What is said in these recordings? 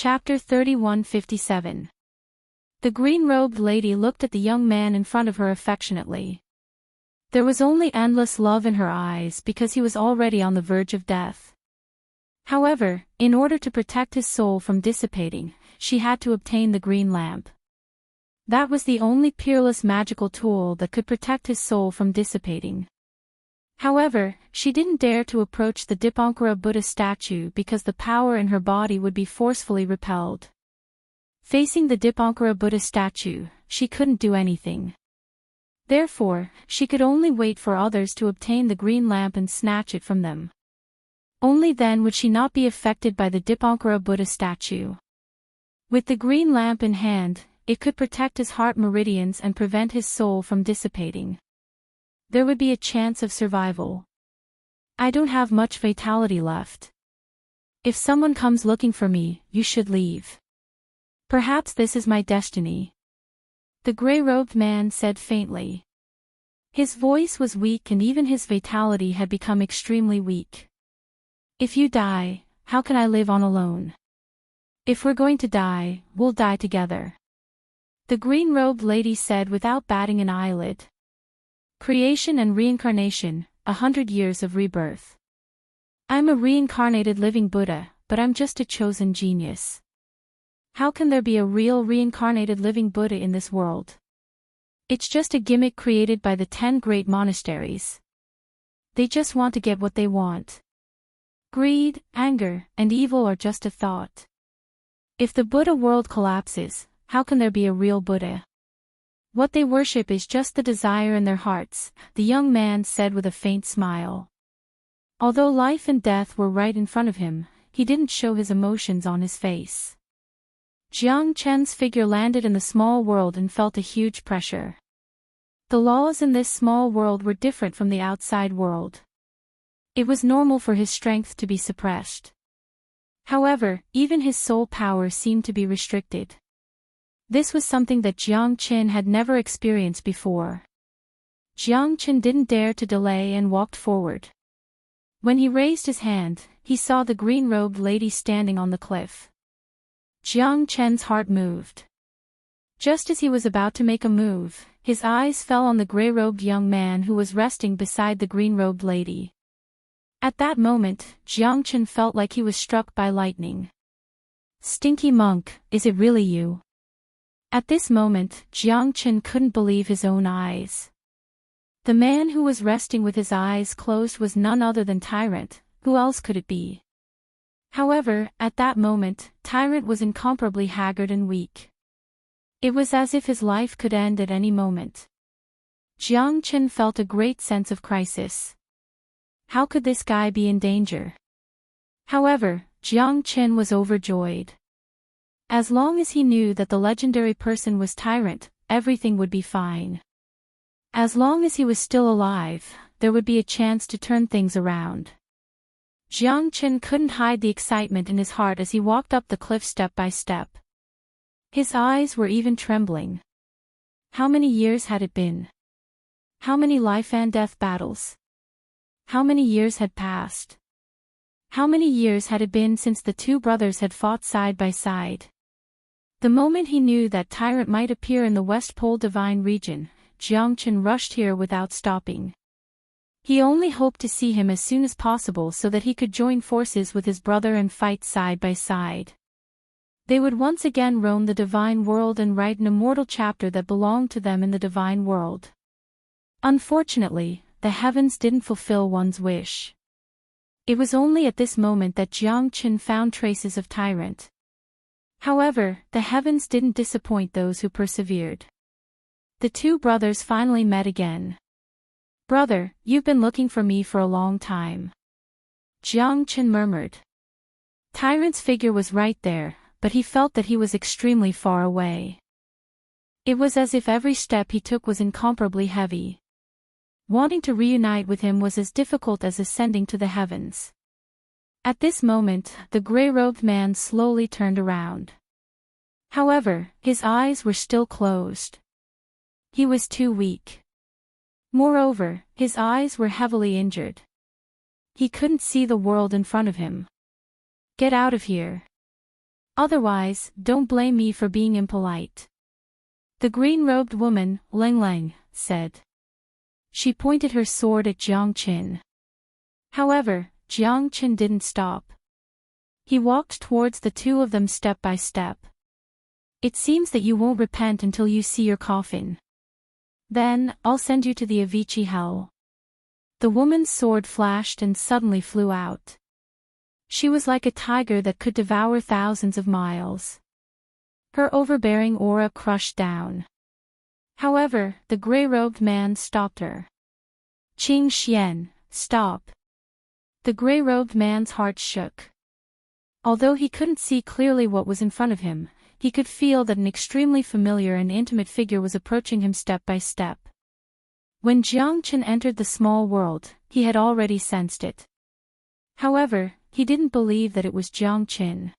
Chapter 3157. The green-robed lady looked at the young man in front of her affectionately. There was only endless love in her eyes because he was already on the verge of death. However, in order to protect his soul from dissipating, she had to obtain the green lamp. That was the only peerless magical tool that could protect his soul from dissipating. However, she didn't dare to approach the Dipankara Buddha statue because the power in her body would be forcefully repelled. Facing the Dipankara Buddha statue, she couldn't do anything. Therefore, she could only wait for others to obtain the green lamp and snatch it from them. Only then would she not be affected by the Dipankara Buddha statue. With the green lamp in hand, it could protect his heart meridians and prevent his soul from dissipating. There would be a chance of survival. I don't have much vitality left. If someone comes looking for me, you should leave. Perhaps this is my destiny. The gray-robed man said faintly. His voice was weak and even his vitality had become extremely weak. If you die, how can I live on alone? If we're going to die, we'll die together. The green-robed lady said without batting an eyelid. Creation and reincarnation, 100 years of rebirth. I'm a reincarnated living Buddha, but I'm just a chosen genius. How can there be a real reincarnated living Buddha in this world? It's just a gimmick created by the 10 great monasteries. They just want to get what they want. Greed, anger, and evil are just a thought. If the Buddha world collapses, how can there be a real Buddha? What they worship is just the desire in their hearts, the young man said with a faint smile. Although life and death were right in front of him, he didn't show his emotions on his face. Jiang Chen's figure landed in the small world and felt a huge pressure. The laws in this small world were different from the outside world. It was normal for his strength to be suppressed. However, even his soul power seemed to be restricted. This was something that Jiang Chen had never experienced before. Jiang Chen didn't dare to delay and walked forward. When he raised his hand, he saw the green-robed lady standing on the cliff. Jiang Chen's heart moved. Just as he was about to make a move, his eyes fell on the gray-robed young man who was resting beside the green-robed lady. At that moment, Jiang Chen felt like he was struck by lightning. Stinky monk, is it really you? At this moment, Jiang Chen couldn't believe his own eyes. The man who was resting with his eyes closed was none other than Tyrant. Who else could it be? However, at that moment, Tyrant was incomparably haggard and weak. It was as if his life could end at any moment. Jiang Chen felt a great sense of crisis. How could this guy be in danger? However, Jiang Chen was overjoyed. As long as he knew that the legendary person was Tyrant, everything would be fine. As long as he was still alive, there would be a chance to turn things around. Jiang Chen couldn't hide the excitement in his heart as he walked up the cliff step by step. His eyes were even trembling. How many years had it been? How many life and death battles? How many years had passed? How many years had it been since the two brothers had fought side by side? The moment he knew that Tyrant might appear in the West Pole Divine region, Jiang Chen rushed here without stopping. He only hoped to see him as soon as possible so that he could join forces with his brother and fight side by side. They would once again roam the divine world and write an immortal chapter that belonged to them in the divine world. Unfortunately, the heavens didn't fulfill one's wish. It was only at this moment that Jiang Chen found traces of Tyrant. However, the heavens didn't disappoint those who persevered. The two brothers finally met again. Brother, you've been looking for me for a long time. Jiang Chen murmured. Tyrant's figure was right there, but he felt that he was extremely far away. It was as if every step he took was incomparably heavy. Wanting to reunite with him was as difficult as ascending to the heavens. At this moment, the gray-robed man slowly turned around. However, his eyes were still closed. He was too weak. Moreover, his eyes were heavily injured. He couldn't see the world in front of him. Get out of here. Otherwise, don't blame me for being impolite. The green-robed woman, Lang Lang, said. She pointed her sword at Jiang Qin. However, Jiang Qin didn't stop. He walked towards the two of them step by step. It seems that you won't repent until you see your coffin. Then, I'll send you to the Avicii hell. The woman's sword flashed and suddenly flew out. She was like a tiger that could devour thousands of miles. Her overbearing aura crushed down. However, the gray-robed man stopped her. Qing Xian, stop. The gray-robed man's heart shook. Although he couldn't see clearly what was in front of him, he could feel that an extremely familiar and intimate figure was approaching him step by step. When Jiang Qin entered the small world, he had already sensed it. However, he didn't believe that it was Jiang Qin.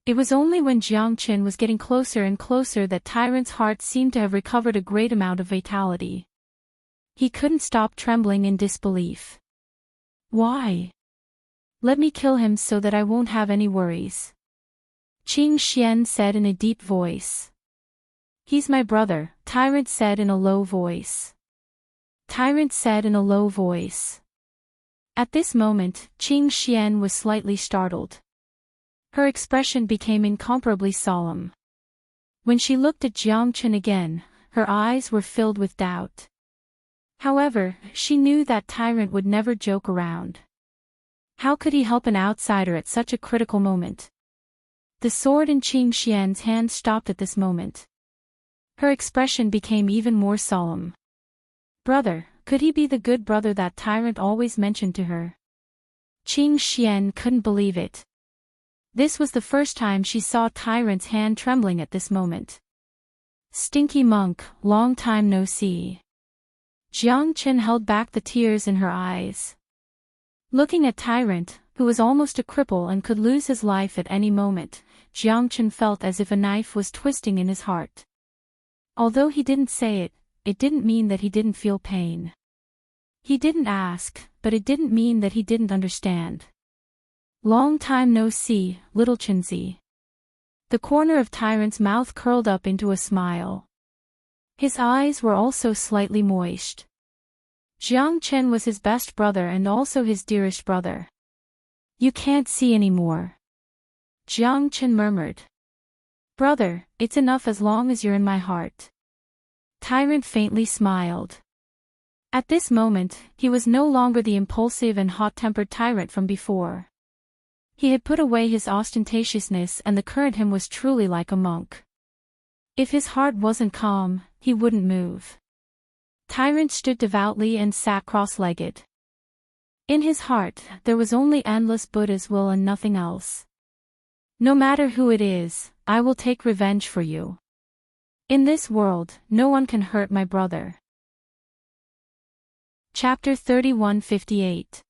It was only when Jiang Qin was getting closer and closer that Tyrant's heart seemed to have recovered a great amount of vitality. He couldn't stop trembling in disbelief. Why? Let me kill him so that I won't have any worries. Qing Xian said in a deep voice. He's my brother, Tyrant said in a low voice. Tyrant said in a low voice. At this moment, Qing Xian was slightly startled. Her expression became incomparably solemn. When she looked at Jiang Qin again, her eyes were filled with doubt. However, she knew that Tyrant would never joke around. How could he help an outsider at such a critical moment? The sword in Qing Xian's hand stopped at this moment. Her expression became even more solemn. Brother, could he be the good brother that Tyrant always mentioned to her? Qing Xian couldn't believe it. This was the first time she saw Tyrant's hand trembling at this moment. Stinky monk, long time no see. Jiang Qin held back the tears in her eyes. Looking at Tyrant, who was almost a cripple and could lose his life at any moment, Jiang Qin felt as if a knife was twisting in his heart. Although he didn't say it, it didn't mean that he didn't feel pain. He didn't ask, but it didn't mean that he didn't understand. Long time no see, little Qinzi. The corner of Tyrant's mouth curled up into a smile. His eyes were also slightly moist. Jiang Qin was his best brother and also his dearest brother. You can't see anymore. Jiang Qin murmured. Brother, it's enough as long as you're in my heart. Tyrant faintly smiled. At this moment, he was no longer the impulsive and hot-tempered Tyrant from before. He had put away his ostentatiousness and the current him was truly like a monk. If his heart wasn't calm, he wouldn't move. Tyrant stood devoutly and sat cross-legged. In his heart, there was only endless Buddha's will and nothing else. No matter who it is, I will take revenge for you. In this world, no one can hurt my brother. Chapter 3158.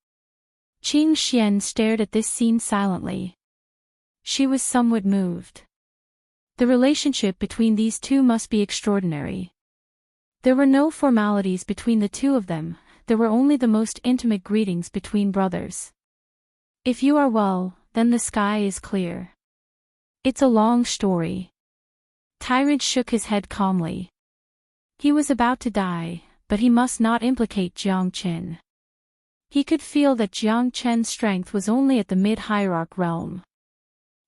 Qing Xian stared at this scene silently. She was somewhat moved. The relationship between these two must be extraordinary. There were no formalities between the two of them, there were only the most intimate greetings between brothers. If you are well, then the sky is clear. It's a long story. Tyrant shook his head calmly. He was about to die, but he must not implicate Jiang Qin. He could feel that Jiang Qin's strength was only at the mid-hierarch realm.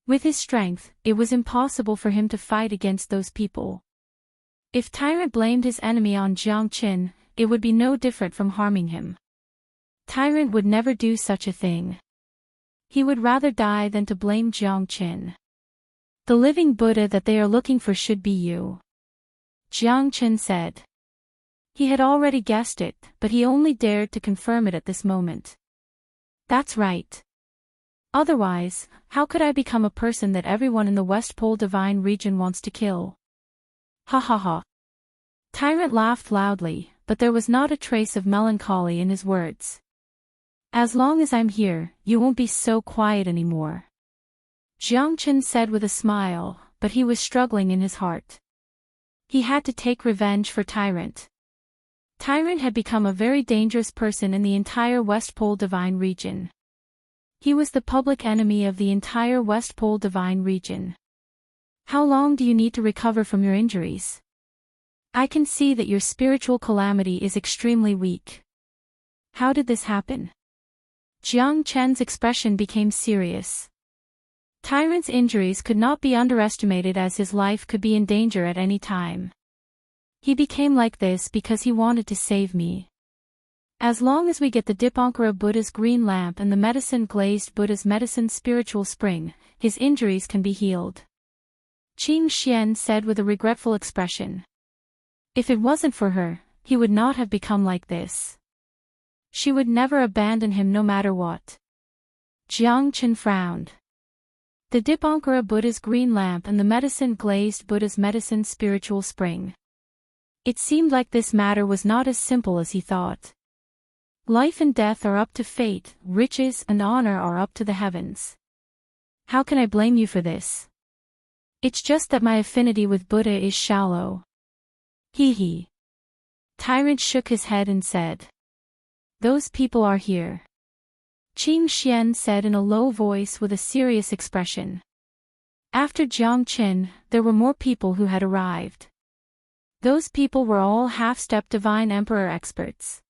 With his strength, it was impossible for him to fight against those people. If Tyrant blamed his enemy on Jiang Qin, it would be no different from harming him. Tyrant would never do such a thing. He would rather die than to blame Jiang Qin. The living Buddha that they are looking for should be you. Jiang Qin said. He had already guessed it, but he only dared to confirm it at this moment. That's right. Otherwise, how could I become a person that everyone in the West Pole Divine region wants to kill? Ha ha ha. Tyrant laughed loudly, but there was not a trace of melancholy in his words. As long as I'm here, you won't be so quiet anymore. Jiang Qin said with a smile, but he was struggling in his heart. He had to take revenge for Tyrant. Tyrant had become a very dangerous person in the entire West Pole Divine region. He was the public enemy of the entire West Pole divine region. How long do you need to recover from your injuries? I can see that your spiritual calamity is extremely weak. How did this happen? Jiang Chen's expression became serious. Tyrant's injuries could not be underestimated, as his life could be in danger at any time. He became like this because he wanted to save me. As long as we get the Dipankara Buddha's green lamp and the medicine-glazed Buddha's medicine spiritual spring, his injuries can be healed. Qing Xian said with a regretful expression. If it wasn't for her, he would not have become like this. She would never abandon him no matter what. Jiang Chen frowned. The Dipankara Buddha's green lamp and the medicine-glazed Buddha's medicine spiritual spring. It seemed like this matter was not as simple as he thought. Life and death are up to fate, riches and honor are up to the heavens. How can I blame you for this? It's just that my affinity with Buddha is shallow. Hee. Tyrant shook his head and said. Those people are here. Qing Xian said in a low voice with a serious expression. After Jiang Qin, there were more people who had arrived. Those people were all half-step divine emperor experts.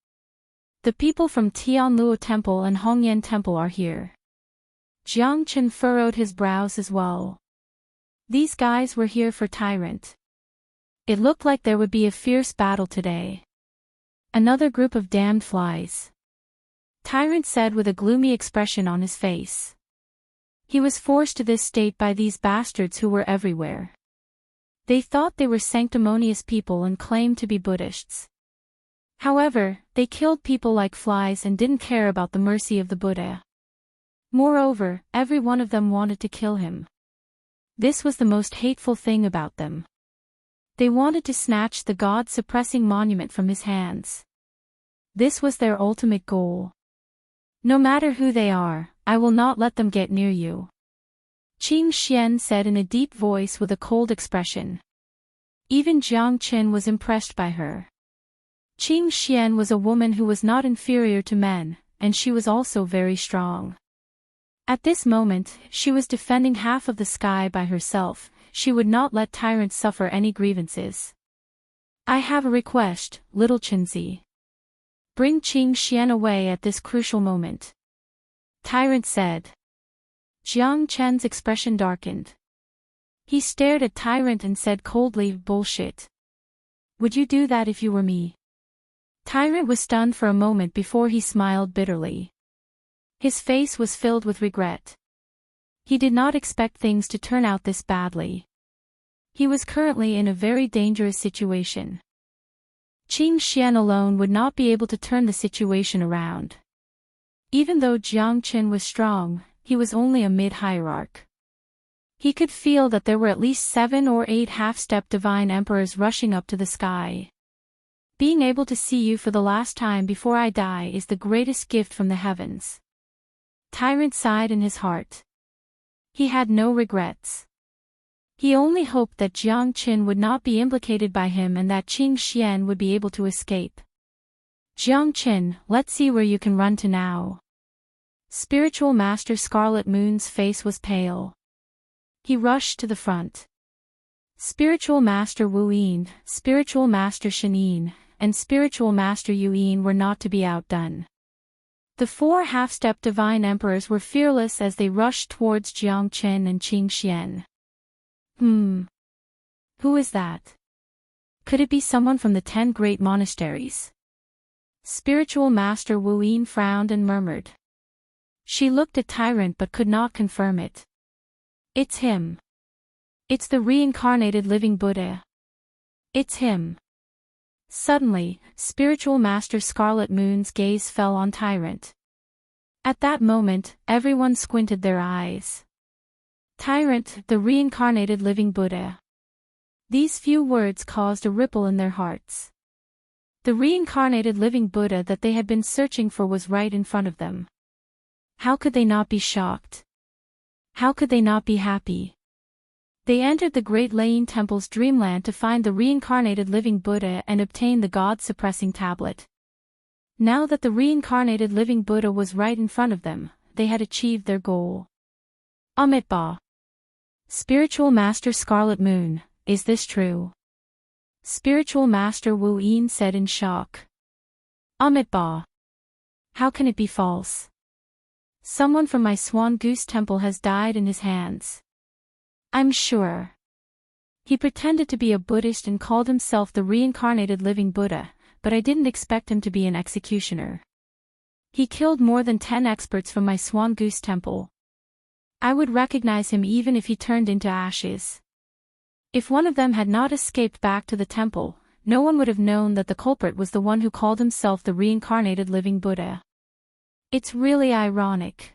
The people from Tianluo Temple and Hongyan Temple are here. Jiang Qin furrowed his brows as well. These guys were here for Tyrant. It looked like there would be a fierce battle today. Another group of damned flies. Tyrant said with a gloomy expression on his face. He was forced to this state by these bastards who were everywhere. They thought they were sanctimonious people and claimed to be Buddhists. However, they killed people like flies and didn't care about the mercy of the Buddha. Moreover, every one of them wanted to kill him. This was the most hateful thing about them. They wanted to snatch the God-suppressing monument from his hands. This was their ultimate goal. No matter who they are, I will not let them get near you. Qing Xian said in a deep voice with a cold expression. Even Jiang Qin was impressed by her. Qing Xian was a woman who was not inferior to men, and she was also very strong. At this moment, she was defending half of the sky by herself. She would not let Tyrant suffer any grievances. I have a request, little Chenzi. Bring Qing Xian away at this crucial moment. Tyrant said. Jiang Chen's expression darkened. He stared at Tyrant and said coldly, bullshit. Would you do that if you were me? Tyrant was stunned for a moment before he smiled bitterly. His face was filled with regret. He did not expect things to turn out this badly. He was currently in a very dangerous situation. Qing Xian alone would not be able to turn the situation around. Even though Jiang Qin was strong, he was only a mid-hierarch. He could feel that there were at least 7 or 8 half-step divine emperors rushing up to the sky. Being able to see you for the last time before I die is the greatest gift from the heavens. Tyrant sighed in his heart. He had no regrets. He only hoped that Jiang Qin would not be implicated by him and that Qing Xian would be able to escape. Jiang Qin, let's see where you can run to now. Spiritual Master Scarlet Moon's face was pale. He rushed to the front. Spiritual Master Wu Yin, Spiritual Master Shen Yin, and Spiritual Master Yu Yin were not to be outdone. The 4 half-step divine emperors were fearless as they rushed towards Jiang Qin and Qing Xian. Who is that? Could it be someone from the 10 great monasteries? Spiritual Master Wu Yin frowned and murmured. She looked at Tyrant but could not confirm it. It's him. It's the reincarnated living Buddha. It's him. Suddenly, Spiritual Master Scarlet Moon's gaze fell on Tyrant. At that moment, everyone squinted their eyes. Tyrant, the reincarnated living Buddha. These few words caused a ripple in their hearts. The reincarnated living Buddha that they had been searching for was right in front of them. How could they not be shocked? How could they not be happy? They entered the Great Layin Temple's dreamland to find the reincarnated living Buddha and obtain the God-suppressing tablet. Now that the reincarnated living Buddha was right in front of them, they had achieved their goal. Amitabha. Spiritual Master Scarlet Moon, is this true? Spiritual Master Wu Yin said in shock. Amitabha. How can it be false? Someone from my Swan Goose Temple has died in his hands. I'm sure. He pretended to be a Buddhist and called himself the reincarnated living Buddha, but I didn't expect him to be an executioner. He killed more than 10 experts from my Swan Goose Temple. I would recognize him even if he turned into ashes. If one of them had not escaped back to the temple, no one would have known that the culprit was the one who called himself the reincarnated living Buddha. It's really ironic.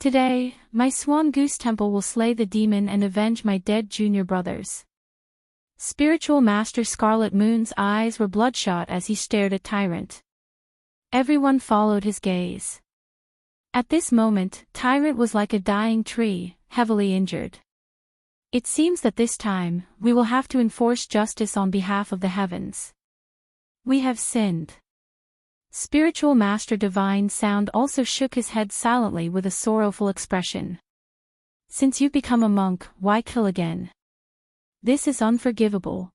Today, my Swan Goose Temple will slay the demon and avenge my dead junior brothers. Spiritual Master Scarlet Moon's eyes were bloodshot as he stared at Tyrant. Everyone followed his gaze. At this moment, Tyrant was like a dying tree, heavily injured. It seems that this time, we will have to enforce justice on behalf of the heavens. We have sinned. Spiritual Master Divine Sound also shook his head silently with a sorrowful expression. Since you've become a monk, why kill again? This is unforgivable.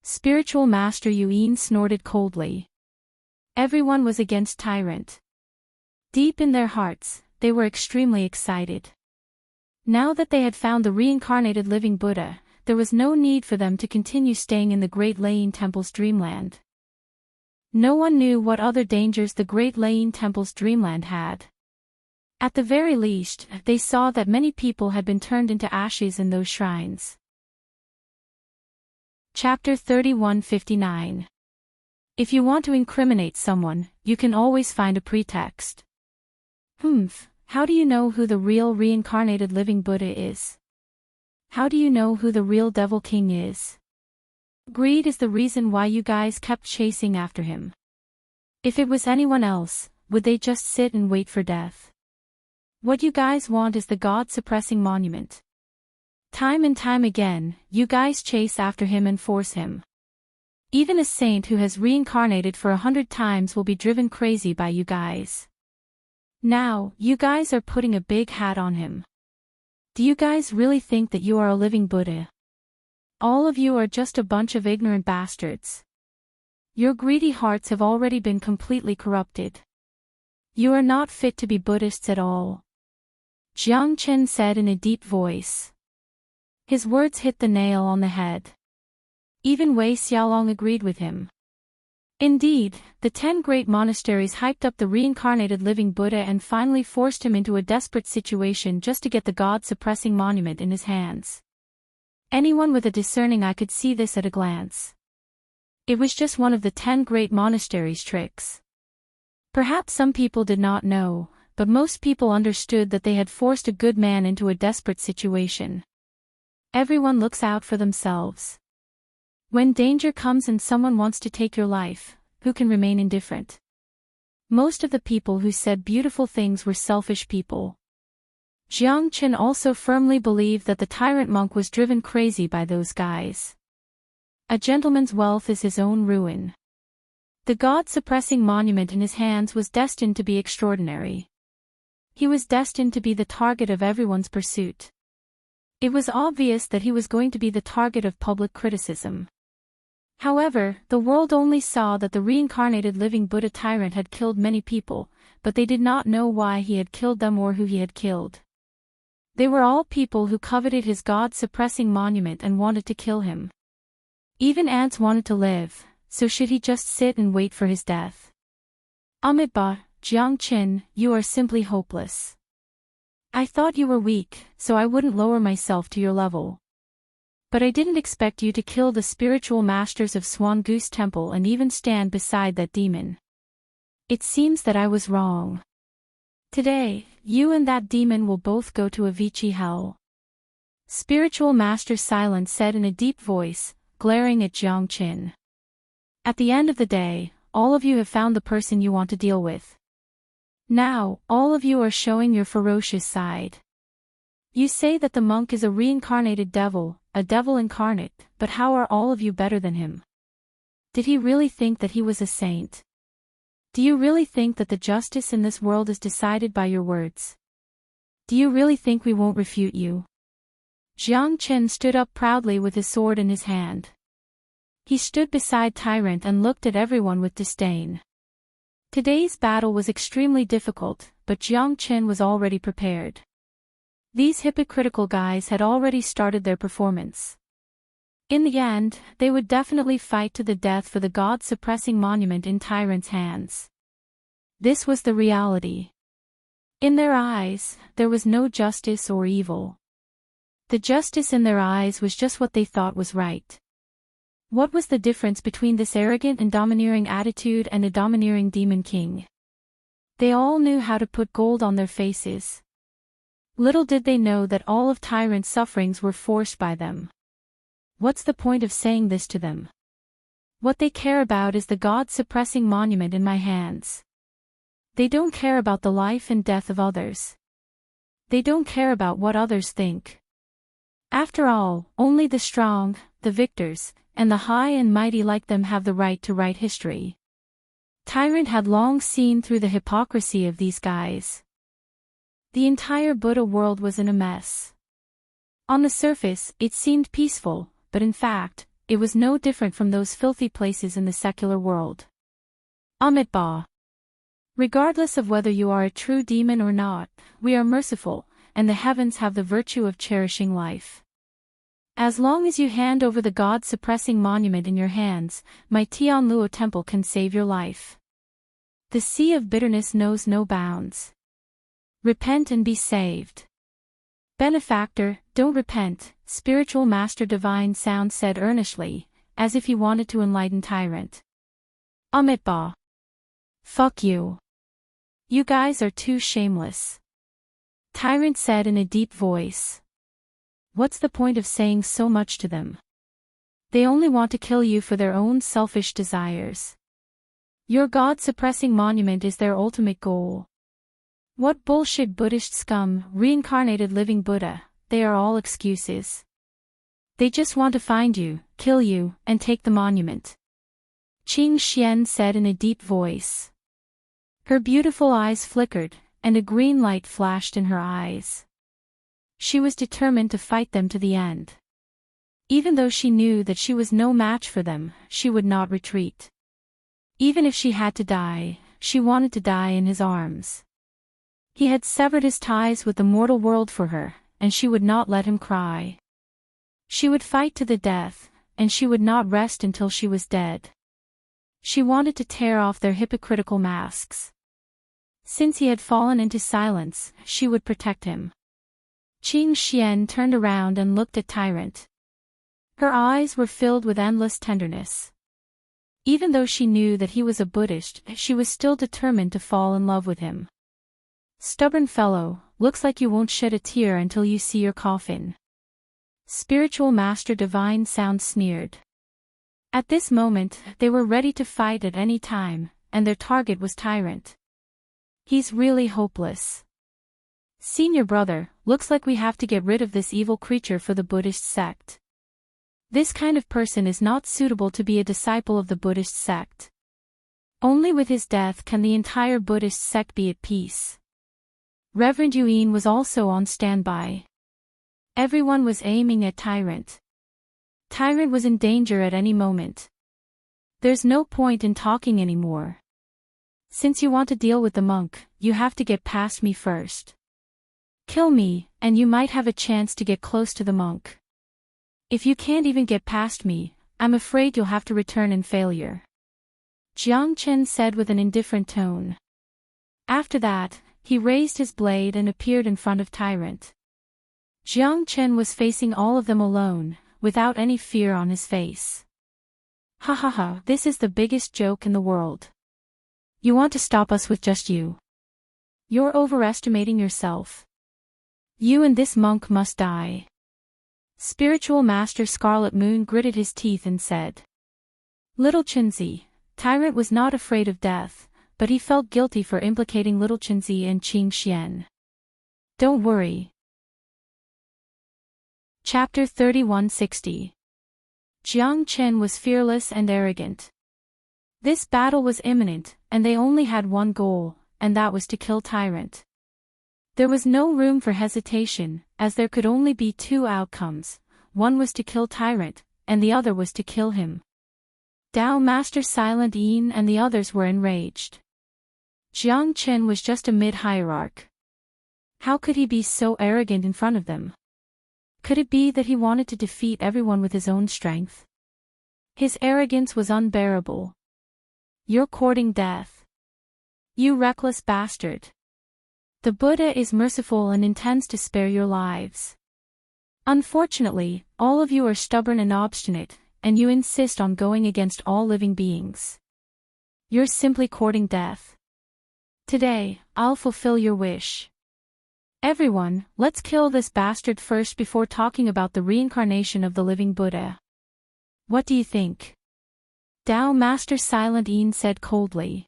Spiritual Master Yuyin snorted coldly. Everyone was against Tyrant. Deep in their hearts, they were extremely excited. Now that they had found the reincarnated living Buddha, there was no need for them to continue staying in the Great Layin Temple's dreamland. No one knew what other dangers the Great Layin Temple's dreamland had. At the very least, they saw that many people had been turned into ashes in those shrines. Chapter 3159. If you want to incriminate someone, you can always find a pretext. How do you know who the real reincarnated living Buddha is? How do you know who the real Devil King is? Greed is the reason why you guys kept chasing after him. If it was anyone else, would they just sit and wait for death? What you guys want is the God-suppressing monument. Time and time again, you guys chase after him and force him. Even a saint who has reincarnated for 100 times will be driven crazy by you guys. Now, you guys are putting a big hat on him. Do you guys really think that you are a living Buddha? All of you are just a bunch of ignorant bastards. Your greedy hearts have already been completely corrupted. You are not fit to be Buddhists at all. Jiang Chen said in a deep voice. His words hit the nail on the head. Even Wei Xiaolong agreed with him. Indeed, the 10 great monasteries hyped up the reincarnated living Buddha and finally forced him into a desperate situation just to get the God-suppressing monument in his hands. Anyone with a discerning eye could see this at a glance. It was just one of the 10 great monasteries' tricks. Perhaps some people did not know, but most people understood that they had forced a good man into a desperate situation. Everyone looks out for themselves. When danger comes and someone wants to take your life, who can remain indifferent? Most of the people who said beautiful things were selfish people. Jiang Chen also firmly believed that the tyrant monk was driven crazy by those guys. A gentleman's wealth is his own ruin. The God-suppressing monument in his hands was destined to be extraordinary. He was destined to be the target of everyone's pursuit. It was obvious that he was going to be the target of public criticism. However, the world only saw that the reincarnated living Buddha tyrant had killed many people, but they did not know why he had killed them or who he had killed. They were all people who coveted his God-suppressing monument and wanted to kill him. Even ants wanted to live, so should he just sit and wait for his death? Amitabha, Jiang Chen, you are simply hopeless. I thought you were weak, so I wouldn't lower myself to your level. But I didn't expect you to kill the spiritual masters of Swan Goose Temple and even stand beside that demon. It seems that I was wrong. Today, you and that demon will both go to Avicii hell. Spiritual Master Silence said in a deep voice, glaring at Jiang Chen. At the end of the day, all of you have found the person you want to deal with. Now, all of you are showing your ferocious side. You say that the monk is a reincarnated devil, a devil incarnate, but how are all of you better than him? Did he really think that he was a saint? Do you really think that the justice in this world is decided by your words? Do you really think we won't refute you? Jiang Chen stood up proudly with his sword in his hand. He stood beside Tyrant and looked at everyone with disdain. Today's battle was extremely difficult, but Jiang Chen was already prepared. These hypocritical guys had already started their performance. In the end, they would definitely fight to the death for the God-suppressing monument in Tyrant's hands. This was the reality. In their eyes, there was no justice or evil. The justice in their eyes was just what they thought was right. What was the difference between this arrogant and domineering attitude and a domineering demon king? They all knew how to put gold on their faces. Little did they know that all of Tyrant's sufferings were forced by them. What's the point of saying this to them? What they care about is the God-suppressing monument in my hands. They don't care about the life and death of others. They don't care about what others think. After all, only the strong, the victors, and the high and mighty like them have the right to write history. Tyrant had long seen through the hypocrisy of these guys. The entire Buddha world was in a mess. On the surface, it seemed peaceful, but in fact, it was no different from those filthy places in the secular world. Amitabha. Regardless of whether you are a true demon or not, we are merciful, and the heavens have the virtue of cherishing life. As long as you hand over the God-suppressing monument in your hands, my Tianluo temple can save your life. The sea of bitterness knows no bounds. Repent and be saved. Benefactor, don't repent, spiritual master divine sound said earnestly, as if he wanted to enlighten Tyrant. Amitabha. Fuck you. You guys are too shameless. Tyrant said in a deep voice. What's the point of saying so much to them? They only want to kill you for their own selfish desires. Your God-suppressing monument is their ultimate goal. What bullshit Buddhist scum, reincarnated living Buddha, they are all excuses. They just want to find you, kill you, and take the monument. Qing Xian said in a deep voice. Her beautiful eyes flickered, and a green light flashed in her eyes. She was determined to fight them to the end. Even though she knew that she was no match for them, she would not retreat. Even if she had to die, she wanted to die in his arms. He had severed his ties with the mortal world for her, and she would not let him cry. She would fight to the death, and she would not rest until she was dead. She wanted to tear off their hypocritical masks. Since he had fallen into silence, she would protect him. Qing Xian turned around and looked at Tyrant. Her eyes were filled with endless tenderness. Even though she knew that he was a Buddhist, she was still determined to fall in love with him. Stubborn fellow, looks like you won't shed a tear until you see your coffin. Spiritual Master Divine Sound sneered. At this moment, they were ready to fight at any time, and their target was Tyrant. He's really hopeless. Senior brother, looks like we have to get rid of this evil creature for the Buddhist sect. This kind of person is not suitable to be a disciple of the Buddhist sect. Only with his death can the entire Buddhist sect be at peace. Reverend Yuan was also on standby. Everyone was aiming at Tyrant. Tyrant was in danger at any moment. There's no point in talking anymore. Since you want to deal with the monk, you have to get past me first. Kill me, and you might have a chance to get close to the monk. If you can't even get past me, I'm afraid you'll have to return in failure. Jiang Chen said with an indifferent tone. After that, he raised his blade and appeared in front of Tyrant. Jiang Chen was facing all of them alone, without any fear on his face. Ha ha ha, this is the biggest joke in the world. You want to stop us with just you? You're overestimating yourself. You and this monk must die. Spiritual Master Scarlet Moon gritted his teeth and said. Little Chinzi, Tyrant was not afraid of death, but he felt guilty for implicating Little Chinzi and Qing Xian. Don't worry. Chapter 3160. Jiang Chen was fearless and arrogant. This battle was imminent, and they only had one goal, and that was to kill Tyrant. There was no room for hesitation, as there could only be two outcomes. One was to kill Tyrant, and the other was to kill him. Tao Master Silent Yin and the others were enraged. Jiang Chen was just a mid-hierarch. How could he be so arrogant in front of them? Could it be that he wanted to defeat everyone with his own strength? His arrogance was unbearable. You're courting death. You reckless bastard. The Buddha is merciful and intends to spare your lives. Unfortunately, all of you are stubborn and obstinate, and you insist on going against all living beings. You're simply courting death. Today, I'll fulfill your wish. Everyone, let's kill this bastard first before talking about the reincarnation of the living Buddha. What do you think? Tao Master Silent Yin said coldly.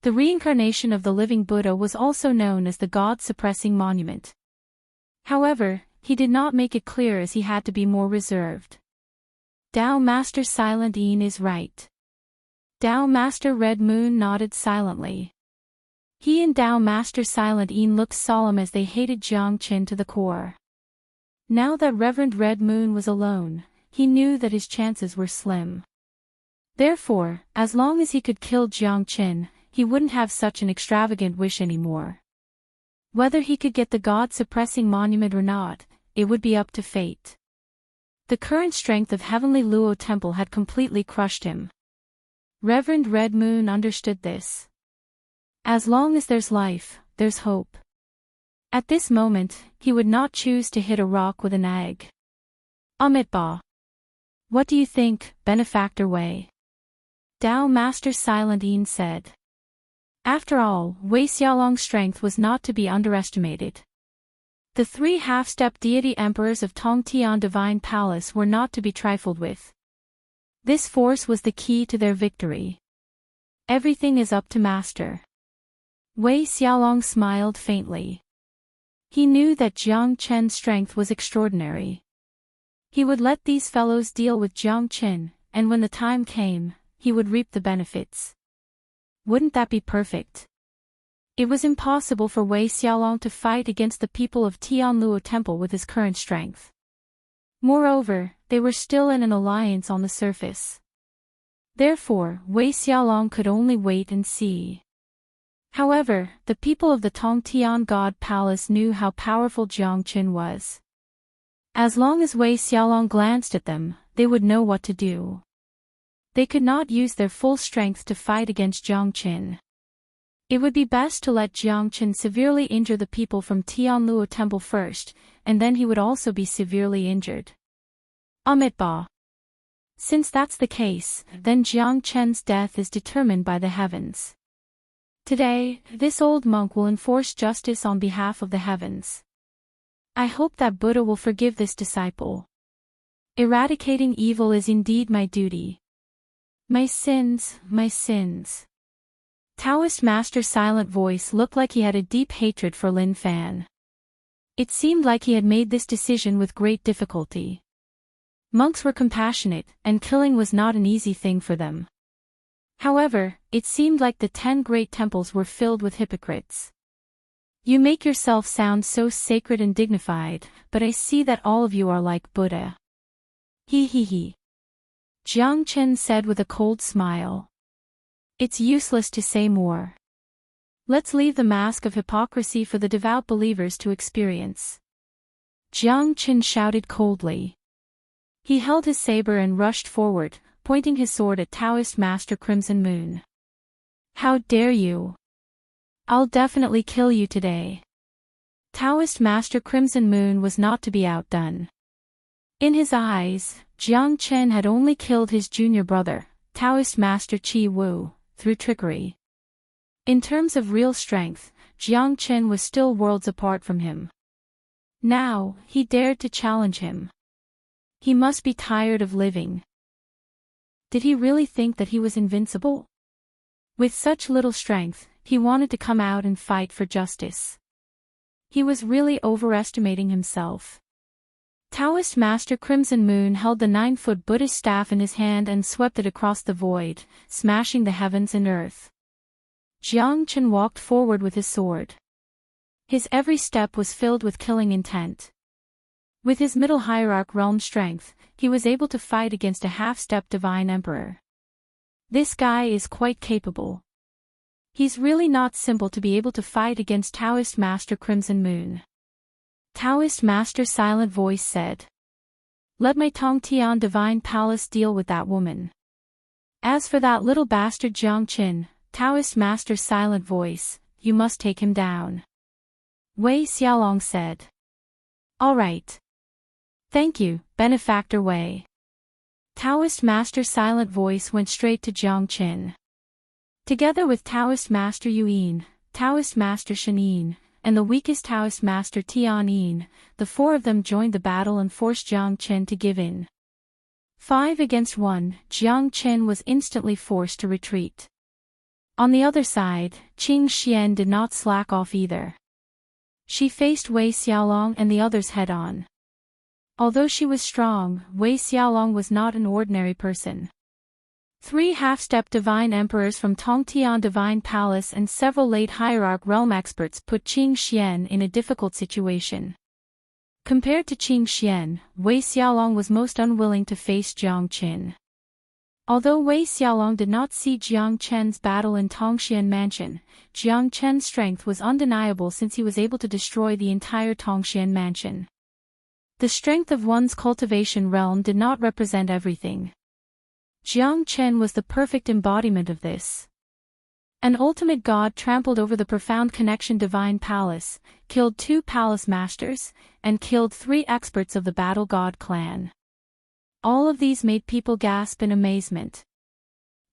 The reincarnation of the living Buddha was also known as the God-suppressing monument. However, he did not make it clear as he had to be more reserved. Tao Master Silent Yin is right. Tao Master Red Moon nodded silently. He and Tao Master Silent Yin looked solemn as they hated Jiang Chen to the core. Now that Reverend Red Moon was alone, he knew that his chances were slim. Therefore, as long as he could kill Jiang Chen, he wouldn't have such an extravagant wish anymore. Whether he could get the God-suppressing monument or not, it would be up to fate. The current strength of Heavenly Luo Temple had completely crushed him. Reverend Red Moon understood this. As long as there's life, there's hope. At this moment, he would not choose to hit a rock with an egg. Amitba. What do you think, Benefactor Wei? Tao Master Silent Yin said. After all, Wei Xiaolong's strength was not to be underestimated. The three half-step deity emperors of Tongtian Divine Palace were not to be trifled with. This force was the key to their victory. Everything is up to Master. Wei Xiaolong smiled faintly. He knew that Jiang Chen's strength was extraordinary. He would let these fellows deal with Jiang Chen, and when the time came, he would reap the benefits. Wouldn't that be perfect? It was impossible for Wei Xiaolong to fight against the people of Tianluo Temple with his current strength. Moreover, they were still in an alliance on the surface. Therefore, Wei Xiaolong could only wait and see. However, the people of the Tongtian God Palace knew how powerful Jiang Chen was. As long as Wei Xiaolong glanced at them, they would know what to do. They could not use their full strength to fight against Jiang Chen. It would be best to let Jiang Chen severely injure the people from Tianluo Temple first, and then he would also be severely injured. Amitba. Since that's the case, then Jiang Chen's death is determined by the heavens. Today, this old monk will enforce justice on behalf of the heavens. I hope that Buddha will forgive this disciple. Eradicating evil is indeed my duty. My sins, my sins. Taoist Master Silent Voice looked like he had a deep hatred for Lin Fan. It seemed like he had made this decision with great difficulty. Monks were compassionate, and killing was not an easy thing for them. However, it seemed like the 10 great temples were filled with hypocrites. You make yourself sound so sacred and dignified, but I see that all of you are like Buddha. He. Jiang Chen said with a cold smile. It's useless to say more. Let's leave the mask of hypocrisy for the devout believers to experience. Jiang Chen shouted coldly. He held his saber and rushed forward, pointing his sword at Taoist Master Crimson Moon. How dare you! I'll definitely kill you today. Taoist Master Crimson Moon was not to be outdone. In his eyes, Jiang Chen had only killed his junior brother, Taoist Master Qi Wu, through trickery. In terms of real strength, Jiang Chen was still worlds apart from him. Now, he dared to challenge him. He must be tired of living. Did he really think that he was invincible? With such little strength, he wanted to come out and fight for justice. He was really overestimating himself. Taoist Master Crimson Moon held the 9-foot Buddhist staff in his hand and swept it across the void, smashing the heavens and earth. Jiang Chen walked forward with his sword. His every step was filled with killing intent. With his middle hierarch realm strength, he was able to fight against a half-step divine emperor. This guy is quite capable. He's really not simple to be able to fight against Taoist Master Crimson Moon. Taoist Master Silent Voice said. Let my Tong Tian Divine Palace deal with that woman. As for that little bastard Jiang Qin, Taoist Master Silent Voice, you must take him down. Wei Xiaolong said. All right. Thank you, Benefactor Wei. Taoist Master Silent Voice went straight to Jiang Qin. Together with Taoist Master Yuan, Taoist Master Shanin, and the weakest Taoist Master Tian Yin, the four of them joined the battle and forced Jiang Chen to give in. 5 against 1, Jiang Chen was instantly forced to retreat. On the other side, Qing Xian did not slack off either. She faced Wei Xiaolong and the others head-on. Although she was strong, Wei Xiaolong was not an ordinary person. 3 half-step divine emperors from Tongtian Divine Palace and several late hierarch realm experts put Qing Xian in a difficult situation. Compared to Qing Xian, Wei Xiaolong was most unwilling to face Jiang Qin. Although Wei Xiaolong did not see Jiang Chen's battle in Tongxian Mansion, Jiang Chen's strength was undeniable since he was able to destroy the entire Tongxian Mansion. The strength of one's cultivation realm did not represent everything. Jiang Chen was the perfect embodiment of this. An ultimate god trampled over the profound connection divine palace, killed 2 palace masters, and killed 3 experts of the battle god clan. All of these made people gasp in amazement.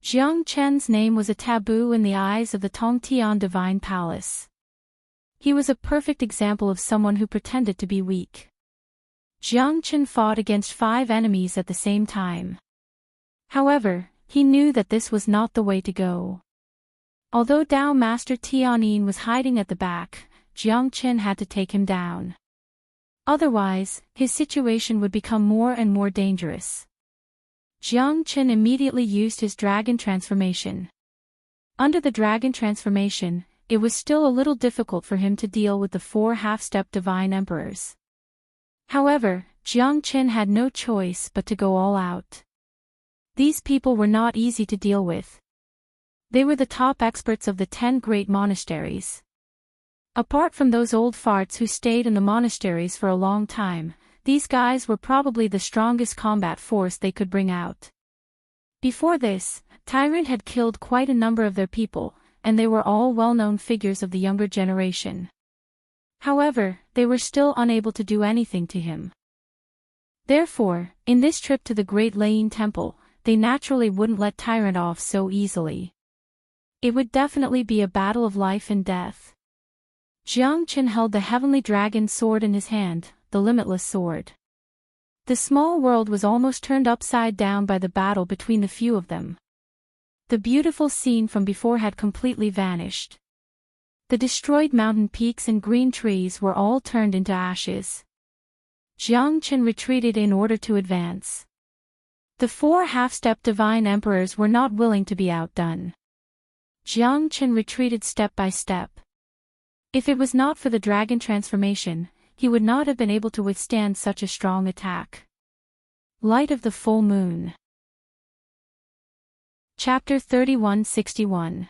Jiang Chen's name was a taboo in the eyes of the Tongtian Divine Palace. He was a perfect example of someone who pretended to be weak. Jiang Chen fought against 5 enemies at the same time. However, he knew that this was not the way to go. Although Dao Master Tianyin was hiding at the back, Jiang Chen had to take him down. Otherwise, his situation would become more and more dangerous. Jiang Chen immediately used his dragon transformation. Under the dragon transformation, it was still a little difficult for him to deal with the 4 half-step divine emperors. However, Jiang Chen had no choice but to go all out. These people were not easy to deal with. They were the top experts of the 10 great monasteries. Apart from those old farts who stayed in the monasteries for a long time, these guys were probably the strongest combat force they could bring out. Before this, Tyrant had killed quite a number of their people, and they were all well-known figures of the younger generation. However, they were still unable to do anything to him. Therefore, in this trip to the Great Lane Temple, they naturally wouldn't let Tyrant off so easily. It would definitely be a battle of life and death. Jiang Chen held the heavenly dragon sword in his hand, the limitless sword. The small world was almost turned upside down by the battle between the few of them. The beautiful scene from before had completely vanished. The destroyed mountain peaks and green trees were all turned into ashes. Jiang Chen retreated in order to advance. The 4 half-step divine emperors were not willing to be outdone. Jiang Chen retreated step by step. If it was not for the dragon transformation, he would not have been able to withstand such a strong attack. Light of the Full Moon. Chapter 3161.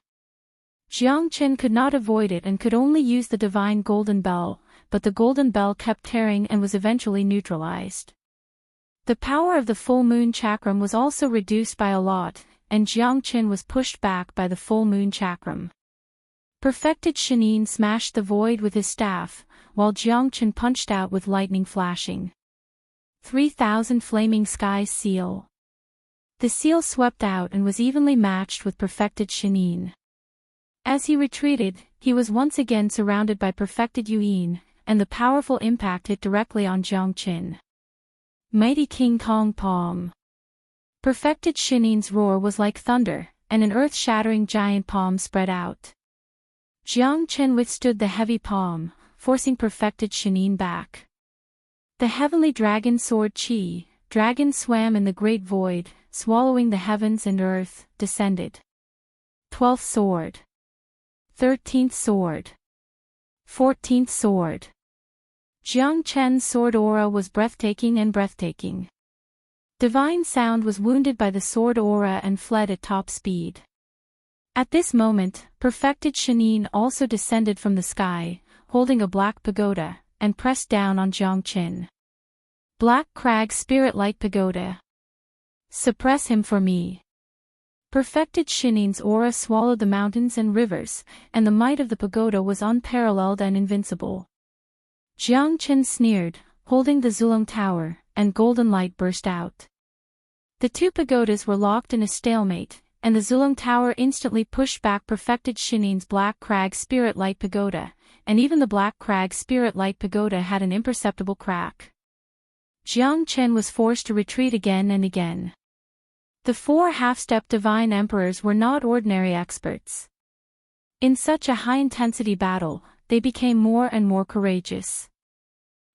Jiang Chen could not avoid it and could only use the divine golden bell, but the golden bell kept tearing and was eventually neutralized. The power of the full moon chakram was also reduced by a lot, and Jiang Chen was pushed back by the full moon chakram. Perfected Shanin smashed the void with his staff, while Jiang Chen punched out with lightning flashing. 3,000 Flaming Skies Seal. The seal swept out and was evenly matched with Perfected Shanin. As he retreated, he was once again surrounded by Perfected Yuan, and the powerful impact hit directly on Jiang Chen. Mighty King Kong Palm. Perfected Shanin's roar was like thunder, and an earth-shattering giant palm spread out. Jiang Chen withstood the heavy palm, forcing Perfected Shanin back. The heavenly dragon sword Chi, dragon swam in the great void, swallowing the heavens and earth, descended. 12th sword. 13th sword. 14th sword. Jiang Chen's sword aura was breathtaking and breathtaking. Divine sound was wounded by the sword aura and fled at top speed. At this moment, perfected Shanin also descended from the sky, holding a black pagoda, and pressed down on Jiang Chen. Black Crag Spirit Light Pagoda. Suppress him for me. Perfected Shanin's aura swallowed the mountains and rivers, and the might of the pagoda was unparalleled and invincible. Jiang Chen sneered, holding the Zulong Tower, and golden light burst out. The two pagodas were locked in a stalemate, and the Zulong Tower instantly pushed back perfected Shanin's Black Crag Spirit Light Pagoda, and even the Black Crag Spirit Light Pagoda had an imperceptible crack. Jiang Chen was forced to retreat again and again. The four half-step divine emperors were not ordinary experts. In such a high-intensity battle, they became more and more courageous.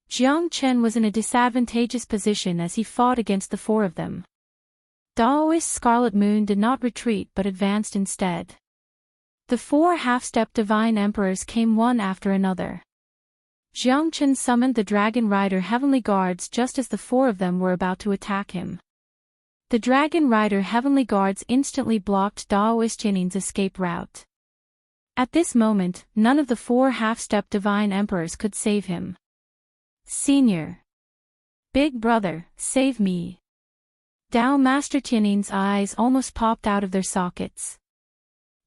Jiang Chen was in a disadvantageous position as he fought against the four of them. Daoist Scarlet Moon did not retreat but advanced instead. The four half-step divine emperors came one after another. Jiang Chen summoned the Dragon Rider Heavenly Guards just as the four of them were about to attack him. The Dragon Rider Heavenly Guards instantly blocked Daoist Jinin's escape route. At this moment, none of the four half-step divine emperors could save him. Senior. Big brother, save me. Dao Master Tianin's eyes almost popped out of their sockets.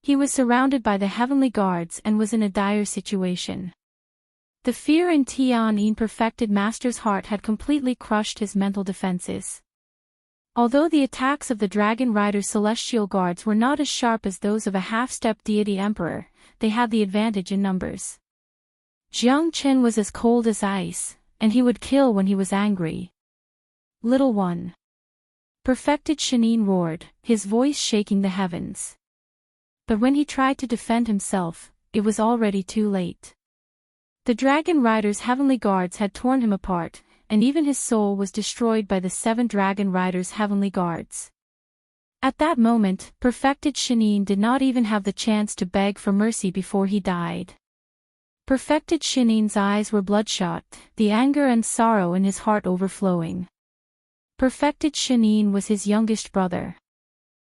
He was surrounded by the heavenly guards and was in a dire situation. The fear in Tianyin perfected master's heart had completely crushed his mental defenses. Although the attacks of the Dragon Rider's celestial guards were not as sharp as those of a half-step deity emperor, they had the advantage in numbers. Jiang Chen was as cold as ice, and he would kill when he was angry. Little one. Perfected Shanin roared, his voice shaking the heavens. But when he tried to defend himself, it was already too late. The Dragon Rider's heavenly guards had torn him apart, and even his soul was destroyed by the 7 Dragon Riders' heavenly guards. At that moment, perfected Shanin did not even have the chance to beg for mercy before he died. Perfected Shanin's eyes were bloodshot, the anger and sorrow in his heart overflowing. Perfected Shanin was his youngest brother.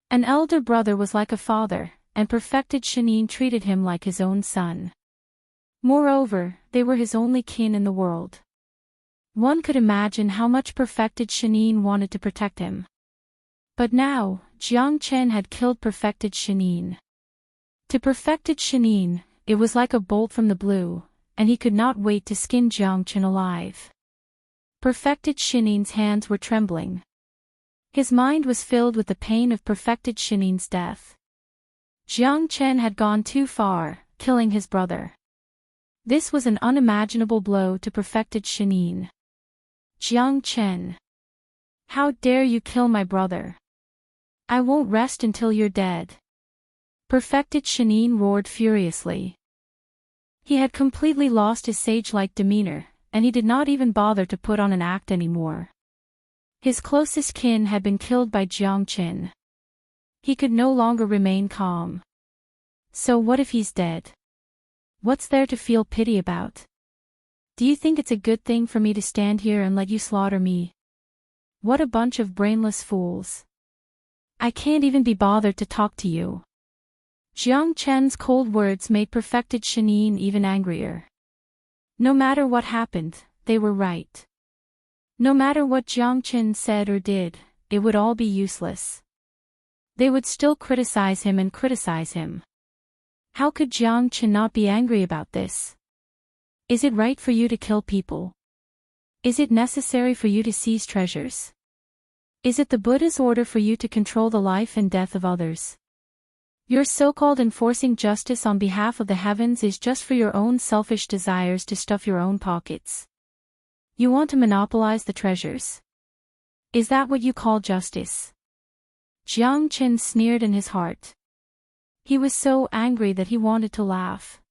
An elder brother was like a father, and perfected Shanin treated him like his own son. Moreover, they were his only kin in the world. One could imagine how much perfected Shanin wanted to protect him. But now, Jiang Chen had killed perfected Shanin. To perfected Shanin, it was like a bolt from the blue, and he could not wait to skin Jiang Chen alive. Perfected Shanin's hands were trembling. His mind was filled with the pain of perfected Shanin's death. Jiang Chen had gone too far, killing his brother. This was an unimaginable blow to perfected Shanin. Jiang Chen. How dare you kill my brother? I won't rest until you're dead. Perfected Shanin roared furiously. He had completely lost his sage-like demeanor, and he did not even bother to put on an act anymore. His closest kin had been killed by Jiang Chen. He could no longer remain calm. So what if he's dead? What's there to feel pity about? Do you think it's a good thing for me to stand here and let you slaughter me? What a bunch of brainless fools. I can't even be bothered to talk to you. Jiang Chen's cold words made perfected Shanin even angrier. No matter what happened, they were right. No matter what Jiang Chen said or did, it would all be useless. They would still criticize him and criticize him. How could Jiang Chen not be angry about this? Is it right for you to kill people? Is it necessary for you to seize treasures? Is it the Buddha's order for you to control the life and death of others? Your so-called enforcing justice on behalf of the heavens is just for your own selfish desires to stuff your own pockets. You want to monopolize the treasures. Is that what you call justice? Jiang Chen sneered in his heart. He was so angry that he wanted to laugh.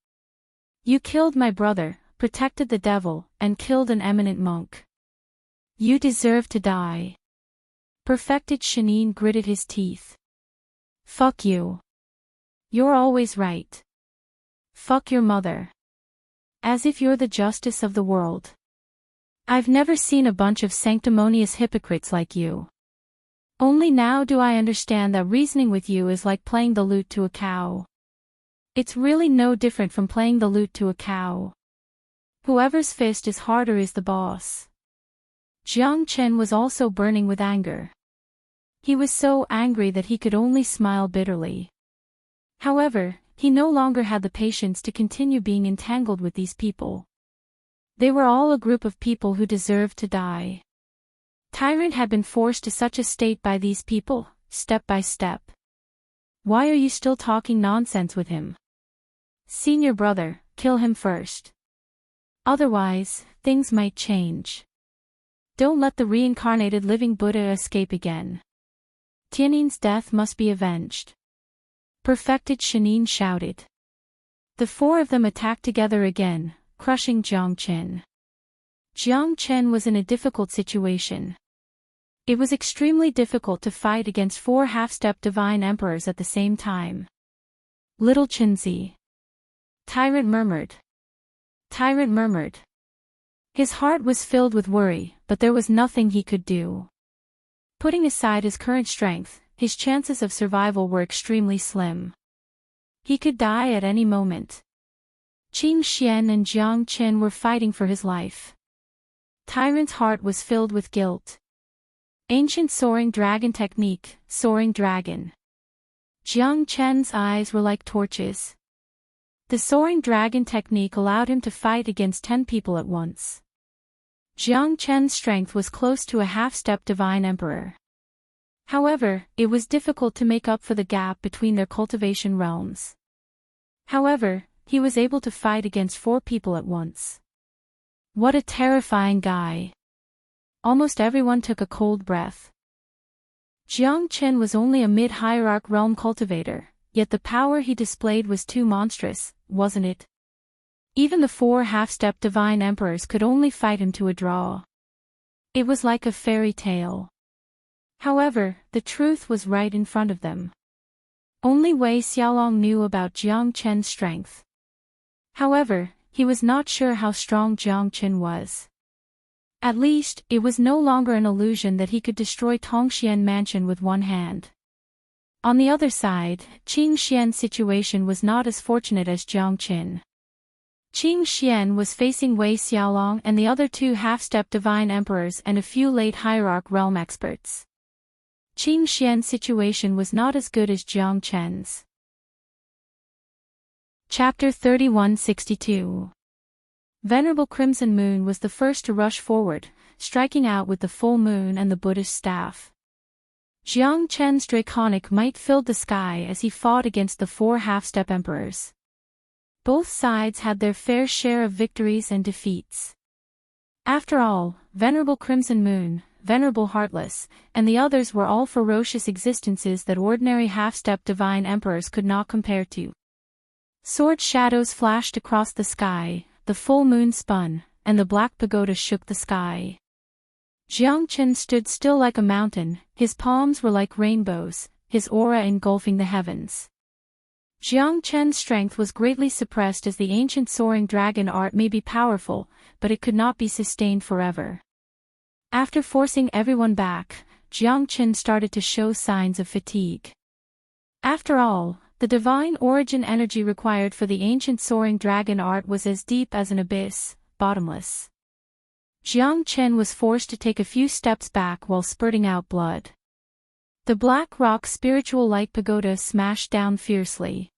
You killed my brother, protected the devil, and killed an eminent monk. You deserve to die. Perfected Shanin gritted his teeth. Fuck you. You're always right. Fuck your mother. As if you're the justice of the world. I've never seen a bunch of sanctimonious hypocrites like you. Only now do I understand that reasoning with you is like playing the lute to a cow. It's really no different from playing the lute to a cow. Whoever's fist is harder is the boss. Jiang Chen was also burning with anger. He was so angry that he could only smile bitterly. However, he no longer had the patience to continue being entangled with these people. They were all a group of people who deserved to die. Tyrant had been forced to such a state by these people, step by step. Why are you still talking nonsense with him? Senior brother, kill him first. Otherwise, things might change. Don't let the reincarnated living Buddha escape again. Tianin's death must be avenged. Perfected Shanin shouted. The four of them attacked together again, crushing Jiang Chen. Jiang Chen was in a difficult situation. It was extremely difficult to fight against four half-step divine emperors at the same time. Little Chenzi. Tyrant murmured. Tyrant murmured. His heart was filled with worry, but there was nothing he could do. Putting aside his current strength, his chances of survival were extremely slim. He could die at any moment. Qing Xian and Jiang Chen were fighting for his life. Tyrant's heart was filled with guilt. Ancient soaring dragon technique, soaring dragon. Jiang Chen's eyes were like torches. The soaring dragon technique allowed him to fight against 10 people at once. Jiang Chen's strength was close to a half-step divine emperor. However, it was difficult to make up for the gap between their cultivation realms. However, he was able to fight against 4 people at once. What a terrifying guy. Almost everyone took a cold breath. Jiang Chen was only a mid-hierarch realm cultivator, yet the power he displayed was too monstrous, wasn't it? Even the 4 half-step divine emperors could only fight him to a draw. It was like a fairy tale. However, the truth was right in front of them. Only Wei Xiaolong knew about Jiang Chen's strength. However, he was not sure how strong Jiang Chen was. At least, it was no longer an illusion that he could destroy Tongxian Mansion with one hand. On the other side, Qing Xian's situation was not as fortunate as Jiang Chen. Qing Xian was facing Wei Xiaolong and the other 2 half-step divine emperors and a few late hierarch realm experts. Qing Xian's situation was not as good as Jiang Chen's. Chapter 3162. Venerable Crimson Moon was the first to rush forward, striking out with the full moon and the Buddhist staff. Jiang Chen's draconic might filled the sky as he fought against the 4 half-step emperors. Both sides had their fair share of victories and defeats. After all, Venerable Crimson Moon, Venerable Heartless, and the others were all ferocious existences that ordinary half-step divine emperors could not compare to. Sword shadows flashed across the sky, the full moon spun, and the black pagoda shook the sky. Jiang Chen stood still like a mountain, his palms were like rainbows, his aura engulfing the heavens. Jiang Chen's strength was greatly suppressed as the ancient soaring dragon art may be powerful, but it could not be sustained forever. After forcing everyone back, Jiang Chen started to show signs of fatigue. After all, the divine origin energy required for the ancient soaring dragon art was as deep as an abyss, bottomless. Jiang Chen was forced to take a few steps back while spurting out blood. The black rock spiritual light pagoda smashed down fiercely.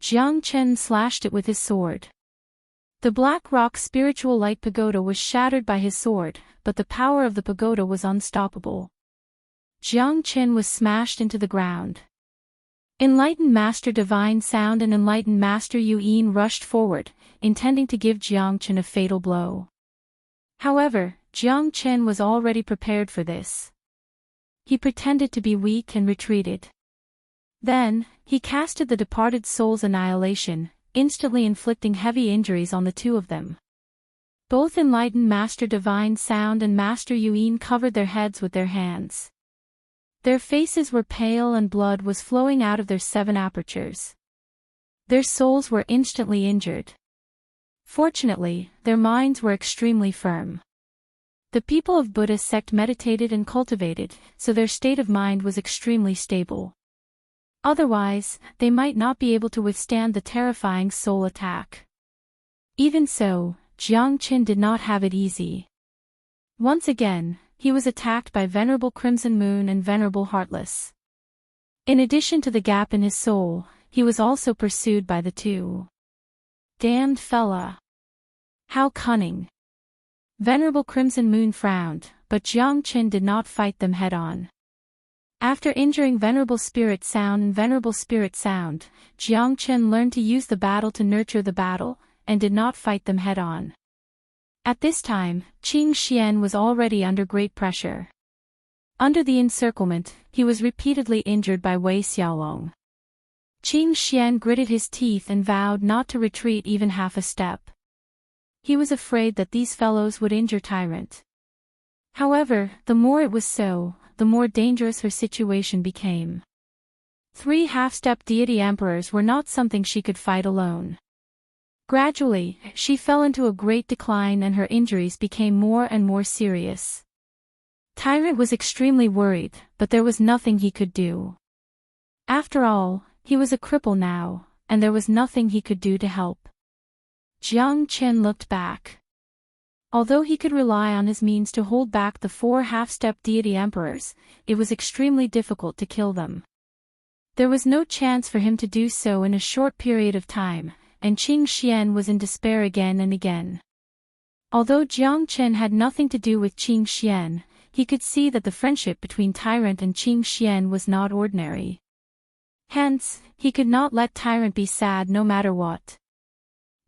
Jiang Chen slashed it with his sword. The black rock spiritual light pagoda was shattered by his sword, but the power of the pagoda was unstoppable. Jiang Chen was smashed into the ground. Enlightened Master Divine Sound and Enlightened Master Yu Yin rushed forward, intending to give Jiang Chen a fatal blow. However, Jiang Chen was already prepared for this. He pretended to be weak and retreated. Then, he casted the departed soul's annihilation, instantly inflicting heavy injuries on the 2 of them. Both enlightened Master Divine Sound and Master Yuan covered their heads with their hands. Their faces were pale and blood was flowing out of their 7 apertures. Their souls were instantly injured. Fortunately, their minds were extremely firm. The people of Buddhist sect meditated and cultivated, so their state of mind was extremely stable. Otherwise, they might not be able to withstand the terrifying soul attack. Even so, Jiang Qin did not have it easy. Once again, he was attacked by Venerable Crimson Moon and Venerable Heartless. In addition to the gap in his soul, he was also pursued by the 2. Damned fella! How cunning! Venerable Crimson Moon frowned, but Jiang Qin did not fight them head-on. After injuring Venerable Spirit Sound and Venerable Spirit Sound, Jiang Qin learned to use the battle to nurture the battle, and did not fight them head-on. At this time, Qing Xian was already under great pressure. Under the encirclement, he was repeatedly injured by Wei Xiaolong. Qing Xian gritted his teeth and vowed not to retreat even half a step. He was afraid that these fellows would injure Tyrant. However, the more it was so, the more dangerous her situation became. 3 half-step deity emperors were not something she could fight alone. Gradually, she fell into a great decline and her injuries became more and more serious. Tyrant was extremely worried, but there was nothing he could do. After all, he was a cripple now, and there was nothing he could do to help. Jiang Qin looked back. Although he could rely on his means to hold back the 4 half-step deity emperors, it was extremely difficult to kill them. There was no chance for him to do so in a short period of time, and Qing Xian was in despair again and again. Although Jiang Qin had nothing to do with Qing Xian, he could see that the friendship between Tyrant and Qing Xian was not ordinary. Hence, he could not let Tyrant be sad no matter what.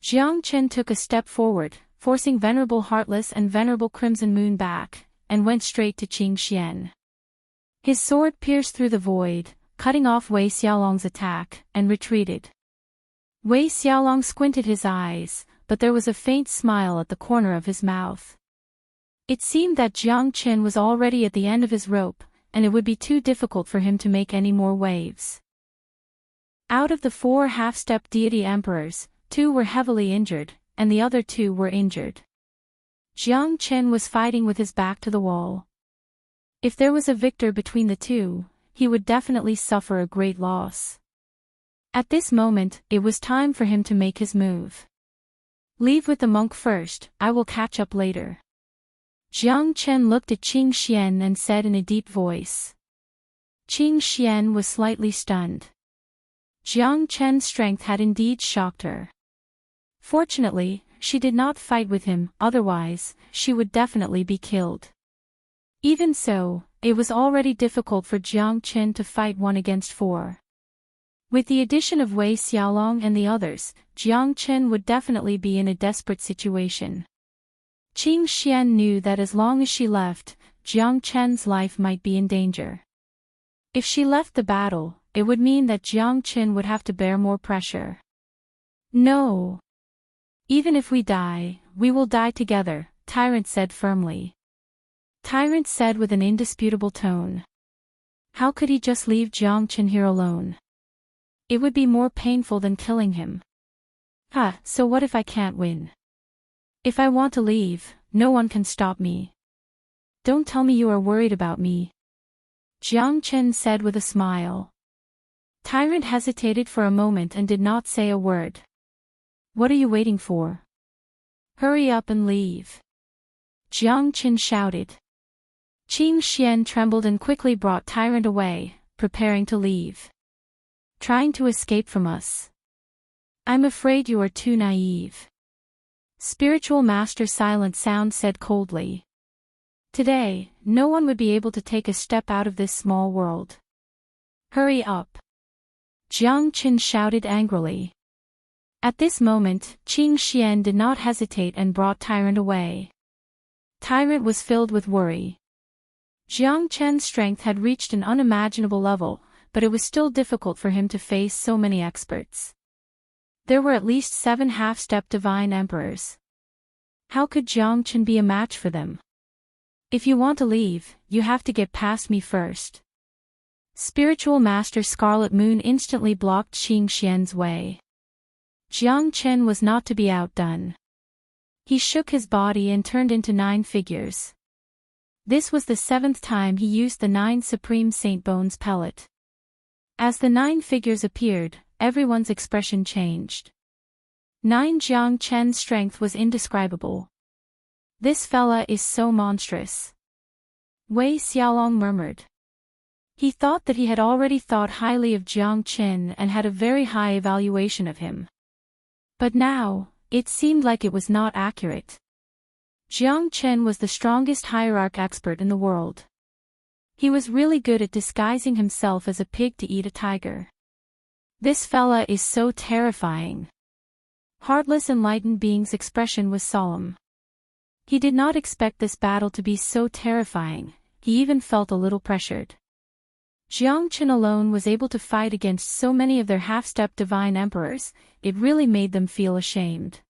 Jiang Qin took a step forward, forcing Venerable Heartless and Venerable Crimson Moon back, and went straight to Qing Xian. His sword pierced through the void, cutting off Wei Xiaolong's attack, and retreated. Wei Xiaolong squinted his eyes, but there was a faint smile at the corner of his mouth. It seemed that Jiang Qin was already at the end of his rope, and it would be too difficult for him to make any more waves. Out of the 4 half-step deity emperors, 2 were heavily injured, and the other 2 were injured. Jiang Qin was fighting with his back to the wall. If there was a victor between the 2, he would definitely suffer a great loss. At this moment, it was time for him to make his move. Leave with the monk first, I will catch up later. Jiang Qin looked at Qing Xian and said in a deep voice. Qing Xian was slightly stunned. Jiang Qin's strength had indeed shocked her. Fortunately, she did not fight with him, otherwise, she would definitely be killed. Even so, it was already difficult for Jiang Qin to fight 1 against 4. With the addition of Wei Xiaolong and the others, Jiang Qin would definitely be in a desperate situation. Qing Xian knew that as long as she left, Jiang Qin's life might be in danger. If she left the battle, it would mean that Jiang Qin would have to bear more pressure. No. Even if we die, we will die together, Tyrant said firmly. Tyrant said with an indisputable tone. How could he just leave Jiang Qin here alone? It would be more painful than killing him. So what if I can't win? If I want to leave, no one can stop me. Don't tell me you are worried about me. Jiang Qin said with a smile. Tyrant hesitated for a moment and did not say a word. What are you waiting for? Hurry up and leave. Jiang Qin shouted. Qing Xian trembled and quickly brought Tyrant away, preparing to leave. Trying to escape from us. I'm afraid you are too naive. Spiritual Master Silent Sound said coldly. Today, no one would be able to take a step out of this small world. Hurry up. Jiang Qin shouted angrily. At this moment, Qing Xian did not hesitate and brought Tyrant away. Tyrant was filled with worry. Jiang Qin's strength had reached an unimaginable level, but it was still difficult for him to face so many experts. There were at least 7 half-step divine emperors. How could Jiang Chen be a match for them? If you want to leave, you have to get past me first. Spiritual Master Scarlet Moon instantly blocked Qing Xian's way. Jiang Chen was not to be outdone. He shook his body and turned into 9 figures. This was the 7th time he used the 9 Supreme Saint Bones pellet. As the 9 figures appeared, everyone's expression changed. 9 Jiang Chen's strength was indescribable. This fella is so monstrous. Wei Xiaolong murmured. He thought that he had already thought highly of Jiang Chen and had a very high evaluation of him. But now, it seemed like it was not accurate. Jiang Chen was the strongest hierarch expert in the world. He was really good at disguising himself as a pig to eat a tiger. This fella is so terrifying. Heartless Enlightened Being's expression was solemn. He did not expect this battle to be so terrifying, he even felt a little pressured. Jiang Chen alone was able to fight against so many of their half-step divine emperors, it really made them feel ashamed.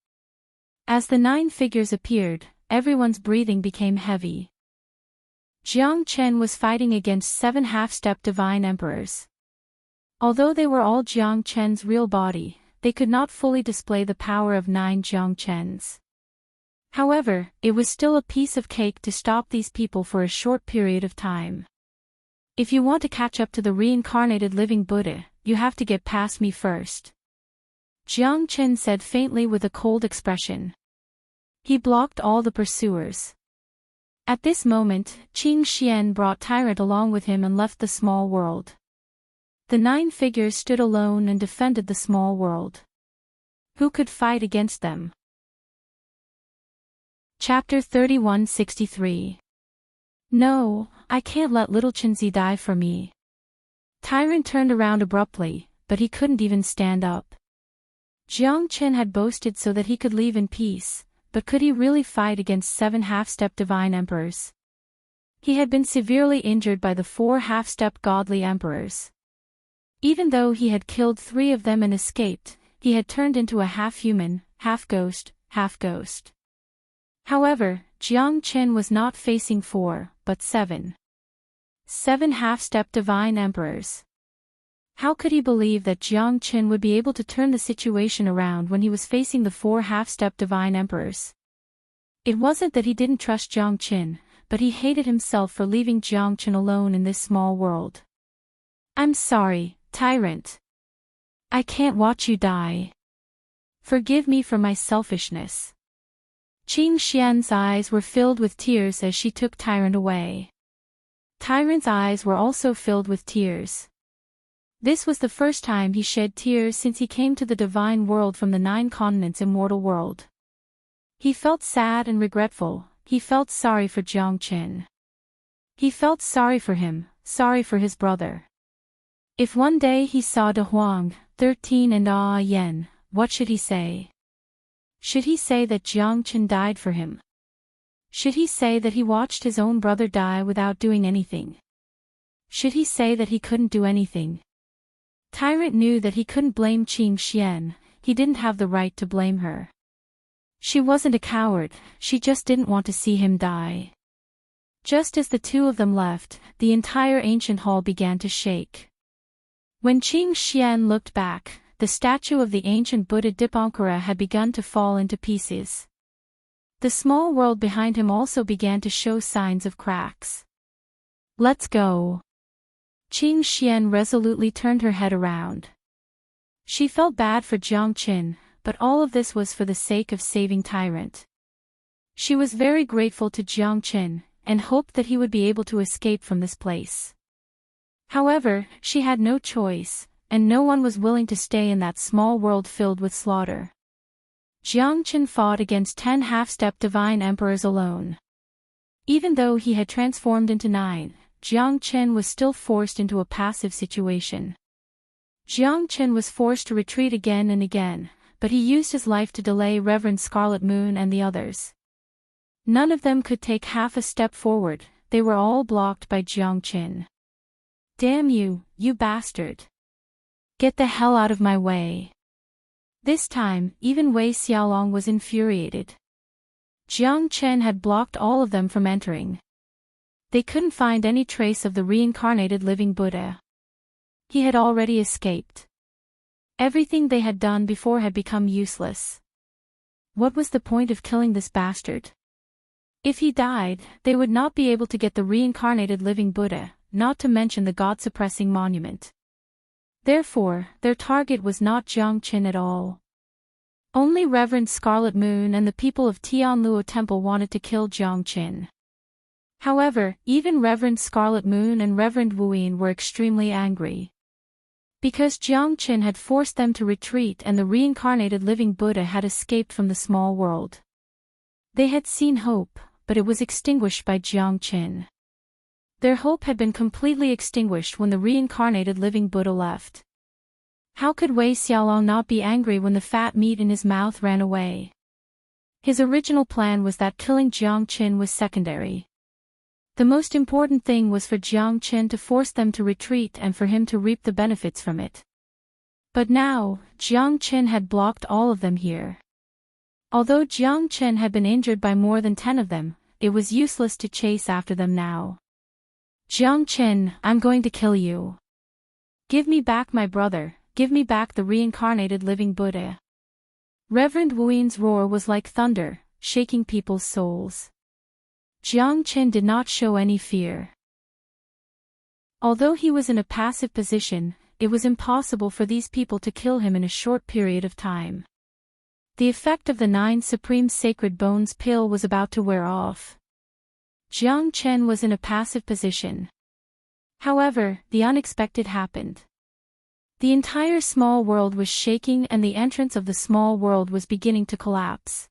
As the 9 figures appeared, everyone's breathing became heavy. Jiang Chen was fighting against 7 half-step divine emperors. Although they were all Jiang Chen's real body, they could not fully display the power of 9 Jiang Chens. However, it was still a piece of cake to stop these people for a short period of time. If you want to catch up to the reincarnated living Buddha, you have to get past me first. Jiang Chen said faintly with a cold expression. He blocked all the pursuers. At this moment, Qing Xian brought Tyrant along with him and left the small world. The 9 figures stood alone and defended the small world. Who could fight against them? Chapter 3163. No, I can't let little Chenzi die for me. Tyrant turned around abruptly, but he couldn't even stand up. Jiang Chen had boasted so that he could leave in peace, but could he really fight against 7 half-step divine emperors? He had been severely injured by the 4 half-step godly emperors. Even though he had killed 3 of them and escaped, he had turned into a half-human, half-ghost. However, Jiang Chen was not facing 4, but 7. 7 half-step divine emperors. How could he believe that Jiang Chen would be able to turn the situation around when he was facing the 4 half-step divine emperors? It wasn't that he didn't trust Jiang Chen, but he hated himself for leaving Jiang Chen alone in this small world. I'm sorry, Tyrant. I can't watch you die. Forgive me for my selfishness. Qing Xian's eyes were filled with tears as she took Tyrant away. Tyrant's eyes were also filled with tears. This was the first time he shed tears since he came to the divine world from the 9 continents immortal world. He felt sad and regretful, he felt sorry for Jiang Chen. He felt sorry for him, sorry for his brother. If one day he saw De Huang, 13 and Yen, what should he say? Should he say that Jiang Chen died for him? Should he say that he watched his own brother die without doing anything? Should he say that he couldn't do anything? Tyrant knew that he couldn't blame Qing Xian, he didn't have the right to blame her. She wasn't a coward, she just didn't want to see him die. Just as the 2 of them left, the entire ancient hall began to shake. When Qing Xian looked back, the statue of the ancient Buddha Dipankara had begun to fall into pieces. The small world behind him also began to show signs of cracks. Let's go. Qing Xian resolutely turned her head around. She felt bad for Jiang Chen, but all of this was for the sake of saving Tyrant. She was very grateful to Jiang Chen, and hoped that he would be able to escape from this place. However, she had no choice, and no one was willing to stay in that small world filled with slaughter. Jiang Chen fought against 10 half-step divine emperors alone. Even though he had transformed into 9, Jiang Chen was still forced into a passive situation. Jiang Chen was forced to retreat again and again, but he used his life to delay Reverend Scarlet Moon and the others. None of them could take half a step forward, they were all blocked by Jiang Chen. Damn you, you bastard! Get the hell out of my way! This time, even Wei Xiaolong was infuriated. Jiang Chen had blocked all of them from entering. They couldn't find any trace of the reincarnated living Buddha. He had already escaped. Everything they had done before had become useless. What was the point of killing this bastard? If he died, they would not be able to get the reincarnated living Buddha, not to mention the God-suppressing monument. Therefore, their target was not Jiang Chen at all. Only Reverend Scarlet Moon and the people of Tianluo Temple wanted to kill Jiang Chen. However, even Reverend Scarlet Moon and Reverend Wuyin were extremely angry. Because Jiang Chen had forced them to retreat and the reincarnated living Buddha had escaped from the small world. They had seen hope, but it was extinguished by Jiang Chen. Their hope had been completely extinguished when the reincarnated living Buddha left. How could Wei Xiaolong not be angry when the fat meat in his mouth ran away? His original plan was that killing Jiang Chen was secondary. The most important thing was for Jiang Chen to force them to retreat and for him to reap the benefits from it. But now, Jiang Chen had blocked all of them here. Although Jiang Chen had been injured by more than 10 of them, it was useless to chase after them now. Jiang Chen, I'm going to kill you. Give me back my brother, give me back the reincarnated living Buddha. Reverend Wuyin's roar was like thunder, shaking people's souls. Jiang Chen did not show any fear. Although he was in a passive position, it was impossible for these people to kill him in a short period of time. The effect of the 9 Supreme Sacred Bones pill was about to wear off. Jiang Chen was in a passive position. However, the unexpected happened. The entire small world was shaking and the entrance of the small world was beginning to collapse.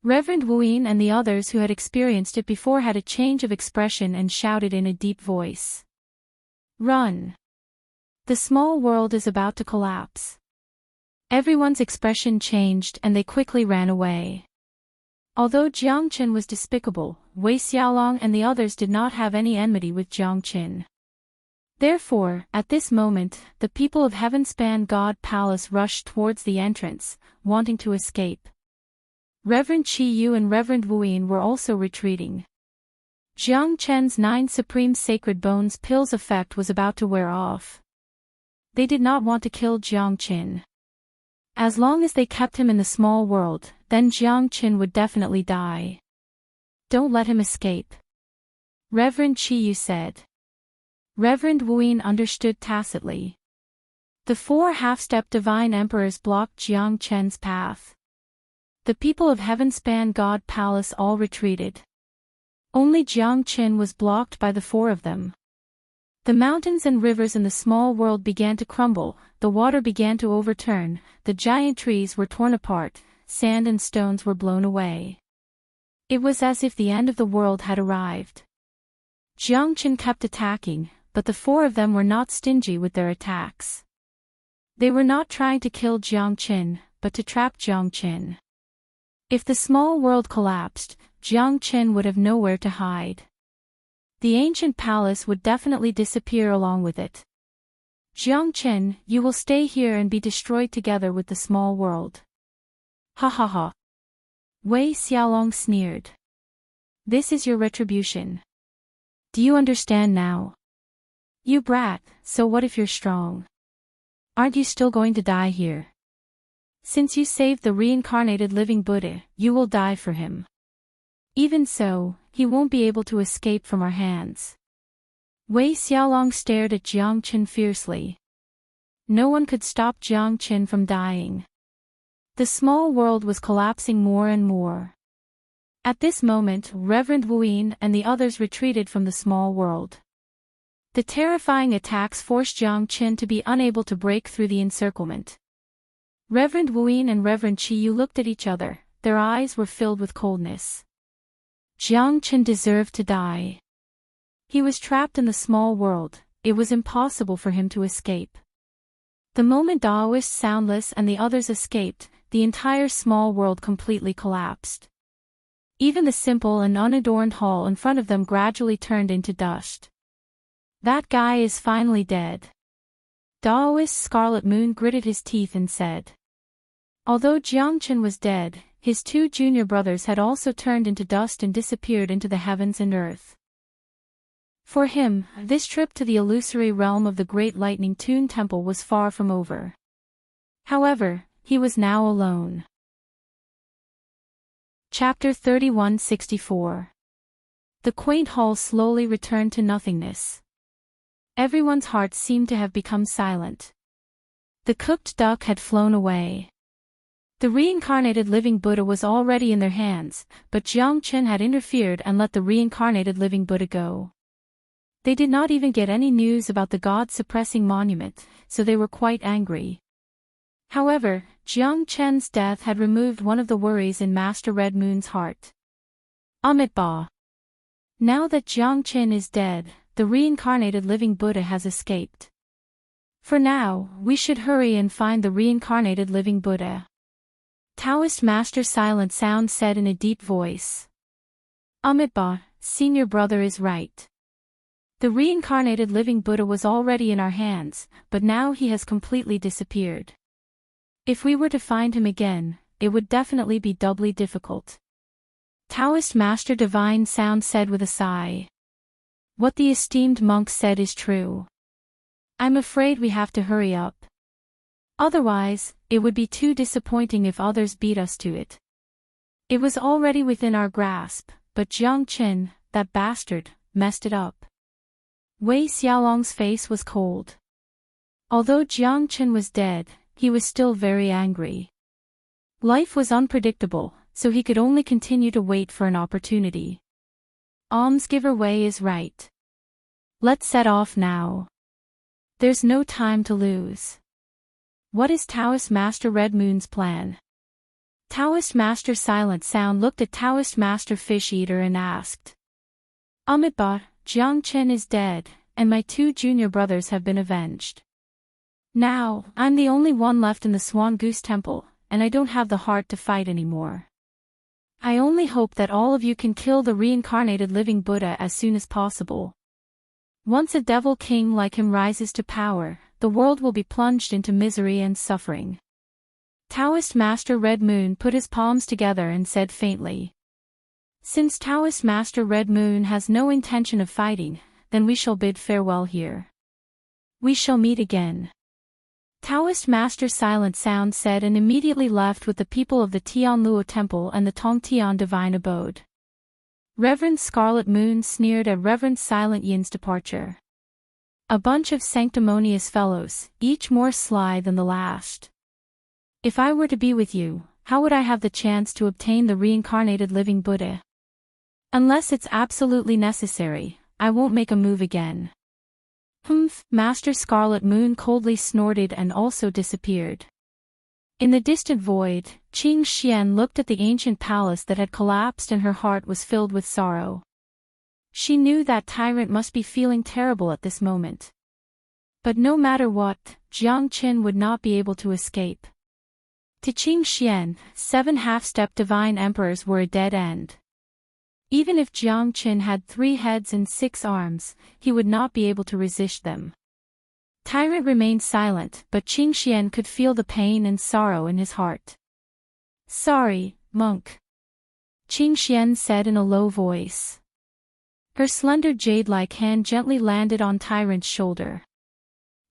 Reverend Wuyin and the others who had experienced it before had a change of expression and shouted in a deep voice. Run! The small world is about to collapse. Everyone's expression changed and they quickly ran away. Although Jiang Chen was despicable, Wei Xiaolong and the others did not have any enmity with Jiang Chen. Therefore, at this moment, the people of Heavenspan God Palace rushed towards the entrance, wanting to escape. Reverend Qi Yu and Reverend Wuyin were also retreating. Jiang Chen's 9 Supreme Sacred Bones pill's effect was about to wear off. They did not want to kill Jiang Chen. As long as they kept him in the small world, then Jiang Chen would definitely die. Don't let him escape. Reverend Qi Yu said. Reverend Wuyin understood tacitly. The 4 half-step divine emperors blocked Jiang Chen's path. The people of Heavenspan God Palace all retreated. Only Jiang Chen was blocked by the 4 of them. The mountains and rivers in the small world began to crumble, the water began to overturn, the giant trees were torn apart, sand and stones were blown away. It was as if the end of the world had arrived. Jiang Chen kept attacking, but the 4 of them were not stingy with their attacks. They were not trying to kill Jiang Chen, but to trap Jiang Chen. If the small world collapsed, Jiang Chen would have nowhere to hide. The ancient palace would definitely disappear along with it. Jiang Chen, you will stay here and be destroyed together with the small world. Ha ha ha. Wei Xiaolong sneered. This is your retribution. Do you understand now? You brat, so what if you're strong? Aren't you still going to die here? Since you saved the reincarnated living Buddha, you will die for him. Even so, he won't be able to escape from our hands. Wei Xiaolong stared at Jiang Chen fiercely. No one could stop Jiang Chen from dying. The small world was collapsing more and more. At this moment, Reverend Wuyin and the others retreated from the small world. The terrifying attacks forced Jiang Chen to be unable to break through the encirclement. Reverend Wuyin and Reverend Qi Yu looked at each other, their eyes were filled with coldness. Jiang Chen deserved to die. He was trapped in the small world, it was impossible for him to escape. The moment Daoist Soundless and the others escaped, the entire small world completely collapsed. Even the simple and unadorned hall in front of them gradually turned into dust. That guy is finally dead. Daoist Scarlet Moon gritted his teeth and said. Although Jiang Chen was dead, his two junior brothers had also turned into dust and disappeared into the heavens and earth. For him, this trip to the illusory realm of the Great Lightning Tune Temple was far from over. However, he was now alone. Chapter 3164. The quaint hall slowly returned to nothingness. Everyone's hearts seemed to have become silent. The cooked duck had flown away. The reincarnated living Buddha was already in their hands, but Jiang Qin had interfered and let the reincarnated living Buddha go. They did not even get any news about the God-suppressing monument, so they were quite angry. However, Jiang Chen's death had removed one of the worries in Master Red Moon's heart. Amitabha. Now that Jiang Qin is dead, the reincarnated living Buddha has escaped. For now, we should hurry and find the reincarnated living Buddha. Taoist Master Silent Sound said in a deep voice. Amitabha, senior brother is right. The reincarnated living Buddha was already in our hands, but now he has completely disappeared. If we were to find him again, it would definitely be doubly difficult. Taoist Master Divine Sound said with a sigh. What the esteemed monk said is true. I'm afraid we have to hurry up. Otherwise, it would be too disappointing if others beat us to it. It was already within our grasp, but Jiang Qin, that bastard, messed it up. Wei Xiaolong's face was cold. Although Jiang Qin was dead, he was still very angry. Life was unpredictable, so he could only continue to wait for an opportunity. Almsgiver Wei is right. Let's set off now. There's no time to lose. What is Taoist Master Red Moon's plan? Taoist Master Silent Sound looked at Taoist Master Fish Eater and asked. Amitabha, Jiang Qin is dead, and my two junior brothers have been avenged. Now, I'm the only one left in the Swan Goose Temple, and I don't have the heart to fight anymore. I only hope that all of you can kill the reincarnated living Buddha as soon as possible. Once a devil king like him rises to power, the world will be plunged into misery and suffering. Taoist Master Red Moon put his palms together and said faintly. Since Taoist Master Red Moon has no intention of fighting, then we shall bid farewell here. We shall meet again. Taoist Master Silent Sound said and immediately left with the people of the Tianluo Temple and the Tongtian Divine Abode. Reverend Scarlet Moon sneered at Reverend Silent Yin's departure. A bunch of sanctimonious fellows, each more sly than the last. If I were to be with you, how would I have the chance to obtain the reincarnated living Buddha? Unless it's absolutely necessary, I won't make a move again. Humph! Master Scarlet Moon coldly snorted and also disappeared. In the distant void, Qing Xian looked at the ancient palace that had collapsed and her heart was filled with sorrow. She knew that tyrant must be feeling terrible at this moment. But no matter what, Jiang Qin would not be able to escape. To Qing Xian, 7 half-step divine emperors were a dead end. Even if Jiang Qin had 3 heads and 6 arms, he would not be able to resist them. Tyrant remained silent, but Qing Xian could feel the pain and sorrow in his heart. Sorry, monk. Qing Xian said in a low voice. Her slender jade-like hand gently landed on Tyrant's shoulder.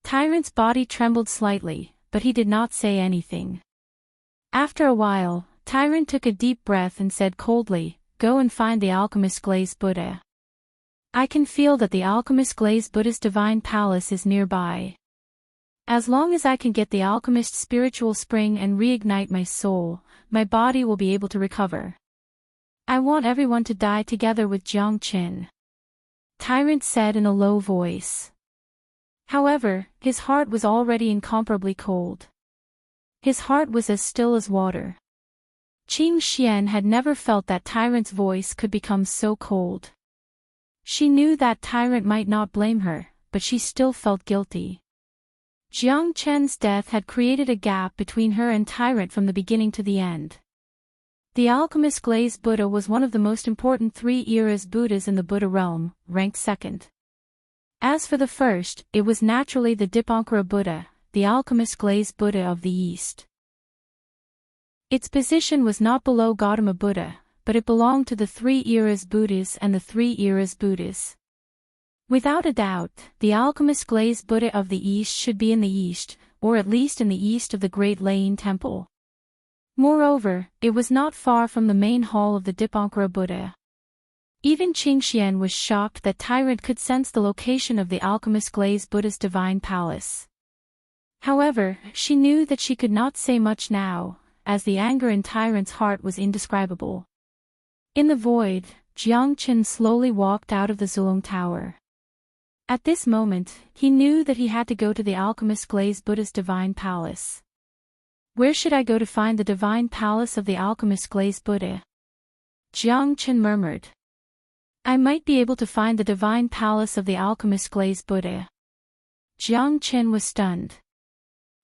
Tyrant's body trembled slightly, but he did not say anything. After a while, Tyrant took a deep breath and said coldly, Go and find the alchemist Glazed Buddha. I can feel that the alchemist Glazed Buddha's divine palace is nearby. As long as I can get the alchemist's spiritual spring and reignite my soul, my body will be able to recover. I want everyone to die together with Jiang Qin. Tyrant said in a low voice. However, his heart was already incomparably cold. His heart was as still as water. Qing Xian had never felt that Tyrant's voice could become so cold. She knew that Tyrant might not blame her, but she still felt guilty. Jiang Chen's death had created a gap between her and Tyrant from the beginning to the end. The alchemist Glazed Buddha was one of the most important 3 eras Buddhas in the Buddha realm, ranked 2nd. As for the first, it was naturally the Dipankara Buddha, the alchemist Glazed Buddha of the East. Its position was not below Gautama Buddha, but it belonged to the three eras Buddhas and the three eras Buddhas. Without a doubt, the alchemist glazed Buddha of the East should be in the East, or at least in the east of the Great Lain Temple. Moreover, it was not far from the main hall of the Dipankara Buddha. Even Qingxian was shocked that Tyrant could sense the location of the alchemist glazed Buddha's divine palace. However, she knew that she could not say much now, as the anger in Tyrant's heart was indescribable. In the void, Jiang Chen slowly walked out of the Zulong Tower. At this moment, he knew that he had to go to the alchemist glazed Buddha's divine palace. Where should I go to find the divine palace of the alchemist glazed Buddha? Jiang Chen murmured. I might be able to find the divine palace of the alchemist glazed Buddha. Jiang Chen was stunned.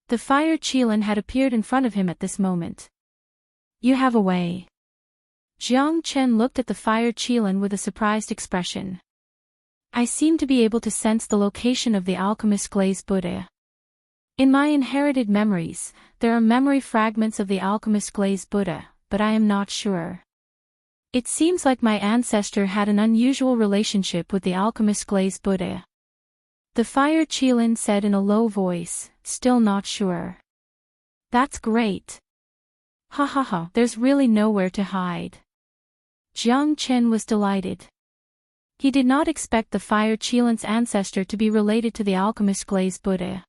The fire Qilin had appeared in front of him at this moment. You have a way. Jiang Chen looked at the fire Qilin with a surprised expression. I seem to be able to sense the location of the alchemist glazed Buddha. In my inherited memories, there are memory fragments of the alchemist glazed Buddha, but I am not sure. It seems like my ancestor had an unusual relationship with the alchemist glazed Buddha. The fire Qilin said in a low voice, still not sure. That's great. Ha ha ha, there's really nowhere to hide. Jiang Chen was delighted. He did not expect the fire Qilin's ancestor to be related to the alchemist glazed Buddha.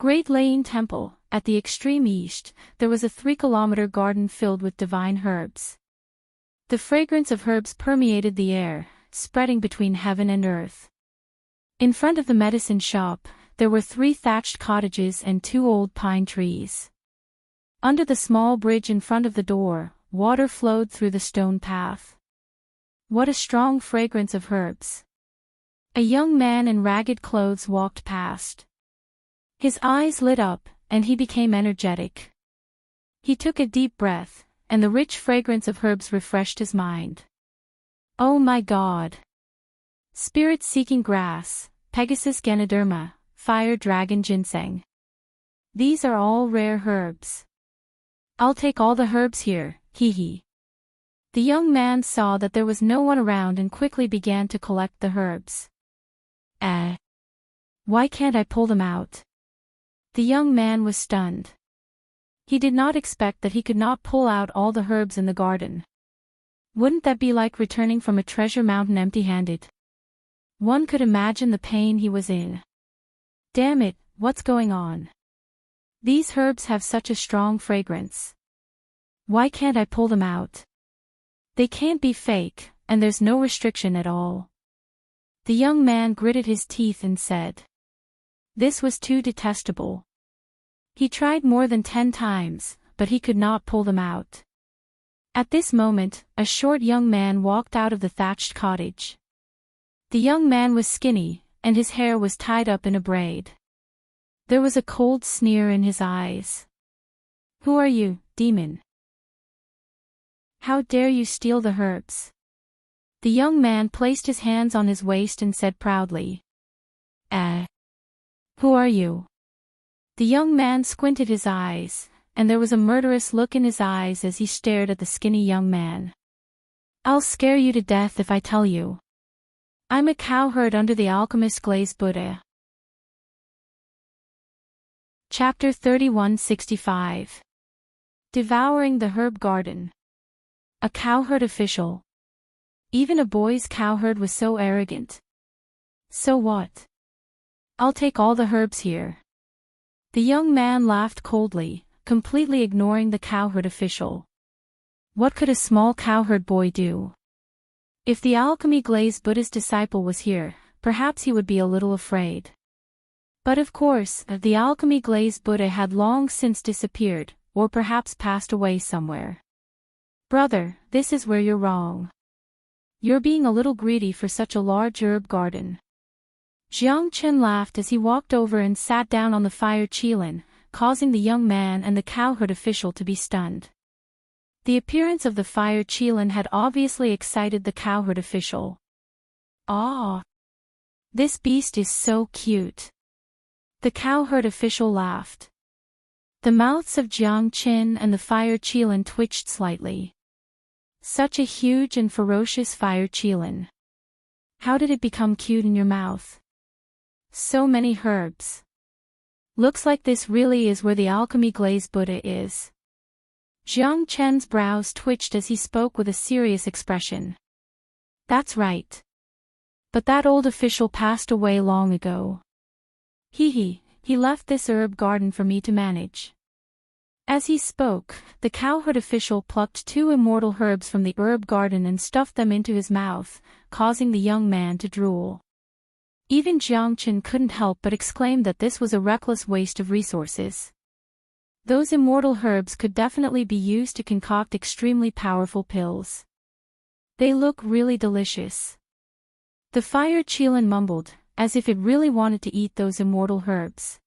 Great Lain Temple, at the extreme east, there was a 3-kilometer garden filled with divine herbs. The fragrance of herbs permeated the air, spreading between heaven and earth. In front of the medicine shop, there were 3 thatched cottages and 2 old pine trees. Under the small bridge in front of the door, water flowed through the stone path. What a strong fragrance of herbs. A young man in ragged clothes walked past. His eyes lit up, and he became energetic. He took a deep breath, and the rich fragrance of herbs refreshed his mind. Oh my God! Spirit-seeking grass, Pegasus Ganoderma, fire dragon ginseng. These are all rare herbs. I'll take all the herbs here, hee hee. The young man saw that there was no one around and quickly began to collect the herbs. Why can't I pull them out? The young man was stunned. He did not expect that he could not pull out all the herbs in the garden. Wouldn't that be like returning from a treasure mountain empty-handed? One could imagine the pain he was in. Damn it, what's going on? These herbs have such a strong fragrance. Why can't I pull them out? They can't be fake, and there's no restriction at all. The young man gritted his teeth and said. This was too detestable. He tried more than 10 times, but he could not pull them out. At this moment, a short young man walked out of the thatched cottage. The young man was skinny, and his hair was tied up in a braid. There was a cold sneer in his eyes. Who are you, demon? How dare you steal the herbs? The young man placed his hands on his waist and said proudly. Who are you? The young man squinted his eyes, and there was a murderous look in his eyes as he stared at the skinny young man. I'll scare you to death if I tell you. I'm a cowherd under the alchemist glazed Buddha. Chapter 3165. Devouring the Herb Garden. A cowherd official. Even a boy's cowherd was so arrogant. So what? I'll take all the herbs here. The young man laughed coldly, completely ignoring the cowherd official. What could a small cowherd boy do? If the alchemy glazed Buddha's disciple was here, perhaps he would be a little afraid. But of course, the alchemy glazed Buddha had long since disappeared, or perhaps passed away somewhere. Brother, this is where you're wrong. You're being a little greedy for such a large herb garden. Jiang Chen laughed as he walked over and sat down on the fire Qilin, causing the young man and the cowherd official to be stunned. The appearance of the fire Qilin had obviously excited the cowherd official. Ah! This beast is so cute. The cowherd official laughed. The mouths of Jiang Qin and the fire Qilin twitched slightly. Such a huge and ferocious fire Qilin. How did it become cute in your mouth? So many herbs. Looks like this really is where the alchemy glazed Buddha is. Jiang Chen's brows twitched as he spoke with a serious expression. That's right. But that old official passed away long ago. He left this herb garden for me to manage. As he spoke, the cowherd official plucked 2 immortal herbs from the herb garden and stuffed them into his mouth, causing the young man to drool. Even Jiang Chen couldn't help but exclaim that this was a reckless waste of resources. Those immortal herbs could definitely be used to concoct extremely powerful pills. They look really delicious. The fire Qilin mumbled, as if it really wanted to eat those immortal herbs.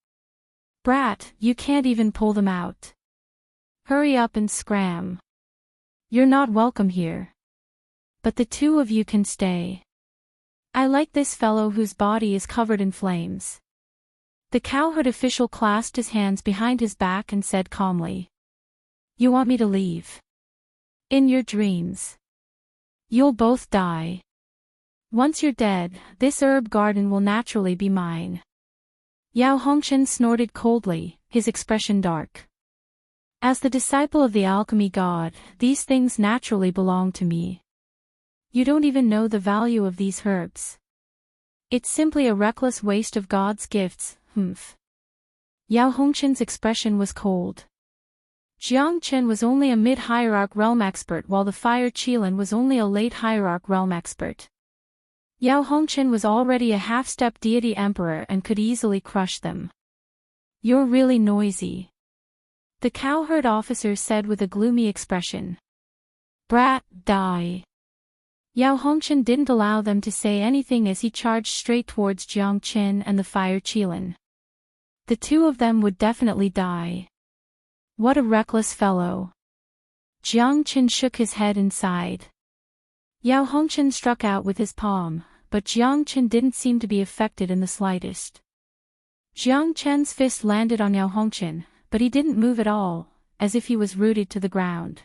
Brat, you can't even pull them out. Hurry up and scram. You're not welcome here. But the 2 of you can stay. I like this fellow whose body is covered in flames. The cowherd official clasped his hands behind his back and said calmly. You want me to leave? In your dreams. You'll both die. Once you're dead, this herb garden will naturally be mine. Yao Hongchen snorted coldly, his expression dark. As the disciple of the alchemy god, these things naturally belong to me. You don't even know the value of these herbs. It's simply a reckless waste of God's gifts, Yao Hongchen's expression was cold. Jiang Chen was only a mid-hierarch realm expert while the fire Qilin was only a late hierarch realm expert. Yao Hongchen was already a half-step deity emperor and could easily crush them. You're really noisy. The cowherd officer said with a gloomy expression. Brat, die. Yao Hongchen didn't allow them to say anything as he charged straight towards Jiang Chen and the fire Qilin. The 2 of them would definitely die. What a reckless fellow. Jiang Chen shook his head and sighed. Yao Hongchen struck out with his palm, but Jiang Chen didn't seem to be affected in the slightest. Jiang Chen's fist landed on Yao Hongchen, but he didn't move at all, as if he was rooted to the ground.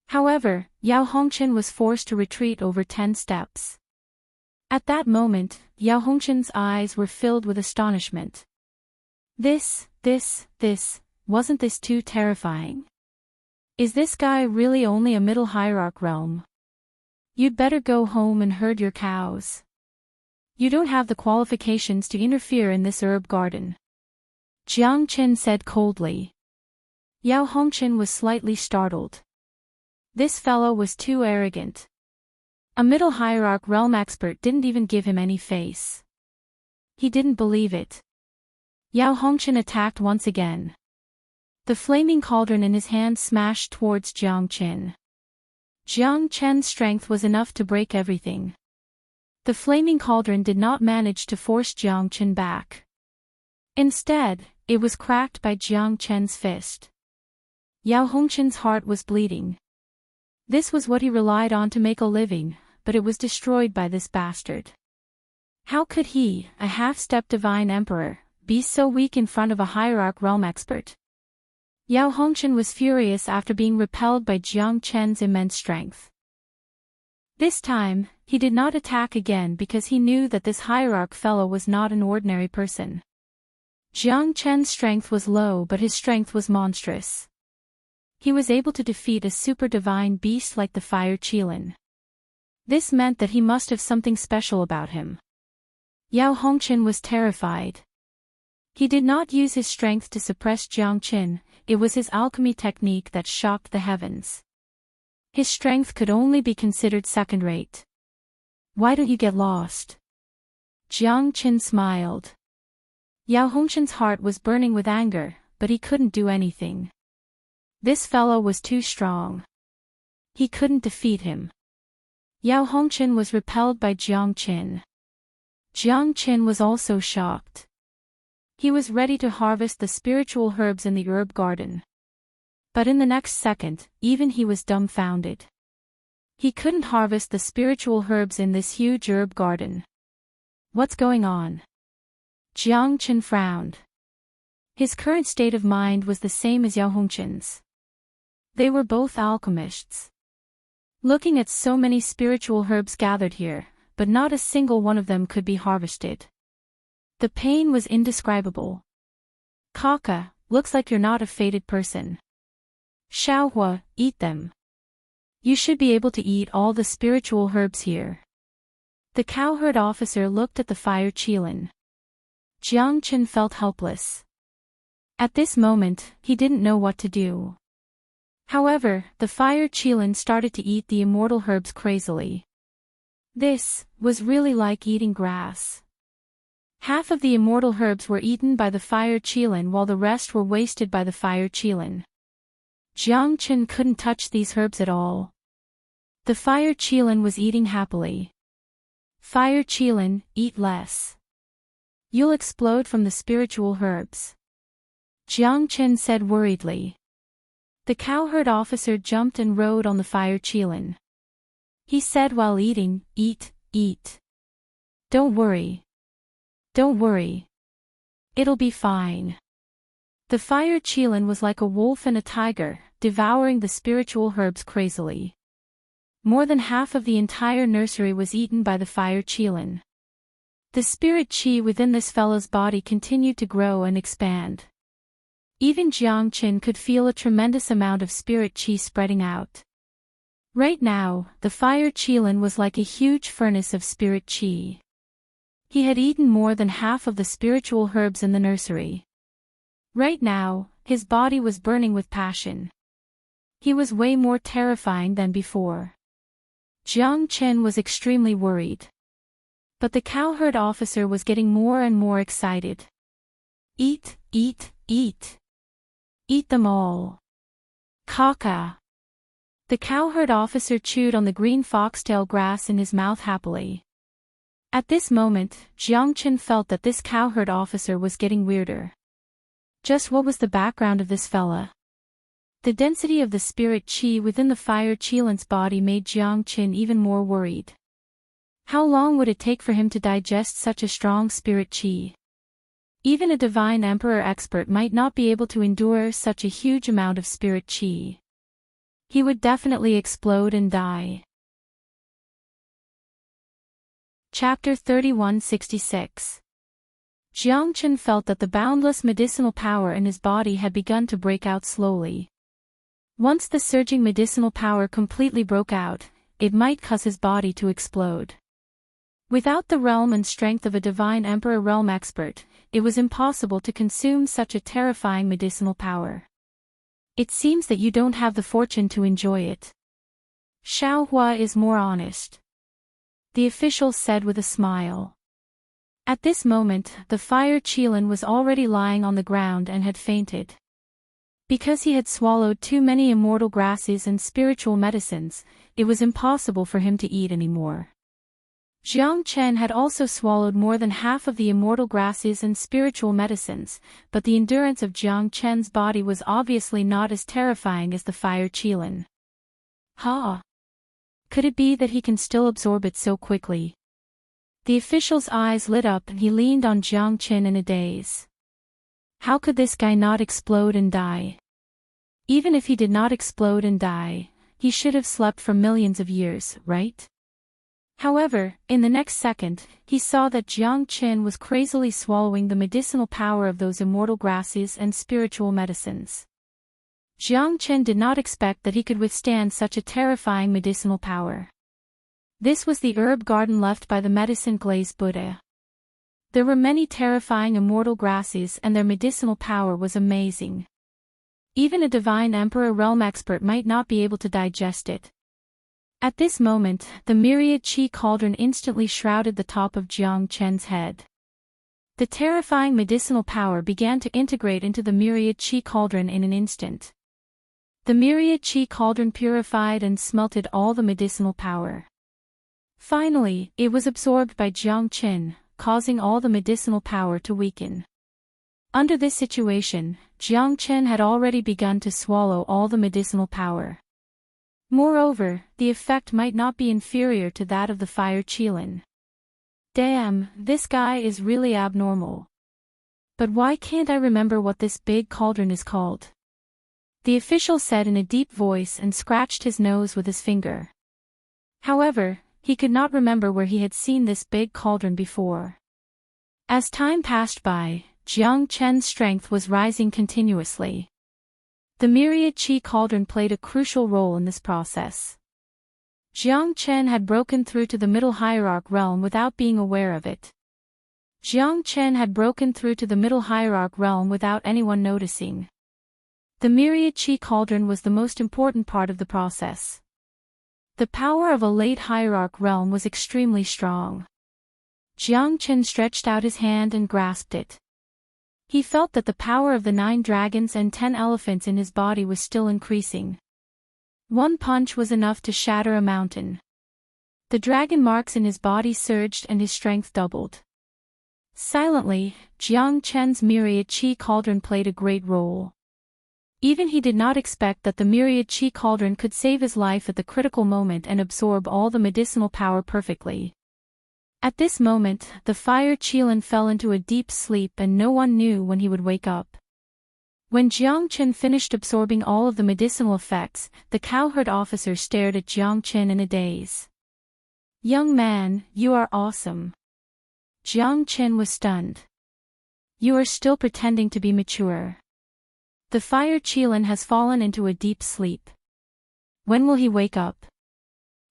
However, Yao Hongchen was forced to retreat over 10 steps. At that moment, Yao Hongchen's eyes were filled with astonishment. Wasn't this too terrifying? Is this guy really only a middle hierarch realm? You'd better go home and herd your cows. You don't have the qualifications to interfere in this herb garden. Jiang Chen said coldly. Yao Hongchen was slightly startled. This fellow was too arrogant. A middle hierarch realm expert didn't even give him any face. He didn't believe it. Yao Hongchen attacked once again. The flaming cauldron in his hand smashed towards Jiang Chen. Jiang Chen's strength was enough to break everything. The flaming cauldron did not manage to force Jiang Chen back. Instead, it was cracked by Jiang Chen's fist. Yao Hongchen's heart was bleeding. This was what he relied on to make a living, but it was destroyed by this bastard. How could he, a half-step divine emperor, be so weak in front of a hierarch realm expert? Yao Hongchen was furious after being repelled by Jiang Chen's immense strength. This time, he did not attack again because he knew that this hierarch fellow was not an ordinary person. Jiang Chen's strength was low, but his strength was monstrous. He was able to defeat a super divine beast like the fire Qilin. This meant that he must have something special about him. Yao Hongchen was terrified. He did not use his strength to suppress Jiang Chen, it was his alchemy technique that shocked the heavens. His strength could only be considered second-rate. Why don't you get lost? Jiang Chen smiled. Yao Hongchen's heart was burning with anger, but he couldn't do anything. This fellow was too strong. He couldn't defeat him. Yao Hongchen was repelled by Jiang Chen. Jiang Chen was also shocked. He was ready to harvest the spiritual herbs in the herb garden. But in the next second, even he was dumbfounded. He couldn't harvest the spiritual herbs in this huge herb garden. What's going on? Jiang Chen frowned. His current state of mind was the same as Yao Hongchen's. They were both alchemists. Looking at so many spiritual herbs gathered here, but not a single one of them could be harvested. The pain was indescribable. Kaka, looks like you're not a fated person. Xiaohua, eat them. You should be able to eat all the spiritual herbs here. The cowherd officer looked at the fire qilin. Jiang Chen felt helpless. At this moment, he didn't know what to do. However, the fire qilin started to eat the immortal herbs crazily. This was really like eating grass. Half of the immortal herbs were eaten by the fire qilin while the rest were wasted by the fire qilin. Jiang Chen couldn't touch these herbs at all. The fire qilin was eating happily. Fire qilin, eat less. You'll explode from the spiritual herbs. Jiang Chen said worriedly. The cowherd officer jumped and rode on the fire qilin. He said while eating, eat, eat. Don't worry. Don't worry. It'll be fine. The fire qilin was like a wolf and a tiger, devouring the spiritual herbs crazily. More than half of the entire nursery was eaten by the fire qilin. The spirit qi within this fellow's body continued to grow and expand. Even Jiang Chen could feel a tremendous amount of spirit qi spreading out. Right now, the fire qilin was like a huge furnace of spirit qi. He had eaten more than half of the spiritual herbs in the nursery. Right now, his body was burning with passion. He was way more terrifying than before. Jiang Chen was extremely worried. But the cowherd officer was getting more and more excited. Eat, eat, eat. Eat them all. Kaka. The cowherd officer chewed on the green foxtail grass in his mouth happily. At this moment, Jiang Chen felt that this cowherd officer was getting weirder. Just what was the background of this fella? The density of the spirit qi within the fire qilin's body made Jiang Chen even more worried. How long would it take for him to digest such a strong spirit qi? Even a divine emperor expert might not be able to endure such a huge amount of spirit qi. He would definitely explode and die. Chapter 3166. Jiang Chen felt that the boundless medicinal power in his body had begun to break out slowly. Once the surging medicinal power completely broke out, it might cause his body to explode. Without the realm and strength of a divine emperor realm expert, it was impossible to consume such a terrifying medicinal power. It seems that you don't have the fortune to enjoy it. Xiaohua is more honest. The official said with a smile. At this moment, the fire qilin was already lying on the ground and had fainted. Because he had swallowed too many immortal grasses and spiritual medicines, it was impossible for him to eat anymore. Jiang Chen had also swallowed more than half of the immortal grasses and spiritual medicines, but the endurance of Jiang Chen's body was obviously not as terrifying as the fire qilin. Ha! Could it be that he can still absorb it so quickly? The official's eyes lit up and he leaned on Jiang Chen in a daze. How could this guy not explode and die? Even if he did not explode and die, he should have slept for millions of years, right? However, in the next second, he saw that Jiang Chen was crazily swallowing the medicinal power of those immortal grasses and spiritual medicines. Jiang Chen did not expect that he could withstand such a terrifying medicinal power. This was the herb garden left by the medicine-glazed Buddha. There were many terrifying immortal grasses and their medicinal power was amazing. Even a divine emperor realm expert might not be able to digest it. At this moment, the myriad qi cauldron instantly shrouded the top of Jiang Chen's head. The terrifying medicinal power began to integrate into the myriad qi cauldron in an instant. The myriad qi cauldron purified and smelted all the medicinal power. Finally, it was absorbed by Jiang Chen, causing all the medicinal power to weaken. Under this situation, Jiang Chen had already begun to swallow all the medicinal power. Moreover, the effect might not be inferior to that of the fire qilin. Damn, this guy is really abnormal. But why can't I remember what this big cauldron is called? The official said in a deep voice and scratched his nose with his finger. However, he could not remember where he had seen this big cauldron before. As time passed by, Jiang Chen's strength was rising continuously. The myriad qi cauldron played a crucial role in this process. Jiang Chen had broken through to the middle hierarch realm without being aware of it. Jiang Chen had broken through to the middle hierarch realm without anyone noticing. The myriad qi cauldron was the most important part of the process. The power of a late hierarch realm was extremely strong. Jiang Chen stretched out his hand and grasped it. He felt that the power of the 9 dragons and 10 elephants in his body was still increasing. One punch was enough to shatter a mountain. The dragon marks in his body surged and his strength doubled. Silently, Jiang Chen's myriad qi cauldron played a great role. Even he did not expect that the myriad qi cauldron could save his life at the critical moment and absorb all the medicinal power perfectly. At this moment, the fire Qilin fell into a deep sleep and no one knew when he would wake up. When Jiang Chen finished absorbing all of the medicinal effects, the cowherd officer stared at Jiang Chen in a daze. "Young man, you are awesome." Jiang Chen was stunned. "You are still pretending to be mature. The fire Qilin has fallen into a deep sleep. When will he wake up?"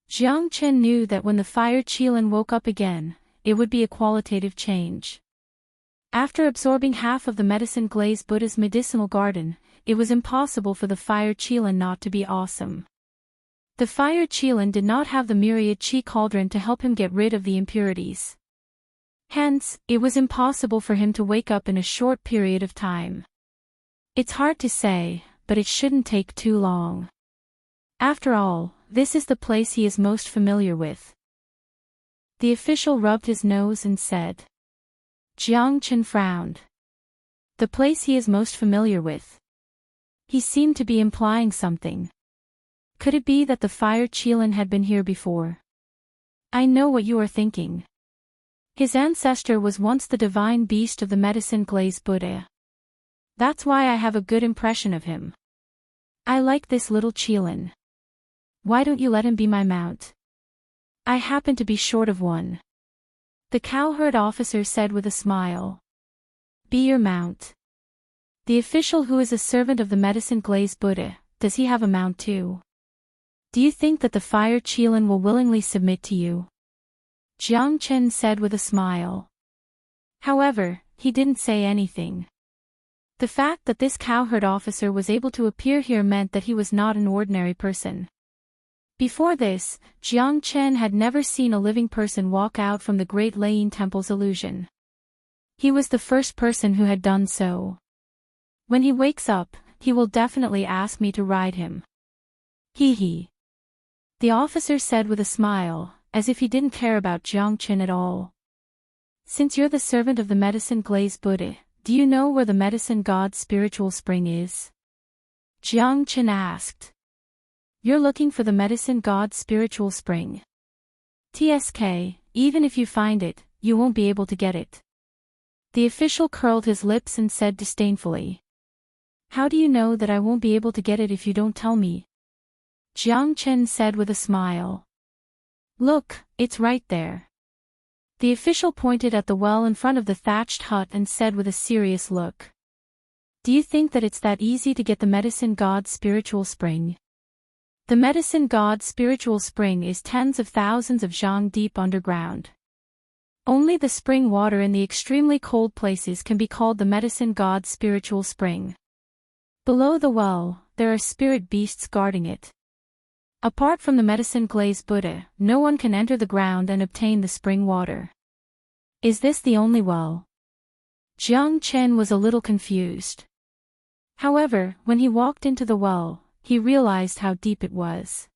Jiang Chen knew that when the fire Qilin woke up again, it would be a qualitative change. After absorbing half of the medicine glazed Buddha's medicinal garden, it was impossible for the fire Qilin not to be awesome. The fire Qilin did not have the myriad qi cauldron to help him get rid of the impurities. Hence, it was impossible for him to wake up in a short period of time. It's hard to say, but it shouldn't take too long. After all, this is the place he is most familiar with. The official rubbed his nose and said. Jiang Chen frowned. The place he is most familiar with. He seemed to be implying something. Could it be that the fire Qilin had been here before? I know what you are thinking. His ancestor was once the divine beast of the medicine glazed Buddha. That's why I have a good impression of him. I like this little Qilin. Why don't you let him be my mount? I happen to be short of one. The cowherd officer said with a smile. Be your mount. The official who is a servant of the medicine glazed Buddha, does he have a mount too? Do you think that the fire Qilin will willingly submit to you? Jiang Chen said with a smile. However, he didn't say anything. The fact that this cowherd officer was able to appear here meant that he was not an ordinary person. Before this, Jiang Chen had never seen a living person walk out from the Great Layin Temple's illusion. He was the first person who had done so. When he wakes up, he will definitely ask me to ride him. Hee. The officer said with a smile, as if he didn't care about Jiang Chen at all. Since you're the servant of the medicine glazed Buddha, do you know where the medicine god's spiritual spring is? Jiang Chen asked. You're looking for the medicine god's spiritual spring. TSK, even if you find it, you won't be able to get it. The official curled his lips and said disdainfully. How do you know that I won't be able to get it if you don't tell me? Jiang Chen said with a smile. Look, it's right there. The official pointed at the well in front of the thatched hut and said with a serious look. Do you think that it's that easy to get the medicine god's spiritual spring? The medicine god's spiritual spring is tens of thousands of zhang deep underground. Only the spring water in the extremely cold places can be called the medicine god's spiritual spring. Below the well, there are spirit beasts guarding it. Apart from the medicine glazed Buddha, no one can enter the ground and obtain the spring water. Is this the only well? Jiang Chen was a little confused. However, when he walked into the well, he realized how deep it was.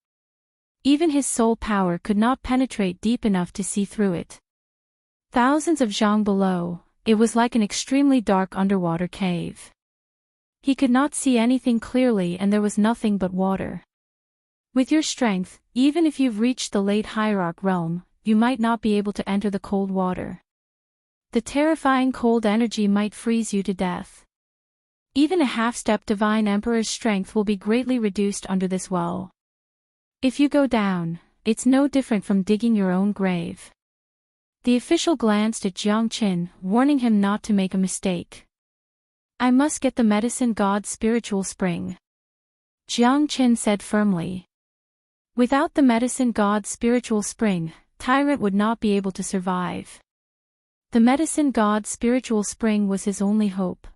Even his soul power could not penetrate deep enough to see through it. Thousands of zhang below, it was like an extremely dark underwater cave. He could not see anything clearly and there was nothing but water. With your strength, even if you've reached the late hierarch realm, you might not be able to enter the cold water. The terrifying cold energy might freeze you to death. Even a half-step divine emperor's strength will be greatly reduced under this well. If you go down, it's no different from digging your own grave. The official glanced at Jiang Qin, warning him not to make a mistake. I must get the medicine god's spiritual spring, Jiang Qin said firmly. Without the medicine god's spiritual spring, Tyrant would not be able to survive. The medicine god's spiritual spring was his only hope.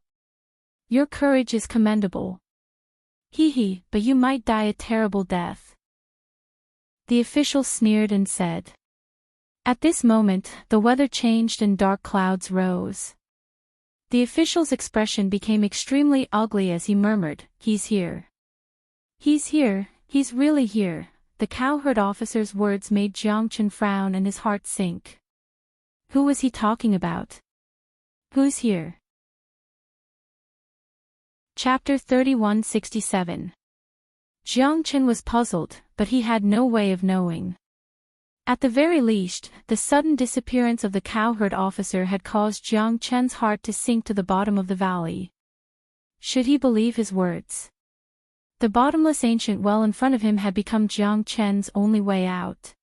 Your courage is commendable. Hee, but you might die a terrible death. The official sneered and said. At this moment, the weather changed and dark clouds rose. The official's expression became extremely ugly as he murmured, He's here. He's here, he's really here. The cowherd officer's words made Jiang Qin frown and his heart sink. Who was he talking about? Who's here? Chapter 3167. Jiang Qin was puzzled, but he had no way of knowing. At the very least, the sudden disappearance of the cowherd officer had caused Jiang Qin's heart to sink to the bottom of the valley. Should he believe his words? The bottomless ancient well in front of him had become Jiang Qin's only way out.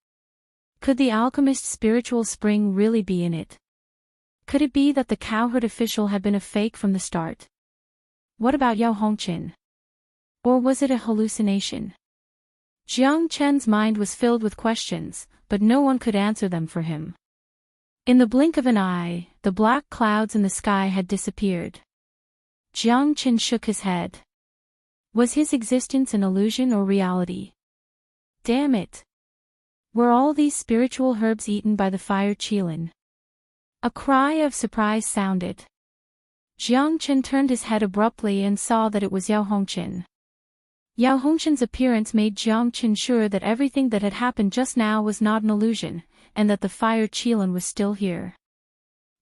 Could the alchemist's spiritual spring really be in it? Could it be that the cowherd official had been a fake from the start? What about Yao Hongqin? Or was it a hallucination? Jiang Qin's mind was filled with questions, but no one could answer them for him. In the blink of an eye, the black clouds in the sky had disappeared. Jiang Qin shook his head. Was his existence an illusion or reality? Damn it! Were all these spiritual herbs eaten by the fire Qilin? A cry of surprise sounded. Jiang Qin turned his head abruptly and saw that it was Yao Hongqin. Yao Hongqin's appearance made Jiang Qin sure that everything that had happened just now was not an illusion, and that the fire Qilin was still here.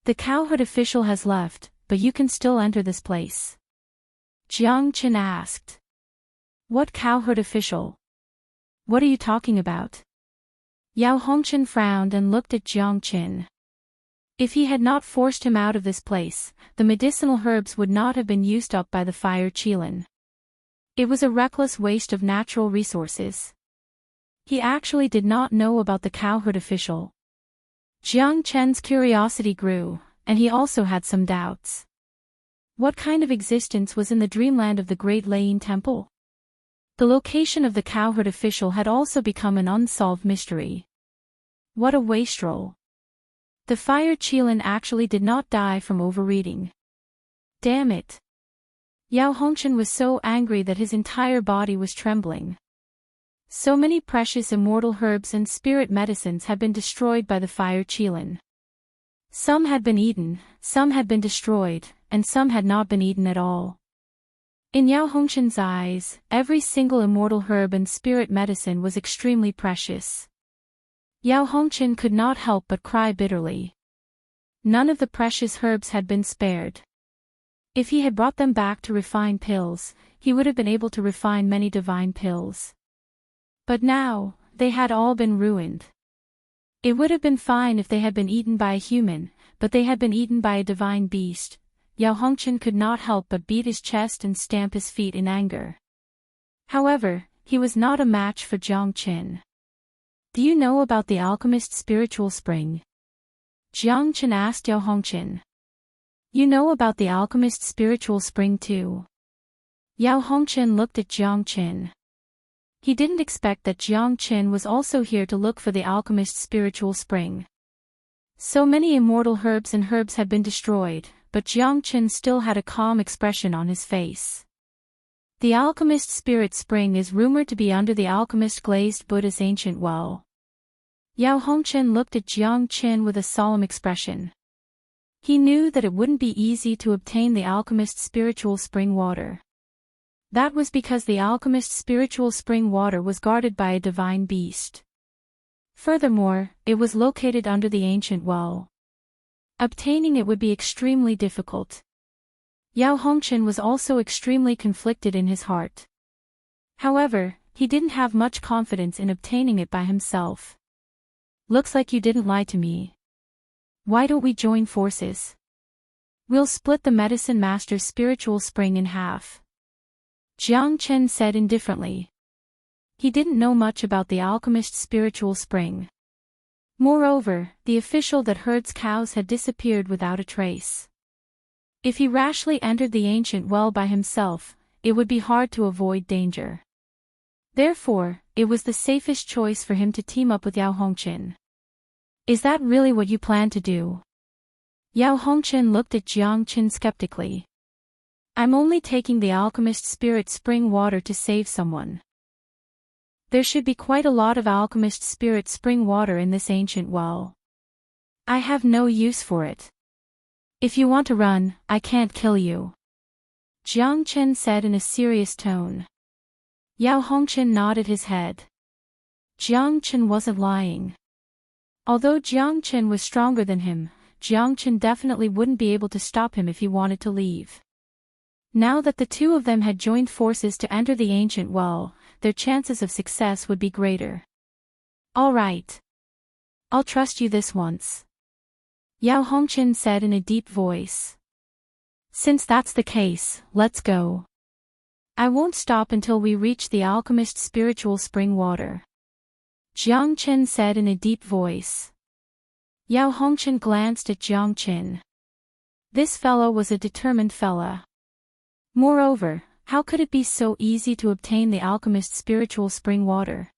The cowherd official has left, but you can still enter this place. Jiang Qin asked. What cowherd official? What are you talking about? Yao Hongqin frowned and looked at Jiang Qin. If he had not forced him out of this place, the medicinal herbs would not have been used up by the fire Qilin. It was a reckless waste of natural resources. He actually did not know about the cowherd official. Jiang Qin's curiosity grew, and he also had some doubts. What kind of existence was in the dreamland of the Great Layin Temple? The location of the cowherd official had also become an unsolved mystery. What a wastrel. The fire Qilin actually did not die from overeating. Damn it. Yao Hongqin was so angry that his entire body was trembling. So many precious immortal herbs and spirit medicines had been destroyed by the fire Qilin. Some had been eaten, some had been destroyed, and some had not been eaten at all. In Yao Hongqin's eyes, every single immortal herb and spirit medicine was extremely precious. Yao Hongqin could not help but cry bitterly. None of the precious herbs had been spared. If he had brought them back to refine pills, he would have been able to refine many divine pills. But now, they had all been ruined. It would have been fine if they had been eaten by a human, but they had been eaten by a divine beast. Yao Hongqin could not help but beat his chest and stamp his feet in anger. However, he was not a match for Jiang Qin. Do you know about the alchemist's spiritual spring? Jiang Qin asked Yao Hongqin. You know about the alchemist's spiritual spring too? Yao Hongqin looked at Jiang Qin. He didn't expect that Jiang Qin was also here to look for the alchemist's spiritual spring. So many immortal herbs and herbs had been destroyed, but Jiang Qin still had a calm expression on his face. The alchemist's spirit spring is rumored to be under the alchemist glazed Buddha's ancient well. Yao Hongqin looked at Jiang Qin with a solemn expression. He knew that it wouldn't be easy to obtain the alchemist's spiritual spring water. That was because the alchemist's spiritual spring water was guarded by a divine beast. Furthermore, it was located under the ancient well. Obtaining it would be extremely difficult. Yao Hongqin was also extremely conflicted in his heart. However, he didn't have much confidence in obtaining it by himself. Looks like you didn't lie to me. Why don't we join forces? We'll split the medicine master's spiritual spring in half. Jiang Chen said indifferently. He didn't know much about the alchemist's spiritual spring. Moreover, the official that herds cows had disappeared without a trace. If he rashly entered the ancient well by himself, it would be hard to avoid danger. Therefore, it was the safest choice for him to team up with Yao Hongqin. Is that really what you plan to do? Yao Hongqin looked at Jiang Chen skeptically. I'm only taking the alchemist's spirit spring water to save someone. There should be quite a lot of alchemist spirit spring water in this ancient well. I have no use for it. If you want to run, I can't kill you. Jiang Chen said in a serious tone. Yao Hongqin nodded his head. Jiang Chen wasn't lying. Although Jiang Chen was stronger than him, Jiang Chen definitely wouldn't be able to stop him if he wanted to leave. Now that the two of them had joined forces to enter the ancient well, their chances of success would be greater. All right. I'll trust you this once. Yao Hongqin said in a deep voice. Since that's the case, let's go. I won't stop until we reach the alchemist's spiritual spring water. Jiang Chen said in a deep voice. Yao Hongqin glanced at Jiang Chen. This fellow was a determined fella. Moreover, how could it be so easy to obtain the alchemist's spiritual spring water?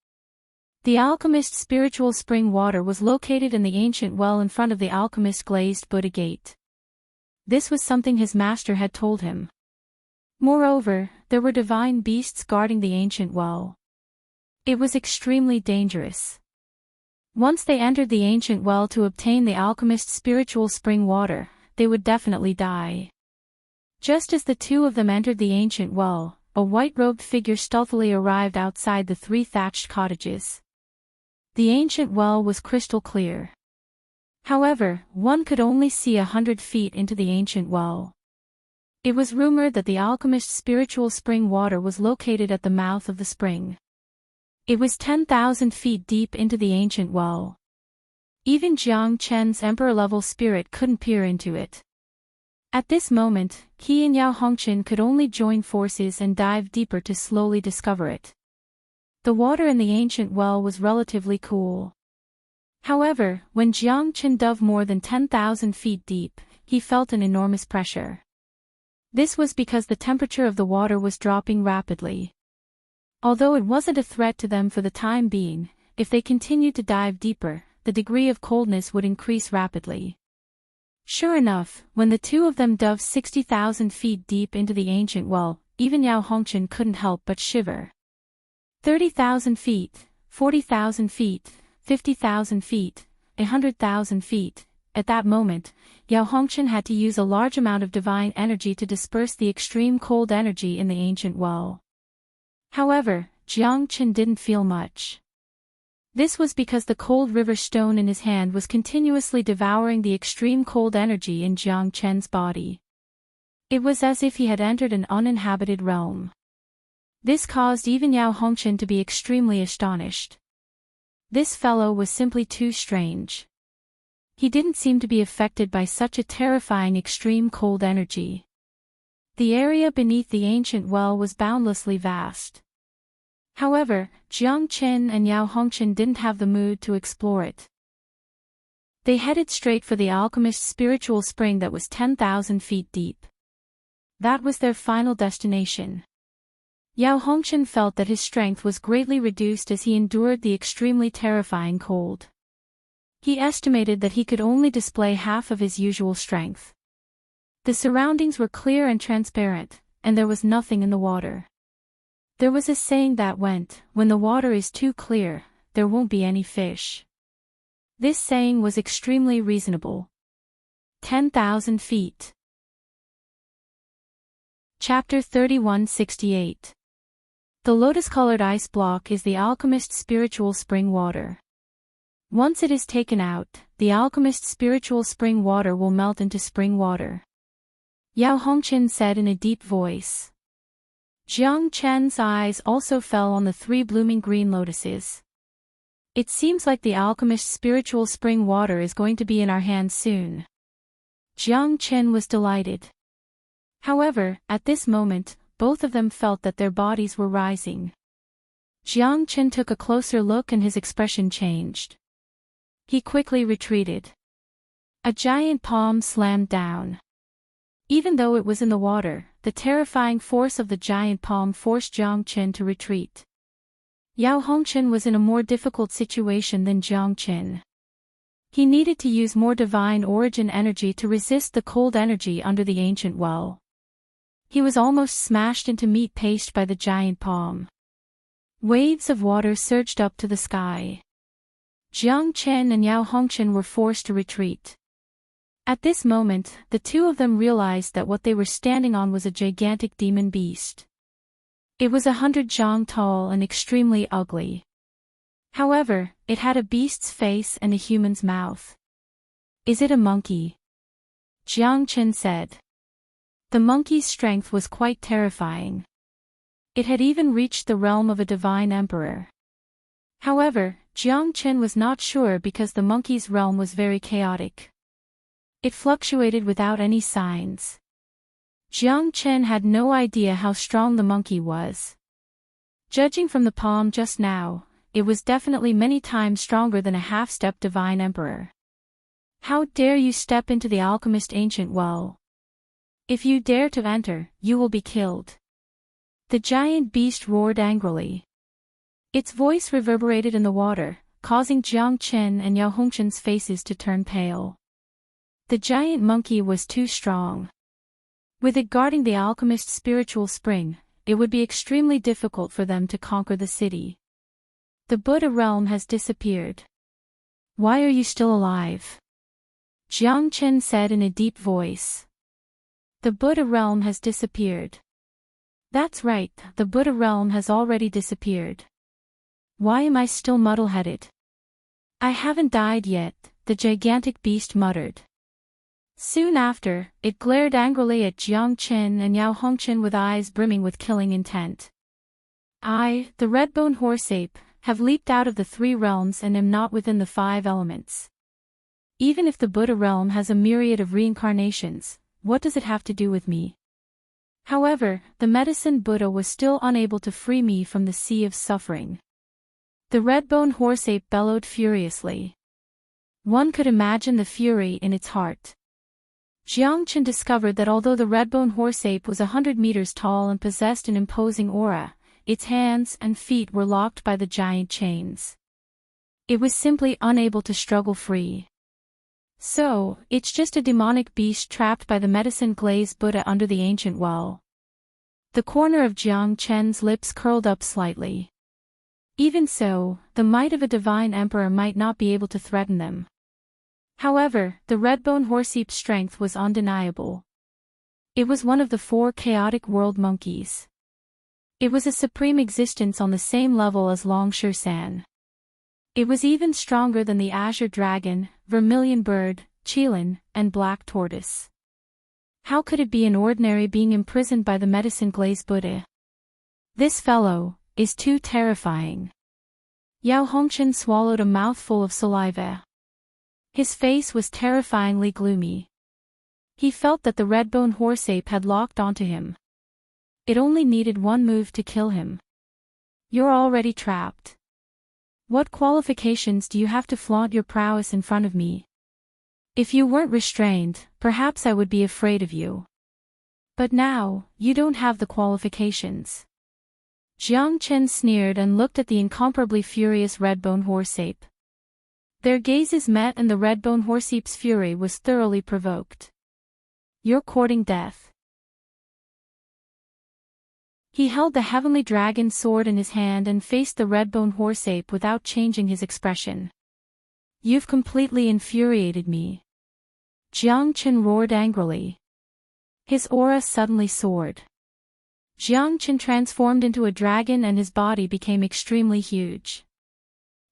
The alchemist's spiritual spring water was located in the ancient well in front of the alchemist's glazed Buddha gate. This was something his master had told him. Moreover, there were divine beasts guarding the ancient well. It was extremely dangerous. Once they entered the ancient well to obtain the alchemist's spiritual spring water, they would definitely die. Just as the two of them entered the ancient well, a white-robed figure stealthily arrived outside the 3 thatched cottages. The ancient well was crystal clear. However, one could only see 100 feet into the ancient well. It was rumored that the alchemist's spiritual spring water was located at the mouth of the spring. It was 10,000 feet deep into the ancient well. Even Jiang Chen's emperor-level spirit couldn't peer into it. At this moment, he and Yao Hongqin could only join forces and dive deeper to slowly discover it. The water in the ancient well was relatively cool. However, when Jiang Chen dove more than 10,000 feet deep, he felt an enormous pressure. This was because the temperature of the water was dropping rapidly. Although it wasn't a threat to them for the time being, if they continued to dive deeper, the degree of coldness would increase rapidly. Sure enough, when the two of them dove 60,000 feet deep into the ancient well, even Yao Hongqin couldn't help but shiver. 30,000 feet, 40,000 feet, 50,000 feet, 100,000 feet. At that moment, Yao Hongqin had to use a large amount of divine energy to disperse the extreme cold energy in the ancient well. However, Jiang Chen didn't feel much. This was because the cold river stone in his hand was continuously devouring the extreme cold energy in Jiang Chen's body. It was as if he had entered an uninhabited realm. This caused even Yao Hongqin to be extremely astonished. This fellow was simply too strange. He didn't seem to be affected by such a terrifying extreme cold energy. The area beneath the ancient well was boundlessly vast. However, Jiang Chen and Yao Hongqin didn't have the mood to explore it. They headed straight for the alchemist's spiritual spring that was 10,000 feet deep. That was their final destination. Yao Hongqin felt that his strength was greatly reduced as he endured the extremely terrifying cold. He estimated that he could only display half of his usual strength. The surroundings were clear and transparent, and there was nothing in the water. There was a saying that went, "When the water is too clear, there won't be any fish." This saying was extremely reasonable. 10,000 feet. Chapter 3168. The lotus-colored ice block is the alchemist's spiritual spring water. Once it is taken out, the alchemist's spiritual spring water will melt into spring water. Yao Hongqin said in a deep voice. Jiang Chen's eyes also fell on the 3 blooming green lotuses. It seems like the alchemist's spiritual spring water is going to be in our hands soon. Jiang Chen was delighted. However, at this moment, both of them felt that their bodies were rising. Jiang Chen took a closer look and his expression changed. He quickly retreated. A giant palm slammed down. Even though it was in the water, the terrifying force of the giant palm forced Jiang Chen to retreat. Yao Hongchen was in a more difficult situation than Jiang Chen. He needed to use more divine origin energy to resist the cold energy under the ancient well. He was almost smashed into meat paste by the giant palm. Waves of water surged up to the sky. Jiang Chen and Yao Hongchen were forced to retreat. At this moment, the two of them realized that what they were standing on was a gigantic demon beast. It was 100 zhang tall and extremely ugly. However, it had a beast's face and a human's mouth. "Is it a monkey?" Jiang Chen said. The monkey's strength was quite terrifying. It had even reached the realm of a divine emperor. However, Jiang Chen was not sure because the monkey's realm was very chaotic. It fluctuated without any signs. Jiang Chen had no idea how strong the monkey was. Judging from the palm just now, it was definitely many times stronger than a half-step divine emperor. "How dare you step into the alchemist ancient well? If you dare to enter, you will be killed." The giant beast roared angrily. Its voice reverberated in the water, causing Jiang Chen and Yao Hongchen's faces to turn pale. The giant monkey was too strong. With it guarding the alchemist's spiritual spring, it would be extremely difficult for them to conquer the city. "The Buddha realm has disappeared. Why are you still alive?" Jiang Chen said in a deep voice. "The Buddha realm has disappeared." "That's right, the Buddha realm has already disappeared. Why am I still muddle-headed?" "I haven't died yet," the gigantic beast muttered. Soon after, it glared angrily at Jiang Chen and Yao Hongchen with eyes brimming with killing intent. "I, the red-bone horse-ape, have leaped out of the 3 realms and am not within the 5 elements. Even if the Buddha realm has a myriad of reincarnations, what does it have to do with me?" However, the medicine Buddha was still unable to free me from the sea of suffering. The red-bone horse-ape bellowed furiously. One could imagine the fury in its heart. Jiang Chen discovered that although the red-bone horse-ape was 100 meters tall and possessed an imposing aura, its hands and feet were locked by the giant chains. It was simply unable to struggle free. So, it's just a demonic beast trapped by the medicine-glazed Buddha under the ancient well. The corner of Jiang Chen's lips curled up slightly. Even so, the might of a divine emperor might not be able to threaten them. However, the red-bone horse-ape's strength was undeniable. It was one of the 4 chaotic world monkeys. It was a supreme existence on the same level as Long San. It was even stronger than the azure dragon, vermilion bird, qilin, and black tortoise. How could it be an ordinary being imprisoned by the medicine-glazed Buddha? This fellow is too terrifying. Yao Hongchen swallowed a mouthful of saliva. His face was terrifyingly gloomy. He felt that the red-bone horse-ape had locked onto him. It only needed one move to kill him. "You're already trapped. What qualifications do you have to flaunt your prowess in front of me? If you weren't restrained, perhaps I would be afraid of you. But now, you don't have the qualifications." Jiang Chen sneered and looked at the incomparably furious red-bone horse-ape. Their gazes met and the red-bone horse-ape's fury was thoroughly provoked. "You're courting death." He held the heavenly dragon sword in his hand and faced the red-bone horse-ape without changing his expression. "You've completely infuriated me." Jiang Chen roared angrily. His aura suddenly soared. Jiang Chen transformed into a dragon and his body became extremely huge.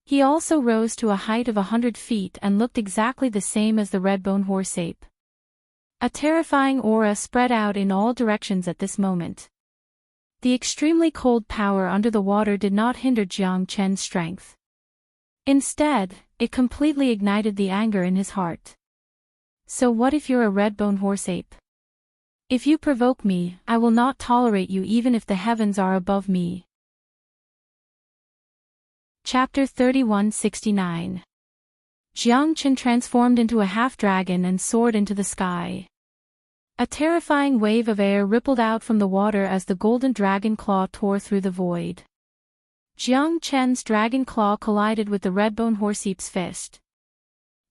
He also rose to a height of 100 feet and looked exactly the same as the red-bone horse-ape. A terrifying aura spread out in all directions at this moment. The extremely cold power under the water did not hinder Jiang Chen's strength. Instead, it completely ignited the anger in his heart. So what if you're a red-bone horse ape? If you provoke me, I will not tolerate you even if the heavens are above me. Chapter 3169. Jiang Qin transformed into a half-dragon and soared into the sky. A terrifying wave of air rippled out from the water as the golden dragon claw tore through the void. Jiang Chen's dragon claw collided with the red-bone horseape's fist.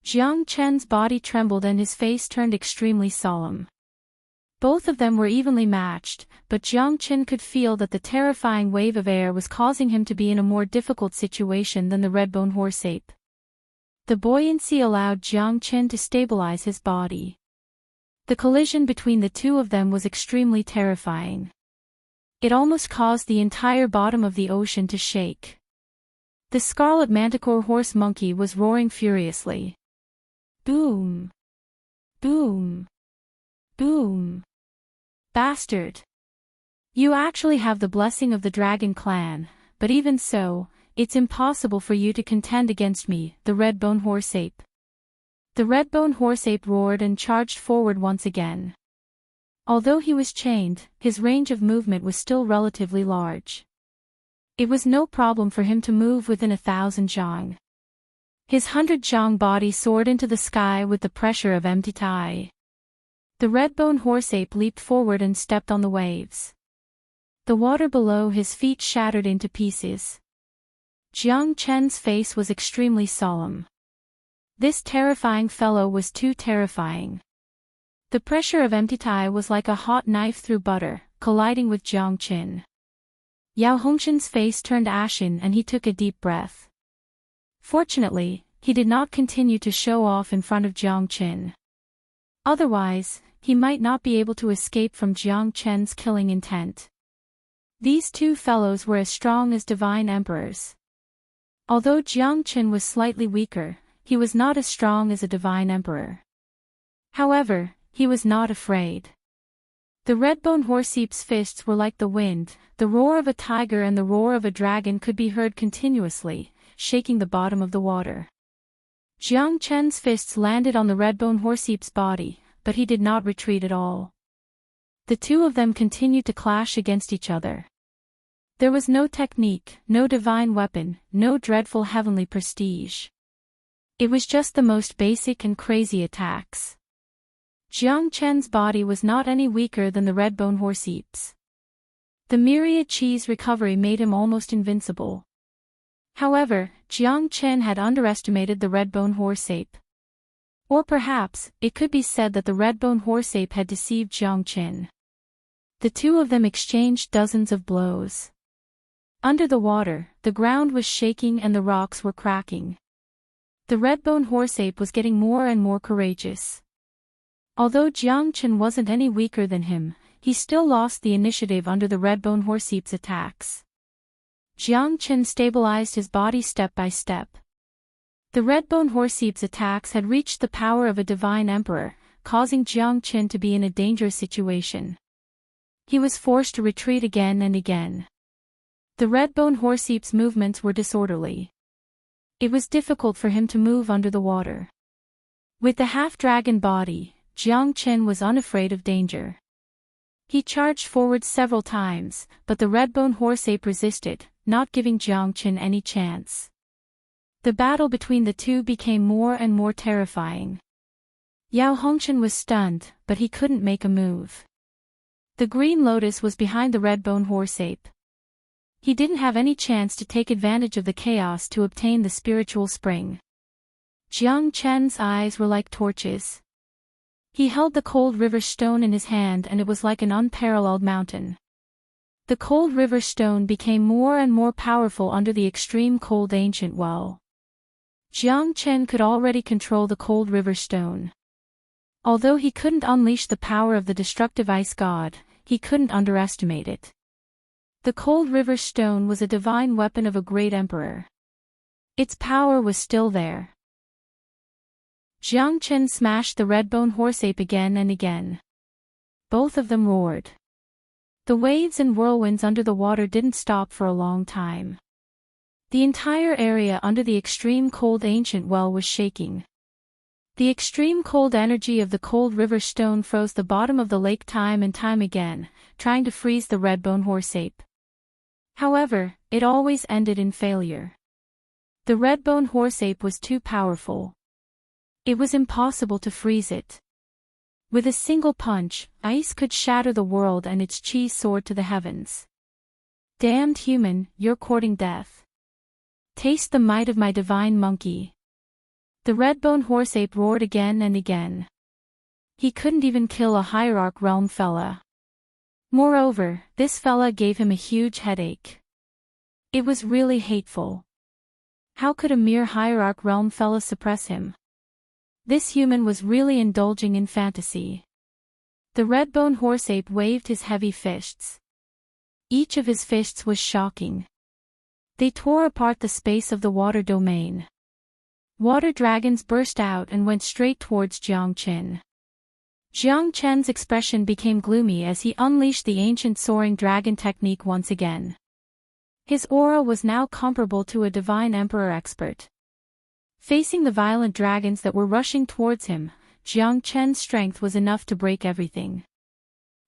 Jiang Chen's body trembled and his face turned extremely solemn. Both of them were evenly matched, but Jiang Chen could feel that the terrifying wave of air was causing him to be in a more difficult situation than the red-bone horse ape. The buoyancy allowed Jiang Chen to stabilize his body. The collision between the two of them was extremely terrifying. It almost caused the entire bottom of the ocean to shake. The scarlet manticore horse monkey was roaring furiously. Boom! Boom! Boom! Bastard! You actually have the blessing of the dragon clan, but even so, it's impossible for you to contend against me, the red-bone horse ape. The red-bone horse ape roared and charged forward once again. Although he was chained, his range of movement was still relatively large. It was no problem for him to move within 1,000 zhang. His 100 zhang body soared into the sky with the pressure of empty tai. The red-bone horse ape leaped forward and stepped on the waves. The water below his feet shattered into pieces. Jiang Chen's face was extremely solemn. This terrifying fellow was too terrifying. The pressure of empty tai was like a hot knife through butter, colliding with Jiang Chen. Yao Hongshan's face turned ashen and he took a deep breath. Fortunately, he did not continue to show off in front of Jiang Chen. Otherwise, he might not be able to escape from Jiang Chen's killing intent. These two fellows were as strong as divine emperors. Although Jiang Chen was slightly weaker, he was not as strong as a divine emperor. However, he was not afraid. The red-bone horseape's fists were like the wind, the roar of a tiger and the roar of a dragon could be heard continuously, shaking the bottom of the water. Jiang Chen's fists landed on the red-bone horseape's body, but he did not retreat at all. The two of them continued to clash against each other. There was no technique, no divine weapon, no dreadful heavenly prestige. It was just the most basic and crazy attacks. Jiang Chen's body was not any weaker than the red-bone horseape's. The myriad chi's recovery made him almost invincible. However, Jiang Chen had underestimated the red-bone horse ape. Or perhaps, it could be said that the red-bone horse ape had deceived Jiang Chen. The two of them exchanged dozens of blows. Under the water, the ground was shaking and the rocks were cracking. The red-bone horse ape was getting more and more courageous. Although Jiang Chen wasn't any weaker than him, he still lost the initiative under the red-bone horseape's attacks. Jiang Chen stabilized his body step by step. The red-bone horseape's attacks had reached the power of a divine emperor, causing Jiang Chen to be in a dangerous situation. He was forced to retreat again and again. The red-bone horseape's movements were disorderly. It was difficult for him to move under the water. With the half-dragon body, Jiang Chen was unafraid of danger. He charged forward several times, but the red-bone horse ape resisted, not giving Jiang Chen any chance. The battle between the two became more and more terrifying. Yao Hongshan was stunned, but he couldn't make a move. The green lotus was behind the red-bone horse ape. He didn't have any chance to take advantage of the chaos to obtain the spiritual spring. Jiang Chen's eyes were like torches. He held the cold river stone in his hand and it was like an unparalleled mountain. The cold river stone became more and more powerful under the extreme cold ancient well. Jiang Chen could already control the cold river stone. Although he couldn't unleash the power of the destructive ice god, he couldn't underestimate it. The cold river stone was a divine weapon of a great emperor. Its power was still there. Jiang Chen smashed the red-bone horse ape again and again. Both of them roared. The waves and whirlwinds under the water didn't stop for a long time. The entire area under the extreme cold ancient well was shaking. The extreme cold energy of the cold river stone froze the bottom of the lake time and time again, trying to freeze the red-bone horseape. However, it always ended in failure. The red-bone horseape was too powerful. It was impossible to freeze it. With a single punch, ice could shatter the world and its chi soared to the heavens. Damned human, you're courting death. Taste the might of my divine monkey. The red-bone horseape roared again and again. He couldn't even kill a hierarch realm fella. Moreover, this fella gave him a huge headache. It was really hateful. How could a mere hierarch realm fella suppress him? This human was really indulging in fantasy. The red-bone horseape waved his heavy fists. Each of his fists was shocking. They tore apart the space of the water domain. Water dragons burst out and went straight towards Jiang Qin. Jiang Chen's expression became gloomy as he unleashed the ancient soaring dragon technique once again. His aura was now comparable to a divine emperor expert. Facing the violent dragons that were rushing towards him, Jiang Chen's strength was enough to break everything.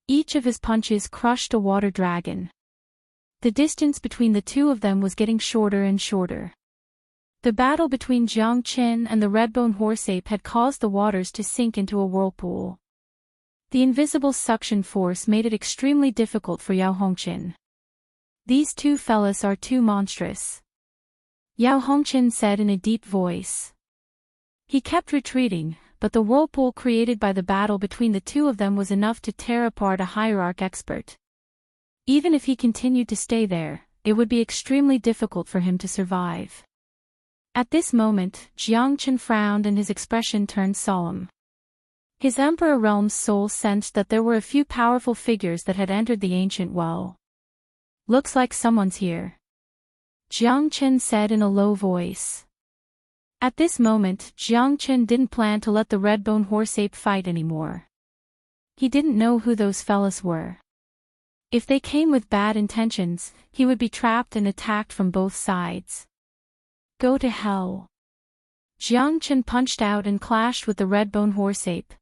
Each of his punches crushed a water dragon. The distance between the two of them was getting shorter and shorter. The battle between Jiang Qin and the red-bone horseape had caused the waters to sink into a whirlpool. The invisible suction force made it extremely difficult for Yao Hongqin. These two fellas are too monstrous, Yao Hongqin said in a deep voice. He kept retreating, but the whirlpool created by the battle between the two of them was enough to tear apart a hierarch expert. Even if he continued to stay there, it would be extremely difficult for him to survive. At this moment, Jiang Qin frowned and his expression turned solemn. His Emperor Realm's soul sensed that there were a few powerful figures that had entered the ancient well. Looks like someone's here, Jiang Qin said in a low voice. At this moment, Jiang Qin didn't plan to let the red-bone horseape fight anymore. He didn't know who those fellas were. If they came with bad intentions, he would be trapped and attacked from both sides. Go to hell. Jiang Qin punched out and clashed with the red-bone horseape.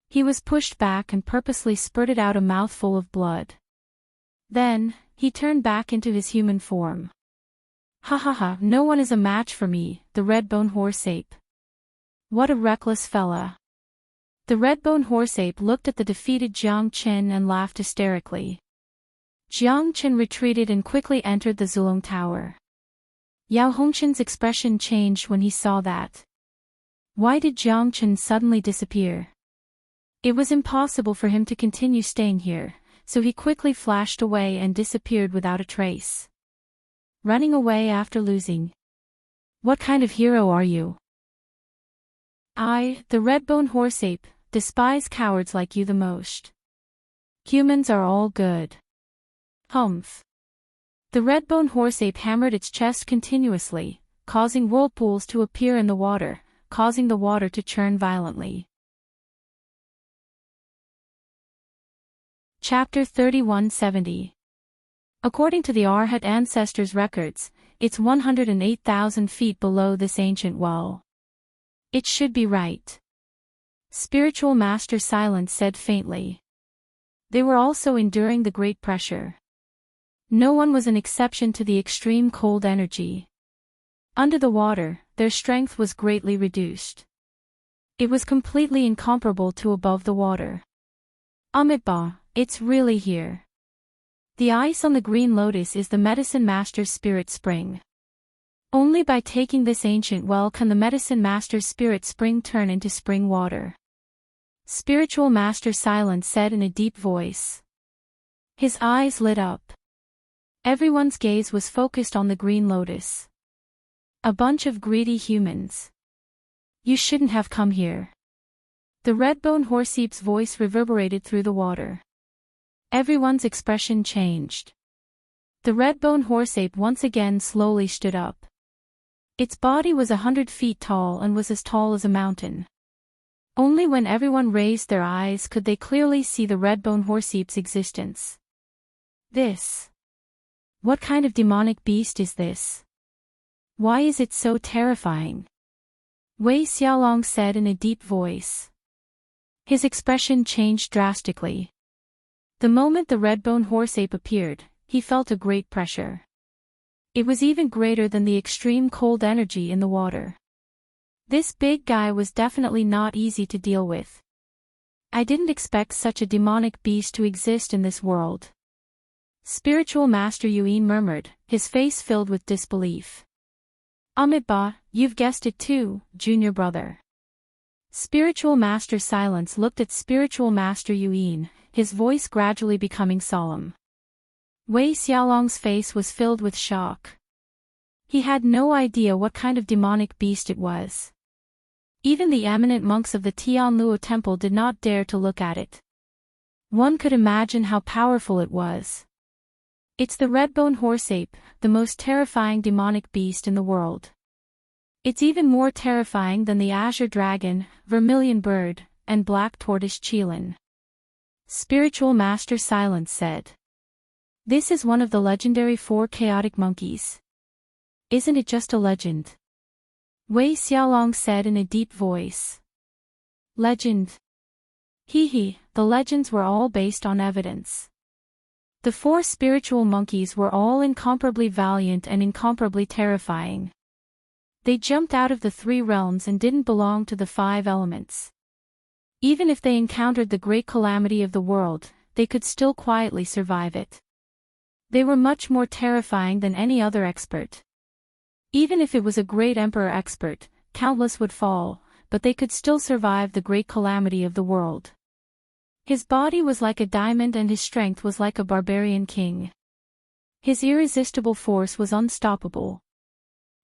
He was pushed back and purposely spurted out a mouthful of blood. Then, he turned back into his human form. Ha ha ha, no one is a match for me, the red-bone horseape. What a reckless fella. The red-bone horseape looked at the defeated Jiang Qin and laughed hysterically. Jiang Qin retreated and quickly entered the Zulong Tower. Yao Hongqin's expression changed when he saw that. Why did Jiang Qin suddenly disappear? It was impossible for him to continue staying here, so he quickly flashed away and disappeared without a trace. Running away after losing. What kind of hero are you? I, the red-bone horseape, despise cowards like you the most. Humans are all good. Humph. The red-bone horseape hammered its chest continuously, causing whirlpools to appear in the water, causing the water to churn violently. Chapter 3170. According to the Arhat ancestors' records, it's 108,000 feet below this ancient well. It should be right. Spiritual Master Silence said faintly. They were also enduring the great pressure. No one was an exception to the extreme cold energy. Under the water, their strength was greatly reduced. It was completely incomparable to above the water. Amitabha, it's really here. The ice on the green lotus is the medicine master's spirit spring. Only by taking this ancient well can the medicine master's spirit spring turn into spring water. Spiritual Master Silence said in a deep voice. His eyes lit up. Everyone's gaze was focused on the green lotus. A bunch of greedy humans. You shouldn't have come here. The red-bone horseape's voice reverberated through the water. Everyone's expression changed. The red-bone horseape once again slowly stood up. Its body was 100 feet tall and was as tall as a mountain. Only when everyone raised their eyes could they clearly see the red-bone horseape's existence. This. What kind of demonic beast is this? Why is it so terrifying? Wei Xiaolong said in a deep voice. His expression changed drastically. The moment the red-bone horse-ape appeared, he felt a great pressure. It was even greater than the extreme cold energy in the water. This big guy was definitely not easy to deal with. I didn't expect such a demonic beast to exist in this world. Spiritual Master Yuan murmured, his face filled with disbelief. Amitabha, you've guessed it too, junior brother. Spiritual Master Silence looked at Spiritual Master Yuan, his voice gradually becoming solemn. Wei Xiaolong's face was filled with shock. He had no idea what kind of demonic beast it was. Even the eminent monks of the Tianluo temple did not dare to look at it. One could imagine how powerful it was. It's the red-bone horse-ape, the most terrifying demonic beast in the world. It's even more terrifying than the azure dragon, vermilion bird, and black tortoise qilin. Spiritual Master Silence said. This is one of the legendary 4 chaotic monkeys. Isn't it just a legend? Wei Xiaolong said in a deep voice. Legend? Hee, the legends were all based on evidence. The 4 spiritual monkeys were all incomparably valiant and incomparably terrifying. They jumped out of the 3 realms and didn't belong to the 5 elements. Even if they encountered the great calamity of the world, they could still quietly survive it. They were much more terrifying than any other expert. Even if it was a great emperor expert, countless would fall, but they could still survive the great calamity of the world. His body was like a diamond and his strength was like a barbarian king. His irresistible force was unstoppable.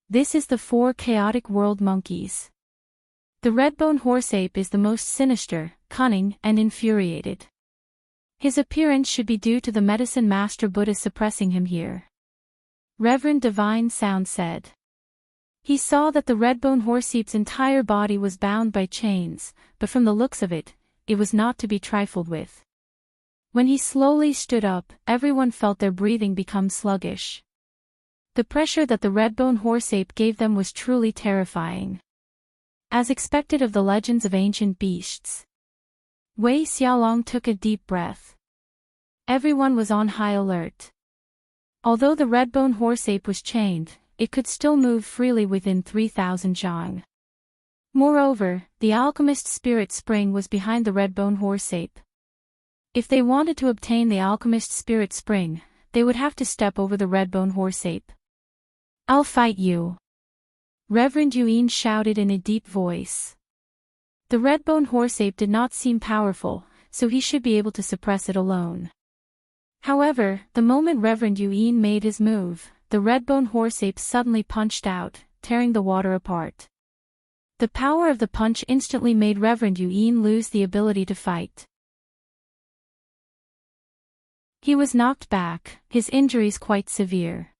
This is the 4 chaotic world monkeys. The red-bone horse-ape is the most sinister, cunning, and infuriated. His appearance should be due to the medicine master Buddha suppressing him here. Reverend Divine Sound said. He saw that the red-bone horse-ape's entire body was bound by chains, but from the looks of it, it was not to be trifled with. When he slowly stood up, everyone felt their breathing become sluggish. The pressure that the red-bone horse-ape gave them was truly terrifying. As expected of the legends of ancient beasts. Wei Xiaolong took a deep breath. Everyone was on high alert. Although the red-bone horse-ape was chained, it could still move freely within 3,000 zhang. Moreover, the alchemist's spirit spring was behind the red-bone horse-ape. If they wanted to obtain the alchemist's spirit spring, they would have to step over the red-bone horse-ape. I'll fight you. Reverend Yuan shouted in a deep voice. The red-bone horse-ape did not seem powerful, so he should be able to suppress it alone. However, the moment Reverend Yuan made his move, the red-bone horse-ape suddenly punched out, tearing the water apart. The power of the punch instantly made Reverend Yuan lose the ability to fight. He was knocked back, his injuries quite severe.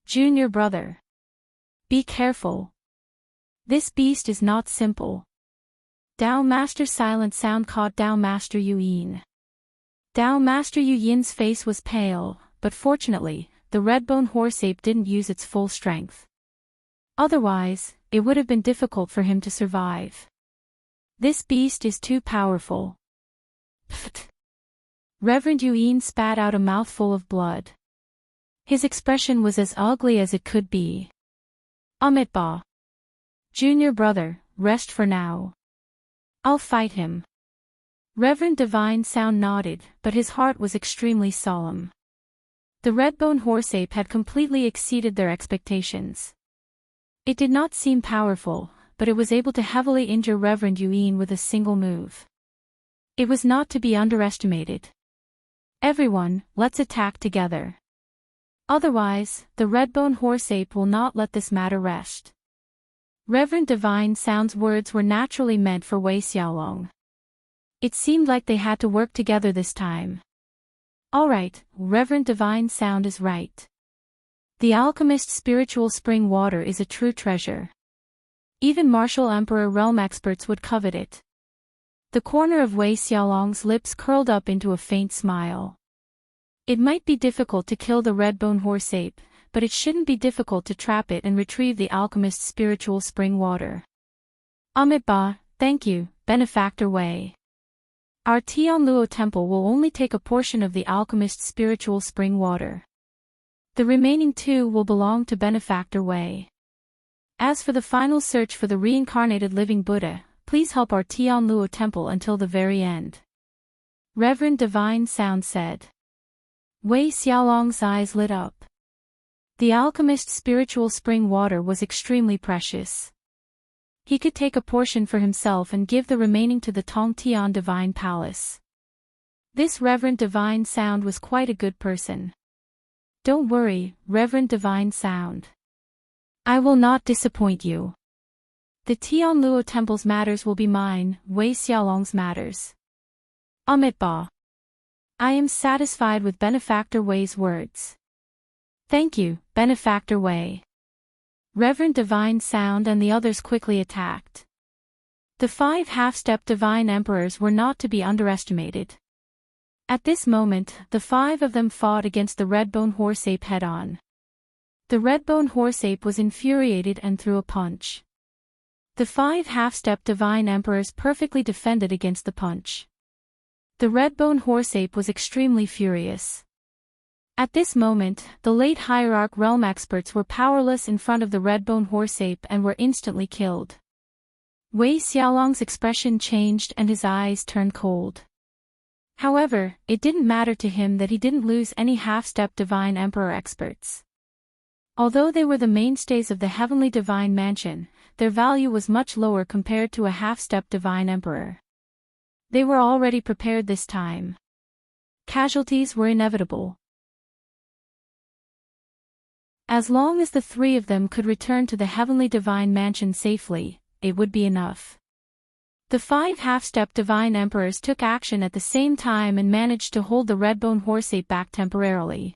Junior brother. Be careful. This beast is not simple. Dao Master Silent Sound caught Dao Master Yuan. Dao Master Yuan's face was pale, but fortunately, the red-bone horse-ape didn't use its full strength. Otherwise, it would have been difficult for him to survive. This beast is too powerful. Pfft. Reverend Yuan spat out a mouthful of blood. His expression was as ugly as it could be. Amitabha. Junior brother, rest for now. I'll fight him. Reverend Divine Sound nodded, but his heart was extremely solemn. The red-bone horse-ape had completely exceeded their expectations. It did not seem powerful, but it was able to heavily injure Reverend Yuan with a single move. It was not to be underestimated. Everyone, let's attack together. Otherwise, the red-bone horse-ape will not let this matter rest. Reverend Divine Sound's words were naturally meant for Wei Xiaolong. It seemed like they had to work together this time. Alright, Reverend Divine Sound is right. The alchemist's spiritual spring water is a true treasure. Even martial emperor realm experts would covet it. The corner of Wei Xiaolong's lips curled up into a faint smile. It might be difficult to kill the red-bone horse-ape, but it shouldn't be difficult to trap it and retrieve the alchemist's spiritual spring water. Amitabha, thank you, Benefactor Wei. Our Tianluo temple will only take a portion of the alchemist's spiritual spring water. The remaining 2 will belong to Benefactor Wei. As for the final search for the reincarnated living Buddha, please help our Tianluo temple until the very end. Reverend Divine Sound said. Wei Xiaolong's eyes lit up. The alchemist's spiritual spring water was extremely precious. He could take a portion for himself and give the remaining to the Tongtian Divine Palace. This Reverend Divine Sound was quite a good person. Don't worry, Reverend Divine Sound. I will not disappoint you. The Tianluo Temple's matters will be mine, Wei Xiaolong's matters. Amitabha. I am satisfied with Benefactor Wei's words. Thank you, Benefactor Wei. Reverend Divine Sound and the others quickly attacked. The 5 half-step divine emperors were not to be underestimated. At this moment, the 5 of them fought against the Redbone Horseape head-on. The Redbone Horseape was infuriated and threw a punch. The 5 half-step divine emperors perfectly defended against the punch. The Redbone Horseape was extremely furious. At this moment, the late Hierarch realm experts were powerless in front of the Redbone Horseape and were instantly killed. Wei Xiaolong's expression changed and his eyes turned cold. However, it didn't matter to him that he didn't lose any half-step divine emperor experts. Although they were the mainstays of the heavenly divine mansion, their value was much lower compared to a half-step divine emperor. They were already prepared this time. Casualties were inevitable. As long as the 3 of them could return to the heavenly divine mansion safely, it would be enough. The 5 half-step divine emperors took action at the same time and managed to hold the Redbone Horseape back temporarily.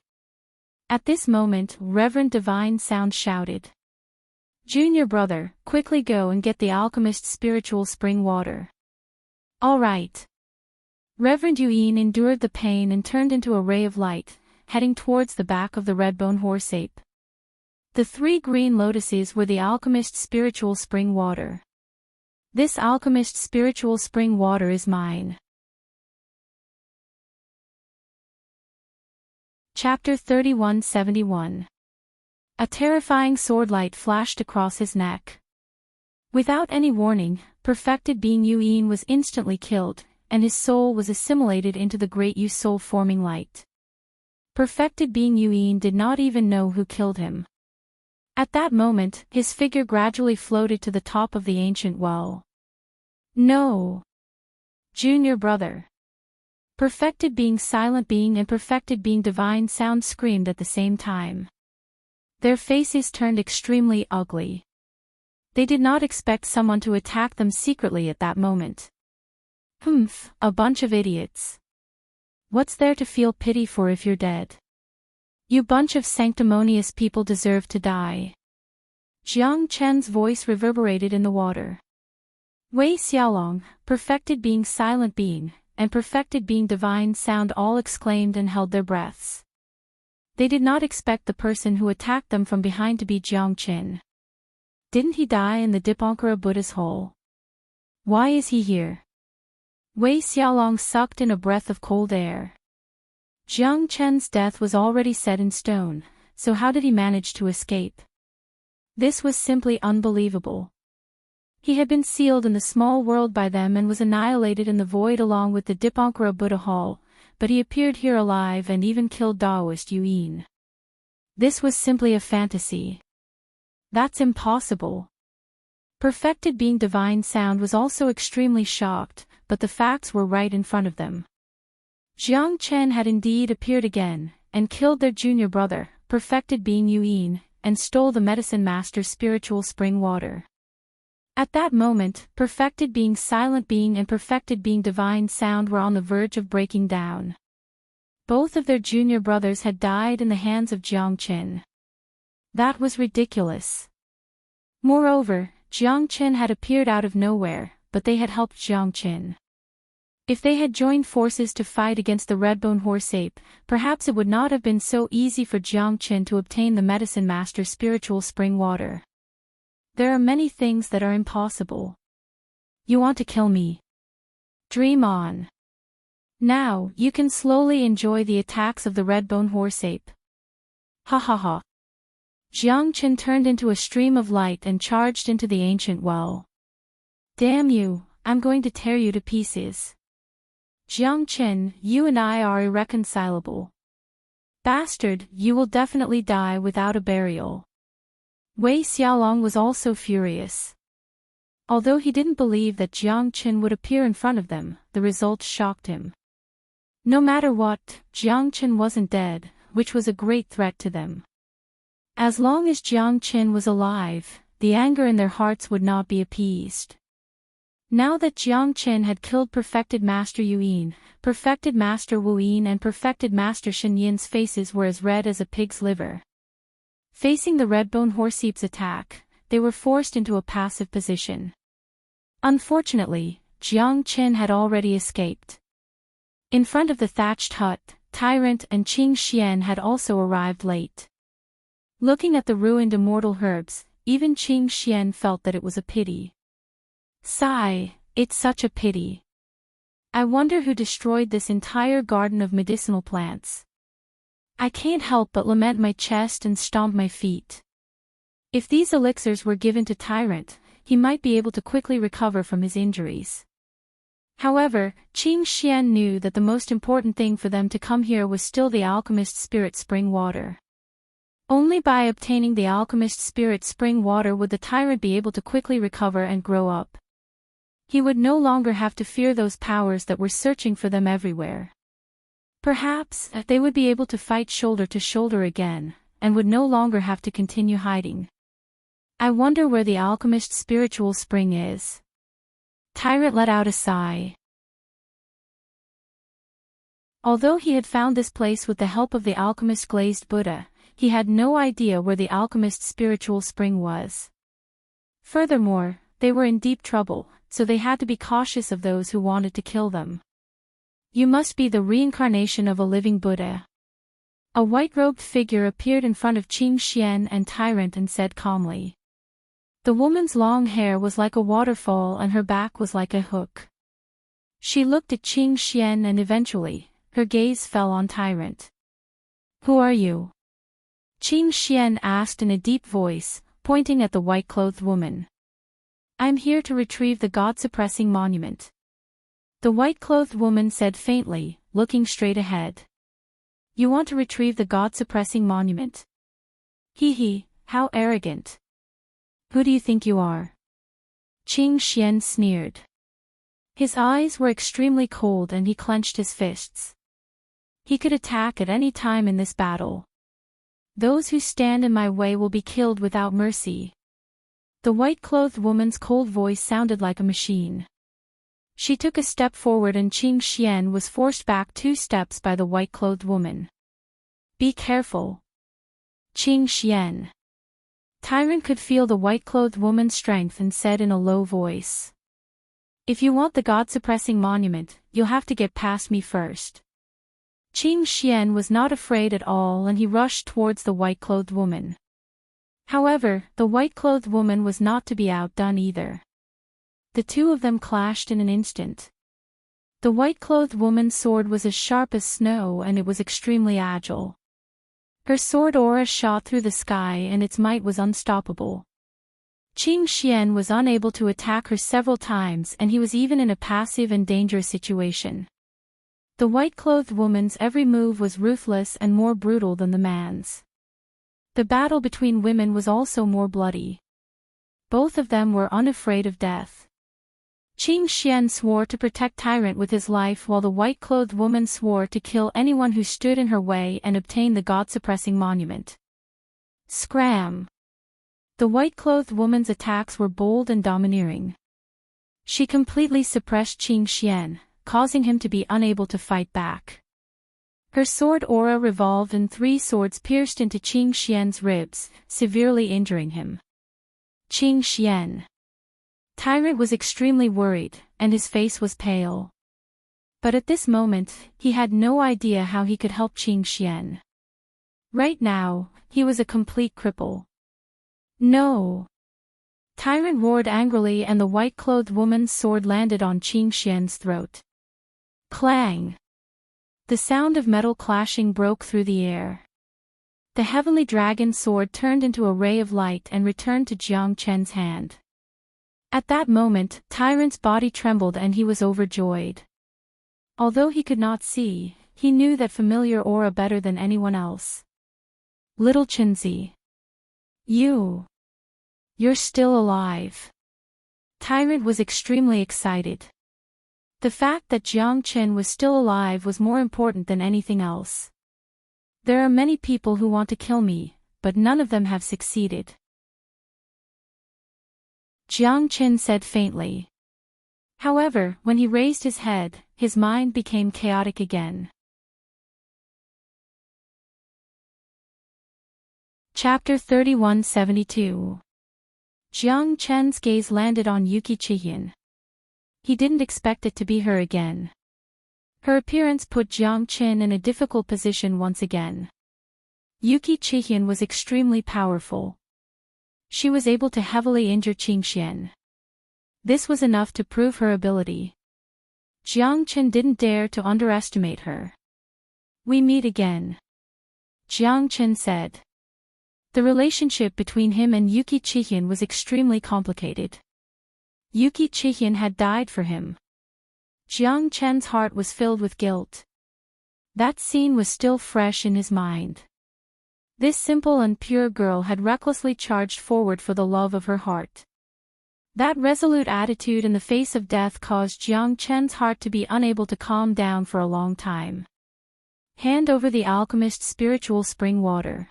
At this moment, Reverend Divine Sound shouted. Junior brother, quickly go and get the alchemist's spiritual spring water. All right. Reverend Yuyin endured the pain and turned into a ray of light, heading towards the back of the Redbone Horseape. The 3 green lotuses were the alchemist's spiritual spring water. This alchemist's spiritual spring water is mine. Chapter 3171. A terrifying swordlight flashed across his neck. Without any warning, perfected being Yuyin was instantly killed, and his soul was assimilated into the great Yu soul-forming light. Perfected being Yuyin did not even know who killed him. At that moment, his figure gradually floated to the top of the ancient well. No! Junior brother! Perfected being silent being and perfected being divine sound screamed at the same time. Their faces turned extremely ugly. They did not expect someone to attack them secretly at that moment. Humph, a bunch of idiots. What's there to feel pity for if you're dead? You bunch of sanctimonious people deserve to die. Jiang Chen's voice reverberated in the water. Wei Xiaolong, perfected being silent being, and perfected being divine sound all exclaimed and held their breaths. They did not expect the person who attacked them from behind to be Jiang Chen. Didn't he die in the Dipankara Buddha's hole? Why is he here? Wei Xiaolong sucked in a breath of cold air. Jiang Chen's death was already set in stone, so how did he manage to escape? This was simply unbelievable. He had been sealed in the small world by them and was annihilated in the void along with the Dipankara Buddha Hall, but he appeared here alive and even killed Taoist Yuyin. This was simply a fantasy. That's impossible. Perfected being divine sound was also extremely shocked, but the facts were right in front of them. Jiang Chen had indeed appeared again, and killed their junior brother, perfected being Yuyin, and stole the medicine master's spiritual spring water. At that moment, perfected being silent being and perfected being divine sound were on the verge of breaking down. Both of their junior brothers had died in the hands of Jiang Chen. That was ridiculous. Moreover, Jiang Chen had appeared out of nowhere, but they had helped Jiang Chen. If they had joined forces to fight against the red-bone horse-ape, perhaps it would not have been so easy for Jiang Qin to obtain the medicine master's spiritual spring water. There are many things that are impossible. You want to kill me? Dream on. Now, you can slowly enjoy the attacks of the red-bone horse-ape. Ha ha ha. Jiang Qin turned into a stream of light and charged into the ancient well. Damn you, I'm going to tear you to pieces. Jiang Qin, you and I are irreconcilable. Bastard, you will definitely die without a burial. Wei Xiaolong was also furious. Although he didn't believe that Jiang Qin would appear in front of them, the results shocked him. No matter what, Jiang Qin wasn't dead, which was a great threat to them. As long as Jiang Qin was alive, the anger in their hearts would not be appeased. Now that Jiang Qin had killed Perfected Master Yuyin, Perfected Master Wu Yin and Perfected Master Shen Yin's faces were as red as a pig's liver. Facing the red-bone horse-ape's attack, they were forced into a passive position. Unfortunately, Jiang Qin had already escaped. In front of the thatched hut, Tyrant and Qing Xian had also arrived late. Looking at the ruined immortal herbs, even Qing Xian felt that it was a pity. Sigh, it's such a pity. I wonder who destroyed this entire garden of medicinal plants. I can't help but lament my chest and stomp my feet. If these elixirs were given to Tyrant, he might be able to quickly recover from his injuries. However, Qing Xian knew that the most important thing for them to come here was still the alchemist's spirit spring water. Only by obtaining the alchemist's spirit spring water would the Tyrant be able to quickly recover and grow up. He would no longer have to fear those powers that were searching for them everywhere. Perhaps, they would be able to fight shoulder to shoulder again, and would no longer have to continue hiding. I wonder where the alchemist's spiritual spring is. Tyrant let out a sigh. Although he had found this place with the help of the alchemist glazed Buddha, he had no idea where the alchemist's spiritual spring was. Furthermore, they were in deep trouble, so they had to be cautious of those who wanted to kill them. You must be the reincarnation of a living Buddha. A white-robed figure appeared in front of Qing Xian and Tyrant and said calmly. The woman's long hair was like a waterfall and her back was like a hook. She looked at Qing Xian and eventually, her gaze fell on Tyrant. Who are you? Qing Xian asked in a deep voice, pointing at the white-clothed woman. I'm here to retrieve the God-suppressing monument. The white-clothed woman said faintly, looking straight ahead. You want to retrieve the God-suppressing monument? Hee, how arrogant. Who do you think you are? Qing Xian sneered. His eyes were extremely cold and he clenched his fists. He could attack at any time in this battle. Those who stand in my way will be killed without mercy. The white-clothed woman's cold voice sounded like a machine. She took a step forward and Qing Xian was forced back 2 steps by the white-clothed woman. Be careful. Qing Xian. Tyrant could feel the white-clothed woman's strength and said in a low voice. If you want the God-suppressing monument, you'll have to get past me first. Qing Xian was not afraid at all and he rushed towards the white-clothed woman. However, the white-clothed woman was not to be outdone either. The two of them clashed in an instant. The white-clothed woman's sword was as sharp as snow and it was extremely agile. Her sword aura shot through the sky and its might was unstoppable. Qing Xian was unable to attack her several times and he was even in a passive and dangerous situation. The white-clothed woman's every move was ruthless and more brutal than the man's. The battle between women was also more bloody. Both of them were unafraid of death. Qing Xian swore to protect Tyrant with his life while the white-clothed woman swore to kill anyone who stood in her way and obtain the God-suppressing monument. Scram! The white-clothed woman's attacks were bold and domineering. She completely suppressed Qing Xian, causing him to be unable to fight back. Her sword aura revolved and 3 swords pierced into Qing Xian's ribs, severely injuring him. Qing Xian. Tyrant was extremely worried, and his face was pale. But at this moment, he had no idea how he could help Qing Xian. Right now, he was a complete cripple. No! Tyrant roared angrily and the white-clothed woman's sword landed on Qing Xian's throat. Clang! The sound of metal clashing broke through the air. The heavenly dragon sword turned into a ray of light and returned to Jiang Chen's hand. At that moment, Tyrant's body trembled and he was overjoyed. Although he could not see, he knew that familiar aura better than anyone else. Little Chenzi. You're still alive. Tyrant was extremely excited. The fact that Jiang Chen was still alive was more important than anything else. There are many people who want to kill me, but none of them have succeeded. Jiang Chen said faintly. However, when he raised his head, his mind became chaotic again. Chapter 3172. Jiang Chen's gaze landed on Yuki Qian. He didn't expect it to be her again. Her appearance put Jiang Chen in a difficult position once again. Yuki Qian was extremely powerful. She was able to heavily injure Qing Xian. This was enough to prove her ability. Jiang Chen didn't dare to underestimate her. We meet again. Jiang Chen said. The relationship between him and Yuki Qian was extremely complicated. Yuki Qian had died for him. Jiang Chen's heart was filled with guilt. That scene was still fresh in his mind. This simple and pure girl had recklessly charged forward for the love of her heart. That resolute attitude in the face of death caused Jiang Chen's heart to be unable to calm down for a long time. Hand over the alchemist's spiritual spring water.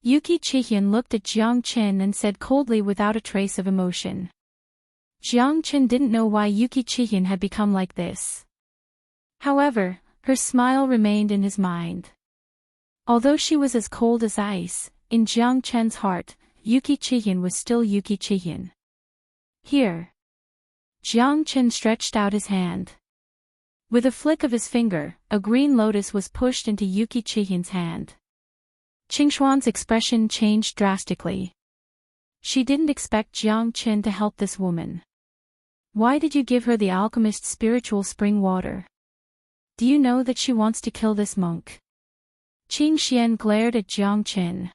Yuki Qian looked at Jiang Chen and said coldly without a trace of emotion. Jiang Chen didn't know why Yuki Qian had become like this. However, her smile remained in his mind. Although she was as cold as ice, in Jiang Chen's heart, Yuki Qian was still Yuki Qian. Here. Jiang Chen stretched out his hand. With a flick of his finger, a green lotus was pushed into Yuki Qian's hand. Qingshuan's expression changed drastically. She didn't expect Jiang Chen to help this woman. Why did you give her the alchemist's spiritual spring water? Do you know that she wants to kill this monk? Qing Xian glared at Jiang Chen.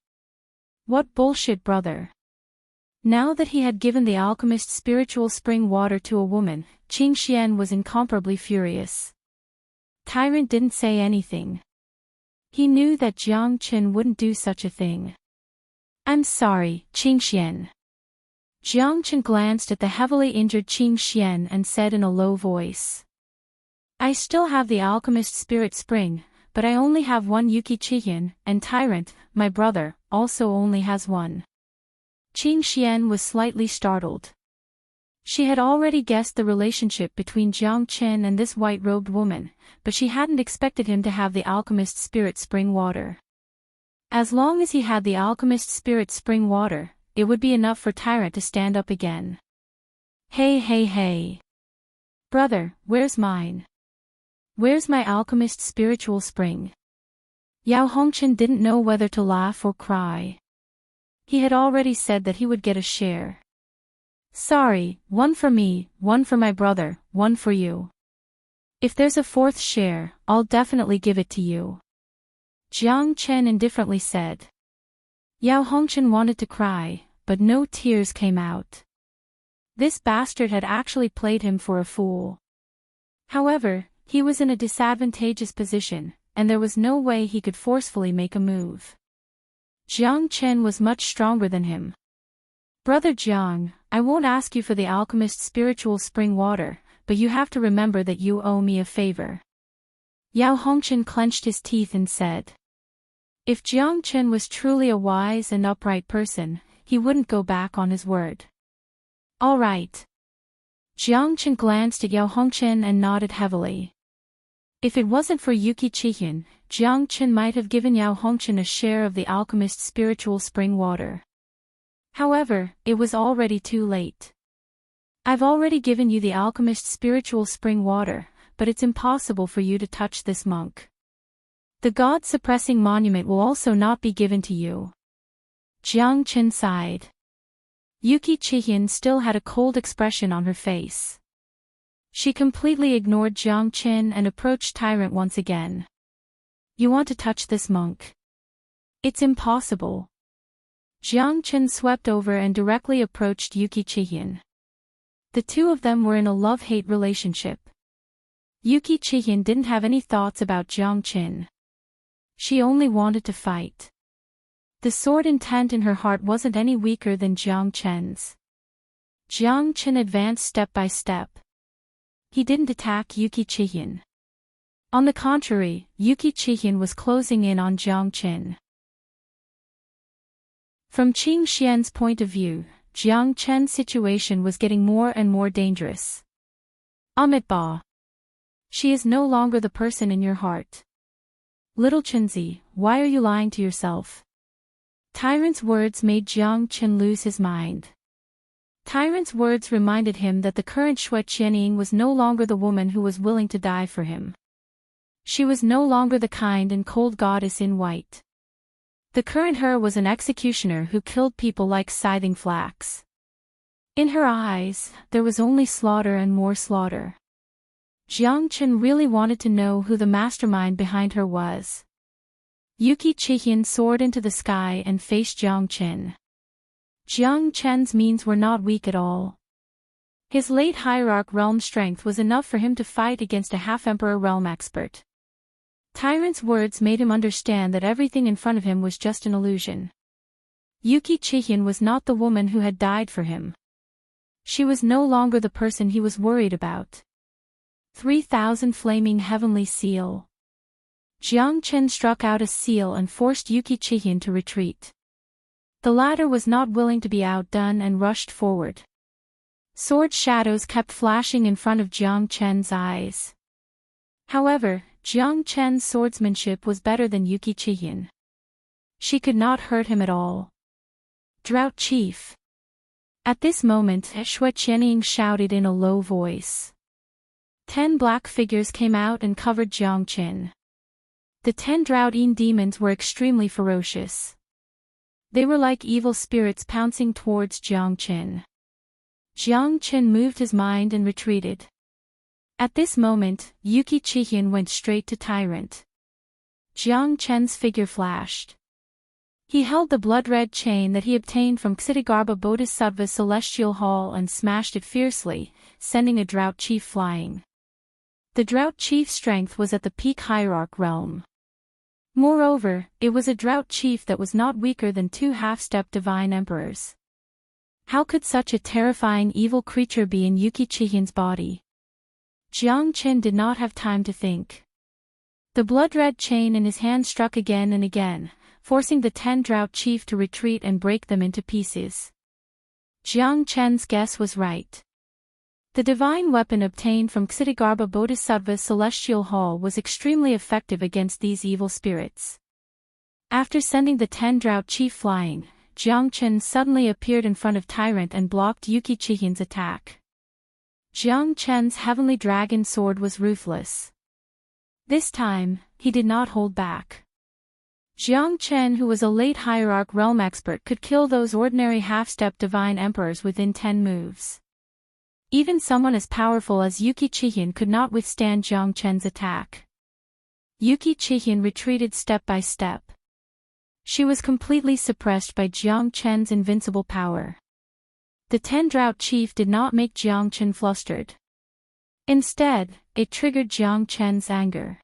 What bullshit, brother. Now that he had given the alchemist's spiritual spring water to a woman, Qing Xian was incomparably furious. Tyrant didn't say anything. He knew that Jiang Chen wouldn't do such a thing. I'm sorry, Qing Xian. Jiang Chen glanced at the heavily injured Qing Xian and said in a low voice. I still have the alchemist's spirit spring, but I only have one Yuki Qian, and Tyrant, my brother, also only has one. Qing Xian was slightly startled. She had already guessed the relationship between Jiang Chen and this white-robed woman, but she hadn't expected him to have the alchemist's spirit spring water. As long as he had the alchemist's spirit spring water, it would be enough for Tyrant to stand up again. Hey. Brother, where's mine? Where's my alchemist's spiritual spring? Yao Hongchen didn't know whether to laugh or cry. He had already said that he would get a share. Sorry, one for me, one for my brother, one for you. If there's a fourth share, I'll definitely give it to you. Jiang Chen indifferently said. Yao Hongchen wanted to cry, but no tears came out. This bastard had actually played him for a fool. However, he was in a disadvantageous position, and there was no way he could forcefully make a move. Jiang Chen was much stronger than him. Brother Jiang, I won't ask you for the alchemist's spiritual spring water, but you have to remember that you owe me a favor. Yao Hongchen clenched his teeth and said. If Jiang Chen was truly a wise and upright person, he wouldn't go back on his word. All right. Jiang Chen glanced at Yao Hongchen and nodded heavily. If it wasn't for Yuki Qian, Jiang Chen might have given Yao Hongchen a share of the alchemist's spiritual spring water. However, it was already too late. I've already given you the alchemist's spiritual spring water, but but it's impossible for you to touch this monk. The God-suppressing monument will also not be given to you." Jiang Chen sighed. Yuki Chihin still had a cold expression on her face. She completely ignored Jiang Chen and approached Tyrant once again. "You want to touch this monk? It's impossible." Jiang Chen swept over and directly approached Yuki Chihin. The two of them were in a love-hate relationship. Yuki Chihin didn't have any thoughts about Jiang Chen. She only wanted to fight. The sword intent in her heart wasn't any weaker than Jiang Chen's. Jiang Chen advanced step by step. He didn't attack Yuki Chihin. On the contrary, Yuki Chihin was closing in on Jiang Chen. From Qing Xian's point of view, Jiang Chen's situation was getting more and more dangerous. Amitabha. She is no longer the person in your heart. Little Chenzi, why are you lying to yourself? Tyrant's words made Jiang Chen lose his mind. Tyrant's words reminded him that the current Shui Qianying was no longer the woman who was willing to die for him. She was no longer the kind and cold goddess in white. The current her was an executioner who killed people like scything flax. In her eyes, there was only slaughter and more slaughter. Jiang Chen really wanted to know who the mastermind behind her was. Yuki Chihin soared into the sky and faced Jiang Chen. Jiang Chen's means were not weak at all. His late hierarch realm strength was enough for him to fight against a half-emperor realm expert. Tyrant's words made him understand that everything in front of him was just an illusion. Yuki Chihin was not the woman who had died for him. She was no longer the person he was worried about. 3,000 flaming heavenly seal. Jiang Chen struck out a seal and forced Yuki Chihin to retreat. The latter was not willing to be outdone and rushed forward. Sword shadows kept flashing in front of Jiang Chen's eyes. However, Jiang Chen's swordsmanship was better than Yuki Chihin. She could not hurt him at all. Drought Chief. At this moment, Shui Qianying shouted in a low voice. 10 black figures came out and covered Jiang Chen. The 10 Drought-Yin demons were extremely ferocious. They were like evil spirits pouncing towards Jiang Chen. Jiang Chen moved his mind and retreated. At this moment, Yuki Chihin went straight to Tyrant. Jiang Chen's figure flashed. He held the blood-red chain that he obtained from Ksitigarbha Bodhisattva's celestial hall and smashed it fiercely, sending a Drought Chief flying. The Drought Chief's strength was at the peak hierarch realm. Moreover, it was a Drought Chief that was not weaker than 2 half-step divine emperors. How could such a terrifying evil creature be in Yuki Chihin's body? Jiang Chen did not have time to think. The blood-red chain in his hand struck again and again, forcing the 10 Drought Chief to retreat and break them into pieces. Jiang Chen's guess was right. The divine weapon obtained from Ksitigarbha Bodhisattva's celestial hall was extremely effective against these evil spirits. After sending the 10 Drought Chief flying, Jiang Chen suddenly appeared in front of Tyrant and blocked Yuki Chihin's attack. Jiang Chen's heavenly dragon sword was ruthless. This time, he did not hold back. Jiang Chen, who was a late hierarch realm expert, could kill those ordinary half-step divine emperors within 10 moves. Even someone as powerful as Yuki Chihin could not withstand Jiang Chen's attack. Yuki Chihin retreated step by step. She was completely suppressed by Jiang Chen's invincible power. The 10 Drought Chief did not make Jiang Chen flustered. Instead, it triggered Jiang Chen's anger.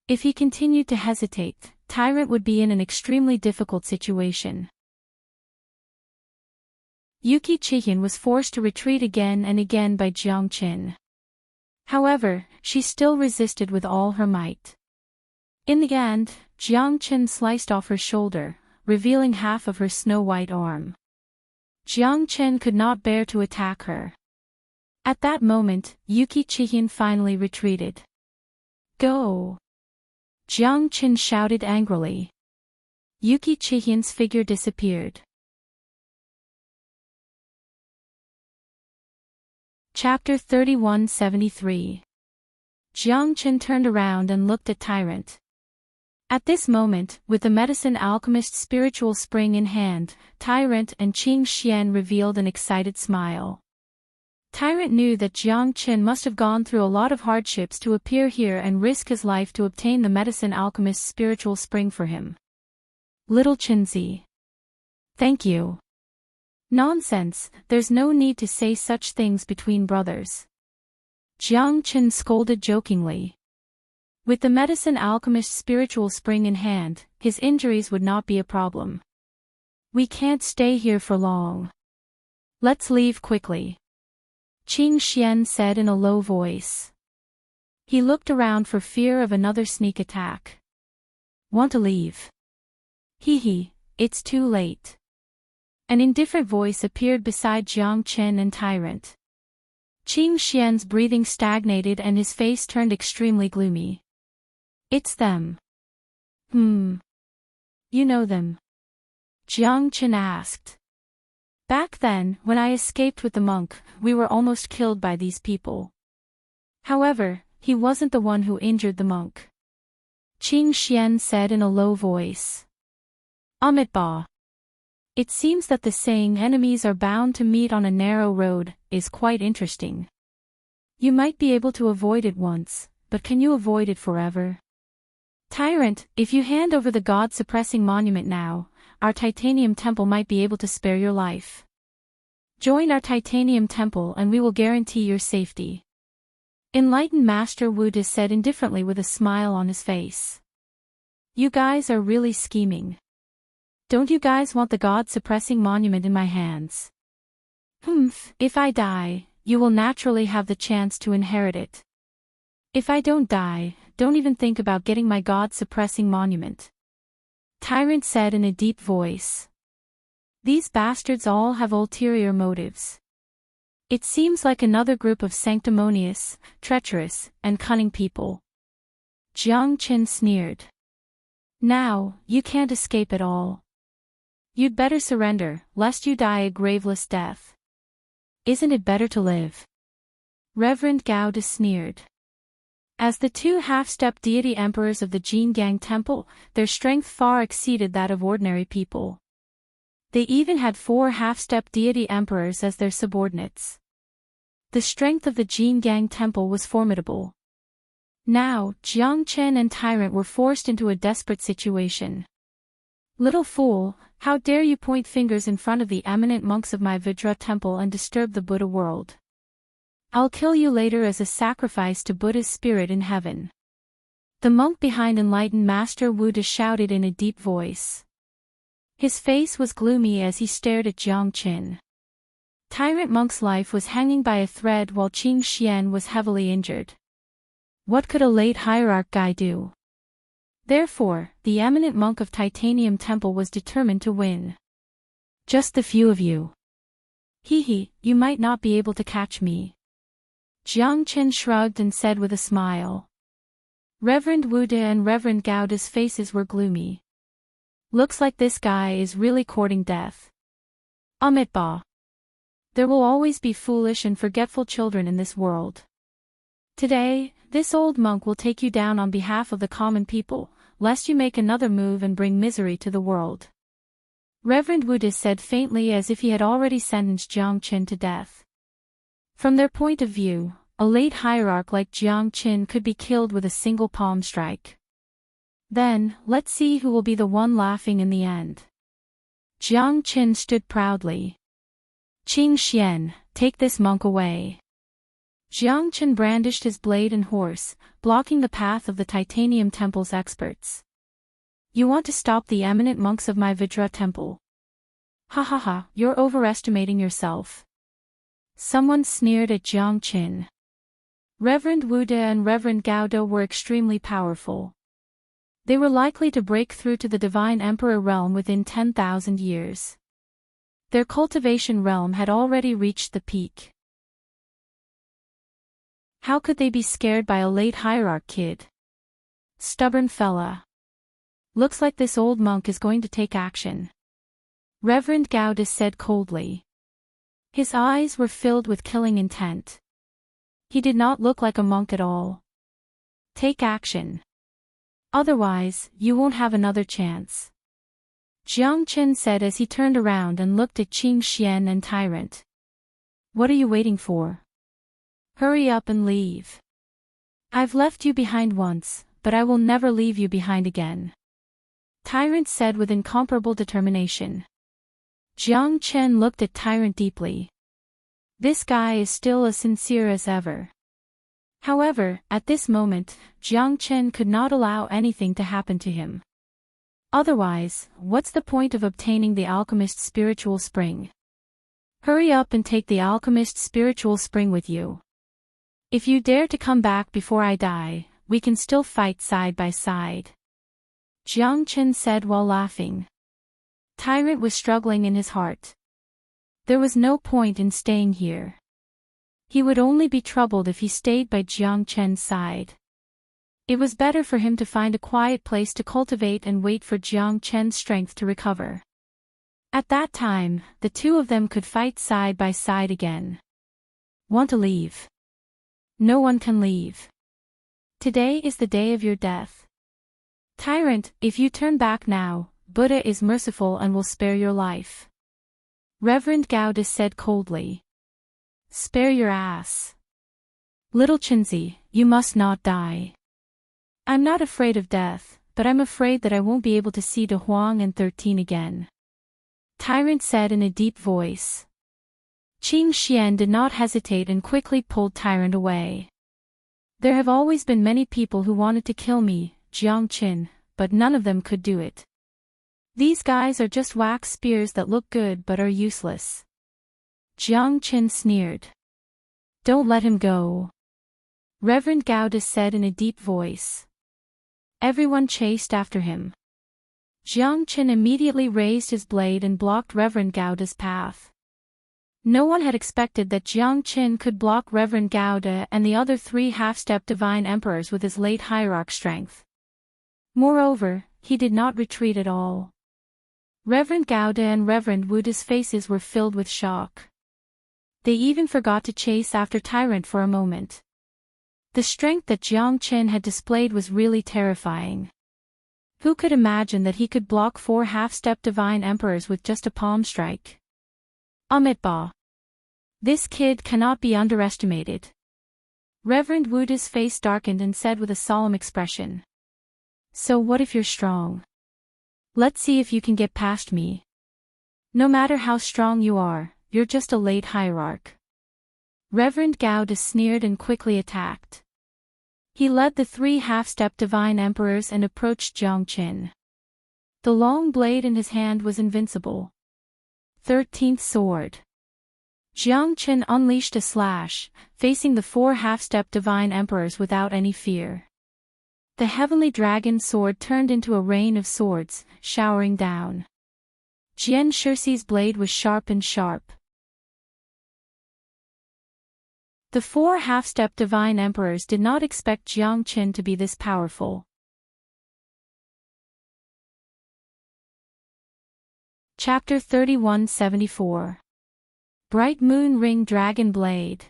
If he continued to hesitate, Tyrant would be in an extremely difficult situation. Yuki Chihin was forced to retreat again and again by Jiang Chen. However, she still resisted with all her might. In the end, Jiang Chen sliced off her shoulder, revealing half of her snow-white arm. Jiang Chen could not bear to attack her. At that moment, Yuki Chihin finally retreated. Go! Jiang Chen shouted angrily. Yuki Chihin's figure disappeared. Chapter 3173. Jiang Qin turned around and looked at Tyrant. At this moment, with the medicine alchemist's spiritual spring in hand, Tyrant and Qing Xian revealed an excited smile. Tyrant knew that Jiang Qin must have gone through a lot of hardships to appear here and risk his life to obtain the medicine alchemist's spiritual spring for him. Little Qinzi. Thank you. Nonsense, there's no need to say such things between brothers. Jiang Qin scolded jokingly. With the medicine alchemist's spiritual spring in hand, his injuries would not be a problem. We can't stay here for long. Let's leave quickly. Qing Xian said in a low voice. He looked around for fear of another sneak attack. Want to leave? Hee, it's too late. An indifferent voice appeared beside Jiang Qin and Tyrant. Qing Xian's breathing stagnated and his face turned extremely gloomy. It's them. You know them? Jiang Qin asked. Back then, when I escaped with the monk, we were almost killed by these people. However, he wasn't the one who injured the monk. Qing Xian said in a low voice. Ba. It seems that the saying enemies are bound to meet on a narrow road is quite interesting. You might be able to avoid it once, but can you avoid it forever? Tyrant, if you hand over the god-suppressing monument now, our titanium temple might be able to spare your life. Join our titanium temple and we will guarantee your safety. Enlightened Master Wu De said indifferently with a smile on his face. You guys are really scheming. Don't you guys want the god-suppressing monument in my hands? If I die, you will naturally have the chance to inherit it. If I don't die, don't even think about getting my god-suppressing monument. Tyrant said in a deep voice. These bastards all have ulterior motives. It seems like another group of sanctimonious, treacherous, and cunning people. Jiang Qin sneered. Now, you can't escape at all. You'd better surrender, lest you die a graveless death. Isn't it better to live? Reverend Gao De sneered. As the two half-step deity emperors of the Jingang Temple, their strength far exceeded that of ordinary people. They even had 4 half-step deity emperors as their subordinates. The strength of the Jingang Temple was formidable. Now, Jiang Qin and Tyrant were forced into a desperate situation. Little fool, how dare you point fingers in front of the eminent monks of my Vajra temple and disturb the Buddha world? I'll kill you later as a sacrifice to Buddha's spirit in heaven. The monk behind enlightened Master Wu De shouted in a deep voice. His face was gloomy as he stared at Jiang Qin. Tyrant monk's life was hanging by a thread while Qing Xian was heavily injured. What could a late hierarch guy do? Therefore, the eminent monk of Titanium Temple was determined to win. Just the few of you. You might not be able to catch me. Jiang Qin shrugged and said with a smile. Reverend Wu De and Reverend Gao De's faces were gloomy. Looks like this guy is really courting death. Ba. There will always be foolish and forgetful children in this world. Today, this old monk will take you down on behalf of the common people, lest you make another move and bring misery to the world. Reverend Wu De said faintly as if he had already sentenced Jiang Qin to death. From their point of view, a late hierarch like Jiang Qin could be killed with a single palm strike. Then, let's see who will be the one laughing in the end. Jiang Qin stood proudly. Qing Xian, take this monk away. Jiang Qin brandished his blade and horse, blocking the path of the Titanium Temple's experts. You want to stop the eminent monks of my Vajra temple? You're overestimating yourself. Someone sneered at Jiang Qin. Reverend Wu De and Reverend Gao De were extremely powerful. They were likely to break through to the Divine Emperor realm within 10,000 years. Their cultivation realm had already reached the peak. How could they be scared by a late hierarch kid? Stubborn fella. Looks like this old monk is going to take action. Reverend Gao De said coldly. His eyes were filled with killing intent. He did not look like a monk at all. Take action. Otherwise, you won't have another chance. Jiang Chen said as he turned around and looked at Qing Xian and Tyrant. What are you waiting for? Hurry up and leave. I've left you behind once, but I will never leave you behind again. Tyrant said with incomparable determination. Jiang Chen looked at Tyrant deeply. This guy is still as sincere as ever. However, at this moment, Jiang Chen could not allow anything to happen to him. Otherwise, what's the point of obtaining the alchemist's spiritual spring? Hurry up and take the alchemist's spiritual spring with you. If you dare to come back before I die, we can still fight side by side. Jiang Chen said while laughing. Tyrant was struggling in his heart. There was no point in staying here. He would only be troubled if he stayed by Jiang Chen's side. It was better for him to find a quiet place to cultivate and wait for Jiang Chen's strength to recover. At that time, the two of them could fight side by side again. Want to leave? No one can leave. Today is the day of your death. Tyrant, if you turn back now, Buddha is merciful and will spare your life. Reverend Gaudis said coldly. Spare your ass. Little Chinzi, you must not die. I'm not afraid of death, but I'm afraid that I won't be able to see De Huang and 13 again. Tyrant said in a deep voice. Qing Xian did not hesitate and quickly pulled Tyrant away. There have always been many people who wanted to kill me, Jiang Qin, but none of them could do it. These guys are just wax spears that look good but are useless. Jiang Qin sneered. Don't let him go. Reverend Gaudis said in a deep voice. Everyone chased after him. Jiang Qin immediately raised his blade and blocked Reverend Gaudis' path. No one had expected that Jiang Qin could block Reverend Gauda and the other three half-step divine emperors with his late hierarch strength. Moreover, he did not retreat at all. Reverend Gauda and Reverend Wuda's faces were filled with shock. They even forgot to chase after Tyrant for a moment. The strength that Jiang Qin had displayed was really terrifying. Who could imagine that he could block 4 half-step divine emperors with just a palm strike? Amitabha. This kid cannot be underestimated. Reverend Wuda's face darkened and said with a solemn expression. So what if you're strong? Let's see if you can get past me. No matter how strong you are, you're just a late hierarch. Reverend Gauda sneered and quickly attacked. He led the 3 half-step divine emperors and approached Jiang Qin. The long blade in his hand was invincible. 13th sword. Jiang Qin unleashed a slash, facing the 4 half-step divine emperors without any fear. The heavenly dragon sword turned into a rain of swords, showering down. Jian Shixi's blade was sharp and sharp. The 4 half-step divine emperors did not expect Jiang Qin to be this powerful. Chapter 3174. Bright Moon Ring Dragon Blade.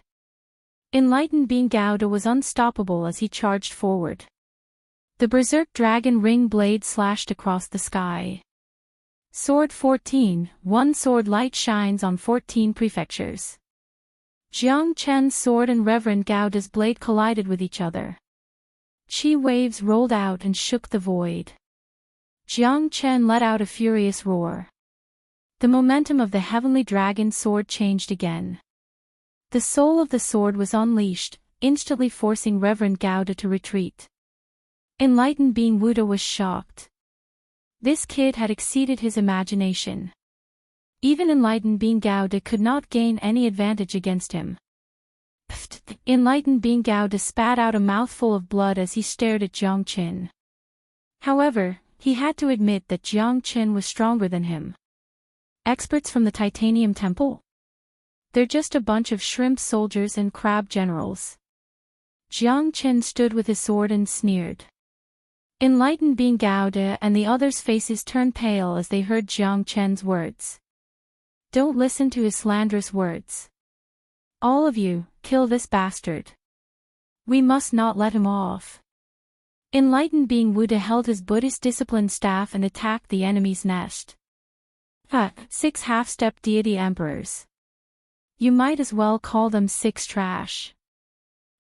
Enlightened being Gauda was unstoppable as he charged forward. The berserk dragon ring blade slashed across the sky. Sword 14, one sword light shines on 14 prefectures. Jiang Chen's sword and Reverend Gauda's blade collided with each other. Chi waves rolled out and shook the void. Jiang Chen let out a furious roar. The momentum of the heavenly dragon sword changed again. The soul of the sword was unleashed, instantly forcing Reverend Gauda to retreat. Enlightened being Wuda was shocked. This kid had exceeded his imagination. Even enlightened being Gauda could not gain any advantage against him. Pfft! Enlightened being Gauda spat out a mouthful of blood as he stared at Jiang Qin. However, he had to admit that Jiang Qin was stronger than him. Experts from the Titanium Temple? They're just a bunch of shrimp soldiers and crab generals. Jiang Qin stood with his sword and sneered. Enlightened being Gauda and the others' faces turned pale as they heard Jiang Chen's words. Don't listen to his slanderous words. All of you, kill this bastard. We must not let him off. Enlightened being Buddha held his Buddhist discipline staff and attacked the enemy's nest. 6 half-step deity emperors. You might as well call them 6 trash.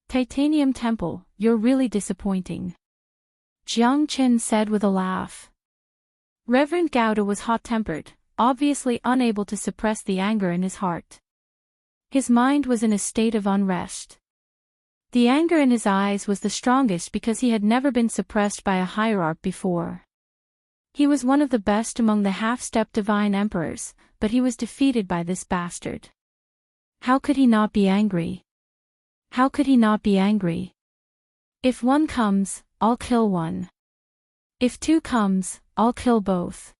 Titanium Temple, you're really disappointing. Jiang Qin said with a laugh. Reverend Gauda was hot-tempered, obviously unable to suppress the anger in his heart. His mind was in a state of unrest. The anger in his eyes was the strongest because he had never been suppressed by a hierarch before. He was one of the best among the half-step divine emperors, but he was defeated by this bastard. How could he not be angry? How could he not be angry? If 1 comes, I'll kill 1. If 2 comes, I'll kill both.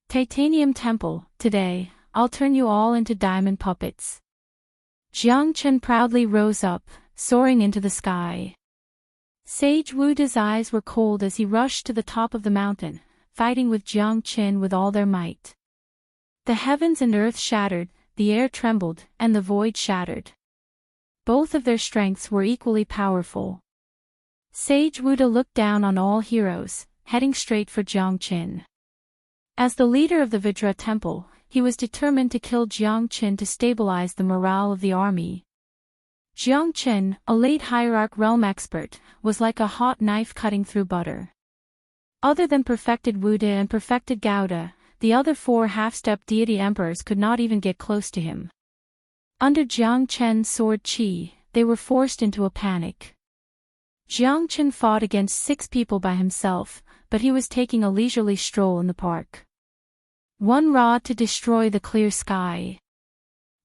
Titanium Temple, today, I'll turn you all into diamond puppets. Jiang Qin proudly rose up, soaring into the sky. Sage Wuda's eyes were cold as he rushed to the top of the mountain, fighting with Jiang Qin with all their might. The heavens and earth shattered, the air trembled, and the void shattered. Both of their strengths were equally powerful. Sage Wuda looked down on all heroes, heading straight for Jiang Qin. As the leader of the Vajra Temple, he was determined to kill Jiang Qin to stabilize the morale of the army. Jiang Qin, a late hierarch realm expert, was like a hot knife cutting through butter. Other than perfected Wuda and perfected Gauda, the other 4 half-step deity emperors could not even get close to him. Under Jiang Qin's sword chi, they were forced into a panic. Jiang Qin fought against 6 people by himself, but he was taking a leisurely stroll in the park. 1 rod to destroy the clear sky.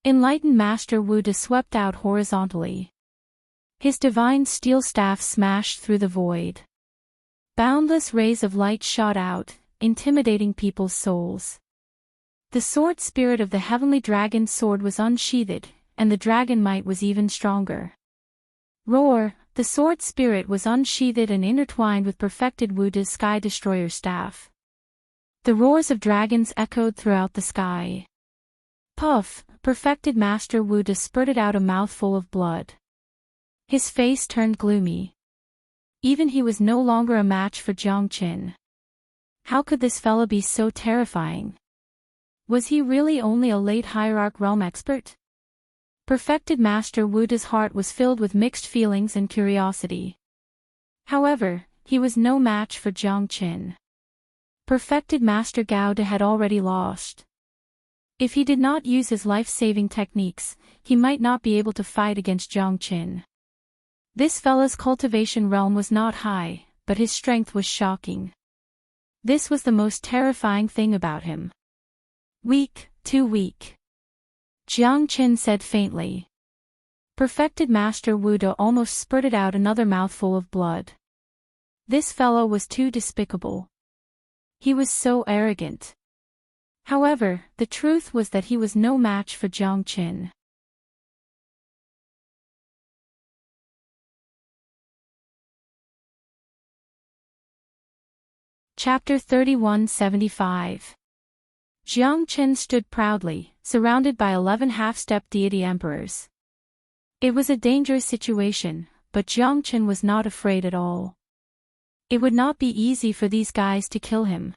Enlightened Master Wuda swept out horizontally. His divine steel staff smashed through the void. Boundless rays of light shot out, intimidating people's souls. The sword spirit of the heavenly dragon's sword was unsheathed, and the dragon might was even stronger. Roar, the sword spirit was unsheathed and intertwined with perfected Wuda's sky destroyer staff. The roars of dragons echoed throughout the sky. Puff, perfected Master Wuda spurted out a mouthful of blood. His face turned gloomy. Even he was no longer a match for Jiang Qin. How could this fella be so terrifying? Was he really only a late hierarch realm expert? Perfected Master Wuda's heart was filled with mixed feelings and curiosity. However, he was no match for Jiang Qin. Perfected Master Gauda had already lost. If he did not use his life-saving techniques, he might not be able to fight against Jiang Qin. This fella's cultivation realm was not high, but his strength was shocking. This was the most terrifying thing about him. Weak, too weak. Jiang Qin said faintly. Perfected Master Wuda almost spurted out another mouthful of blood. This fellow was too despicable. He was so arrogant. However, the truth was that he was no match for Jiang Qin. Chapter 3175. Jiang Qin stood proudly, surrounded by 11 half-step deity emperors. It was a dangerous situation, but Jiang Qin was not afraid at all. It would not be easy for these guys to kill him.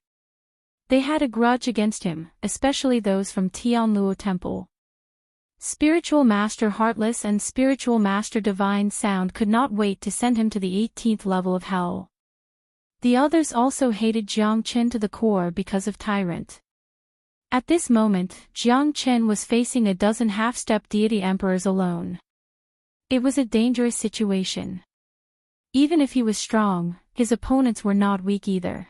They had a grudge against him, especially those from Tianluo Temple. Spiritual Master Heartless and Spiritual Master Divine Sound could not wait to send him to the 18th level of hell. The others also hated Jiang Qin to the core because of Tyrant. At this moment, Jiang Qin was facing a dozen half-step deity emperors alone. It was a dangerous situation. Even if he was strong, his opponents were not weak either.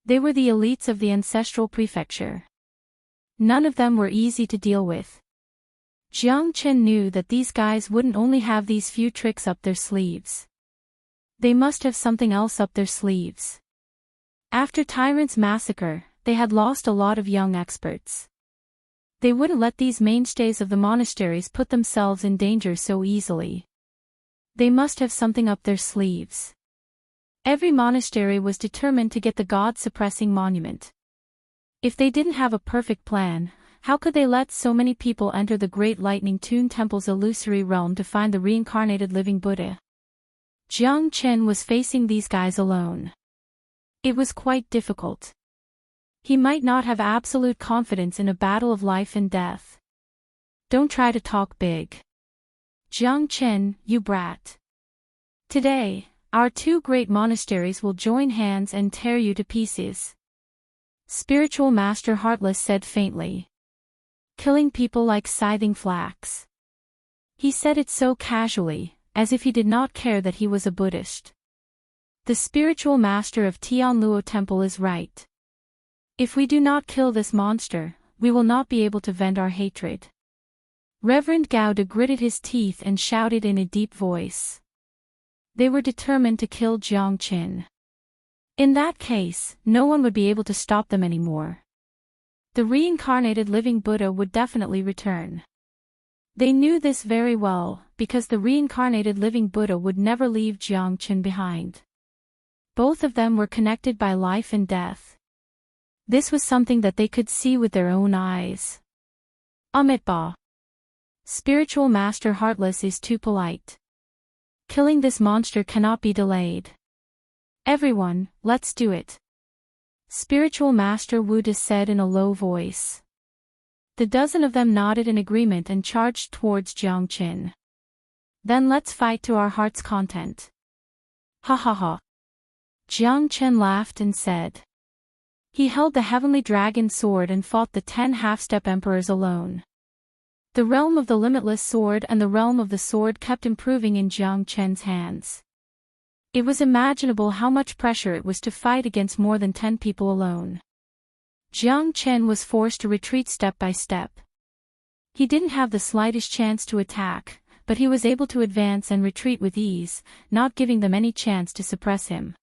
They were the elites of the ancestral prefecture. None of them were easy to deal with. Jiang Qin knew that these guys wouldn't only have these few tricks up their sleeves. They must have something else up their sleeves. After Tyrant's massacre, they had lost a lot of young experts. They wouldn't let these mainstays of the monasteries put themselves in danger so easily. They must have something up their sleeves. Every monastery was determined to get the god-suppressing monument. If they didn't have a perfect plan, how could they let so many people enter the Great Lightning Tune Temple's illusory realm to find the reincarnated living Buddha? Jiang Chen was facing these guys alone. It was quite difficult. He might not have absolute confidence in a battle of life and death. Don't try to talk big. Jiang Chen, you brat. Today, our two great monasteries will join hands and tear you to pieces. Spiritual Master Heartless said faintly. Killing people like scything flax. He said it so casually, as if he did not care that he was a Buddhist. The spiritual master of Tianluo Temple is right. If we do not kill this monster, we will not be able to vent our hatred. Reverend Gao De gritted his teeth and shouted in a deep voice. They were determined to kill Jiang Chen. In that case, no one would be able to stop them anymore. The reincarnated living Buddha would definitely return. They knew this very well, because the reincarnated living Buddha would never leave Jiang Chen behind. Both of them were connected by life and death. This was something that they could see with their own eyes. Amitabha. Spiritual Master Heartless is too polite. Killing this monster cannot be delayed. Everyone, let's do it. Spiritual Master Wuda said in a low voice. The dozen of them nodded in agreement and charged towards Jiang Chen. Then let's fight to our heart's content. Ha ha ha. Jiang Chen laughed and said. He held the heavenly dragon sword and fought the 10 half-step emperors alone. The realm of the limitless sword and the realm of the sword kept improving in Jiang Chen's hands. It was imaginable how much pressure it was to fight against more than 10 people alone. Jiang Chen was forced to retreat step by step. He didn't have the slightest chance to attack, but he was able to advance and retreat with ease, not giving them any chance to suppress him.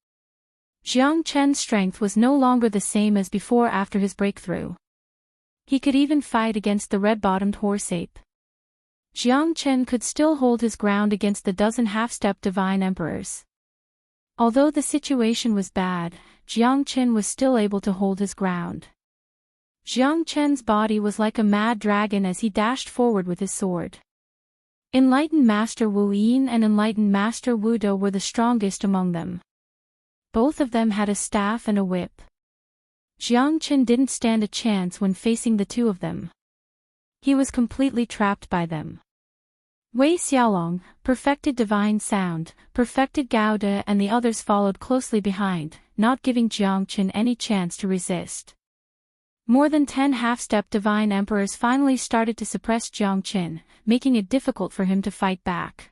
Jiang Chen's strength was no longer the same as before after his breakthrough. He could even fight against the red-bottomed horse ape. Jiang Chen could still hold his ground against the dozen half-step divine emperors. Although the situation was bad, Jiang Chen was still able to hold his ground. Jiang Chen's body was like a mad dragon as he dashed forward with his sword. Enlightened Master Wu Yin and Enlightened Master Wu Do were the strongest among them. Both of them had a staff and a whip. Jiang Chen didn't stand a chance when facing the two of them. He was completely trapped by them. Wei Xiaolong, perfected divine sound, perfected Gao De and the others followed closely behind, not giving Jiang Chen any chance to resist. More than 10 half-step divine emperors finally started to suppress Jiang Chen, making it difficult for him to fight back.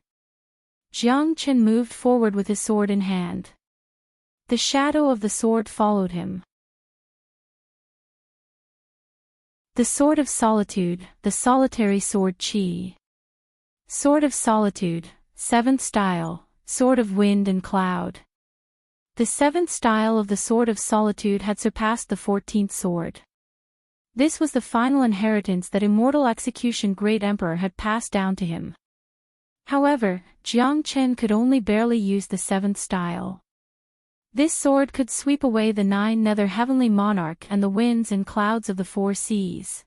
Jiang Chen moved forward with his sword in hand. The shadow of the sword followed him. The Sword of Solitude, the Solitary Sword Qi. Sword of Solitude, 7th Style, Sword of Wind and Cloud. The 7th style of the Sword of Solitude had surpassed the 14th sword. This was the final inheritance that Immortal Execution Great Emperor had passed down to him. However, Jiang Chen could only barely use the 7th style. This sword could sweep away the 9 nether heavenly monarch and the winds and clouds of the 4 seas.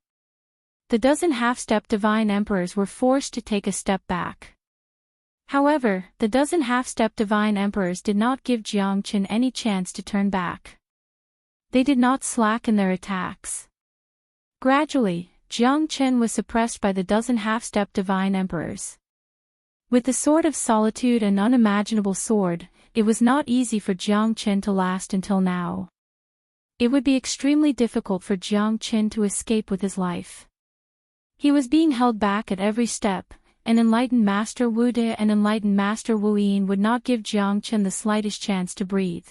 The dozen half-step divine emperors were forced to take a step back. However, the dozen half-step divine emperors did not give Jiang Chen any chance to turn back. They did not slacken their attacks. Gradually, Jiang Chen was suppressed by the dozen half-step divine emperors. With the Sword of Solitude and unimaginable sword, it was not easy for Jiang Chen to last until now. It would be extremely difficult for Jiang Chen to escape with his life. He was being held back at every step, and Enlightened Master Wu De and Enlightened Master Wu Yin would not give Jiang Chen the slightest chance to breathe.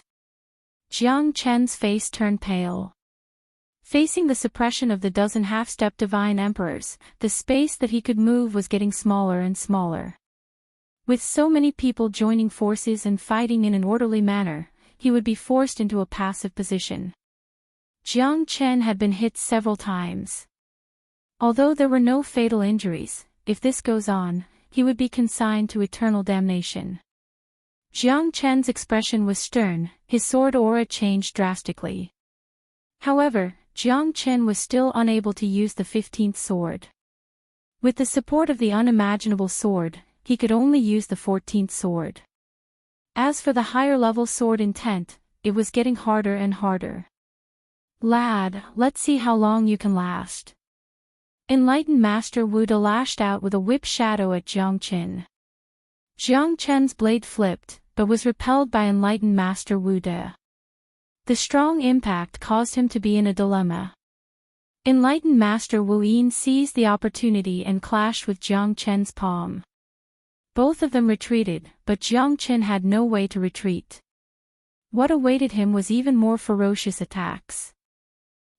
Jiang Chen's face turned pale. Facing the suppression of the dozen half-step divine emperors, the space that he could move was getting smaller and smaller. With so many people joining forces and fighting in an orderly manner, he would be forced into a passive position. Jiang Chen had been hit several times. Although there were no fatal injuries, if this goes on, he would be consigned to eternal damnation. Jiang Chen's expression was stern, his sword aura changed drastically. However, Jiang Chen was still unable to use the 15th sword. With the support of the unimaginable sword, he could only use the 14th sword. As for the higher-level sword intent, it was getting harder and harder. Lad, let's see how long you can last. Enlightened Master Wu De lashed out with a whip shadow at Jiang Qin. Jiang Chen's blade flipped, but was repelled by Enlightened Master Wu De. The strong impact caused him to be in a dilemma. Enlightened Master Wu Yin seized the opportunity and clashed with Jiang Chen's palm. Both of them retreated, but Jiang Chen had no way to retreat. What awaited him was even more ferocious attacks.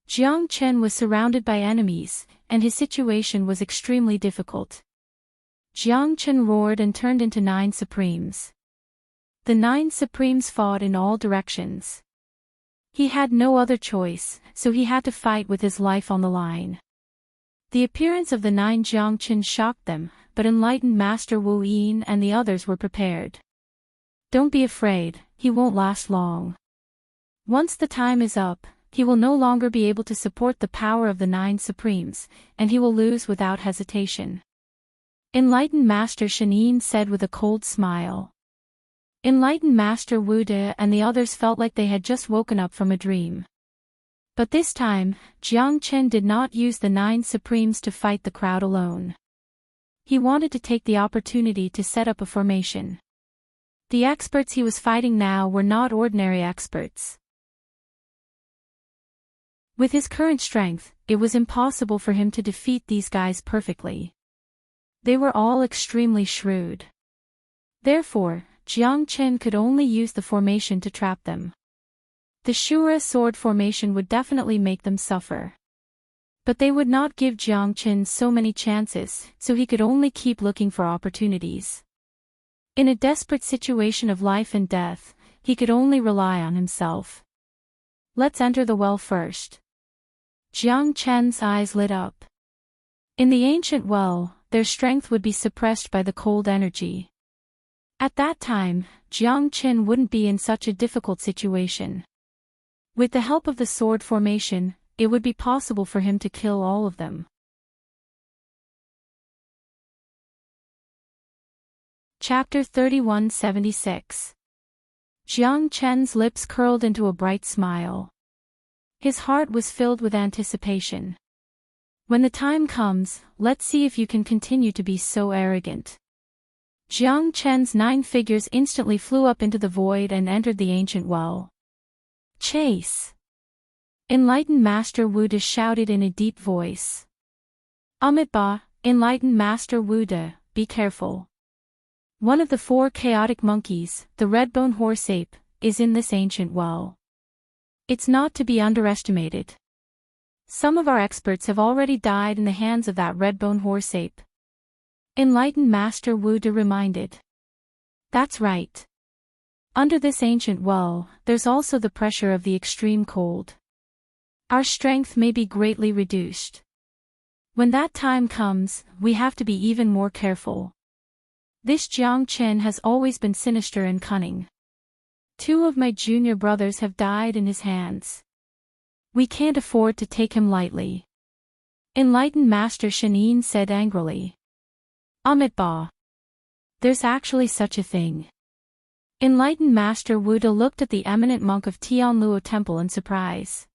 Jiang Chen was surrounded by enemies, and his situation was extremely difficult. Jiang Chen roared and turned into 9 Supremes. The 9 Supremes fought in all directions. He had no other choice, so he had to fight with his life on the line. The appearance of the 9 Jiang Chen shocked them, but Enlightened Master Wu Yin and the others were prepared. Don't be afraid, he won't last long. Once the time is up, he will no longer be able to support the power of the 9 Supremes, and he will lose without hesitation. Enlightened Master Shen Yin said with a cold smile. Enlightened Master Wu De and the others felt like they had just woken up from a dream. But this time, Jiang Chen did not use the 9 Supremes to fight the crowd alone. He wanted to take the opportunity to set up a formation. The experts he was fighting now were not ordinary experts. With his current strength, it was impossible for him to defeat these guys perfectly. They were all extremely shrewd. Therefore, Jiang Chen could only use the formation to trap them. The Shura sword formation would definitely make them suffer. But they would not give Jiang Chen so many chances, so he could only keep looking for opportunities. In a desperate situation of life and death, he could only rely on himself. Let's enter the well first. Jiang Chen's eyes lit up. In the ancient well, their strength would be suppressed by the cold energy. At that time, Jiang Chen wouldn't be in such a difficult situation. With the help of the sword formation, it would be possible for him to kill all of them. Chapter 3176. Jiang Chen's lips curled into a bright smile. His heart was filled with anticipation. When the time comes, let's see if you can continue to be so arrogant. Jiang Chen's 9 figures instantly flew up into the void and entered the ancient well. Chase! Enlightened Master Wu De shouted in a deep voice. Amitabha, Enlightened Master Wu De, be careful. One of the 4 chaotic monkeys, the red-bone horse ape, is in this ancient well. It's not to be underestimated. Some of our experts have already died in the hands of that red-bone horse ape. Enlightened Master Wu De reminded. That's right. Under this ancient well, there's also the pressure of the extreme cold. Our strength may be greatly reduced. When that time comes, we have to be even more careful. This Jiang Chen has always been sinister and cunning. 2 of my junior brothers have died in his hands. We can't afford to take him lightly. Enlightened Master Shen Yin said angrily. Amitabha. There's actually such a thing. Enlightened Master Wu De looked at the eminent monk of Tianluo Temple in surprise.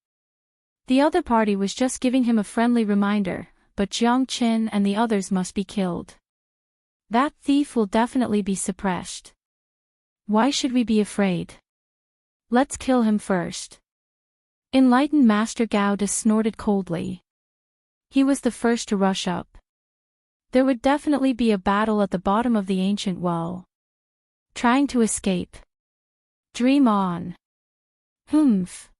The other party was just giving him a friendly reminder, but Jiang Chen and the others must be killed. That thief will definitely be suppressed. Why should we be afraid? Let's kill him first. Enlightened Master Gao De snorted coldly. He was the first to rush up. There would definitely be a battle at the bottom of the ancient well. Trying to escape. Dream on. Humph.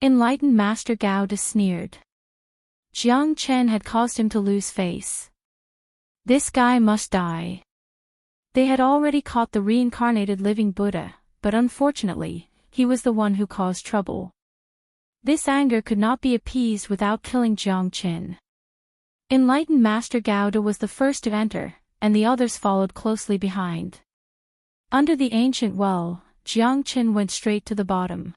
Enlightened Master Gao De sneered. Jiang Chen had caused him to lose face. This guy must die. They had already caught the reincarnated living Buddha, but unfortunately, he was the one who caused trouble. This anger could not be appeased without killing Jiang Chen. Enlightened Master Gao De was the first to enter, and the others followed closely behind. Under the ancient well, Jiang Chen went straight to the bottom.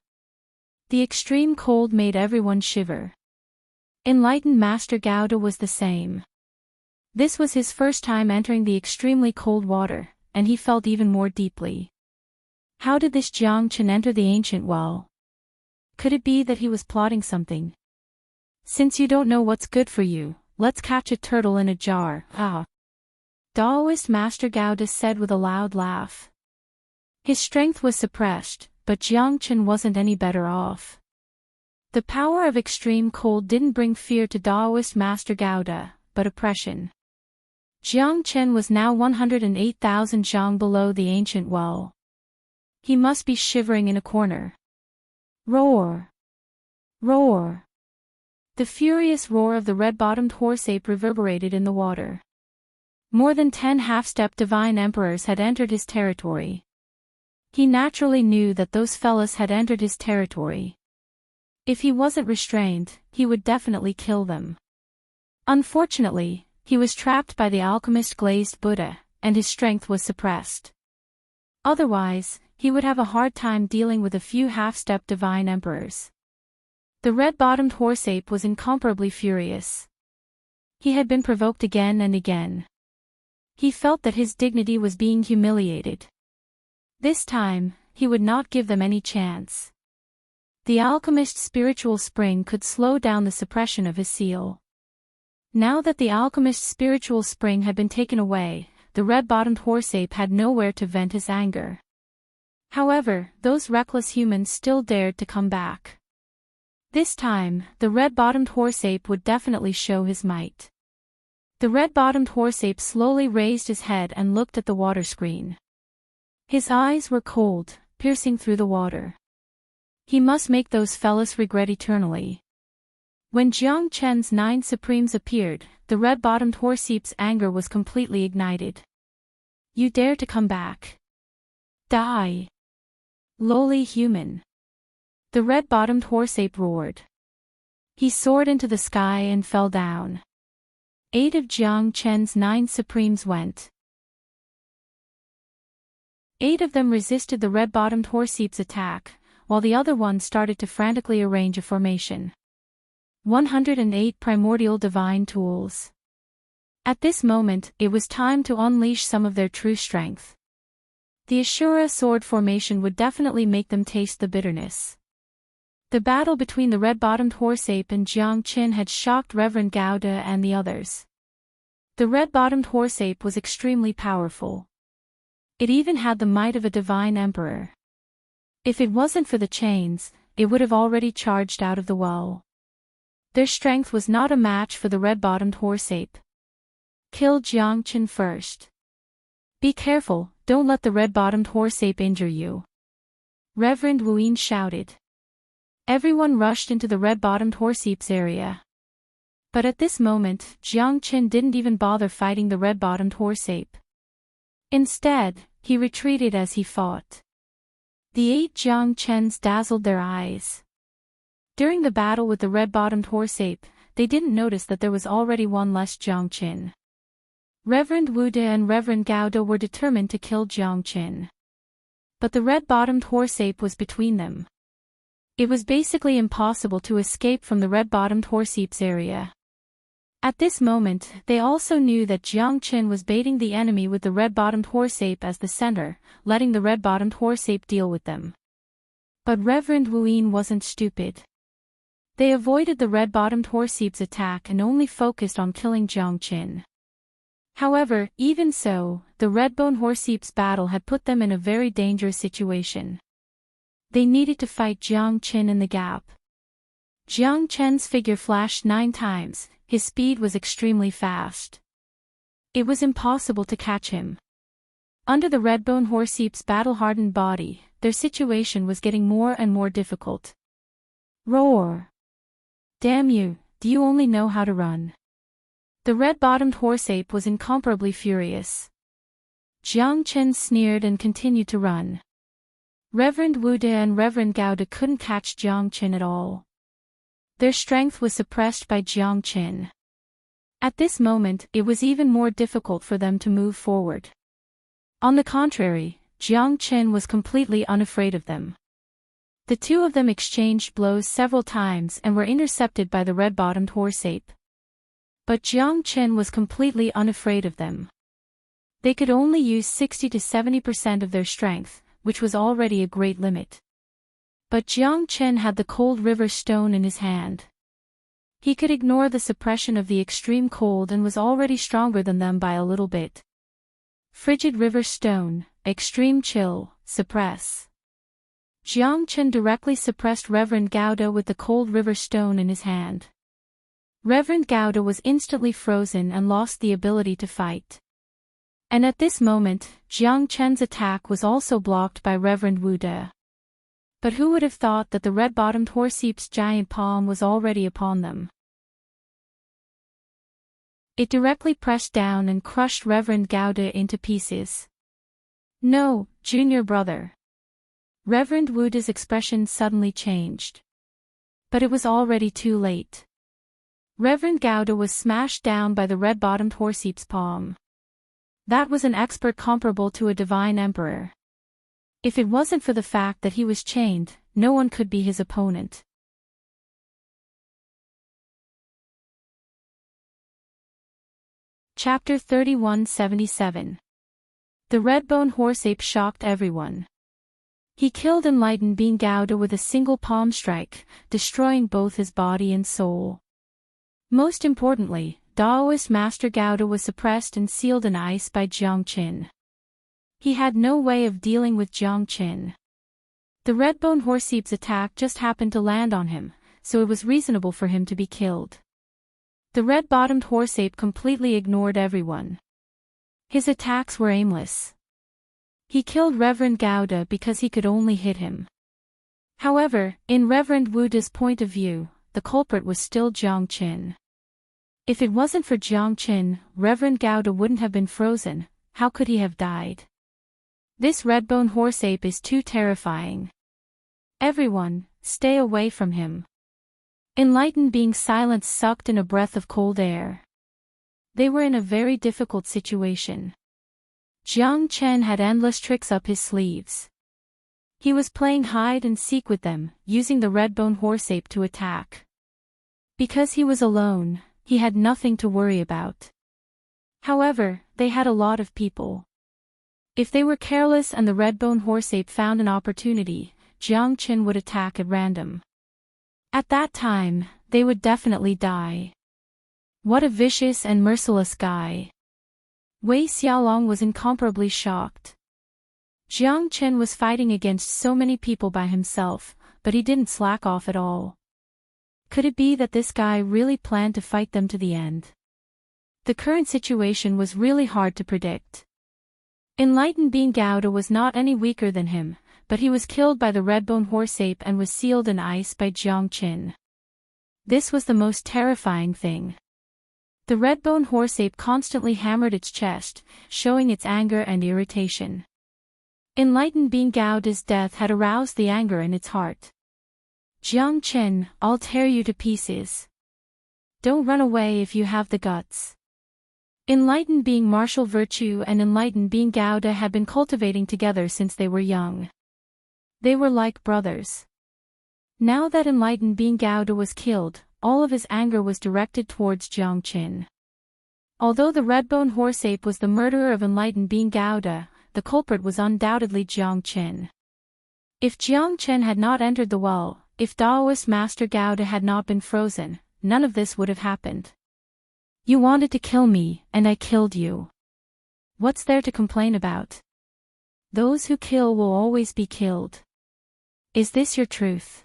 The extreme cold made everyone shiver. Enlightened Master Gao De was the same. This was his first time entering the extremely cold water, and he felt even more deeply. How did this Jiang Chen enter the ancient well? Could it be that he was plotting something? Since you don't know what's good for you, let's catch a turtle in a jar. Ah. Taoist Master Gao said with a loud laugh. His strength was suppressed, but Jiang Chen wasn't any better off. The power of extreme cold didn't bring fear to Taoist Master Gao, but oppression. Jiang Chen was now 108,000 zhang below the ancient well. He must be shivering in a corner. Roar! Roar! The furious roar of the red-bottomed horse-ape reverberated in the water. More than 10 half-step divine emperors had entered his territory. He naturally knew that those fellas had entered his territory. If he wasn't restrained, he would definitely kill them. Unfortunately, he was trapped by the alchemist glazed Buddha, and his strength was suppressed. Otherwise, he would have a hard time dealing with a few half-step divine emperors. The red-bottomed horse-ape was incomparably furious. He had been provoked again and again. He felt that his dignity was being humiliated. This time, he would not give them any chance. The alchemist's spiritual spring could slow down the suppression of his seal. Now that the alchemist's spiritual spring had been taken away, the red-bottomed horse-ape had nowhere to vent his anger. However, those reckless humans still dared to come back. This time, the red-bottomed horse-ape would definitely show his might. The red-bottomed horse-ape slowly raised his head and looked at the water screen. His eyes were cold, piercing through the water. He must make those fellas regret eternally. When Jiang Chen's 9 Supremes appeared, the red-bottomed horse-ape's anger was completely ignited. You dare to come back? Die! Lowly human! The red-bottomed horse-ape roared. He soared into the sky and fell down. 8 of Jiang Chen's 9 Supremes went. 8 of them resisted the red-bottomed horse-ape's attack, while the other one started to frantically arrange a formation. 108 primordial divine tools. At this moment, it was time to unleash some of their true strength. The Ashura sword formation would definitely make them taste the bitterness. The battle between the red-bottomed horse-ape and Jiang Chen had shocked Reverend Gao and the others. The red-bottomed horse-ape was extremely powerful. It even had the might of a divine emperor. If it wasn't for the chains, it would have already charged out of the well. Their strength was not a match for the red-bottomed horse-ape. Kill Jiang Chen first. Be careful, don't let the red-bottomed horse-ape injure you. Reverend Wuyin shouted. Everyone rushed into the red-bottomed horse-ape's area. But at this moment, Jiang Chen didn't even bother fighting the red-bottomed horse-ape. Instead, he retreated as he fought. The 8 Jiang Chens dazzled their eyes. During the battle with the red-bottomed horse-ape, they didn't notice that there was already one less Jiang Chen. Reverend Wu De and Reverend Gao De were determined to kill Jiang Chen. But the red-bottomed horse-ape was between them. It was basically impossible to escape from the red-bottomed horse-ape's area. At this moment, they also knew that Jiang Chen was baiting the enemy with the red-bottomed horse-ape as the center, letting the red-bottomed horse-ape deal with them. But Reverend Wuyin wasn't stupid. They avoided the red-bottomed horse-ape's attack and only focused on killing Jiang Chen. However, even so, the red-bone horse-ape's battle had put them in a very dangerous situation. They needed to fight Jiang Chen in the gap. Jiang Chen's figure flashed 9 times, his speed was extremely fast. It was impossible to catch him. Under the red-bone horse-ape's battle-hardened body, their situation was getting more and more difficult. Roar! Damn you, do you only know how to run? The red-bottomed horse-ape was incomparably furious. Jiang Chen sneered and continued to run. Reverend Wu De and Reverend Gao De couldn't catch Jiang Chen at all. Their strength was suppressed by Jiang Chen. At this moment, it was even more difficult for them to move forward. On the contrary, Jiang Chen was completely unafraid of them. The two of them exchanged blows several times and were intercepted by the red-bottomed horse-ape. But Jiang Chen was completely unafraid of them. They could only use 60 to 70% of their strength, which was already a great limit. But Jiang Chen had the cold river stone in his hand. He could ignore the suppression of the extreme cold and was already stronger than them by a little bit. Frigid river stone, extreme chill, suppress. Jiang Chen directly suppressed Reverend Gauda with the cold river stone in his hand. Reverend Gauda was instantly frozen and lost the ability to fight. And at this moment, Jiang Chen's attack was also blocked by Reverend Wu De. But who would have thought that the red-bottomed horseap's giant palm was already upon them? It directly pressed down and crushed Reverend Gauda into pieces. No, junior brother. Reverend Wu De's expression suddenly changed. But it was already too late. Reverend Gauda was smashed down by the red-bottomed horseap's palm. That was an expert comparable to a divine emperor. If it wasn't for the fact that he was chained, no one could be his opponent. Chapter 3177. The red-bone horseape shocked everyone. He killed enlightened being Gauda with a single palm strike, destroying both his body and soul. Most importantly, Taoist Master Gauda was suppressed and sealed in ice by Jiang Chen. He had no way of dealing with Jiang Chen. The red-bone horseap's attack just happened to land on him, so it was reasonable for him to be killed. The red-bottomed horseape completely ignored everyone. His attacks were aimless. He killed Reverend Gauda because he could only hit him. However, in Reverend Wu De's point of view, the culprit was still Jiang Chen. If it wasn't for Jiang Chen, Reverend Gauda wouldn't have been frozen. How could he have died? This red-bone horseape is too terrifying. Everyone, stay away from him. Enlightened being silence sucked in a breath of cold air. They were in a very difficult situation. Jiang Chen had endless tricks up his sleeves. He was playing hide and seek with them, using the red-bone horseape to attack. Because he was alone, he had nothing to worry about. However, they had a lot of people. If they were careless and the red-bone horseape found an opportunity, Jiang Chen would attack at random. At that time, they would definitely die. What a vicious and merciless guy. Wei Xiaolong was incomparably shocked. Jiang Chen was fighting against so many people by himself, but he didn't slack off at all. Could it be that this guy really planned to fight them to the end? The current situation was really hard to predict. Enlightened being Gauda was not any weaker than him, but he was killed by the red-bone horseape and was sealed in ice by Jiang Chen. This was the most terrifying thing. The red-bone horseape constantly hammered its chest, showing its anger and irritation. Enlightened being Gauda's death had aroused the anger in its heart. Jiang Chen, I'll tear you to pieces. Don't run away if you have the guts. Enlightened being martial virtue and enlightened being Gauda had been cultivating together since they were young. They were like brothers. Now that enlightened being Gauda was killed, all of his anger was directed towards Jiang Chen. Although the red-bone horseape was the murderer of enlightened being Gauda, the culprit was undoubtedly Jiang Chen. If Jiang Chen had not entered the well, if Taoist Master Gauda had not been frozen, none of this would have happened. You wanted to kill me, and I killed you. What's there to complain about? Those who kill will always be killed. Is this your truth?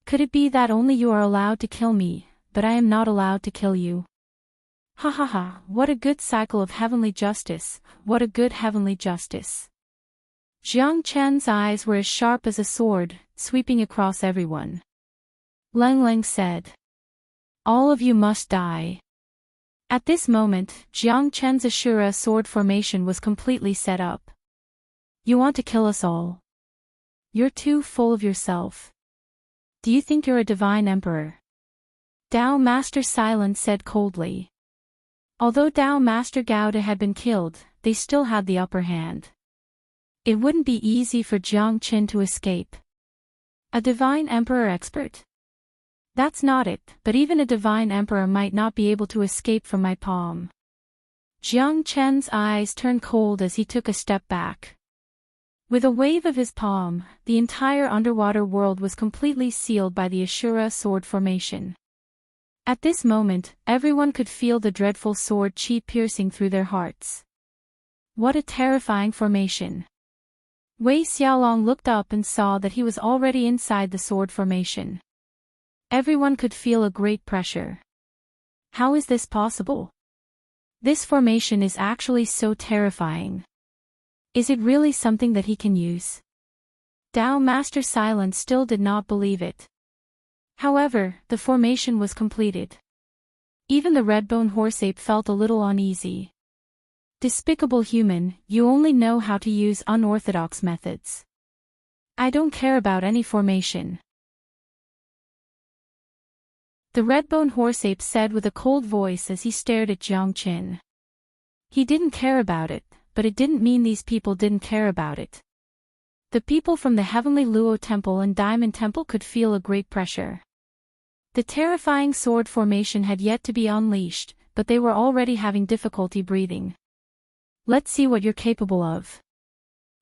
Could it be that only you are allowed to kill me, but I am not allowed to kill you? Ha ha ha, what a good cycle of heavenly justice, what a good heavenly justice. Jiang Chen's eyes were as sharp as a sword, sweeping across everyone. Leng Leng said. All of you must die. At this moment, Jiang Chen's Ashura sword formation was completely set up. You want to kill us all? You're too full of yourself. Do you think you're a divine emperor? Tao Master Silent said coldly. Although Tao Master Gauda had been killed, they still had the upper hand. It wouldn't be easy for Jiang Chen to escape. A divine emperor expert? That's not it, but even a divine emperor might not be able to escape from my palm. Jiang Chen's eyes turned cold as he took a step back. With a wave of his palm, the entire underwater world was completely sealed by the Ashura sword formation. At this moment, everyone could feel the dreadful sword chi piercing through their hearts. What a terrifying formation! Wei Xiaolong looked up and saw that he was already inside the sword formation. Everyone could feel a great pressure. How is this possible? This formation is actually so terrifying. Is it really something that he can use? Tao Master Silence still did not believe it. However, the formation was completed. Even the redbone horseape felt a little uneasy. Despicable human, you only know how to use unorthodox methods. I don't care about any formation. The redbone horseape said with a cold voice as he stared at Jiang Qin. He didn't care about it, but it didn't mean these people didn't care about it. The people from the Heavenly Luo Temple and Diamond Temple could feel a great pressure. The terrifying sword formation had yet to be unleashed, but they were already having difficulty breathing. Let's see what you're capable of.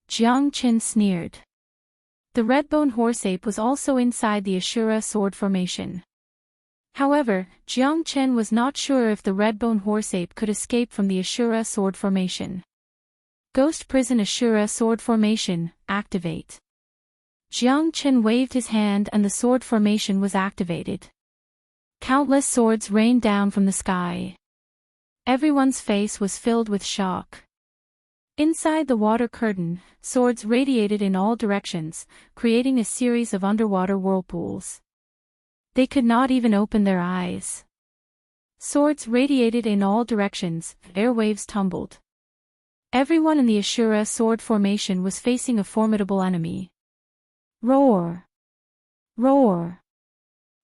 Jiang Qin sneered. The redbone horseape was also inside the Ashura sword formation. However, Jiang Qin was not sure if the redbone horseape could escape from the Ashura sword formation. Ghost Prison Ashura sword formation, activate. Jiang Qin waved his hand and the sword formation was activated. Countless swords rained down from the sky. Everyone's face was filled with shock. Inside the water curtain, swords radiated in all directions, creating a series of underwater whirlpools. They could not even open their eyes. Swords radiated in all directions, airwaves tumbled. Everyone in the Ashura sword formation was facing a formidable enemy. Roar! Roar!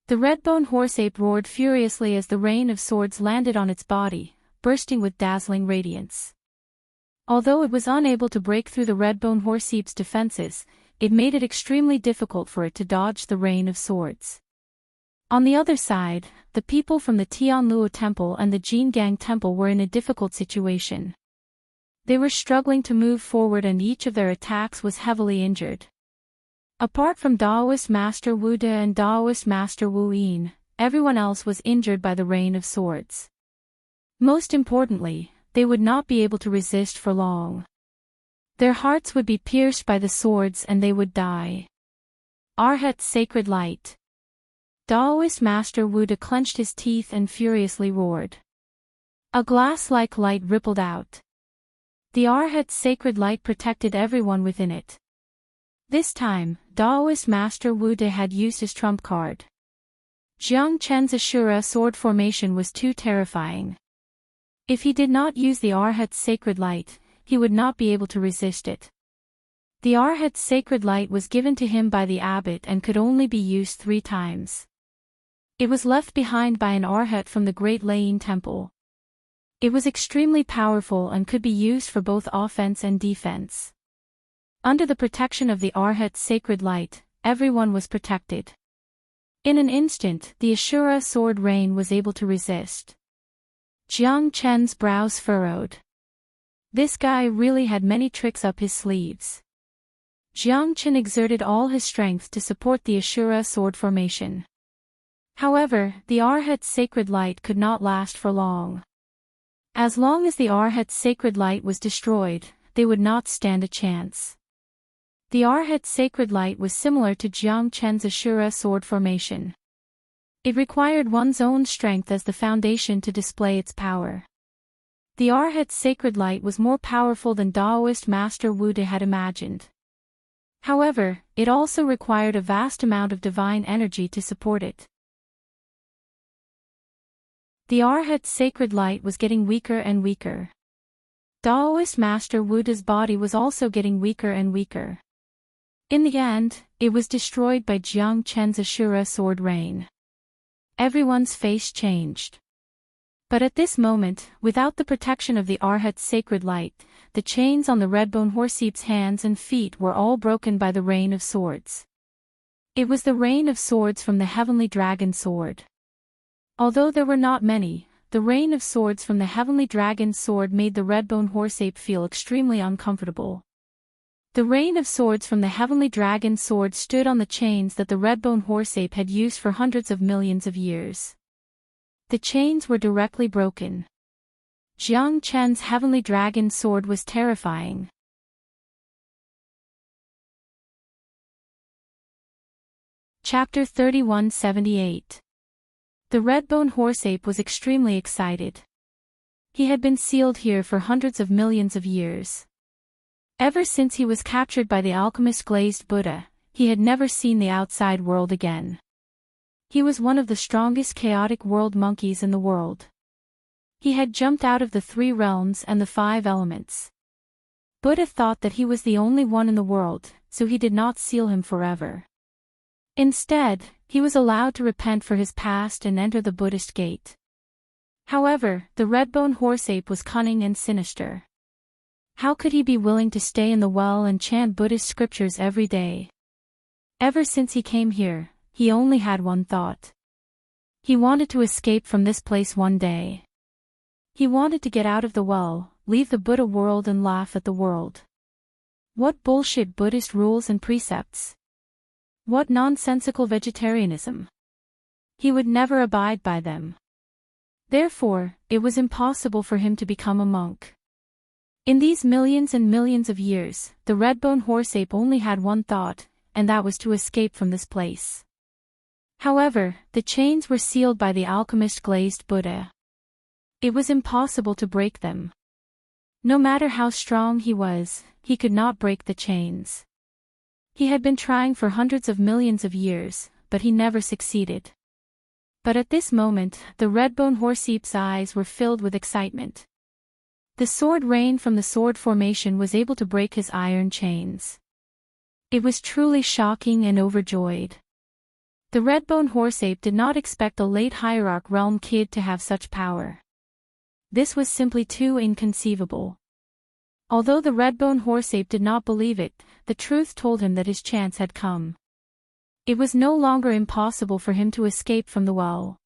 The redbone horseape roared furiously as the rain of swords landed on its body, bursting with dazzling radiance. Although it was unable to break through the redbone horseape's defenses, it made it extremely difficult for it to dodge the rain of swords. On the other side, the people from the Tianluo Temple and the Jingang Temple were in a difficult situation. They were struggling to move forward and each of their attacks was heavily injured. Apart from Daoist Master Wu De and Daoist Master Wu Yin, everyone else was injured by the rain of swords. Most importantly, they would not be able to resist for long. Their hearts would be pierced by the swords and they would die. Arhat Sacred Light. Daoist Master Wu De clenched his teeth and furiously roared. A glass-like light rippled out. The Arhat Sacred Light protected everyone within it. This time, Daoist Master Wu De had used his trump card. Jiang Chen's Ashura sword formation was too terrifying. If he did not use the Arhat Sacred Light, he would not be able to resist it. The Arhat Sacred Light was given to him by the abbot and could only be used 3 times. It was left behind by an Arhat from the Great Layin Temple. It was extremely powerful and could be used for both offense and defense. Under the protection of the Arhat Sacred Light, everyone was protected. In an instant, the Ashura sword rain was able to resist. Jiang Chen's brows furrowed. This guy really had many tricks up his sleeves. Jiang Chen exerted all his strength to support the Ashura sword formation. However, the Arhat Sacred Light could not last for long. As long as the Arhat Sacred Light was destroyed, they would not stand a chance. The Arhat Sacred Light was similar to Jiang Chen's Ashura sword formation. It required one's own strength as the foundation to display its power. The Arhat Sacred Light was more powerful than Daoist Master Wu De had imagined. However, it also required a vast amount of divine energy to support it. The Arhat Sacred Light was getting weaker and weaker. Daoist Master Wu De's body was also getting weaker and weaker. In the end, it was destroyed by Jiang Chen's Ashura sword rain. Everyone's face changed. But at this moment, without the protection of the Arhat Sacred Light, the chains on the redbone horseape's hands and feet were all broken by the rain of swords. It was the rain of swords from the Heavenly Dragon Sword. Although there were not many, the rain of swords from the Heavenly Dragon Sword made the redbone horseape feel extremely uncomfortable. The rain of swords from the heavenly dragon's sword stood on the chains that the redbone horseape had used for hundreds of millions of years. The chains were directly broken. Jiang Chen's heavenly dragon's sword was terrifying. Chapter 3178. The redbone horseape was extremely excited. He had been sealed here for hundreds of millions of years. Ever since he was captured by the alchemist glazed Buddha, he had never seen the outside world again. He was one of the strongest chaotic world monkeys in the world. He had jumped out of the 3 realms and the 5 elements. Buddha thought that he was the only one in the world, so he did not seal him forever. Instead, he was allowed to repent for his past and enter the Buddhist gate. However, the redbone horseape was cunning and sinister. How could he be willing to stay in the well and chant Buddhist scriptures every day? Ever since he came here, he only had one thought. He wanted to escape from this place one day. He wanted to get out of the well, leave the Buddha world and laugh at the world. What bullshit Buddhist rules and precepts! What nonsensical vegetarianism! He would never abide by them. Therefore, it was impossible for him to become a monk. In these millions and millions of years, the redbone horseape only had one thought, and that was to escape from this place. However, the chains were sealed by the alchemist glazed Buddha. It was impossible to break them. No matter how strong he was, he could not break the chains. He had been trying for hundreds of millions of years, but he never succeeded. But at this moment, the redbone horseape's eyes were filled with excitement. The sword rain from the sword formation was able to break his iron chains. It was truly shocking and overjoyed. The redbone horseape did not expect a late hierarch realm kid to have such power. This was simply too inconceivable. Although the redbone horseape did not believe it, the truth told him that his chance had come. It was no longer impossible for him to escape from the well.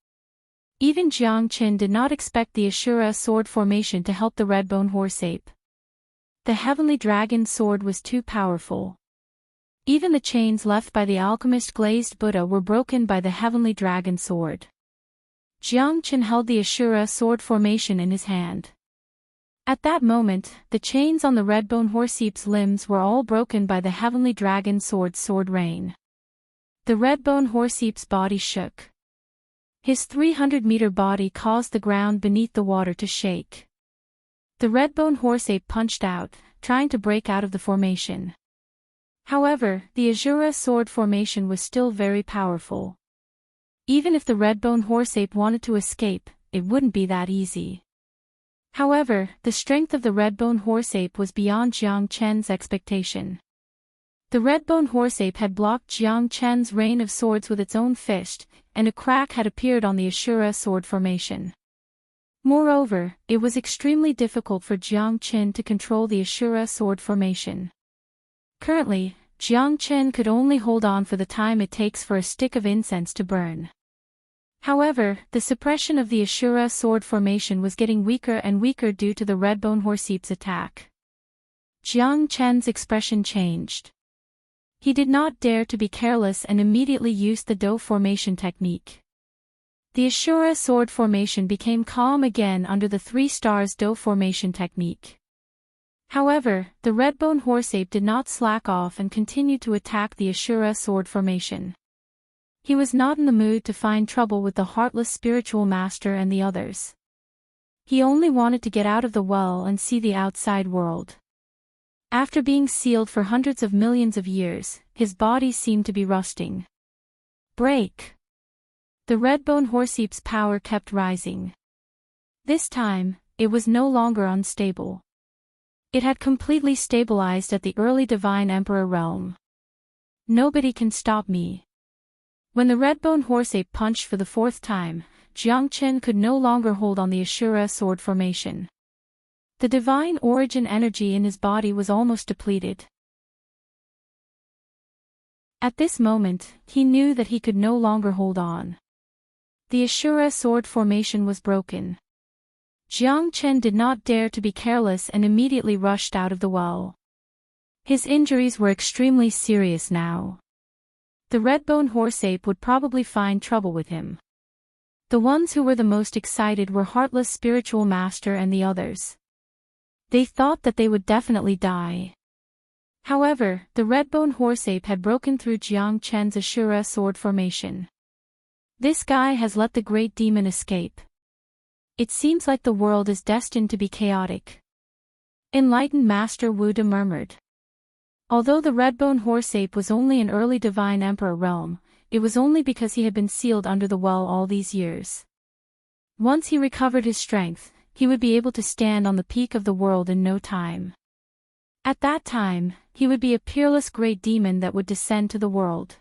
Even Jiang Qin did not expect the Ashura sword formation to help the redbone horseape. The heavenly dragon's sword was too powerful. Even the chains left by the alchemist glazed Buddha were broken by the heavenly dragon sword. Jiang Qin held the Ashura sword formation in his hand. At that moment, the chains on the redbone horseape's limbs were all broken by the heavenly dragon sword's sword rain. The redbone horseape's body shook. His 300-meter body caused the ground beneath the water to shake. The redbone horseape punched out, trying to break out of the formation. However, the Ashura sword formation was still very powerful. Even if the redbone horseape wanted to escape, it wouldn't be that easy. However, the strength of the redbone horseape was beyond Jiang Chen's expectation. The redbone horseape had blocked Jiang Chen's rain of swords with its own fist, and a crack had appeared on the Ashura sword formation. Moreover, it was extremely difficult for Jiang Chen to control the Ashura sword formation. Currently, Jiang Chen could only hold on for the time it takes for a stick of incense to burn. However, the suppression of the Ashura sword formation was getting weaker and weaker due to the redbone horseape's attack. Jiang Chen's expression changed. He did not dare to be careless and immediately used the Do formation technique. The Ashura sword formation became calm again under the 3 stars Do formation technique. However, the redbone horseape did not slack off and continued to attack the Ashura sword formation. He was not in the mood to find trouble with the heartless spiritual master and the others. He only wanted to get out of the well and see the outside world. After being sealed for hundreds of millions of years, his body seemed to be rusting. Break! The redbone horseape's power kept rising. This time, it was no longer unstable. It had completely stabilized at the early Divine Emperor realm. Nobody can stop me. When the redbone horseape punched for the 4th time, Jiang Chen could no longer hold on the Ashura sword formation. The divine origin energy in his body was almost depleted. At this moment, he knew that he could no longer hold on. The Ashura sword formation was broken. Jiang Chen did not dare to be careless and immediately rushed out of the well. His injuries were extremely serious now. The red-bone horse-ape would probably find trouble with him. The ones who were the most excited were Heartless Spiritual Master and the others. They thought that they would definitely die. However, the red-bone horse-ape had broken through Jiang Chen's Ashura sword formation. This guy has let the great demon escape. It seems like the world is destined to be chaotic. Enlightened Master Wu De murmured. Although the red-bone horse-ape was only an early divine emperor realm, it was only because he had been sealed under the well all these years. Once he recovered his strength, he would be able to stand on the peak of the world in no time. At that time, he would be a peerless great demon that would descend to the world.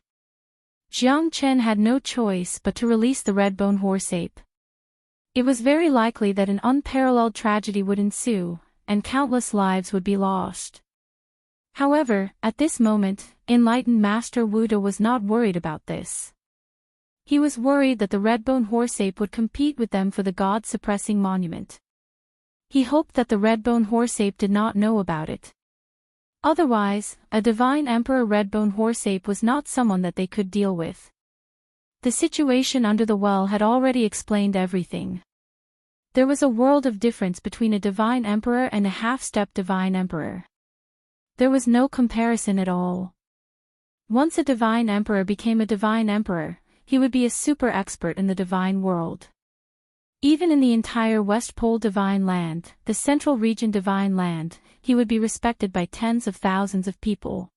Jiang Chen had no choice but to release the red-bone horse-ape. It was very likely that an unparalleled tragedy would ensue, and countless lives would be lost. However, at this moment, enlightened Master Wu De was not worried about this. He was worried that the red-bone horse-ape would compete with them for the god-suppressing monument. He hoped that the red-bone horse-ape did not know about it. Otherwise, a divine emperor red-bone horse-ape was not someone that they could deal with. The situation under the well had already explained everything. There was a world of difference between a divine emperor and a half-step divine emperor. There was no comparison at all. Once a divine emperor became a divine emperor, he would be a super expert in the divine world. Even in the entire West Pole divine land, the Central Region divine land, he would be respected by tens of thousands of people.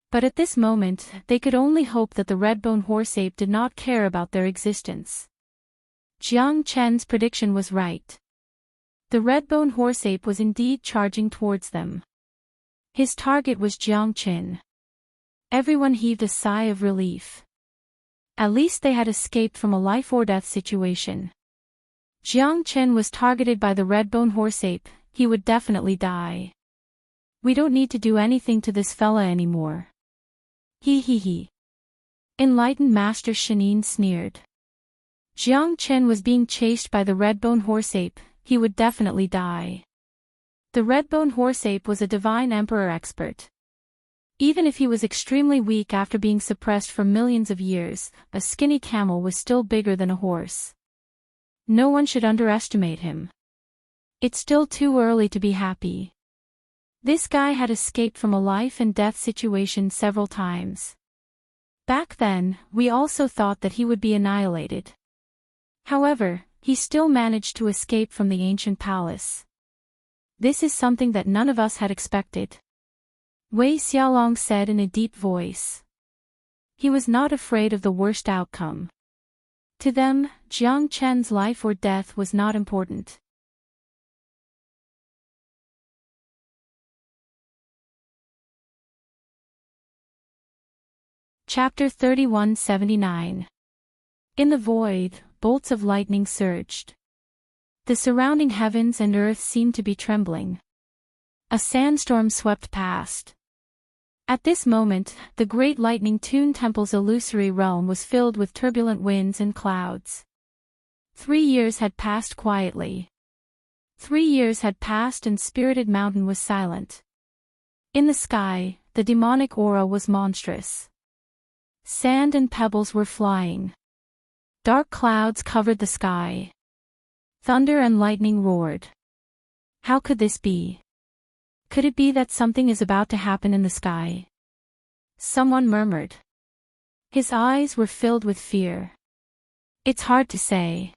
But at this moment, they could only hope that the red-bone horse-ape did not care about their existence. Jiang Chen's prediction was right. The red-bone horse-ape was indeed charging towards them. His target was Jiang Chen. Everyone heaved a sigh of relief. At least they had escaped from a life-or-death situation. Jiang Chen was targeted by the red-bone horse-ape, he would definitely die. We don't need to do anything to this fella anymore. He. Enlightened Master Shanin sneered. Jiang Chen was being chased by the red-bone horse-ape, he would definitely die. The red-bone horse-ape was a divine emperor expert. Even if he was extremely weak after being suppressed for millions of years, a skinny camel was still bigger than a horse. No one should underestimate him. It's still too early to be happy. This guy had escaped from a life-and-death situation several times. Back then, we also thought that he would be annihilated. However, he still managed to escape from the ancient palace. This is something that none of us had expected. Wei Xiaolong said in a deep voice. He was not afraid of the worst outcome. To them, Jiang Chen's life or death was not important. Chapter 3179. In the void, bolts of lightning surged. The surrounding heavens and earth seemed to be trembling. A sandstorm swept past. At this moment, the great lightning Toon Temple's illusory realm was filled with turbulent winds and clouds. 3 years had passed quietly. 3 years had passed and Spirited Mountain was silent. In the sky, the demonic aura was monstrous. Sand and pebbles were flying. Dark clouds covered the sky. Thunder and lightning roared. How could this be? Could it be that something is about to happen in the sky? Someone murmured. His eyes were filled with fear. It's hard to say.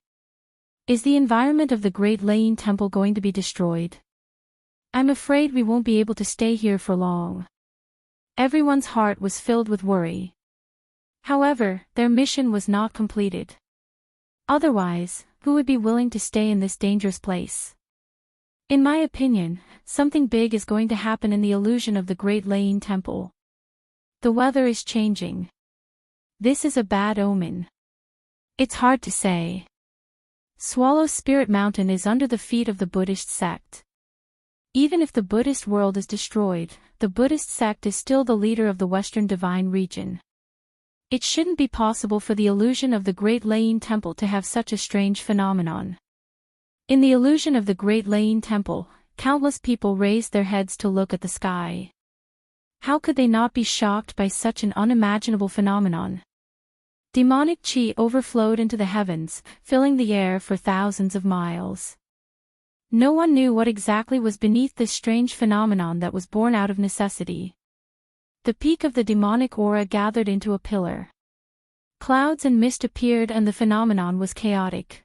Is the environment of the Great Lane Temple going to be destroyed? I'm afraid we won't be able to stay here for long. Everyone's heart was filled with worry. However, their mission was not completed. Otherwise, who would be willing to stay in this dangerous place? In my opinion, something big is going to happen in the illusion of the Great Lane Temple. The weather is changing. This is a bad omen. It's hard to say. Swallow Spirit Mountain is under the feet of the Buddhist sect. Even if the Buddhist world is destroyed, the Buddhist sect is still the leader of the Western Divine Region. It shouldn't be possible for the illusion of the Great Lane Temple to have such a strange phenomenon. In the illusion of the Great Lane Temple, countless people raised their heads to look at the sky. How could they not be shocked by such an unimaginable phenomenon? Demonic chi overflowed into the heavens, filling the air for thousands of miles. No one knew what exactly was beneath this strange phenomenon that was born out of necessity. The peak of the demonic aura gathered into a pillar. Clouds and mist appeared and the phenomenon was chaotic.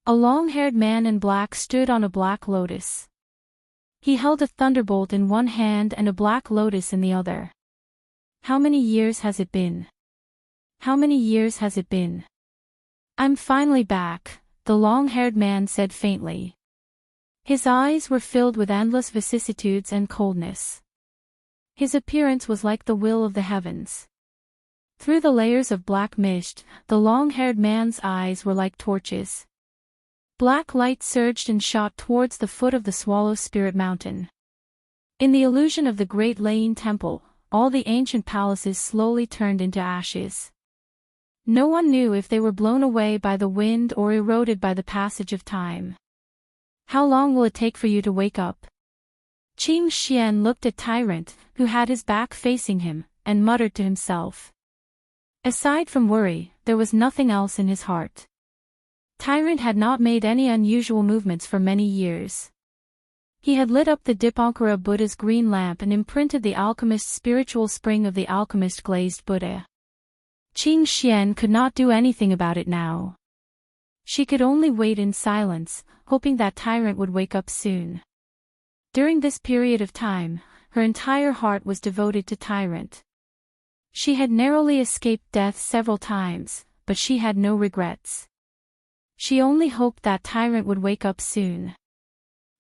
A long-haired man in black stood on a black lotus. He held a thunderbolt in one hand and a black lotus in the other. How many years has it been? How many years has it been? I'm finally back, the long-haired man said faintly. His eyes were filled with endless vicissitudes and coldness. His appearance was like the will of the heavens. Through the layers of black mist, the long-haired man's eyes were like torches. Black light surged and shot towards the foot of the Swallow Spirit Mountain. In the illusion of the great Lain Temple, all the ancient palaces slowly turned into ashes. No one knew if they were blown away by the wind or eroded by the passage of time. How long will it take for you to wake up? Qing Xian looked at Tyrant, who had his back facing him, and muttered to himself. Aside from worry, there was nothing else in his heart. Tyrant had not made any unusual movements for many years. He had lit up the Dipankara Buddha's green lamp and imprinted the alchemist's spiritual spring of the alchemist glazed Buddha. Qing Xian could not do anything about it now. She could only wait in silence, hoping that Tyrant would wake up soon. During this period of time, her entire heart was devoted to Tyrant. She had narrowly escaped death several times, but she had no regrets. She only hoped that Tyrant would wake up soon.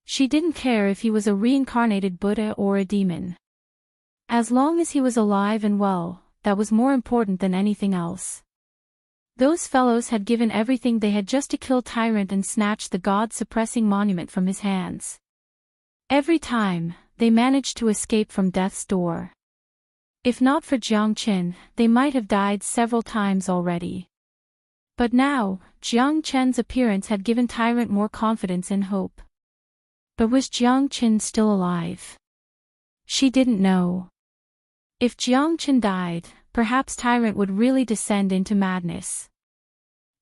She didn't care if he was a reincarnated Buddha or a demon. As long as he was alive and well, that was more important than anything else. Those fellows had given everything they had just to kill Tyrant and snatch the God-suppressing monument from his hands. Every time, they managed to escape from death's door. If not for Jiang Chen, they might have died several times already. But now, Jiang Chen's appearance had given Tyrant more confidence and hope. But was Jiang Chen still alive? She didn't know. If Jiang Chen died, perhaps Tyrant would really descend into madness.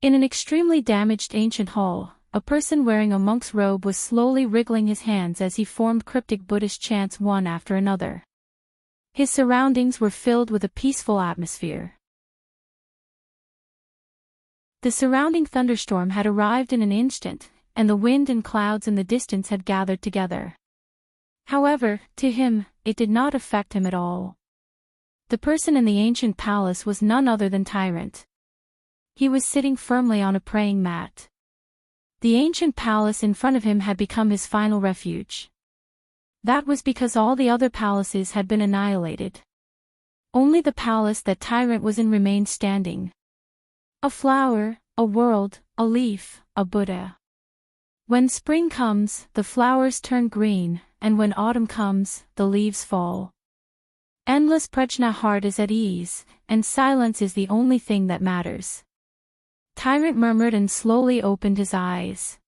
In an extremely damaged ancient hall, a person wearing a monk's robe was slowly wriggling his hands as he formed cryptic Buddhist chants one after another. His surroundings were filled with a peaceful atmosphere. The surrounding thunderstorm had arrived in an instant, and the wind and clouds in the distance had gathered together. However, to him, it did not affect him at all. The person in the ancient palace was none other than Tyrant. He was sitting firmly on a praying mat. The ancient palace in front of him had become his final refuge. That was because all the other palaces had been annihilated. Only the palace that Tyrant was in remained standing. A flower, a world, a leaf, a Buddha. When spring comes, the flowers turn green, and when autumn comes, the leaves fall. Endless prajna heart is at ease, and silence is the only thing that matters. Tyrant murmured and slowly opened his eyes.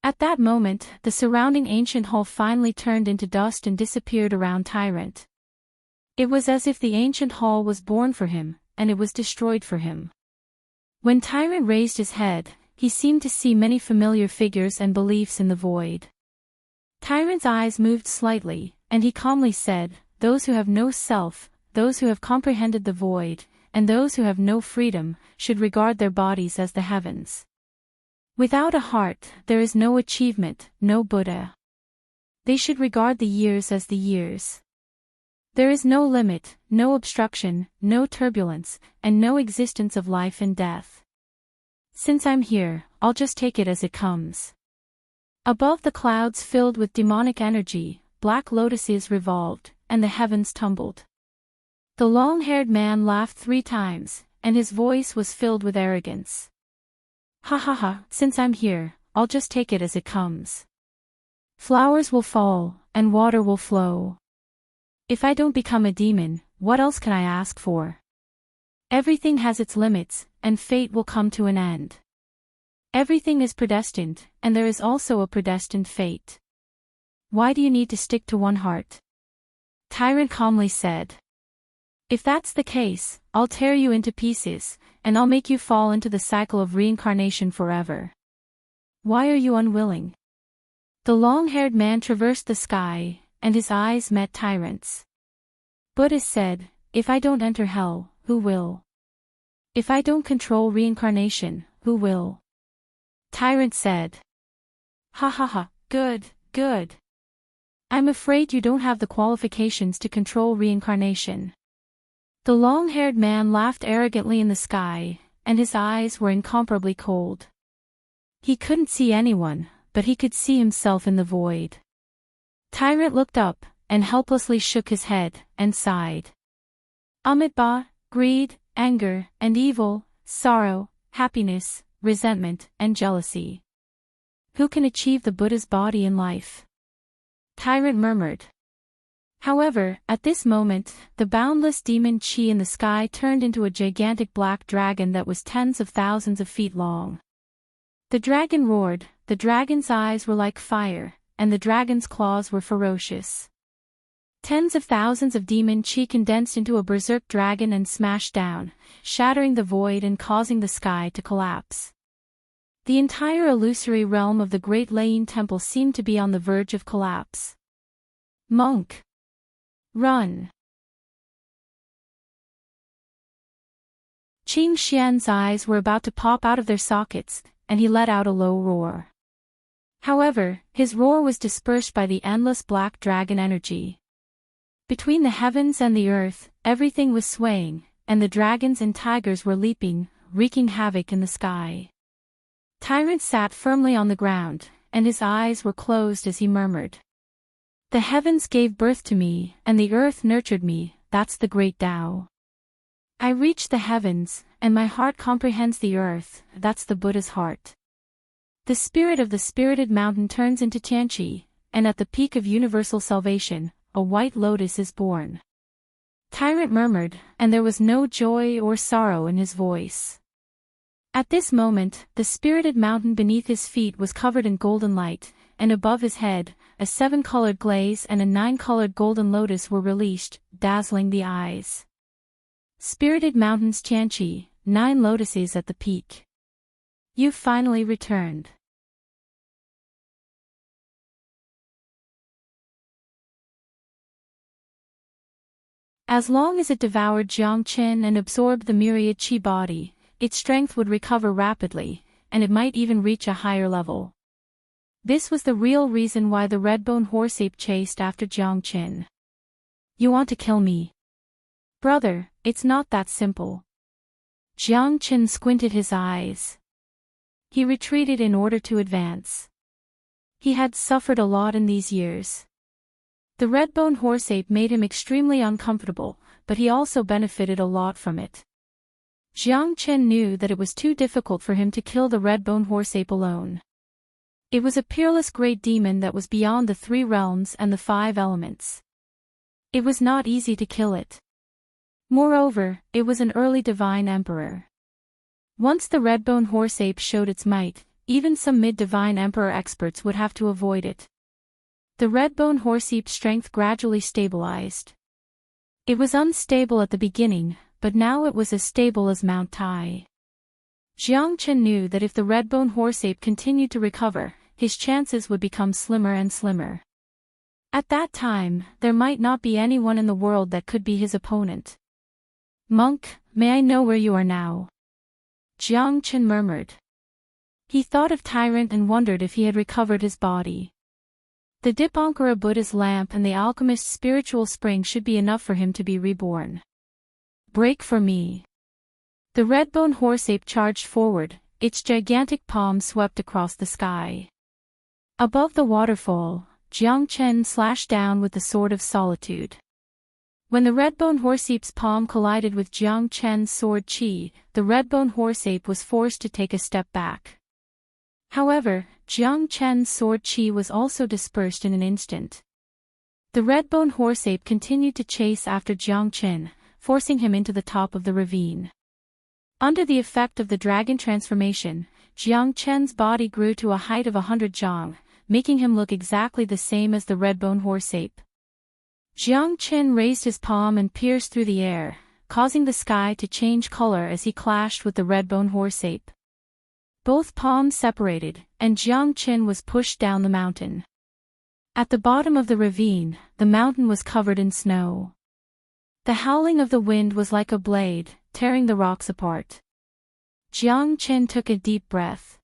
At that moment, the surrounding ancient hall finally turned into dust and disappeared around Tyrant. It was as if the ancient hall was born for him, and it was destroyed for him. When Tyrant raised his head, he seemed to see many familiar figures and beliefs in the void. Tyrant's eyes moved slightly, and he calmly said, "Those who have no self, those who have comprehended the void, and those who have no freedom, should regard their bodies as the heavens. Without a heart, there is no achievement, no Buddha. They should regard the years as the years. There is no limit, no obstruction, no turbulence, and no existence of life and death. Since I'm here, I'll just take it as it comes." Above the clouds filled with demonic energy, black lotuses revolved, and the heavens tumbled. The long-haired man laughed 3 times, and his voice was filled with arrogance. "Ha ha ha, since I'm here, I'll just take it as it comes. Flowers will fall, and water will flow. If I don't become a demon, what else can I ask for? Everything has its limits, and fate will come to an end. Everything is predestined, and there is also a predestined fate. Why do you need to stick to one heart?" Tyrant calmly said. If that's the case, I'll tear you into pieces, and I'll make you fall into the cycle of reincarnation forever. Why are you unwilling? The long-haired man traversed the sky, and his eyes met Tyrant's. Buddha said, if I don't enter hell, who will? If I don't control reincarnation, who will? Tyrant said. Ha ha ha, good, good. I'm afraid you don't have the qualifications to control reincarnation. The long-haired man laughed arrogantly in the sky, and his eyes were incomparably cold. He couldn't see anyone, but he could see himself in the void. Tyrant looked up, and helplessly shook his head, and sighed. Amitabha, greed, anger, and evil, sorrow, happiness, resentment, and jealousy. Who can achieve the Buddha's body in life? Tyrant murmured. However, at this moment, the boundless demon chi in the sky turned into a gigantic black dragon that was tens of thousands of feet long. The dragon roared, the dragon's eyes were like fire, and the dragon's claws were ferocious. Tens of thousands of demon chi condensed into a berserk dragon and smashed down, shattering the void and causing the sky to collapse. The entire illusory realm of the Great Lain Temple seemed to be on the verge of collapse. Monk! Run! Qing Xian's eyes were about to pop out of their sockets, and he let out a low roar. However, his roar was dispersed by the endless black dragon energy. Between the heavens and the earth, everything was swaying, and the dragons and tigers were leaping, wreaking havoc in the sky. Tyrant sat firmly on the ground, and his eyes were closed as he murmured. The heavens gave birth to me, and the earth nurtured me, that's the great Tao. I reach the heavens, and my heart comprehends the earth, that's the Buddha's heart. The spirit of the spirited mountain turns into Tianqi, and at the peak of universal salvation, a white lotus is born. Tyrant murmured, and there was no joy or sorrow in his voice. At this moment, the spirited mountain beneath his feet was covered in golden light, and above his head, a 7-colored glaze and a 9-colored golden lotus were released, dazzling the eyes. Spirited Mountain's Tianqi, 9 lotuses at the peak. You've finally returned. As long as it devoured Jiang Qin and absorbed the myriad chi body, its strength would recover rapidly, and it might even reach a higher level. This was the real reason why the red-bone horse-ape chased after Jiang Qin. You want to kill me? Brother, it's not that simple. Jiang Qin squinted his eyes. He retreated in order to advance. He had suffered a lot in these years. The red-bone horse-ape made him extremely uncomfortable, but he also benefited a lot from it. Jiang Qin knew that it was too difficult for him to kill the red-bone horse-ape alone. It was a peerless great demon that was beyond the 3 realms and the 5 elements. It was not easy to kill it. Moreover, it was an early divine emperor. Once the red-bone horse-ape showed its might, even some mid-divine emperor experts would have to avoid it. The red-bone horse-ape's strength gradually stabilized. It was unstable at the beginning, but now it was as stable as Mount Tai. Jiang Qin knew that if the red-bone horse-ape continued to recover, his chances would become slimmer and slimmer. At that time, there might not be anyone in the world that could be his opponent. Monk, may I know where you are now? Jiang Qin murmured. He thought of Tyrant and wondered if he had recovered his body. The Dipankara Buddha's lamp and the alchemist's spiritual spring should be enough for him to be reborn. Break for me. The red-bone horse-ape charged forward, its gigantic palm swept across the sky. Above the waterfall, Jiang Qin slashed down with the sword of solitude. When the red-bone horse-ape's palm collided with Jiang Qin's sword chi, the red-bone horse-ape was forced to take a step back. However, Jiang Qin's sword chi was also dispersed in an instant. The red-bone horse-ape continued to chase after Jiang Qin, forcing him into the top of the ravine. Under the effect of the dragon transformation, Jiang Qin's body grew to a height of 100 zhang, making him look exactly the same as the red-bone horse-ape. Jiang Qin raised his palm and pierced through the air, causing the sky to change color as he clashed with the red-bone horse ape. Both palms separated, and Jiang Qin was pushed down the mountain. At the bottom of the ravine, the mountain was covered in snow. The howling of the wind was like a blade, tearing the rocks apart. Jiang Qin took a deep breath.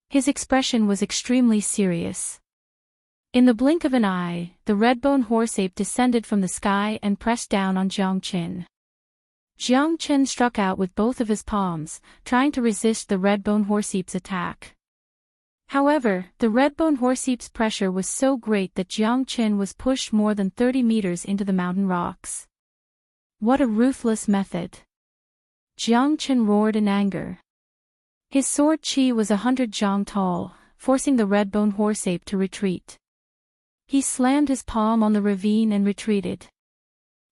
His expression was extremely serious. In the blink of an eye, the red-bone horse ape descended from the sky and pressed down on Jiang Qin. Jiang Qin struck out with both of his palms, trying to resist the red-bone horse ape's attack. However, the red-bone horse ape's pressure was so great that Jiang Qin was pushed more than 30 meters into the mountain rocks. What a ruthless method! Jiang Qin roared in anger. His sword chi was 100 zhang tall, forcing the red-bone horse ape to retreat. He slammed his palm on the ravine and retreated.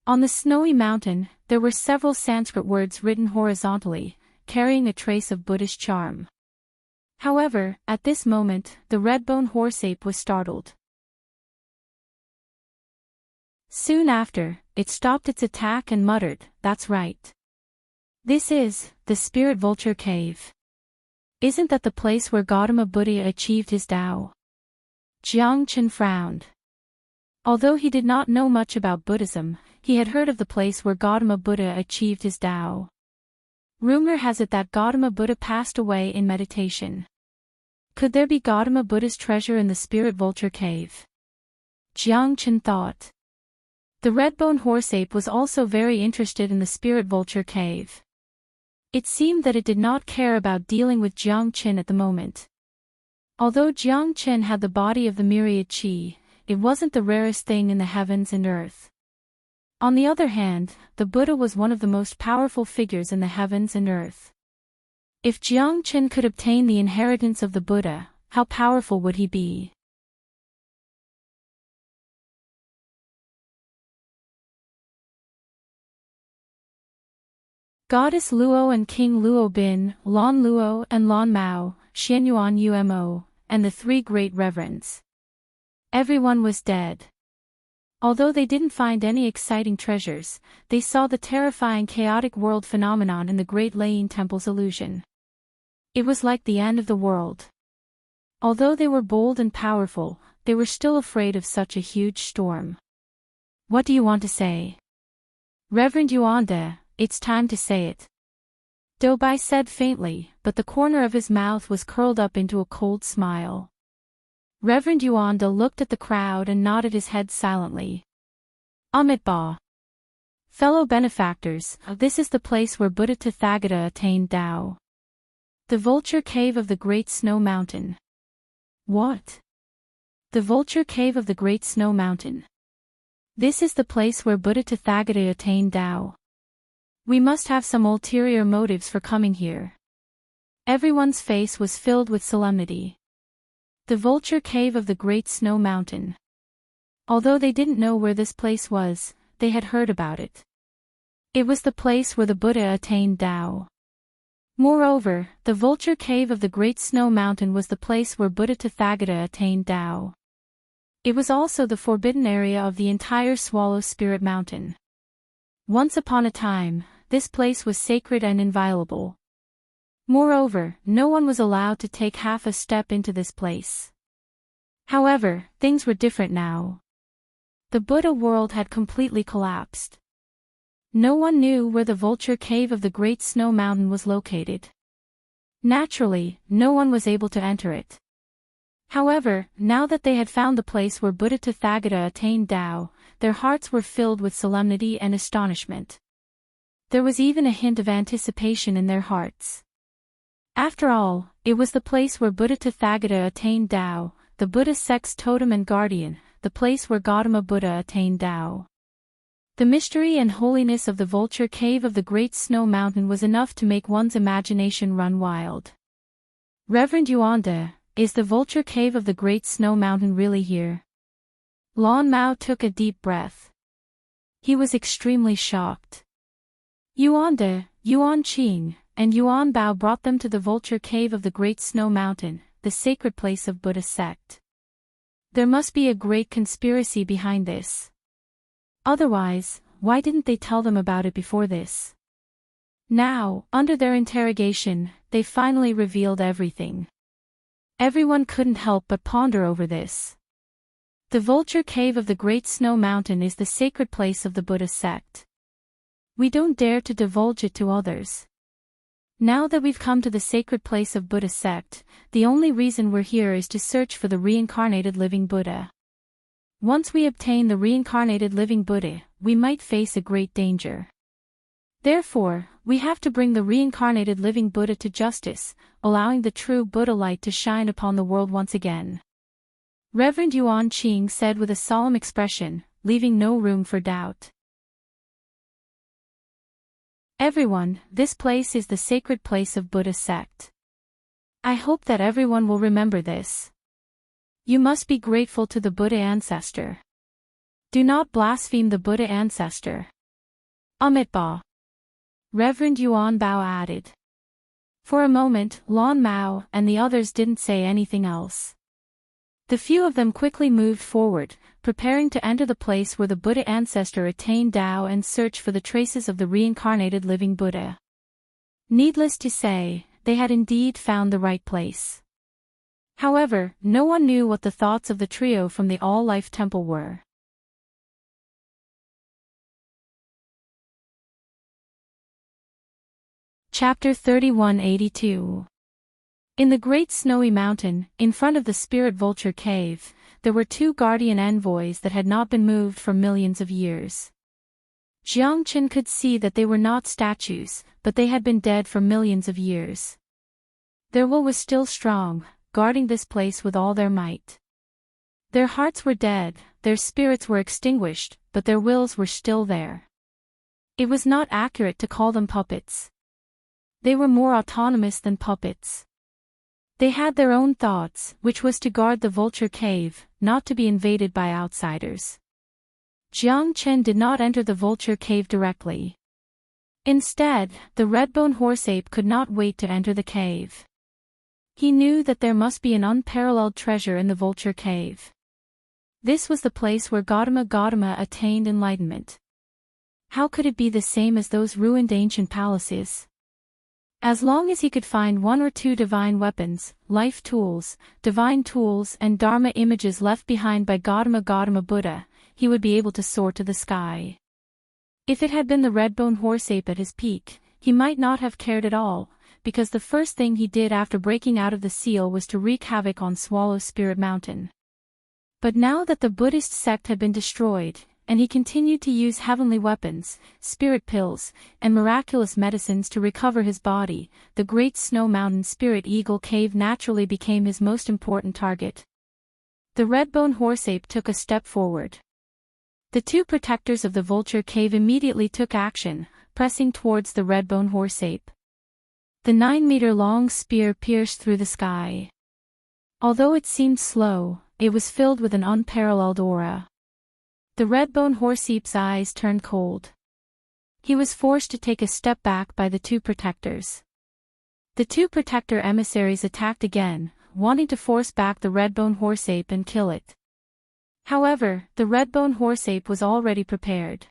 On the snowy mountain, there were several Sanskrit words written horizontally, carrying a trace of Buddhist charm. However, at this moment, the red-bone horse ape was startled. Soon after, it stopped its attack and muttered, "That's right. This is the Spirit Vulture Cave. Isn't that the place where Gautama Buddha achieved his Tao?" Jiang Qin frowned. Although he did not know much about Buddhism, he had heard of the place where Gautama Buddha achieved his Tao. Rumor has it that Gautama Buddha passed away in meditation. Could there be Gautama Buddha's treasure in the Spirit Vulture Cave? Jiang Qin thought. The red-bone horse ape was also very interested in the Spirit Vulture Cave. It seemed that it did not care about dealing with Jiang Qin at the moment. Although Jiang Qin had the body of the myriad qi, it wasn't the rarest thing in the heavens and earth. On the other hand, the Buddha was one of the most powerful figures in the heavens and earth. If Jiang Qin could obtain the inheritance of the Buddha, how powerful would he be? Goddess Luo and King Luo Bin, Lan Luo and Lan Mao, Xianyuan Umo, and the three great reverends. Everyone was dead. Although they didn't find any exciting treasures, they saw the terrifying chaotic world phenomenon in the Great Laying Temple's illusion. It was like the end of the world. Although they were bold and powerful, they were still afraid of such a huge storm. "What do you want to say?" "Reverend Yuanda, it's time to say it." Dobai said faintly, but the corner of his mouth was curled up into a cold smile. Reverend Yuanda looked at the crowd and nodded his head silently. Amitabha. Fellow benefactors, this is the place where Buddha Tathagata attained Tao. The Vulture Cave of the Great Snow Mountain. What? The Vulture Cave of the Great Snow Mountain. This is the place where Buddha Tathagata attained Tao. We must have some ulterior motives for coming here. Everyone's face was filled with solemnity. The Vulture Cave of the Great Snow Mountain. Although they didn't know where this place was, they had heard about it. It was the place where the Buddha attained Tao. Moreover, the Vulture Cave of the Great Snow Mountain was the place where Buddha Tathagata attained Tao. It was also the forbidden area of the entire Swallow Spirit Mountain. Once upon a time, this place was sacred and inviolable. Moreover, no one was allowed to take half a step into this place. However, things were different now. The Buddha world had completely collapsed. No one knew where the Vulture Cave of the Great Snow Mountain was located. Naturally, no one was able to enter it. However, now that they had found the place where Buddha Tathagata attained Tao, their hearts were filled with solemnity and astonishment. There was even a hint of anticipation in their hearts. After all, it was the place where Buddha Tathagata attained Tao, the Buddha sect's totem and guardian, the place where Gautama Buddha attained Tao. The mystery and holiness of the Vulture Cave of the Great Snow Mountain was enough to make one's imagination run wild. Reverend Yuanda, is the Vulture Cave of the Great Snow Mountain really here? Lan Mao took a deep breath. He was extremely shocked. Yuanda, Yuan Qing, and Yuan Bao brought them to the Vulture Cave of the Great Snow Mountain, the sacred place of Buddha sect. There must be a great conspiracy behind this. Otherwise, why didn't they tell them about it before this? Now, under their interrogation, they finally revealed everything. Everyone couldn't help but ponder over this. The vulture cave of the Great Snow Mountain is the sacred place of the Buddha sect. We don't dare to divulge it to others. Now that we've come to the sacred place of Buddha sect, the only reason we're here is to search for the reincarnated living Buddha. Once we obtain the reincarnated living Buddha, we might face a great danger. Therefore, we have to bring the reincarnated living Buddha to justice, allowing the true Buddha light to shine upon the world once again. Reverend Yuan Qing said with a solemn expression, leaving no room for doubt. Everyone, this place is the sacred place of Buddha sect. I hope that everyone will remember this. You must be grateful to the Buddha ancestor. Do not blaspheme the Buddha ancestor. Amitabha. Reverend Yuan Bao added. For a moment, Lon Mao and the others didn't say anything else. The few of them quickly moved forward, preparing to enter the place where the Buddha ancestor attained Tao and search for the traces of the reincarnated living Buddha. Needless to say, they had indeed found the right place. However, no one knew what the thoughts of the trio from the All-Life Temple were. Chapter 3182. In the Great Snowy Mountain, in front of the Spirit Vulture Cave, there were two guardian envoys that had not been moved for millions of years. Jiang Chen could see that they were not statues, but they had been dead for millions of years. Their will was still strong, guarding this place with all their might. Their hearts were dead, their spirits were extinguished, but their wills were still there. It was not accurate to call them puppets. They were more autonomous than puppets. They had their own thoughts, which was to guard the vulture cave, not to be invaded by outsiders. Jiang Chen did not enter the vulture cave directly. Instead, the red-bone horse-ape could not wait to enter the cave. He knew that there must be an unparalleled treasure in the vulture cave. This was the place where Gautama attained enlightenment. How could it be the same as those ruined ancient palaces? As long as he could find one or two divine weapons, life tools, divine tools and Dharma images left behind by Gautama Buddha, he would be able to soar to the sky. If it had been the red-bone horse-ape at his peak, he might not have cared at all, because the first thing he did after breaking out of the seal was to wreak havoc on Swallow Spirit Mountain. But now that the Buddhist sect had been destroyed, and he continued to use heavenly weapons, spirit pills, and miraculous medicines to recover his body, the Great Snow Mountain Spirit Eagle Cave naturally became his most important target. The red-bone horse-ape took a step forward. The two protectors of the vulture cave immediately took action, pressing towards the red-bone horse-ape. The 9-meter-long spear pierced through the sky. Although it seemed slow, it was filled with an unparalleled aura. The red-bone horse-ape's eyes turned cold. He was forced to take a step back by the two protectors. The two protector emissaries attacked again, wanting to force back the red-bone horse-ape and kill it. However, the red-bone horse-ape was already prepared.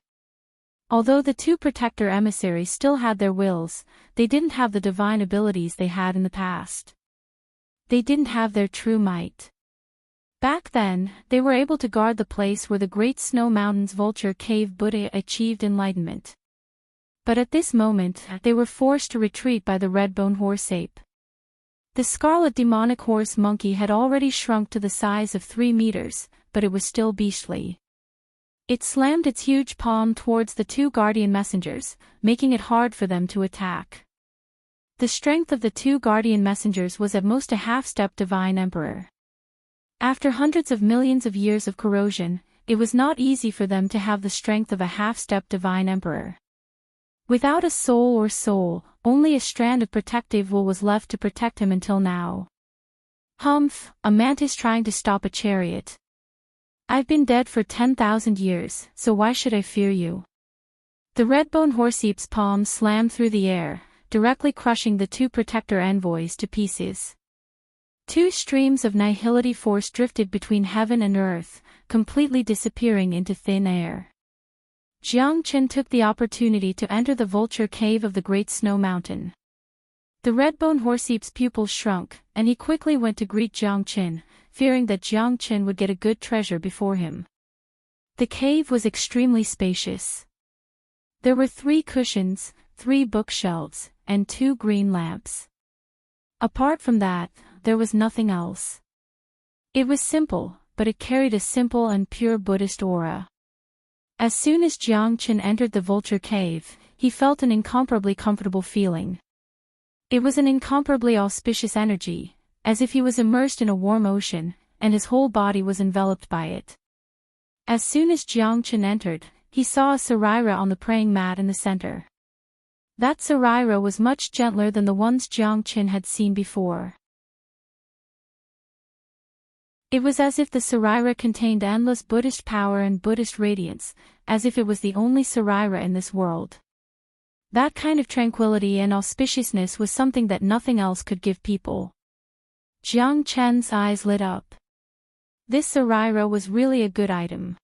Although the two protector emissaries still had their wills, they didn't have the divine abilities they had in the past. They didn't have their true might. Back then, they were able to guard the place where the Great Snow Mountain's vulture cave Buddha achieved enlightenment. But at this moment, they were forced to retreat by the red-bone horse-ape. The scarlet demonic horse monkey had already shrunk to the size of 3 meters, but it was still beastly. It slammed its huge palm towards the two guardian messengers, making it hard for them to attack. The strength of the two guardian messengers was at most a half-step divine emperor. After hundreds of millions of years of corrosion, it was not easy for them to have the strength of a half-step divine emperor. Without a soul, only a strand of protective wool was left to protect him until now. Humph, a mantis trying to stop a chariot. I've been dead for 10,000 years, so why should I fear you? The red-bone horse-ape's palm slammed through the air, directly crushing the two protector envoys to pieces. Two streams of nihility force drifted between heaven and earth, completely disappearing into thin air. Jiang Qin took the opportunity to enter the vulture cave of the Great Snow Mountain. The red-bone horseape's pupils shrunk, and he quickly went to greet Jiang Qin, fearing that Jiang Qin would get a good treasure before him. The cave was extremely spacious. There were 3 cushions, 3 bookshelves, and 2 green lamps. Apart from that, there was nothing else. It was simple, but it carried a simple and pure Buddhist aura. As soon as Jiang Qin entered the vulture cave, he felt an incomparably comfortable feeling. It was an incomparably auspicious energy, as if he was immersed in a warm ocean, and his whole body was enveloped by it. As soon as Jiang Qin entered, he saw a sarira on the praying mat in the center. That sarira was much gentler than the ones Jiang Qin had seen before. It was as if the sarira contained endless Buddhist power and Buddhist radiance, as if it was the only sarira in this world. That kind of tranquility and auspiciousness was something that nothing else could give people. Jiang Qin's eyes lit up. This sarira was really a good item.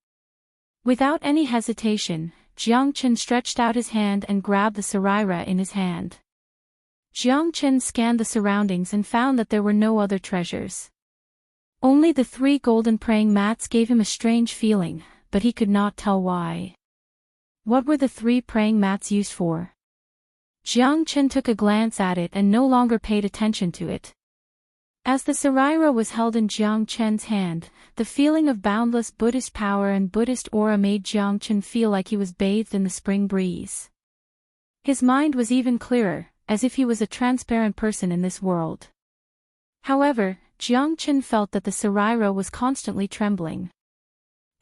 Without any hesitation, Jiang Qin stretched out his hand and grabbed the sarira in his hand. Jiang Qin scanned the surroundings and found that there were no other treasures. Only the 3 golden praying mats gave him a strange feeling, but he could not tell why. What were the 3 praying mats used for? Jiang Qin took a glance at it and no longer paid attention to it. As the sarira was held in Jiang Qin's hand, the feeling of boundless Buddhist power and Buddhist aura made Jiang Qin feel like he was bathed in the spring breeze. His mind was even clearer, as if he was a transparent person in this world. However, Jiang Qin felt that the sarira was constantly trembling.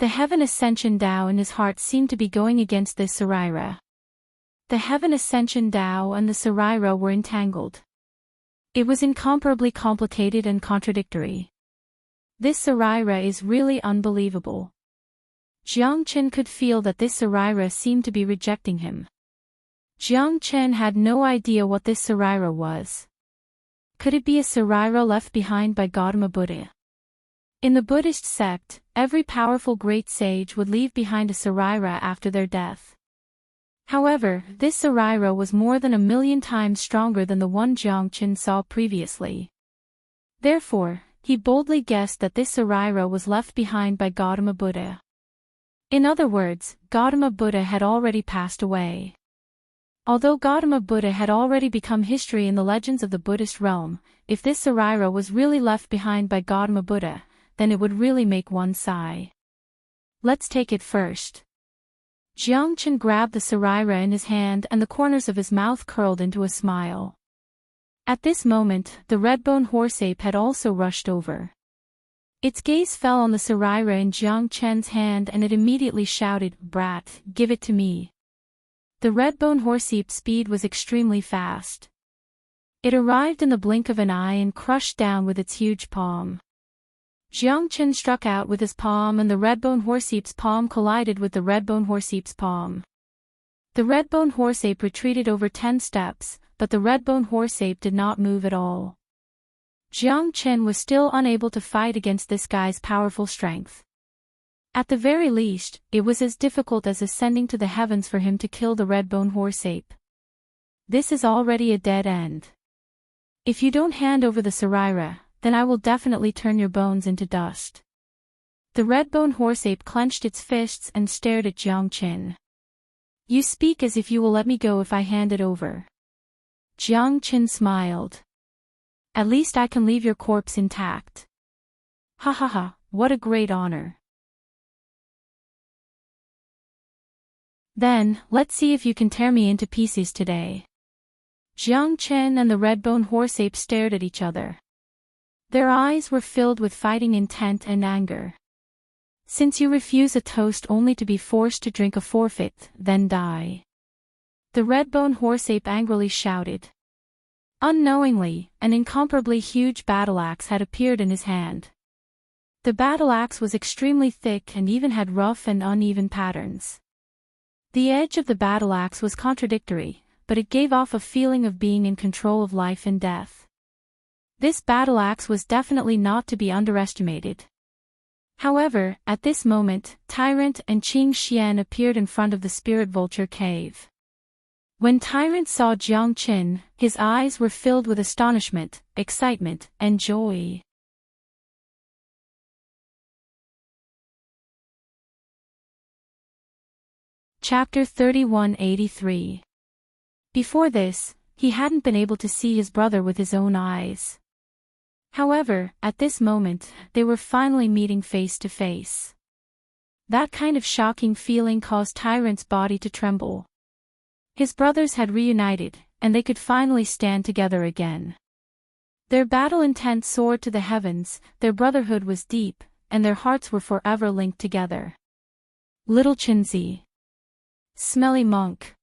The heaven ascension Tao in his heart seemed to be going against this sarira. The heaven ascension Tao and the sarira were entangled. It was incomparably complicated and contradictory. This sarira is really unbelievable. Jiang Qin could feel that this sarira seemed to be rejecting him. Jiang Qin had no idea what this sarira was. Could it be a sarira left behind by Gautama Buddha? In the Buddhist sect, every powerful great sage would leave behind a sarira after their death. However, this sarira was more than 1,000,000 times stronger than the one Jiang Qin saw previously. Therefore, he boldly guessed that this sarira was left behind by Gautama Buddha. In other words, Gautama Buddha had already passed away. Although Gautama Buddha had already become history in the legends of the Buddhist realm, if this sarira was really left behind by Gautama Buddha, then it would really make one sigh. Let's take it first. Jiang Qin grabbed the sarira in his hand and the corners of his mouth curled into a smile. At this moment, the red-bone horse-ape had also rushed over. Its gaze fell on the sarira in Jiang Qin's hand and it immediately shouted, "Brat, give it to me." The red-bone horse-ape's speed was extremely fast. It arrived in the blink of an eye and crushed down with its huge palm. Jiang Qin struck out with his palm and the red-bone horse-ape's palm collided with the red-bone horse-ape's palm. The red-bone horse-ape retreated over 10 steps, but the red-bone horse-ape did not move at all. Jiang Qin was still unable to fight against this guy's powerful strength. At the very least, it was as difficult as ascending to the heavens for him to kill the red-bone horse-ape. This is already a dead end. If you don't hand over the sarira, then I will definitely turn your bones into dust. The red-bone horse-ape clenched its fists and stared at Jiang Qin. You speak as if you will let me go if I hand it over. Jiang Qin smiled. At least I can leave your corpse intact. Ha ha ha, what a great honor. Then, let's see if you can tear me into pieces today. Jiang Qin and the red-bone horse-ape stared at each other. Their eyes were filled with fighting intent and anger. Since you refuse a toast only to be forced to drink a forfeit, then die. The red-bone horse-ape angrily shouted. Unknowingly, an incomparably huge battle-axe had appeared in his hand. The battle-axe was extremely thick and even had rough and uneven patterns. The edge of the battle-axe was contradictory, but it gave off a feeling of being in control of life and death. This battle-axe was definitely not to be underestimated. However, at this moment, Tyrant and Qing Xian appeared in front of the spirit vulture cave. When Tyrant saw Jiang Qin, his eyes were filled with astonishment, excitement, and joy. Chapter 3183. Before this, he hadn't been able to see his brother with his own eyes. However, at this moment, they were finally meeting face to face. That kind of shocking feeling caused Tyrant's body to tremble. His brothers had reunited, and they could finally stand together again. Their battle intent soared to the heavens, their brotherhood was deep, and their hearts were forever linked together. Little Chinzi. Smelly monk.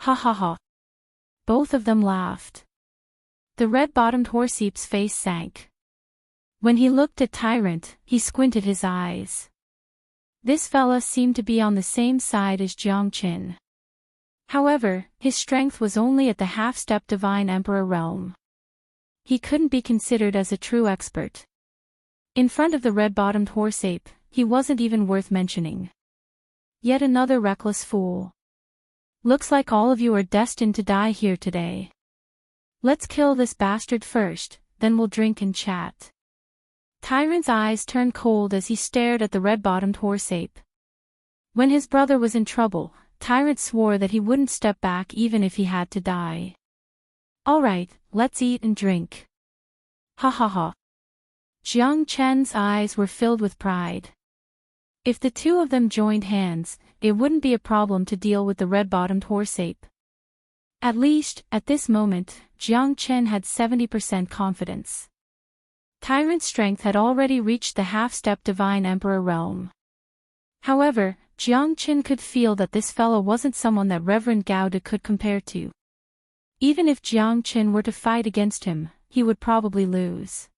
Ha ha ha. Both of them laughed. The red-bottomed horseap's face sank. When he looked at Tyrant, he squinted his eyes. This fella seemed to be on the same side as Jiang Qin. However, his strength was only at the half-step divine emperor realm. He couldn't be considered as a true expert. In front of the red-bottomed horseape, he wasn't even worth mentioning. Yet another reckless fool. Looks like all of you are destined to die here today. Let's kill this bastard first, then we'll drink and chat. Tyrant's eyes turned cold as he stared at the red-bottomed horseape. When his brother was in trouble, Tyrant swore that he wouldn't step back even if he had to die. Alright, let's eat and drink. Ha ha ha. Jiang Chen's eyes were filled with pride. If the two of them joined hands, it wouldn't be a problem to deal with the red-bottomed horseape. At least, at this moment, Jiang Chen had 70% confidence. Tyrant's strength had already reached the half-step divine emperor realm. However, Jiang Chen could feel that this fellow wasn't someone that Reverend Gao De could compare to. Even if Jiang Chen were to fight against him, he would probably lose.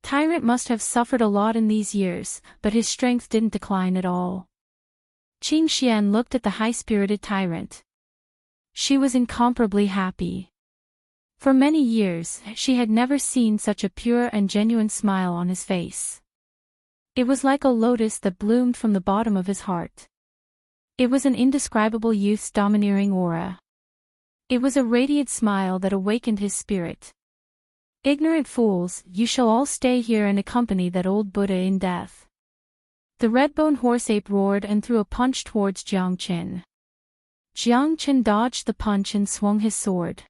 Tyrant must have suffered a lot in these years, but his strength didn't decline at all. Qing Xian looked at the high-spirited Tyrant. She was incomparably happy. For many years, she had never seen such a pure and genuine smile on his face. It was like a lotus that bloomed from the bottom of his heart. It was an indescribable youth's domineering aura. It was a radiant smile that awakened his spirit. Ignorant fools, you shall all stay here and accompany that old Buddha in death. The red-boned horseape roared and threw a punch towards Jiang Qin. Jiang Qin dodged the punch and swung his sword.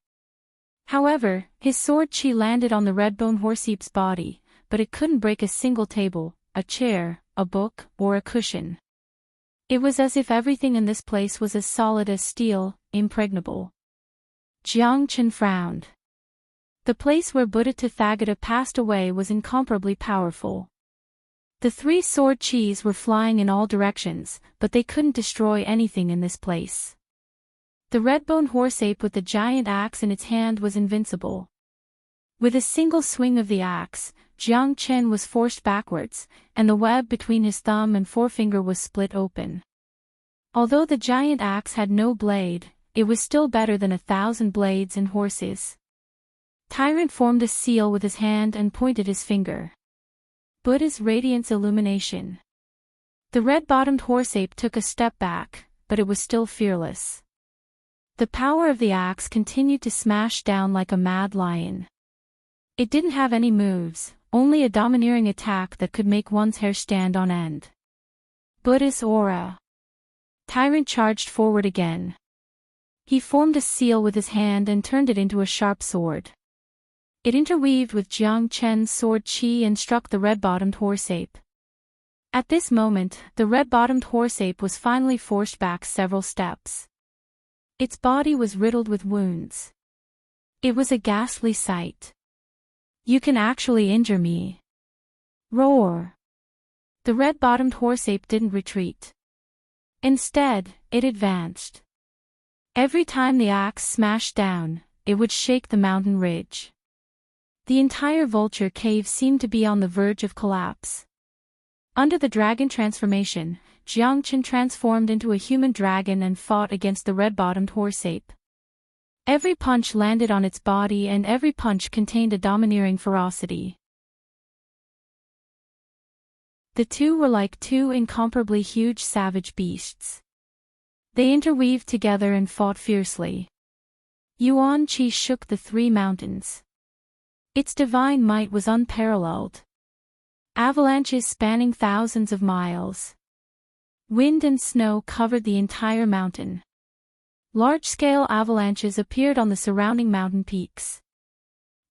However, his sword chi landed on the red-boned horseape's body, but it couldn't break a single table, a chair, a book, or a cushion. It was as if everything in this place was as solid as steel, impregnable. Jiang Qin frowned. The place where Buddha Tathagata passed away was incomparably powerful. The three sword chis were flying in all directions, but they couldn't destroy anything in this place. The red-boned horseape with the giant axe in its hand was invincible. With a single swing of the axe, Jiang Chen was forced backwards, and the web between his thumb and forefinger was split open. Although the giant axe had no blade, it was still better than 1,000 blades and horses. Tyrant formed a seal with his hand and pointed his finger. Buddha's radiance illumination. The red-bottomed horseape took a step back, but it was still fearless. The power of the axe continued to smash down like a mad lion. It didn't have any moves, only a domineering attack that could make one's hair stand on end. Buddha's aura. Tyrant charged forward again. He formed a seal with his hand and turned it into a sharp sword. It interweaved with Jiang Chen's sword chi and struck the red-bottomed horseape. At this moment, the red-bottomed horseape was finally forced back several steps. Its body was riddled with wounds. It was a ghastly sight. You can actually injure me. Roar. The red-bottomed horseape didn't retreat. Instead, it advanced. Every time the axe smashed down, it would shake the mountain ridge. The entire vulture cave seemed to be on the verge of collapse. Under the dragon transformation, Jiang Chen transformed into a human dragon and fought against the red-bottomed horseape. Every punch landed on its body and every punch contained a domineering ferocity. The two were like two incomparably huge savage beasts. They interweaved together and fought fiercely. Yuan Qi shook the three mountains. Its divine might was unparalleled. Avalanches spanning thousands of miles. Wind and snow covered the entire mountain. Large-scale avalanches appeared on the surrounding mountain peaks.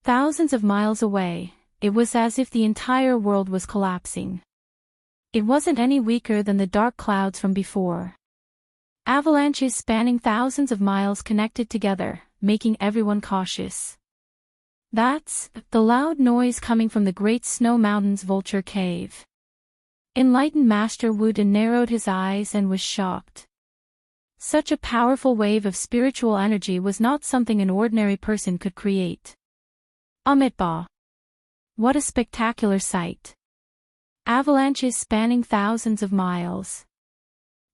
Thousands of miles away, it was as if the entire world was collapsing. It wasn't any weaker than the dark clouds from before. Avalanches spanning thousands of miles connected together, making everyone cautious. That's the loud noise coming from the Great Snow Mountain's Vulture Cave. Enlightened Master Wudin narrowed his eyes and was shocked. Such a powerful wave of spiritual energy was not something an ordinary person could create. Amitabha! What a spectacular sight! Avalanches spanning thousands of miles.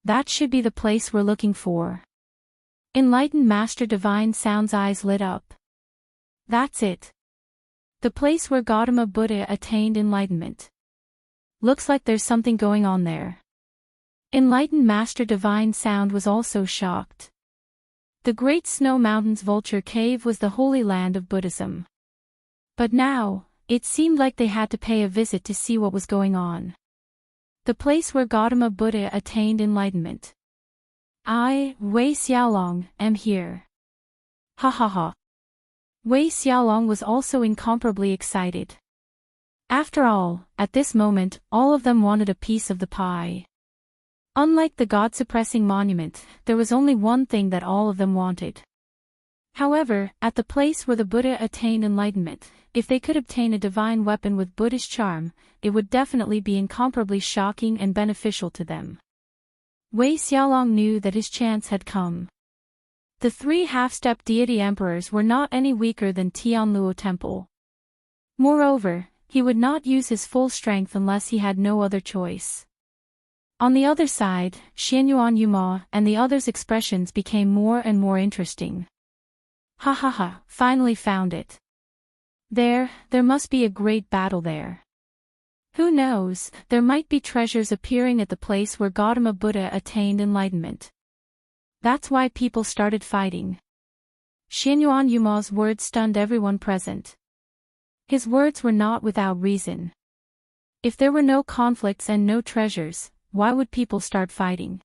That should be the place we're looking for. Enlightened Master Divine Sound's eyes lit up. That's it. The place where Gautama Buddha attained enlightenment. Looks like there's something going on there. Enlightened Master Divine Sound was also shocked. The Great Snow Mountain's Vulture Cave was the holy land of Buddhism. But now, it seemed like they had to pay a visit to see what was going on. The place where Gautama Buddha attained enlightenment. I, Wei Xiaolong, am here. Ha ha ha. Wei Xiaolong was also incomparably excited. After all, at this moment, all of them wanted a piece of the pie. Unlike the God-suppressing monument, there was only one thing that all of them wanted. However, at the place where the Buddha attained enlightenment, if they could obtain a divine weapon with Buddhist charm, it would definitely be incomparably shocking and beneficial to them. Wei Xiaolong knew that his chance had come. The three half-step deity emperors were not any weaker than Tianluo Temple. Moreover, he would not use his full strength unless he had no other choice. On the other side, Xianyuan Yuma and the others' expressions became more and more interesting. Ha ha ha, finally found it. There must be a great battle there. Who knows, there might be treasures appearing at the place where Gautama Buddha attained enlightenment. That's why people started fighting. Xianyuan Yuma's words stunned everyone present. His words were not without reason. If there were no conflicts and no treasures, why would people start fighting?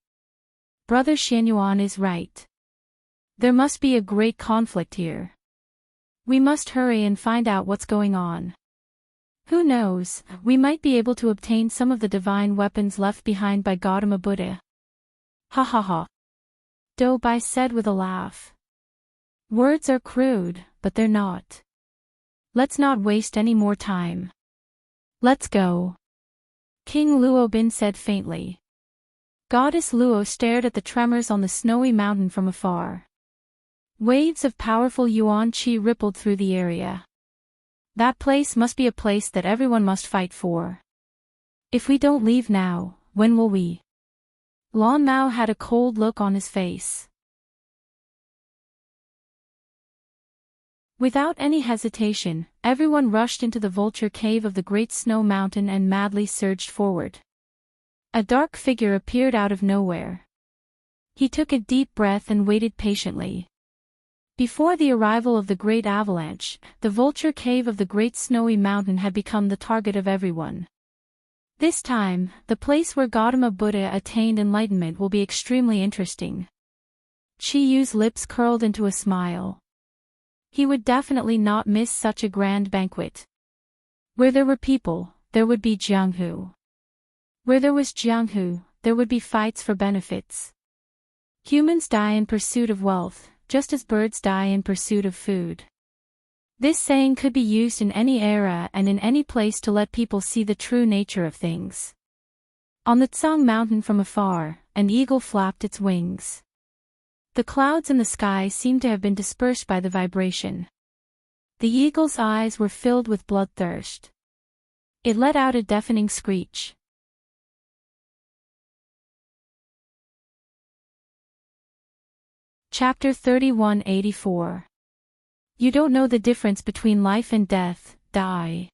Brother Xianyuan is right. There must be a great conflict here. We must hurry and find out what's going on. Who knows, we might be able to obtain some of the divine weapons left behind by Gautama Buddha. Ha ha ha. Do Bai said with a laugh. Words are crude, but they're not. Let's not waste any more time. Let's go. King Luobin said faintly. Goddess Luo stared at the tremors on the snowy mountain from afar. Waves of powerful Yuan Qi rippled through the area. That place must be a place that everyone must fight for. If we don't leave now, when will we? Lan Mao had a cold look on his face. Without any hesitation, everyone rushed into the vulture cave of the Great Snow Mountain and madly surged forward. A dark figure appeared out of nowhere. He took a deep breath and waited patiently. Before the arrival of the Great Avalanche, the vulture cave of the Great Snowy Mountain had become the target of everyone. This time, the place where Gautama Buddha attained enlightenment will be extremely interesting. Chi Yu's lips curled into a smile. He would definitely not miss such a grand banquet. Where there were people, there would be Jianghu. Where there was Jianghu, there would be fights for benefits. Humans die in pursuit of wealth, just as birds die in pursuit of food. This saying could be used in any era and in any place to let people see the true nature of things. On the Tsang Mountain from afar, an eagle flapped its wings. The clouds in the sky seemed to have been dispersed by the vibration. The eagle's eyes were filled with bloodthirst. It let out a deafening screech. Chapter 3184. You don't know the difference between life and death, die.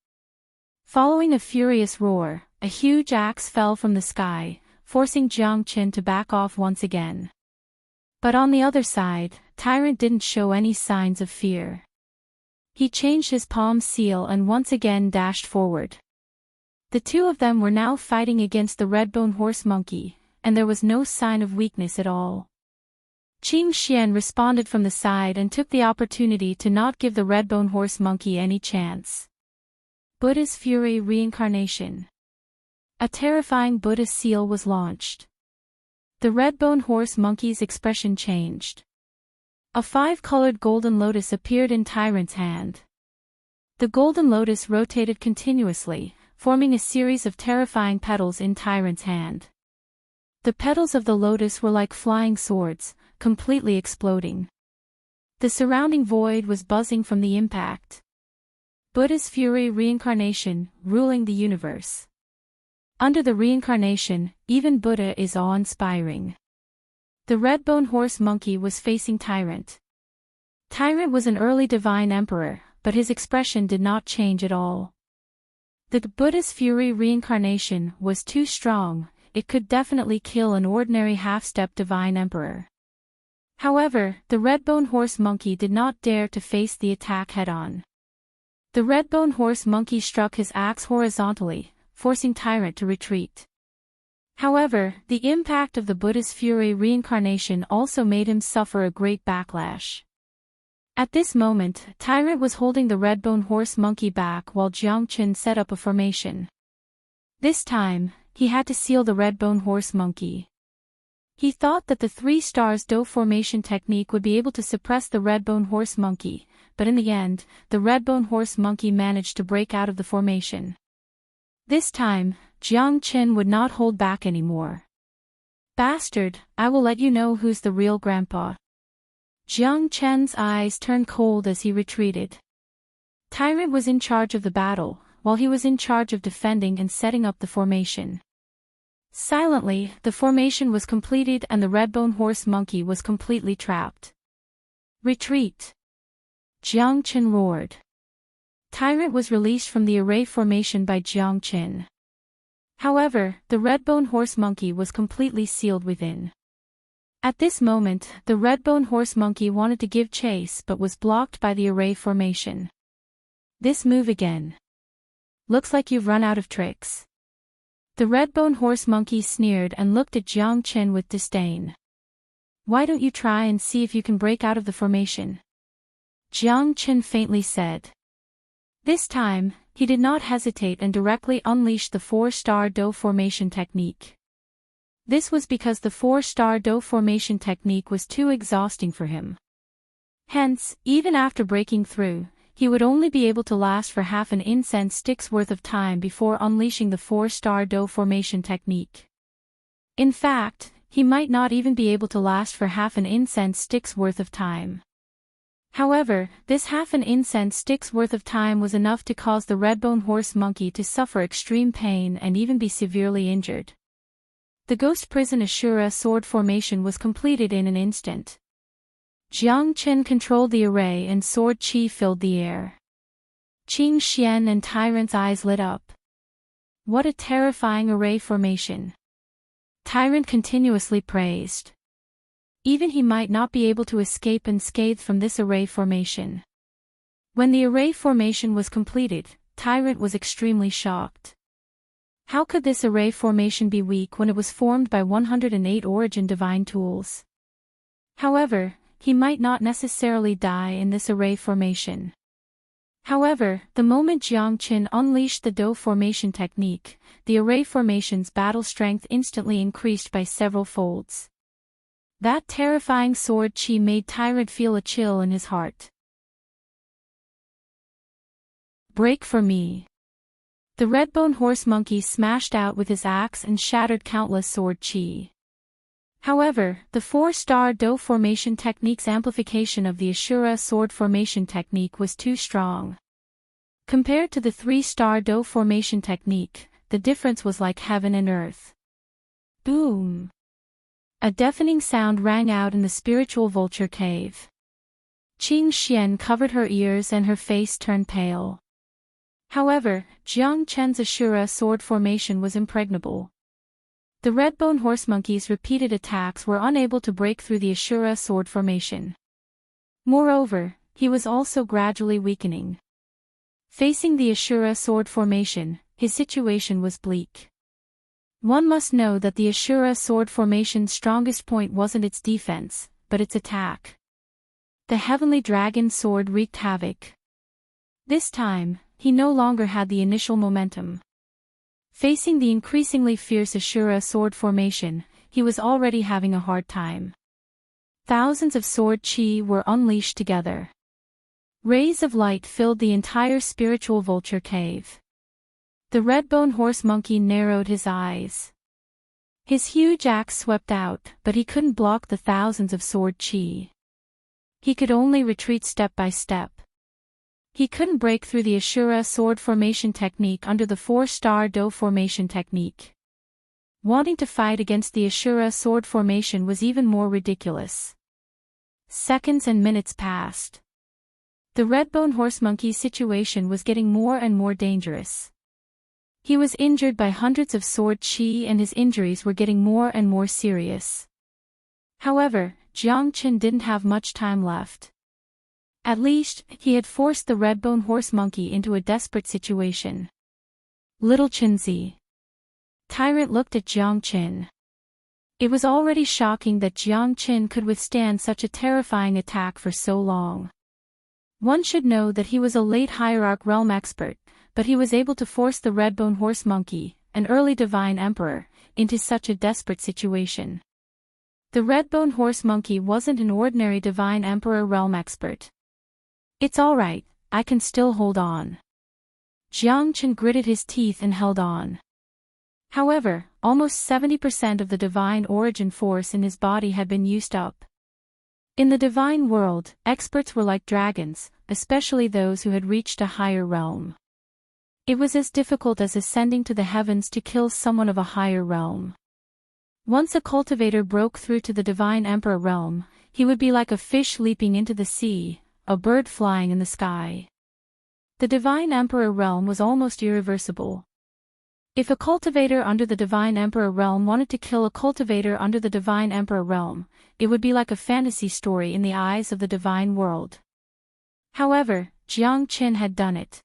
Following a furious roar, a huge axe fell from the sky, forcing Jiang Qin to back off once again. But on the other side, Tyrant didn't show any signs of fear. He changed his palm seal and once again dashed forward. The two of them were now fighting against the red-bone horse monkey, and there was no sign of weakness at all. Qing Xian responded from the side and took the opportunity to not give the red-bone horse monkey any chance. Buddha's Fury Reincarnation. A terrifying Buddha seal was launched. The red-bone horse monkey's expression changed. A 5-colored golden lotus appeared in Tyrant's hand. The golden lotus rotated continuously, forming a series of terrifying petals in Tyrant's hand. The petals of the lotus were like flying swords, completely exploding. The surrounding void was buzzing from the impact. Buddha's Fury Reincarnation, ruling the universe. Under the reincarnation, even Buddha is awe-inspiring. The red-bone horse monkey was facing Tyrant. Tyrant was an early divine emperor, but his expression did not change at all. The Buddha's Fury Reincarnation was too strong, it could definitely kill an ordinary half-step divine emperor. However, the red-bone horse monkey did not dare to face the attack head-on. The red-bone horse monkey struck his axe horizontally, forcing Tyrant to retreat. However, the impact of the Buddha's Fury Reincarnation also made him suffer a great backlash. At this moment, Tyrant was holding the red-bone horse monkey back while Jiang Qin set up a formation. This time, he had to seal the red-bone horse monkey. He thought that the 3 stars Do formation technique would be able to suppress the red-bone horse monkey, but in the end, the red-bone horse monkey managed to break out of the formation. This time, Jiang Qin would not hold back anymore. "Bastard, I will let you know who's the real grandpa." Jiang Qin's eyes turned cold as he retreated. Tyrant was in charge of the battle, while he was in charge of defending and setting up the formation. Silently, the formation was completed and the red-bone horse monkey was completely trapped. "Retreat!" Jiang Qin roared. Tyrant was released from the array formation by Jiang Qin. However, the red-bone horse monkey was completely sealed within. At this moment, the red-bone horse monkey wanted to give chase but was blocked by the array formation. "This move again. Looks like you've run out of tricks." The red-bone horse monkey sneered and looked at Jiang Qin with disdain. "Why don't you try and see if you can break out of the formation?" Jiang Qin faintly said. This time, he did not hesitate and directly unleashed the 4-star Do formation technique. This was because the 4-star Do formation technique was too exhausting for him. Hence, even after breaking through, he would only be able to last for half an incense stick's worth of time before unleashing the 4-star Do formation technique. In fact, he might not even be able to last for half an incense stick's worth of time. However, this half an incense stick's worth of time was enough to cause the red-bone horse monkey to suffer extreme pain and even be severely injured. The Ghost Prison Ashura sword formation was completed in an instant. Jiang Qin controlled the array and sword chi filled the air. Qing Xian and Tyrant's eyes lit up. What a terrifying array formation! Tyrant continuously praised. Even he might not be able to escape unscathed from this array formation. When the array formation was completed, Tyrant was extremely shocked. How could this array formation be weak when it was formed by 108 origin divine tools? However, he might not necessarily die in this array formation. However, the moment Jiang Qin unleashed the Do formation technique, the array formation's battle strength instantly increased by several folds. That terrifying sword chi made Tyrant feel a chill in his heart. "Break for me." The red-bone horse monkey smashed out with his axe and shattered countless sword chi. However, the 4-star Do formation technique's amplification of the Ashura sword formation technique was too strong. Compared to the 3-star Do formation technique, the difference was like heaven and earth. Boom! A deafening sound rang out in the spiritual vulture cave. Qing Xian covered her ears and her face turned pale. However, Jiang Chen's Ashura sword formation was impregnable. The red-bone horse monkey's repeated attacks were unable to break through the Ashura sword formation. Moreover, he was also gradually weakening. Facing the Ashura sword formation, his situation was bleak. One must know that the Ashura sword formation's strongest point wasn't its defense, but its attack. The heavenly dragon sword wreaked havoc. This time, he no longer had the initial momentum. Facing the increasingly fierce Ashura sword formation, he was already having a hard time. Thousands of sword chi were unleashed together. Rays of light filled the entire spiritual vulture cave. The red-bone horse monkey narrowed his eyes. His huge axe swept out, but he couldn't block the thousands of sword chi. He could only retreat step by step. He couldn't break through the Ashura sword formation technique under the 4-star Do formation technique. Wanting to fight against the Ashura sword formation was even more ridiculous. Seconds and minutes passed. The red-bone horse monkey's situation was getting more and more dangerous. He was injured by hundreds of sword chi and his injuries were getting more and more serious. However, Jiang Chen didn't have much time left. At least, he had forced the red-bone horse monkey into a desperate situation. Little Chenzi. Tyrant looked at Jiang Chen. It was already shocking that Jiang Chen could withstand such a terrifying attack for so long. One should know that he was a late hierarch realm expert, but he was able to force the red-bone horse monkey, an early divine emperor, into such a desperate situation. The red-bone horse monkey wasn't an ordinary divine emperor realm expert. It's alright, I can still hold on. Jiang Chen gritted his teeth and held on. However, almost 70% of the divine origin force in his body had been used up. In the divine world, experts were like dragons, especially those who had reached a higher realm. It was as difficult as ascending to the heavens to kill someone of a higher realm. Once a cultivator broke through to the divine emperor realm, he would be like a fish leaping into the sea, a bird flying in the sky. The divine emperor realm was almost irreversible. If a cultivator under the divine emperor realm wanted to kill a cultivator under the divine emperor realm, it would be like a fantasy story in the eyes of the divine world. However, Jiang Chen had done it.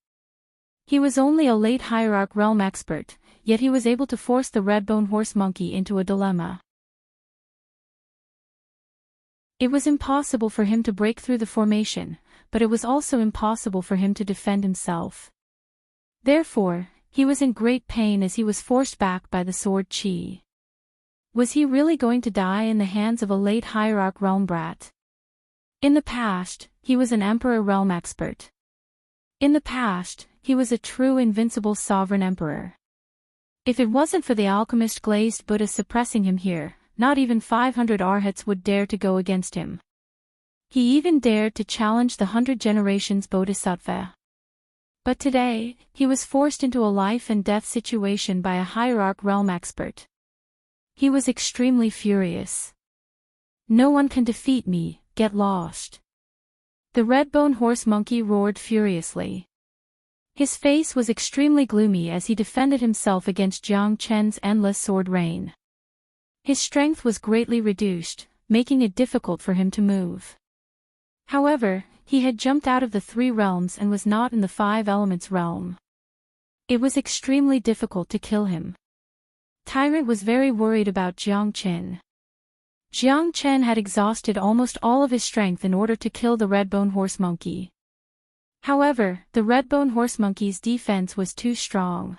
He was only a late hierarch realm expert, yet he was able to force the red-bone horse monkey into a dilemma. It was impossible for him to break through the formation, but it was also impossible for him to defend himself. Therefore, he was in great pain as he was forced back by the sword chi. Was he really going to die in the hands of a late hierarch realm brat? In the past, he was an emperor realm expert. In the past, he was a true invincible sovereign emperor. If it wasn't for the alchemist glazed Buddha suppressing him here, not even 500 arhats would dare to go against him. He even dared to challenge the 100 generations bodhisattva. But today, he was forced into a life and death situation by a hierarch realm expert. He was extremely furious. No one can defeat me, get lost. The red-bone horse monkey roared furiously. His face was extremely gloomy as he defended himself against Jiang Chen's endless sword rain. His strength was greatly reduced, making it difficult for him to move. However, he had jumped out of the 3 realms and was not in the 5 elements realm. It was extremely difficult to kill him. Tyrant was very worried about Jiang Chen. Jiang Chen had exhausted almost all of his strength in order to kill the red-bone horse monkey. However, the red-bone horse monkey's defense was too strong.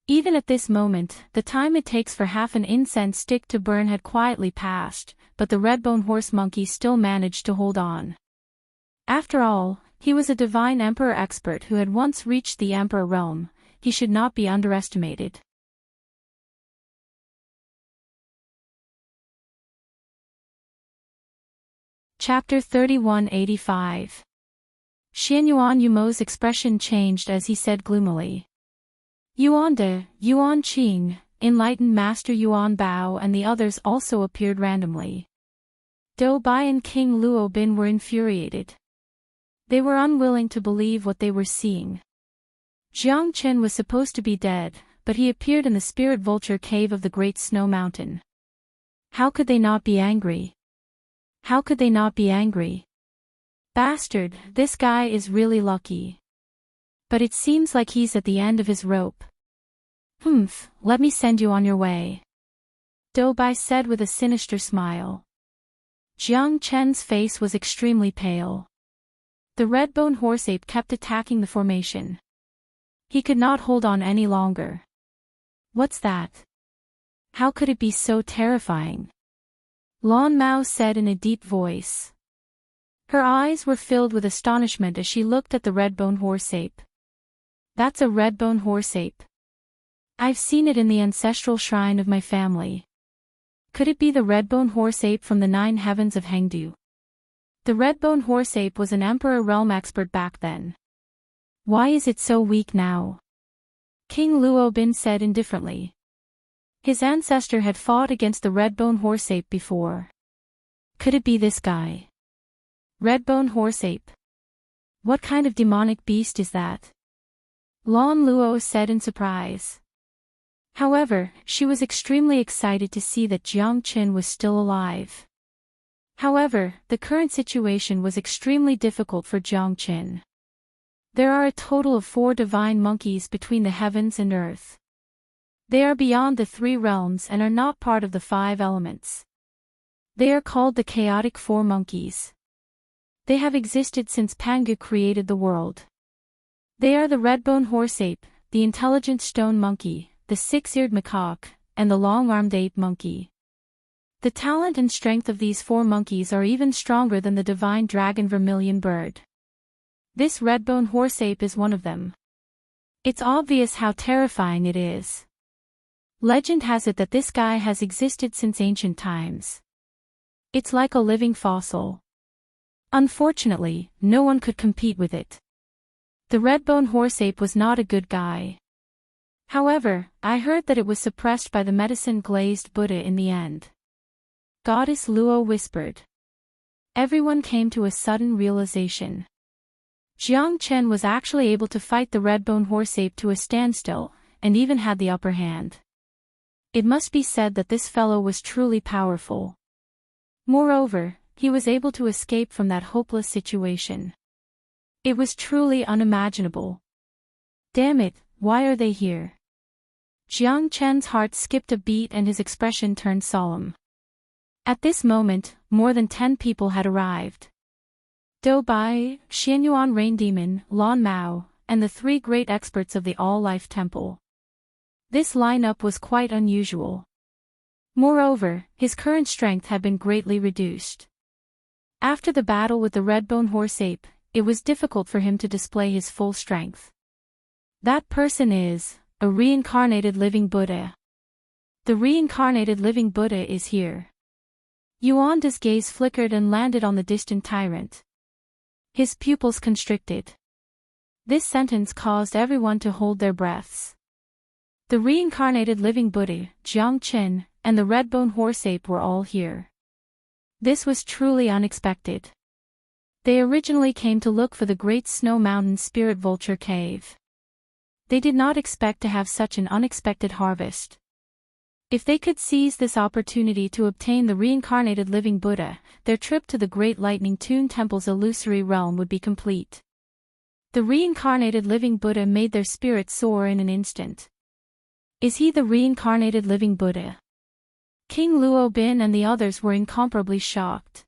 Even at this moment, the time it takes for half an incense stick to burn had quietly passed, but the red-bone horse monkey still managed to hold on. After all, he was a divine emperor expert who had once reached the emperor realm. He should not be underestimated. Chapter 3185. Xianyuan Yumo's expression changed as he said gloomily. Yuan De, Yuan Qing, enlightened Master Yuan Bao and the others also appeared randomly. Dou Bai and King Luo Bin were infuriated. They were unwilling to believe what they were seeing. Jiang Qin was supposed to be dead, but he appeared in the spirit vulture cave of the Great Snow Mountain. How could they not be angry? How could they not be angry? Bastard, this guy is really lucky. But it seems like he's at the end of his rope. Humph, let me send you on your way. Dou Bai said with a sinister smile. Jiang Chen's face was extremely pale. The red-bone horse-ape kept attacking the formation. He could not hold on any longer. What's that? How could it be so terrifying? Lan Mao said in a deep voice. Her eyes were filled with astonishment as she looked at the red-bone horse-ape. That's a red-bone horse-ape. I've seen it in the ancestral shrine of my family. Could it be the red-bone horse-ape from the 9 heavens of Hengdu? The red-bone horse-ape was an emperor realm expert back then. Why is it so weak now? King Luobin said indifferently. His ancestor had fought against the red-bone horse-ape before. Could it be this guy? Red-bone horse-ape. What kind of demonic beast is that? Lan Luo said in surprise. However, she was extremely excited to see that Jiang Qin was still alive. However, the current situation was extremely difficult for Jiang Qin. There are a total of 4 divine monkeys between the heavens and earth. They are beyond the 3 realms and are not part of the 5 elements. They are called the chaotic 4 monkeys. They have existed since Pangu created the world. They are the red-bone horse-ape, the intelligent stone monkey, the 6-eared macaque, and the long-armed ape monkey. The talent and strength of these 4 monkeys are even stronger than the divine dragon vermilion bird. This red-bone horse-ape is one of them. It's obvious how terrifying it is. Legend has it that this guy has existed since ancient times. It's like a living fossil. Unfortunately, no one could compete with it. The red-bone horse-ape was not a good guy. However, I heard that it was suppressed by the medicine-glazed Buddha in the end. Goddess Luo whispered. Everyone came to a sudden realization. Jiang Chen was actually able to fight the red-bone horse-ape to a standstill, and even had the upper hand. It must be said that this fellow was truly powerful. Moreover, he was able to escape from that hopeless situation. It was truly unimaginable. Damn it, why are they here? Jiang Chen's heart skipped a beat and his expression turned solemn. At this moment, more than 10 people had arrived. Dou Bai, Xianyuan Rain Demon, Lan Mao, and the 3 great experts of the All-Life Temple. This lineup was quite unusual. Moreover, his current strength had been greatly reduced. After the battle with the red-bone horse-ape, it was difficult for him to display his full strength. That person is a reincarnated living Buddha. The reincarnated living Buddha is here. Yuanda's gaze flickered and landed on the distant tyrant. His pupils constricted. This sentence caused everyone to hold their breaths. The reincarnated living Buddha, Jiang Qin, and the red-bone horse-ape were all here. This was truly unexpected. They originally came to look for the Great Snow Mountain Spirit Vulture Cave. They did not expect to have such an unexpected harvest. If they could seize this opportunity to obtain the reincarnated living Buddha, their trip to the Great Lightning Tune Temple's illusory realm would be complete. The reincarnated living Buddha made their spirits soar in an instant. Is he the reincarnated living Buddha? King Luobin and the others were incomparably shocked.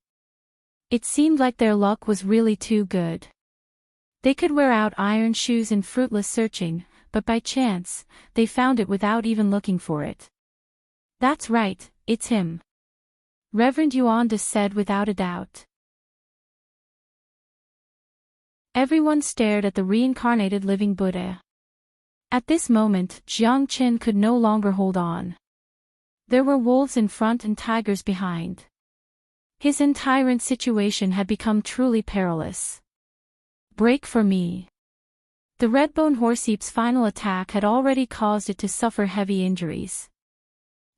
It seemed like their luck was really too good. They could wear out iron shoes in fruitless searching, but by chance, they found it without even looking for it. That's right, it's him. Reverend Yuanda said without a doubt. Everyone stared at the reincarnated living Buddha. At this moment, Jiang Qin could no longer hold on. There were wolves in front and tigers behind. His entire situation had become truly perilous. Break for me. The red-bone horse-ape's final attack had already caused it to suffer heavy injuries.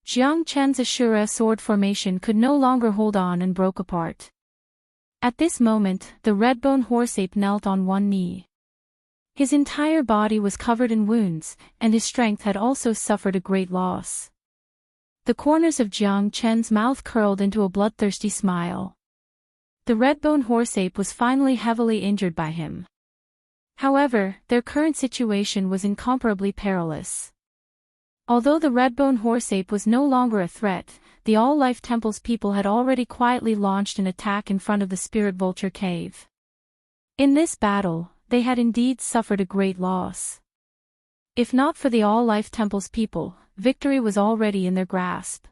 Jiang Chen's Ashura sword formation could no longer hold on and broke apart. At this moment, the red-bone horse-ape knelt on one knee. His entire body was covered in wounds, and his strength had also suffered a great loss. The corners of Jiang Chen's mouth curled into a bloodthirsty smile. The red-bone horse-ape was finally heavily injured by him. However, their current situation was incomparably perilous. Although the red-bone horse-ape was no longer a threat, the All-Life Temple's people had already quietly launched an attack in front of the Spirit Vulture Cave. In this battle, they had indeed suffered a great loss. If not for the All-Life Temple's people, victory was already in their grasp.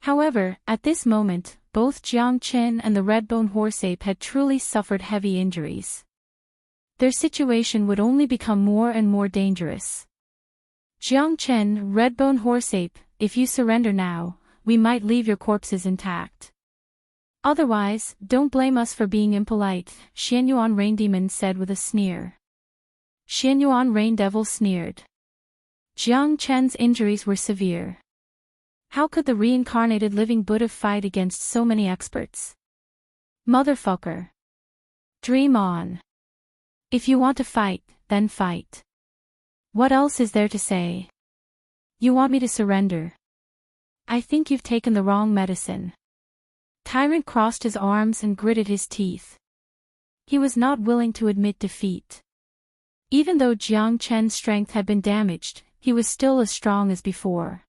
However, at this moment, both Jiang Chen and the red-bone horse-ape had truly suffered heavy injuries. Their situation would only become more and more dangerous. Jiang Chen, red-bone horse-ape, if you surrender now, we might leave your corpses intact. Otherwise, don't blame us for being impolite, Xianyuan Rain Demon said with a sneer. Xianyuan Rain Devil sneered. Jiang Chen's injuries were severe. How could the reincarnated living Buddha fight against so many experts? Motherfucker. Dream on. If you want to fight, then fight. What else is there to say? You want me to surrender? I think you've taken the wrong medicine. Tyrant crossed his arms and gritted his teeth. He was not willing to admit defeat. Even though Jiang Chen's strength had been damaged, he was still as strong as before.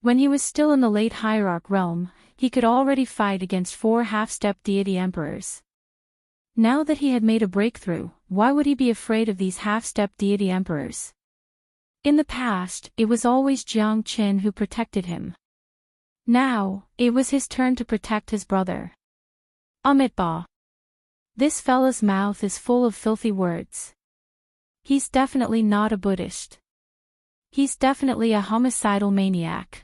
When he was still in the late hierarch realm, he could already fight against 4 half-step deity emperors. Now that he had made a breakthrough, why would he be afraid of these half-step deity emperors? In the past, it was always Jiang Chen who protected him. Now, it was his turn to protect his brother. Amitba. This fella's mouth is full of filthy words. He's definitely not a Buddhist. He's definitely a homicidal maniac.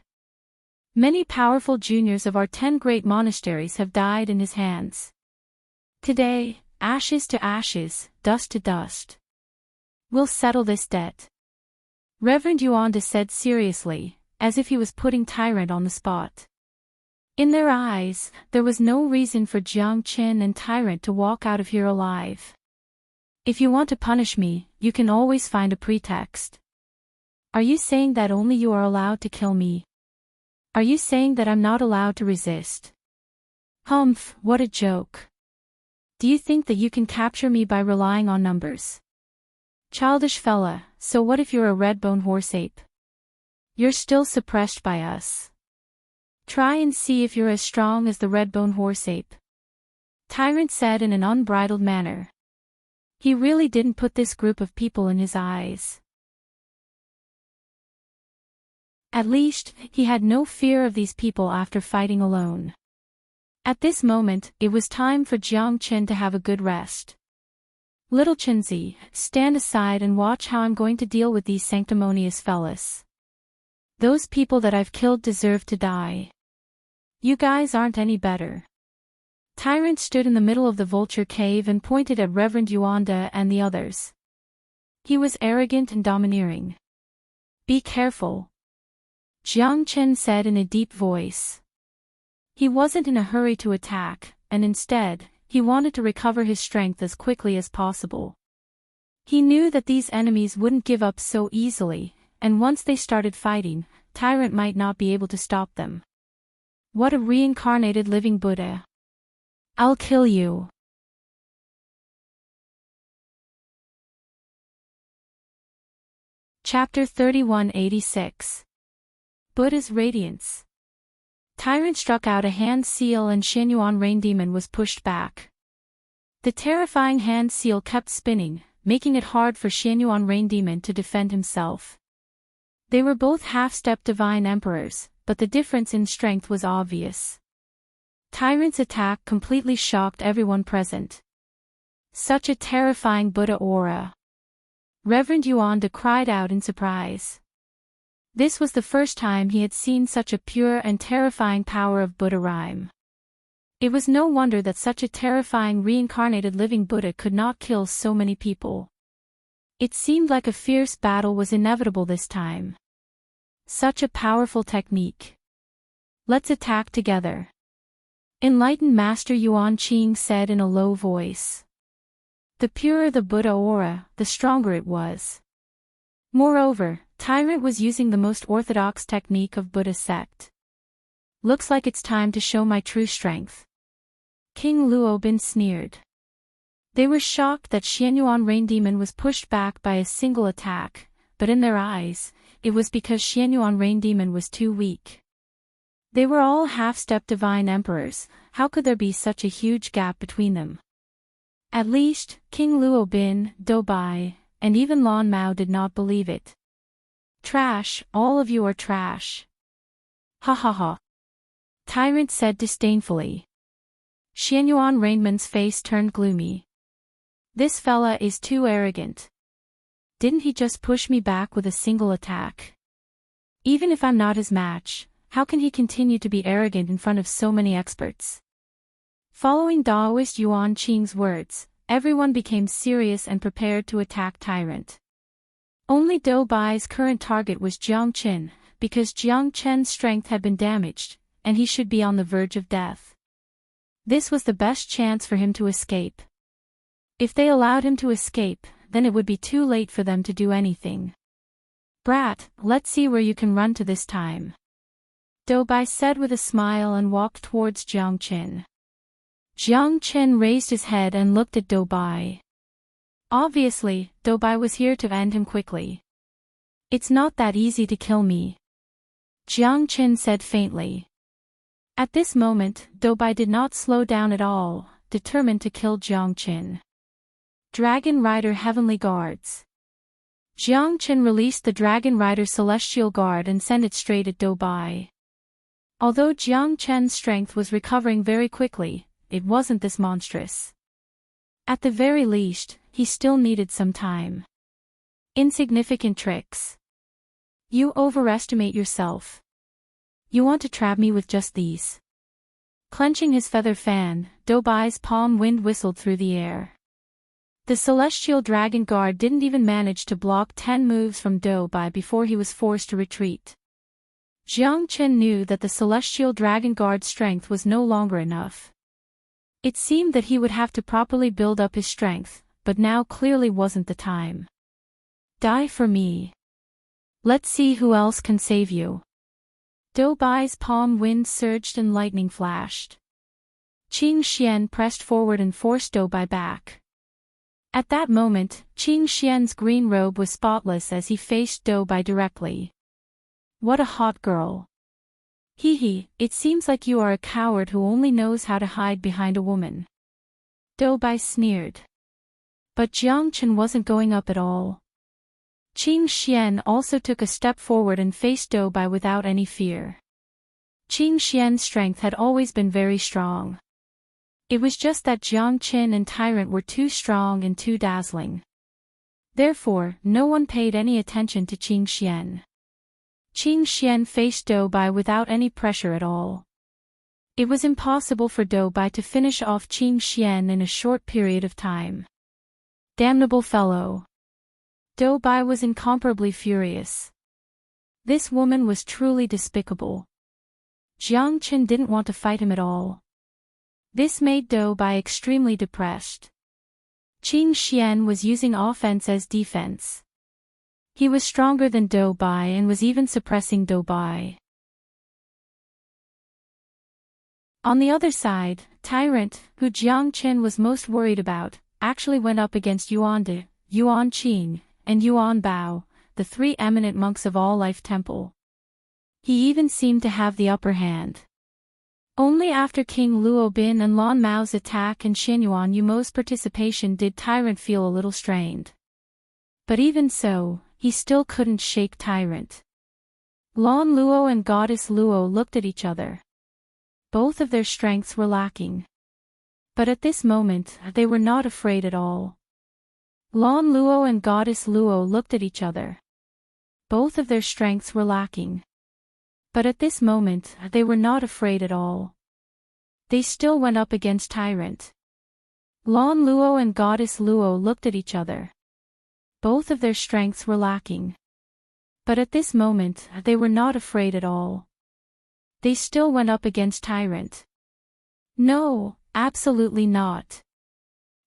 Many powerful juniors of our 10 great monasteries have died in his hands. Today, ashes to ashes, dust to dust. We'll settle this debt. Reverend Yuanda said seriously, as if he was putting Tyrant on the spot. In their eyes, there was no reason for Jiang Chen and Tyrant to walk out of here alive. If you want to punish me, you can always find a pretext. Are you saying that only you are allowed to kill me? Are you saying that I'm not allowed to resist? Humph, what a joke. Do you think that you can capture me by relying on numbers? Childish fella, so what if you're a red-bone horse-ape? You're still suppressed by us. Try and see if you're as strong as the red-bone horse-ape. Tyrant said in an unbridled manner. He really didn't put this group of people in his eyes. At least, he had no fear of these people after fighting alone. At this moment, it was time for Jiang Chen to have a good rest. Little Chenzi, stand aside and watch how I'm going to deal with these sanctimonious fellas. Those people that I've killed deserve to die. You guys aren't any better. Tyrant stood in the middle of the vulture cave and pointed at Reverend Yuanda and the others. He was arrogant and domineering. Be careful. Jiang Chen said in a deep voice. He wasn't in a hurry to attack, and instead, he wanted to recover his strength as quickly as possible. He knew that these enemies wouldn't give up so easily, and once they started fighting, Tyrant might not be able to stop them. What a reincarnated living Buddha. I'll kill you. Chapter 3186. Buddha's Radiance. Tyrant struck out a hand seal and Xianyuan Rain Demon was pushed back. The terrifying hand seal kept spinning, making it hard for Xianyuan Rain Demon to defend himself. They were both half-step divine emperors, but the difference in strength was obvious. Tyrant's attack completely shocked everyone present. Such a terrifying Buddha aura. Reverend Yuanda cried out in surprise. This was the first time he had seen such a pure and terrifying power of Buddha rhyme. It was no wonder that such a terrifying reincarnated living Buddha could not kill so many people. It seemed like a fierce battle was inevitable this time. Such a powerful technique. Let's attack together. Enlightened Master Yuan Qing said in a low voice. The purer the Buddha aura, the stronger it was. Moreover, Tyrant was using the most orthodox technique of Buddha sect. Looks like it's time to show my true strength. King Luobin sneered. They were shocked that Xianyuan Rain Demon was pushed back by a single attack, but in their eyes, it was because Xianyuan Rain Demon was too weak. They were all half-step divine emperors, how could there be such a huge gap between them? At least, King Luobin, Doubai, and even Lan Mao did not believe it. Trash, all of you are trash. Ha ha ha. Tyrant said disdainfully. Xianyuan Rainman's face turned gloomy. This fella is too arrogant. Didn't he just push me back with a single attack? Even if I'm not his match, how can he continue to be arrogant in front of so many experts? Following Daoist Yuan Qing's words, everyone became serious and prepared to attack Tyrant. Only Doubai's current target was Jiang Qin, because Jiang Chen's strength had been damaged, and he should be on the verge of death. This was the best chance for him to escape. If they allowed him to escape, then it would be too late for them to do anything. Brat, let's see where you can run to this time. Doubai said with a smile and walked towards Jiang Qin. Jiang Qin raised his head and looked at Doubai. Obviously, Doubai was here to end him quickly. It's not that easy to kill me. Jiang Qin said faintly. At this moment, Doubai did not slow down at all, determined to kill Jiang Qin. Dragon Rider Heavenly Guards. Jiang Qin released the Dragon Rider Celestial Guard and sent it straight at Doubai. Although Jiang Qin's strength was recovering very quickly, it wasn't this monstrous. At the very least, he still needed some time. Insignificant tricks. You overestimate yourself. You want to trap me with just these. Clenching his feather fan, Doubai's palm wind whistled through the air. The Celestial Dragon Guard didn't even manage to block 10 moves from Doubai before he was forced to retreat. Jiang Qin knew that the Celestial Dragon Guard's strength was no longer enough. It seemed that he would have to properly build up his strength, but now clearly wasn't the time. Die for me. Let's see who else can save you. Doubai's palm wind surged and lightning flashed. Qing Xian pressed forward and forced Doubai back. At that moment, Qing Xian's green robe was spotless as he faced Doubai directly. What a hot girl. Hee hee, it seems like you are a coward who only knows how to hide behind a woman. Doubai sneered. But Jiang Qin wasn't going up at all. Qing Xian also took a step forward and faced Doubai without any fear. Qing Xian's strength had always been very strong. It was just that Jiang Qin and Tyrant were too strong and too dazzling. Therefore, no one paid any attention to Qing Xian. Qing Xian faced Doubai without any pressure at all. It was impossible for Doubai to finish off Qing Xian in a short period of time. Damnable fellow. Doubai was incomparably furious. This woman was truly despicable. Jiang Qin didn't want to fight him at all. This made Doubai extremely depressed. Qing Xian was using offense as defense. He was stronger than Doubai and was even suppressing Doubai. On the other side, Tyrant, who Jiang Qin was most worried about, actually went up against Yuan De, Yuan Qing, and Yuan Bao, the 3 eminent monks of All Life Temple. He even seemed to have the upper hand. Only after King Luobin and Lan Mao's attack and Xianyuan Yumo's participation did Tyrant feel a little strained. But even so, he still couldn't shake Tyrant. Lan Luo and Goddess Luo looked at each other. Both of their strengths were lacking. But at this moment, they were not afraid at all. Lan Luo and Goddess Luo looked at each other. Both of their strengths were lacking. But at this moment, they were not afraid at all. They still went up against Tyrant. Lan Luo and Goddess Luo looked at each other. Both of their strengths were lacking. But at this moment, they were not afraid at all. They still went up against Tyrant. No, absolutely not.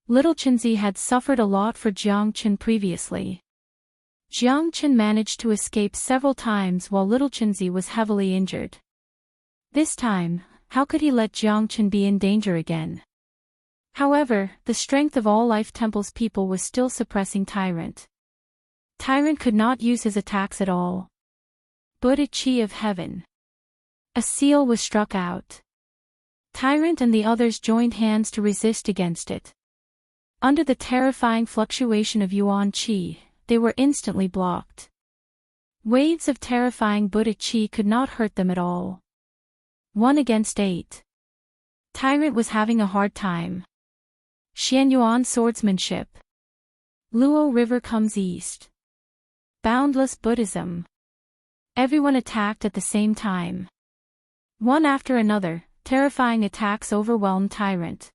Little Chenzi had suffered a lot for Jiang Chen previously. Jiang Chen managed to escape several times while Little Chenzi was heavily injured. This time, how could he let Jiang Chen be in danger again? However, the strength of all Life Temple's people was still suppressing Tyrant. Tyrant could not use his attacks at all. Buddha Chi of Heaven. A seal was struck out. Tyrant and the others joined hands to resist against it. Under the terrifying fluctuation of Yuan Qi, they were instantly blocked. Waves of terrifying Buddha Qi could not hurt them at all. 1 against 8. Tyrant was having a hard time. Xianyuan swordsmanship. Luo River comes east. Boundless Buddhism. Everyone attacked at the same time. One after another, terrifying attacks overwhelmed Tyrant.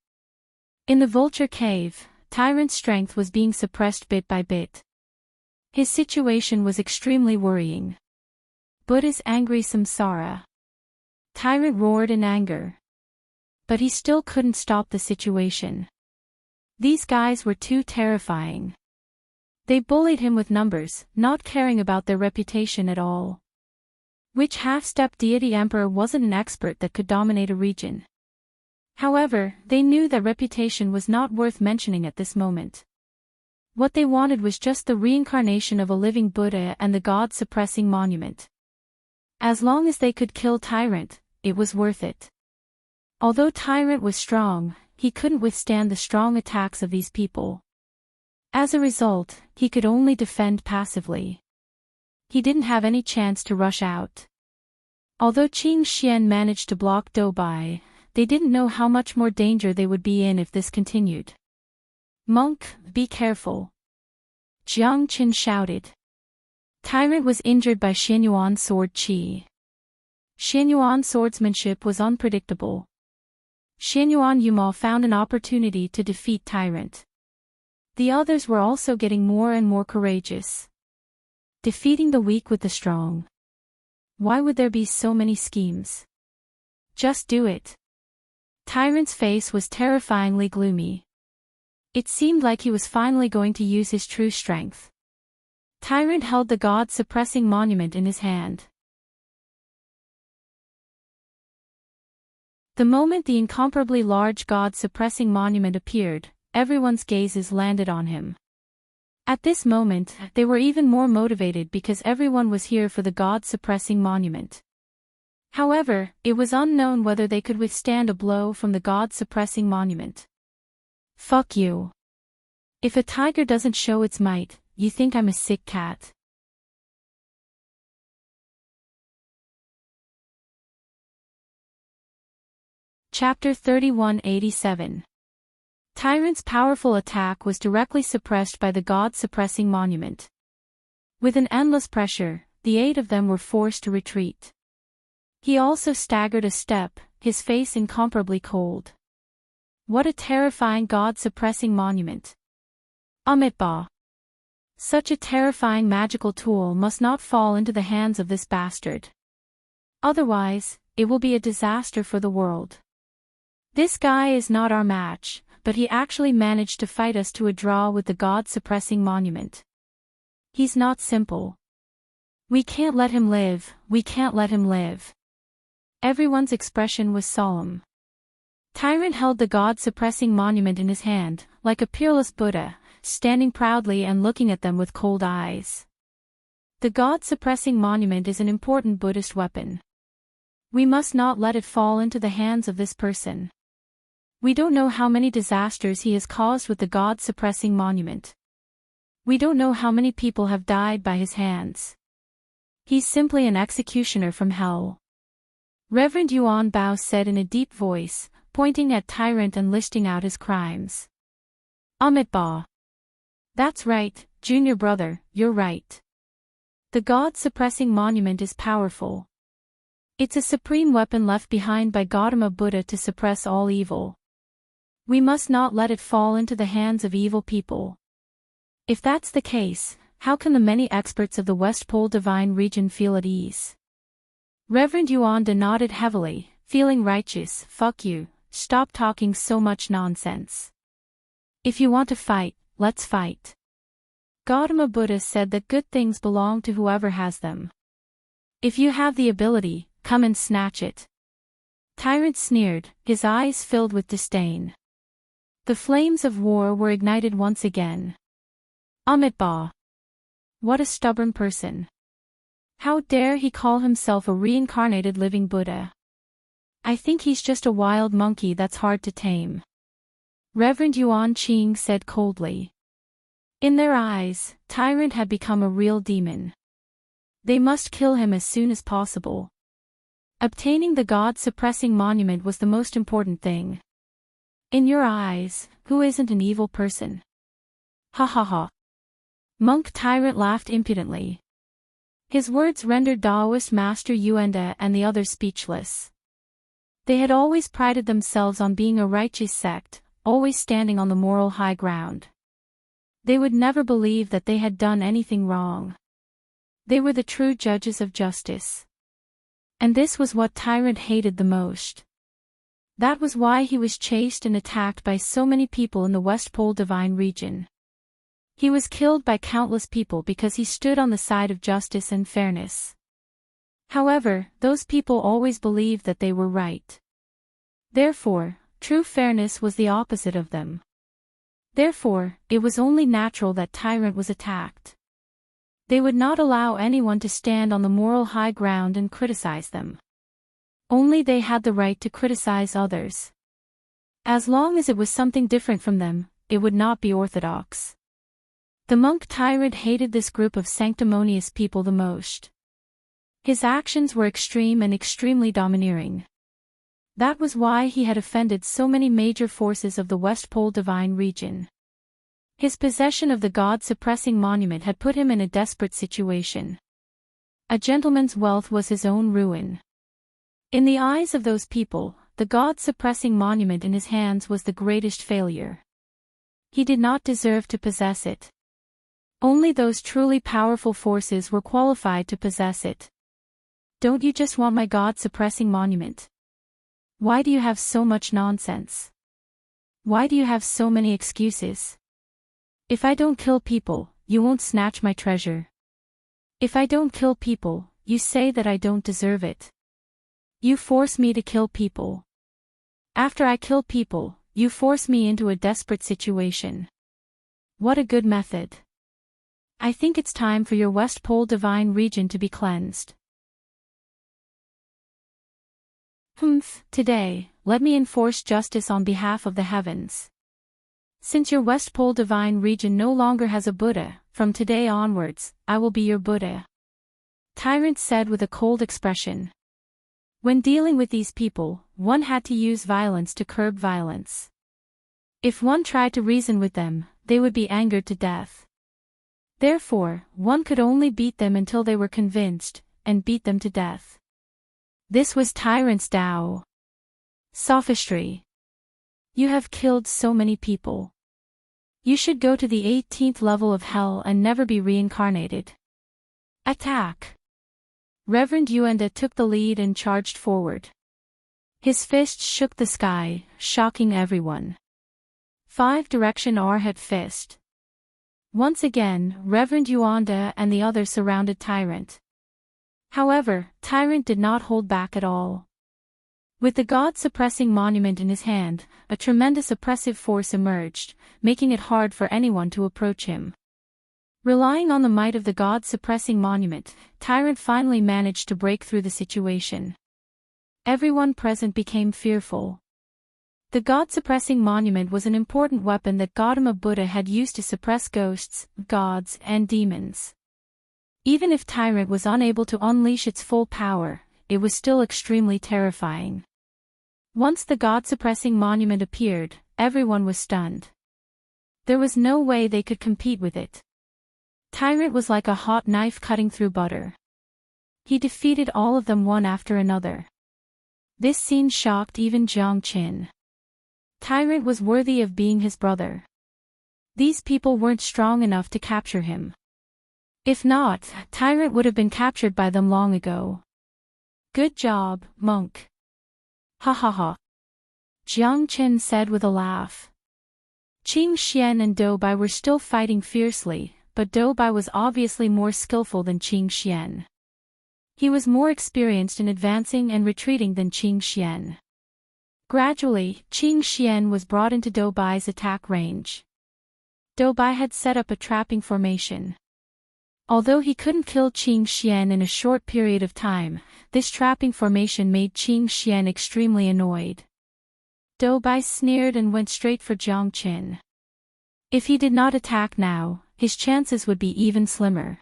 In the Vulture Cave, Tyrant's strength was being suppressed bit by bit. His situation was extremely worrying. Buddha's angry samsara. Tyrant roared in anger. But he still couldn't stop the situation. These guys were too terrifying. They bullied him with numbers, not caring about their reputation at all. Which half-step deity emperor wasn't an expert that could dominate a region? However, they knew that reputation was not worth mentioning at this moment. What they wanted was just the reincarnation of a living Buddha and the God-suppressing monument. As long as they could kill Tyrant, it was worth it. Although Tyrant was strong, he couldn't withstand the strong attacks of these people. As a result, he could only defend passively. He didn't have any chance to rush out. Although Qing Xian managed to block Doubai, they didn't know how much more danger they would be in if this continued. Monk, be careful. Jiang Chen shouted. Tyrant was injured by Xianyuan sword qi. Xianyuan swordsmanship was unpredictable. Xianyuan Yuma found an opportunity to defeat Tyrant. The others were also getting more and more courageous. Defeating the weak with the strong. Why would there be so many schemes? Just do it. Tyrant's face was terrifyingly gloomy. It seemed like he was finally going to use his true strength. Tyrant held the God-suppressing monument in his hand. The moment the incomparably large God-suppressing monument appeared, everyone's gazes landed on him. At this moment, they were even more motivated because everyone was here for the God-suppressing monument. However, it was unknown whether they could withstand a blow from the God-suppressing monument. Fuck you. If a tiger doesn't show its might, you think I'm a sick cat. Chapter 3187. Tyrant's powerful attack was directly suppressed by the God-suppressing monument. With an endless pressure, the 8 of them were forced to retreat. He also staggered a step, his face incomparably cold. What a terrifying God-suppressing monument. Amitabha. Such a terrifying magical tool must not fall into the hands of this bastard. Otherwise, it will be a disaster for the world. This guy is not our match, but he actually managed to fight us to a draw with the God-suppressing monument. He's not simple. We can't let him live, we can't let him live. Everyone's expression was solemn. Tyrant held the God-suppressing monument in his hand, like a peerless Buddha, standing proudly and looking at them with cold eyes. The God-suppressing monument is an important Buddhist weapon. We must not let it fall into the hands of this person. We don't know how many disasters he has caused with the God-suppressing monument. We don't know how many people have died by his hands. He's simply an executioner from hell. Reverend Yuan Bao said in a deep voice, pointing at Tyrant and listing out his crimes. Amitabha. That's right, junior brother, you're right. The God-suppressing monument is powerful. It's a supreme weapon left behind by Gautama Buddha to suppress all evil. We must not let it fall into the hands of evil people. If that's the case, how can the many experts of the West Pole Divine region feel at ease? Reverend Yuanda nodded heavily, feeling righteous. Fuck you, stop talking so much nonsense. If you want to fight, let's fight. Gautama Buddha said that good things belong to whoever has them. If you have the ability, come and snatch it. Tyrant sneered, his eyes filled with disdain. The flames of war were ignited once again. Amitabha. What a stubborn person. How dare he call himself a reincarnated living Buddha? I think he's just a wild monkey that's hard to tame. Reverend Yuan Qing said coldly. In their eyes, Tyrant had become a real demon. They must kill him as soon as possible. Obtaining the God-suppressing monument was the most important thing. In your eyes, who isn't an evil person? Ha ha ha. Monk Tyrant laughed impudently. His words rendered Taoist Master Yuanda and the others speechless. They had always prided themselves on being a righteous sect, always standing on the moral high ground. They would never believe that they had done anything wrong. They were the true judges of justice. And this was what Tyrant hated the most. That was why he was chased and attacked by so many people in the West Pole Divine region. He was killed by countless people because he stood on the side of justice and fairness. However, those people always believed that they were right. Therefore, true fairness was the opposite of them. Therefore, it was only natural that Tyrant was attacked. They would not allow anyone to stand on the moral high ground and criticize them. Only they had the right to criticize others. As long as it was something different from them, it would not be orthodox. The monk Tyrant hated this group of sanctimonious people the most. His actions were extreme and extremely domineering. That was why he had offended so many major forces of the West Pole Divine region. His possession of the God-suppressing monument had put him in a desperate situation. A gentleman's wealth was his own ruin. In the eyes of those people, the God-suppressing monument in his hands was the greatest failure. He did not deserve to possess it. Only those truly powerful forces were qualified to possess it. Don't you just want my God-suppressing monument? Why do you have so much nonsense? Why do you have so many excuses? If I don't kill people, you won't snatch my treasure. If I don't kill people, you say that I don't deserve it. You force me to kill people. After I kill people, you force me into a desperate situation. What a good method. I think it's time for your West Pole Divine region to be cleansed. Today, let me enforce justice on behalf of the heavens. Since your West Pole Divine region no longer has a Buddha, from today onwards, I will be your Buddha. Tyrant said with a cold expression. When dealing with these people, one had to use violence to curb violence. If one tried to reason with them, they would be angered to death. Therefore, one could only beat them until they were convinced, and beat them to death. This was Tyrant's Tao. Sophistry. You have killed so many people. You should go to the 18th level of hell and never be reincarnated. Attack. Reverend Yuanda took the lead and charged forward. His fists shook the sky, shocking everyone. 5-direction Arhat fist. Once again, Reverend Yuanda and the others surrounded Tyrant. However, Tyrant did not hold back at all. With the God-suppressing monument in his hand, a tremendous oppressive force emerged, making it hard for anyone to approach him. Relying on the might of the God-suppressing monument, Tyrant finally managed to break through the situation. Everyone present became fearful. The God-suppressing monument was an important weapon that Gautama Buddha had used to suppress ghosts, gods, and demons. Even if Tyrant was unable to unleash its full power, it was still extremely terrifying. Once the God-suppressing monument appeared, everyone was stunned. There was no way they could compete with it. Tyrant was like a hot knife cutting through butter. He defeated all of them one after another. This scene shocked even Jiang Qin. Tyrant was worthy of being his brother. These people weren't strong enough to capture him. If not, Tyrant would have been captured by them long ago. Good job, monk. Ha ha ha. Jiang Qin said with a laugh. Qing Xian and Dou Bai were still fighting fiercely, but Dou Bai was obviously more skillful than Qing Xian. He was more experienced in advancing and retreating than Qing Xian. Gradually, Qing Xian was brought into Dou Bai's attack range. Dou Bai had set up a trapping formation. Although he couldn't kill Qing Xian in a short period of time, this trapping formation made Qing Xian extremely annoyed. Dou Bai sneered and went straight for Jiang Qin. If he did not attack now, his chances would be even slimmer.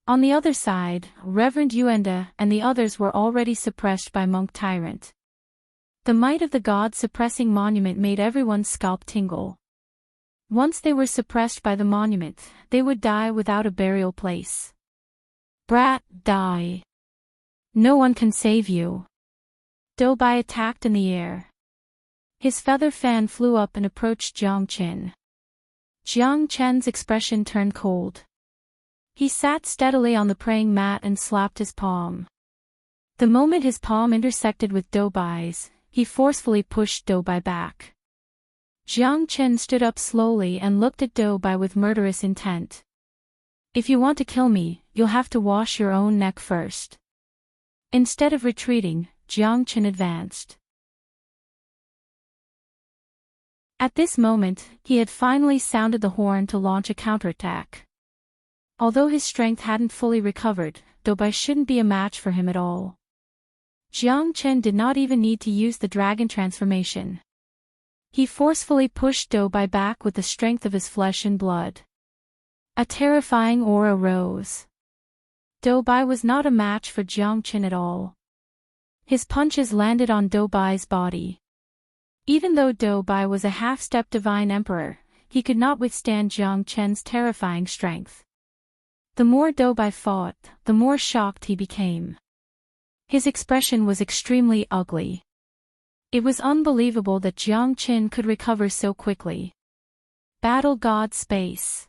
On the other side, Reverend Yuenda and the others were already suppressed by Monk Tyrant. The might of the god-suppressing monument made everyone's scalp tingle. Once they were suppressed by the monument, they would die without a burial place. Brat, die. No one can save you. Dou Bai attacked in the air. His feather fan flew up and approached Jiang Qin. Jiang Qin's expression turned cold. He sat steadily on the praying mat and slapped his palm. The moment his palm intersected with Dou Bai's, he forcefully pushed Dou Bai back. Jiang Qin stood up slowly and looked at Dou Bai with murderous intent. If you want to kill me, you'll have to wash your own neck first. Instead of retreating, Jiang Qin advanced. At this moment, he had finally sounded the horn to launch a counterattack. Although his strength hadn't fully recovered, Dou Bai shouldn't be a match for him at all. Jiang Qin did not even need to use the dragon transformation. He forcefully pushed Dou Bai back with the strength of his flesh and blood. A terrifying aura rose. Dou Bai was not a match for Jiang Qin at all. His punches landed on Dou Bai's body. Even though Dou Bai was a half-step divine emperor, he could not withstand Jiang Qin's terrifying strength. The more Dou Bai fought, the more shocked he became. His expression was extremely ugly. It was unbelievable that Jiang Qin could recover so quickly. Battle God Space.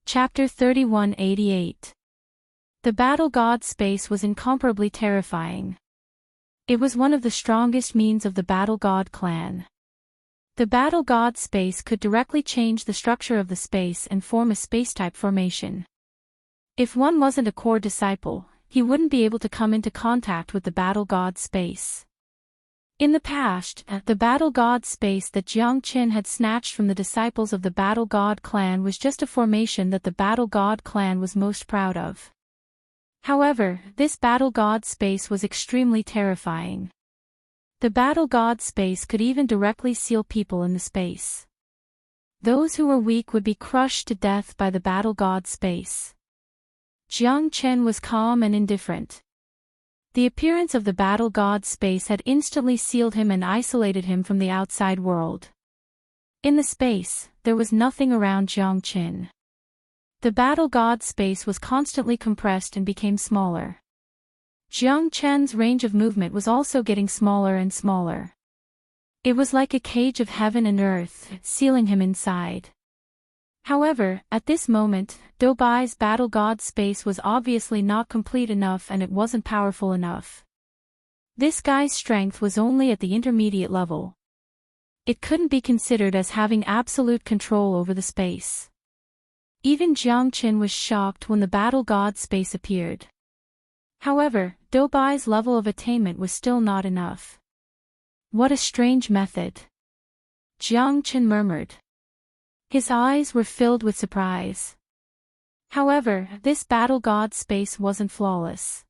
Chapter 3188. The battle god space was incomparably terrifying. It was one of the strongest means of the battle god clan. The battle god space could directly change the structure of the space and form a space-type formation. If one wasn't a core disciple, he wouldn't be able to come into contact with the battle god space. In the past, the battle god space that Jiang Qin had snatched from the disciples of the battle god clan was just a formation that the battle god clan was most proud of. However, this battle god space was extremely terrifying. The battle god space could even directly seal people in the space. Those who were weak would be crushed to death by the battle god space. Jiang Qin was calm and indifferent. The appearance of the battle god space had instantly sealed him and isolated him from the outside world. In the space, there was nothing around Jiang Qin. The battle god space was constantly compressed and became smaller. Jiang Qin's range of movement was also getting smaller and smaller. It was like a cage of heaven and earth, sealing him inside. However, at this moment, Dou Bai's battle god space was obviously not complete enough and it wasn't powerful enough. This guy's strength was only at the intermediate level. It couldn't be considered as having absolute control over the space. Even Jiang Qin was shocked when the battle god space appeared. However, Dou Bai's level of attainment was still not enough. What a strange method. Jiang Qin murmured. His eyes were filled with surprise. However, this battle god space wasn't flawless.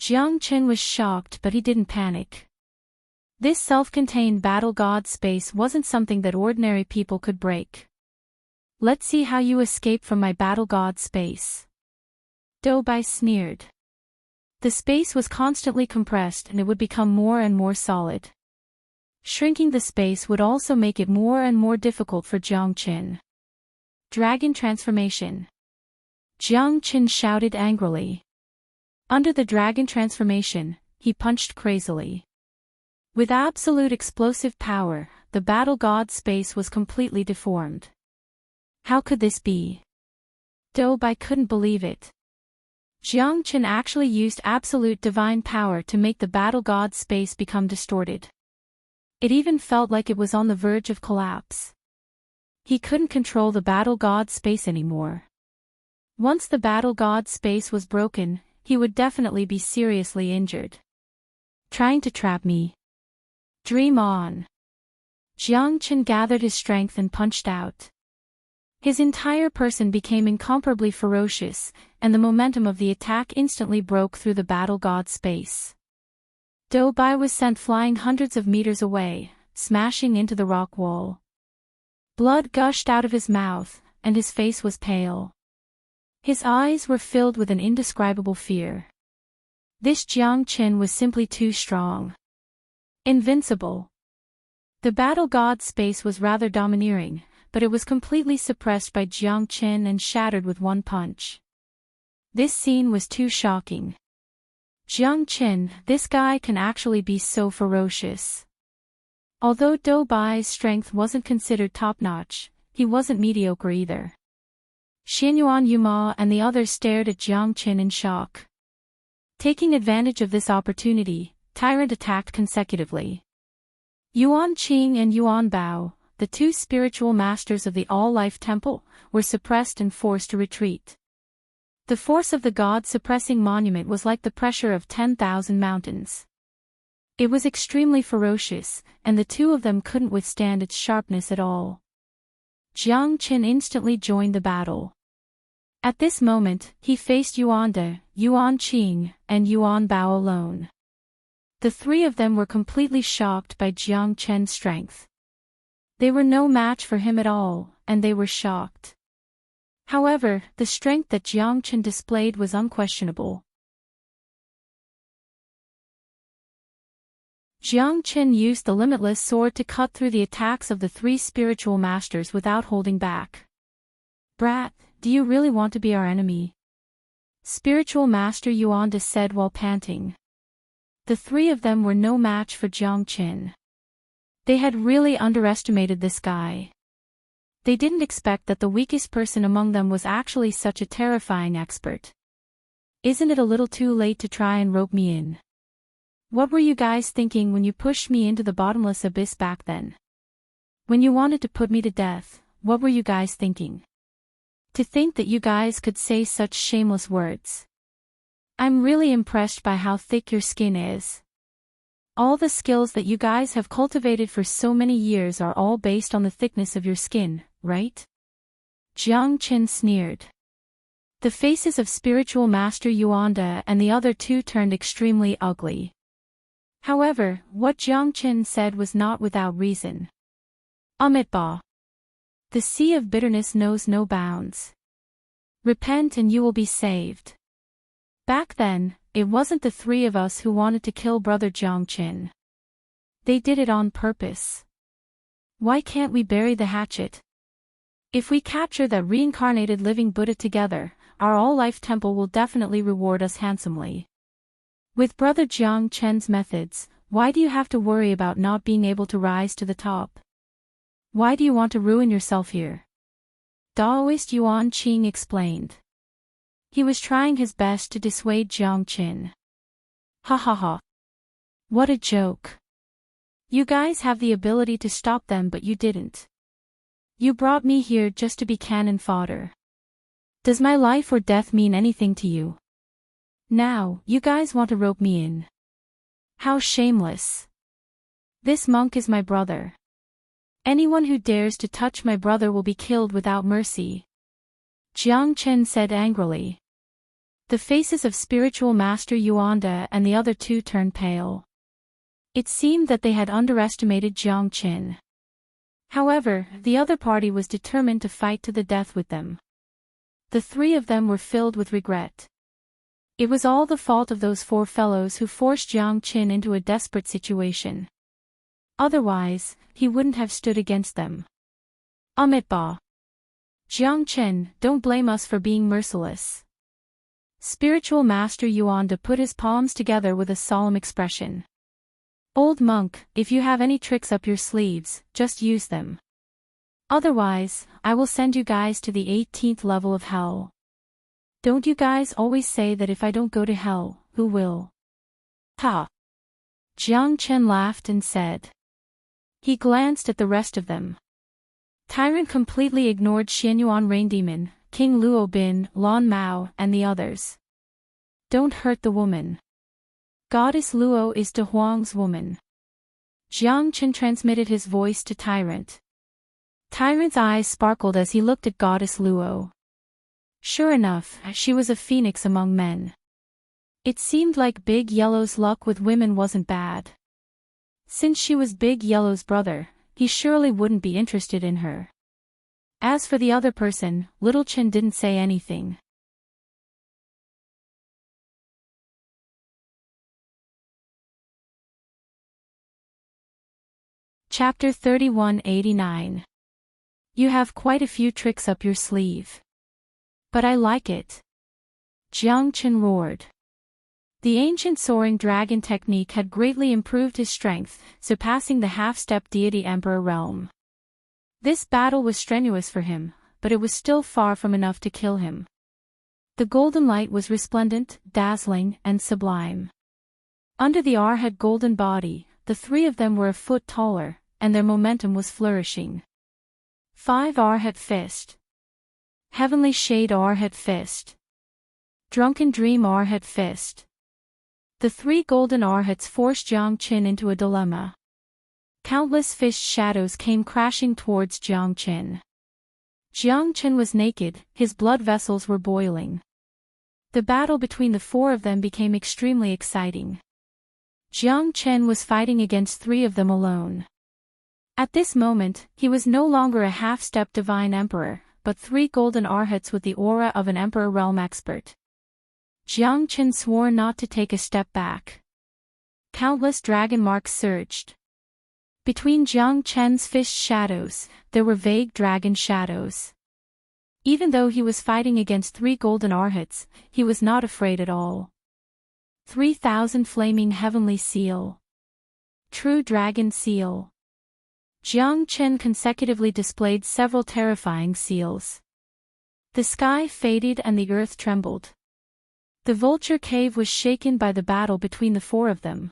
Jiang Qin was shocked but he didn't panic. This self-contained battle god space wasn't something that ordinary people could break. Let's see how you escape from my battle god space. Dou Bai sneered. The space was constantly compressed and it would become more and more solid. Shrinking the space would also make it more and more difficult for Jiang Qin. Dragon transformation. Jiang Qin shouted angrily. Under the dragon transformation, he punched crazily. With absolute explosive power, the battle god space was completely deformed. How could this be? Dou Bai couldn't believe it. Jiang Qin actually used absolute divine power to make the battle god space become distorted. It even felt like it was on the verge of collapse. He couldn't control the battle god space anymore. Once the battle god space was broken, he would definitely be seriously injured. Trying to trap me? Dream on. Jiang Qin gathered his strength and punched out. His entire person became incomparably ferocious, and the momentum of the attack instantly broke through the battle god space. Dou Bai was sent flying hundreds of meters away, smashing into the rock wall. Blood gushed out of his mouth, and his face was pale. His eyes were filled with an indescribable fear. This Jiang Qin was simply too strong. Invincible. The battle god space was rather domineering, but it was completely suppressed by Jiang Qin and shattered with one punch. This scene was too shocking. Jiang Qin, this guy can actually be so ferocious. Although Dou Bai's strength wasn't considered top-notch, he wasn't mediocre either. Xianyuan Yuma and the others stared at Jiang Qin in shock. Taking advantage of this opportunity, Tyrant attacked consecutively. Yuan Qing and Yuan Bao, the two spiritual masters of the All-Life Temple, were suppressed and forced to retreat. The force of the God-suppressing monument was like the pressure of 10,000 mountains. It was extremely ferocious, and the two of them couldn't withstand its sharpness at all. Jiang Qin instantly joined the battle. At this moment, he faced Yuan De, Yuan Qing, and Yuan Bao alone. The three of them were completely shocked by Jiang Qin's strength. They were no match for him at all, and they were shocked. However, the strength that Jiang Qin displayed was unquestionable. Jiang Qin used the limitless sword to cut through the attacks of the three spiritual masters without holding back. "Brat, do you really want to be our enemy?" Spiritual Master Yuanda said while panting. The three of them were no match for Jiang Qin. They had really underestimated this guy. They didn't expect that the weakest person among them was actually such a terrifying expert. "Isn't it a little too late to try and rope me in? What were you guys thinking when you pushed me into the bottomless abyss back then? When you wanted to put me to death, what were you guys thinking? To think that you guys could say such shameless words. I'm really impressed by how thick your skin is. All the skills that you guys have cultivated for so many years are all based on the thickness of your skin, right?" Jiang Qin sneered. The faces of Spiritual Master Yuanda and the other two turned extremely ugly. However, what Jiang Qin said was not without reason. "Amitba. The sea of bitterness knows no bounds. Repent and you will be saved." Back then, it wasn't the three of us who wanted to kill Brother Jiang Qin. They did it on purpose. Why can't we bury the hatchet? If we capture that reincarnated living Buddha together, our all-life temple will definitely reward us handsomely. With Brother Jiang Qin's methods, why do you have to worry about not being able to rise to the top? Why do you want to ruin yourself here? Taoist Yuan Qing explained. He was trying his best to dissuade Jiang Qin. "Ha ha ha. What a joke. You guys have the ability to stop them but you didn't. You brought me here just to be cannon fodder. Does my life or death mean anything to you? Now, you guys want to rope me in. How shameless. This monk is my brother. Anyone who dares to touch my brother will be killed without mercy," Jiang Qin said angrily. The faces of Spiritual Master Yuanda and the other two turned pale. It seemed that they had underestimated Jiang Qin. However, the other party was determined to fight to the death with them. The three of them were filled with regret. It was all the fault of those four fellows who forced Jiang Qin into a desperate situation. Otherwise, he wouldn't have stood against them. "Amitba. Jiang Qin, don't blame us for being merciless." Spiritual Master Yuanda put his palms together with a solemn expression. "Old monk, if you have any tricks up your sleeves, just use them. Otherwise, I will send you guys to the 18th level of hell." Don't you guys always say that if I don't go to hell, who will? Ha! Jiang Chen laughed and said. He glanced at the rest of them. Tyrant completely ignored Xianyuan Rain Demon, King Luo Bin, Lan Mao, and the others. Don't hurt the woman. Goddess Luo is De Huang's woman. Jiang Chen transmitted his voice to Tyrant. Tyrant's eyes sparkled as he looked at Goddess Luo. Sure enough, she was a phoenix among men. It seemed like Big Yellow's luck with women wasn't bad. Since she was Big Yellow's brother, he surely wouldn't be interested in her. As for the other person, Little Chen didn't say anything. Chapter 3189. You have quite a few tricks up your sleeve. But I like it. Jiang Chen roared. The ancient soaring dragon technique had greatly improved his strength, surpassing the half-step deity emperor realm. This battle was strenuous for him, but it was still far from enough to kill him. The golden light was resplendent, dazzling, and sublime. Under the Arhat golden body, the three of them were a foot taller, and their momentum was flourishing. 5 Arhat Fist. Heavenly Shade Arhat Fist. Drunken Dream Arhat Fist. The 3 golden Arhats forced Jiang Chen into a dilemma. Countless fist shadows came crashing towards Jiang Chen. Jiang Chen was naked, his blood vessels were boiling. The battle between the 4 of them became extremely exciting. Jiang Chen was fighting against 3 of them alone. At this moment, he was no longer a half-step divine emperor, but 3 golden Arhats with the aura of an emperor realm expert. Jiang Chen swore not to take a step back. Countless dragon marks surged. Between Jiang Chen's fist shadows, there were vague dragon shadows. Even though he was fighting against 3 golden Arhats, he was not afraid at all. 3,000 Flaming Heavenly Seal. True Dragon Seal. Jiang Chen consecutively displayed several terrifying seals. The sky faded and the earth trembled. The vulture cave was shaken by the battle between the 4 of them.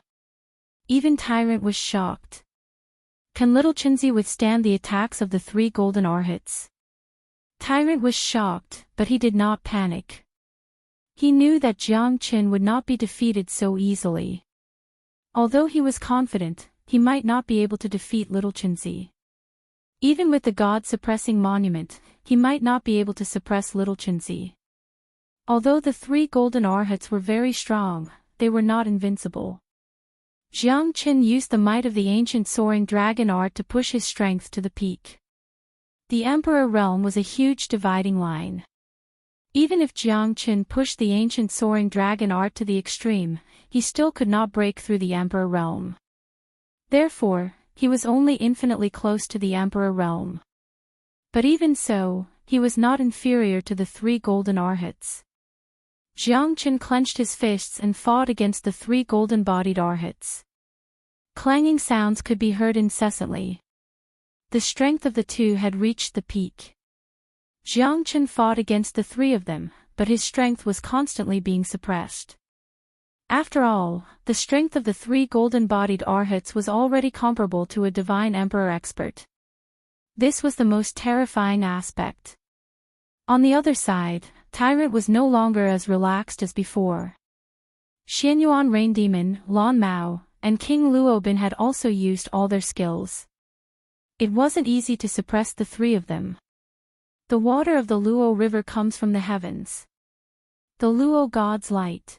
Even Tyrant was shocked. Can Little Chenzi withstand the attacks of the 3 golden Arhats? Tyrant was shocked, but he did not panic. He knew that Jiang Chen would not be defeated so easily. Although he was confident, he might not be able to defeat Little Chenzi. Even with the God-suppressing monument, he might not be able to suppress Little Chenzi. Although the 3 golden Arhats were very strong, they were not invincible. Jiang Chen used the might of the ancient soaring dragon art to push his strength to the peak. The Emperor realm was a huge dividing line. Even if Jiang Chen pushed the ancient soaring dragon art to the extreme, he still could not break through the Emperor realm. Therefore, he was only infinitely close to the Emperor realm. But even so, he was not inferior to the 3 golden Arhats. Jiang Chen clenched his fists and fought against the 3 golden-bodied Arhats. Clanging sounds could be heard incessantly. The strength of the 2 had reached the peak. Jiang Chen fought against the 3 of them, but his strength was constantly being suppressed. After all, the strength of the 3 golden-bodied Arhats was already comparable to a divine emperor expert. This was the most terrifying aspect. On the other side, Tyrant was no longer as relaxed as before. Xianyuan Rain Demon, Lan Mao, and King Luo Bin had also used all their skills. It wasn't easy to suppress the 3 of them. The water of the Luo River comes from the heavens. The Luo God's light.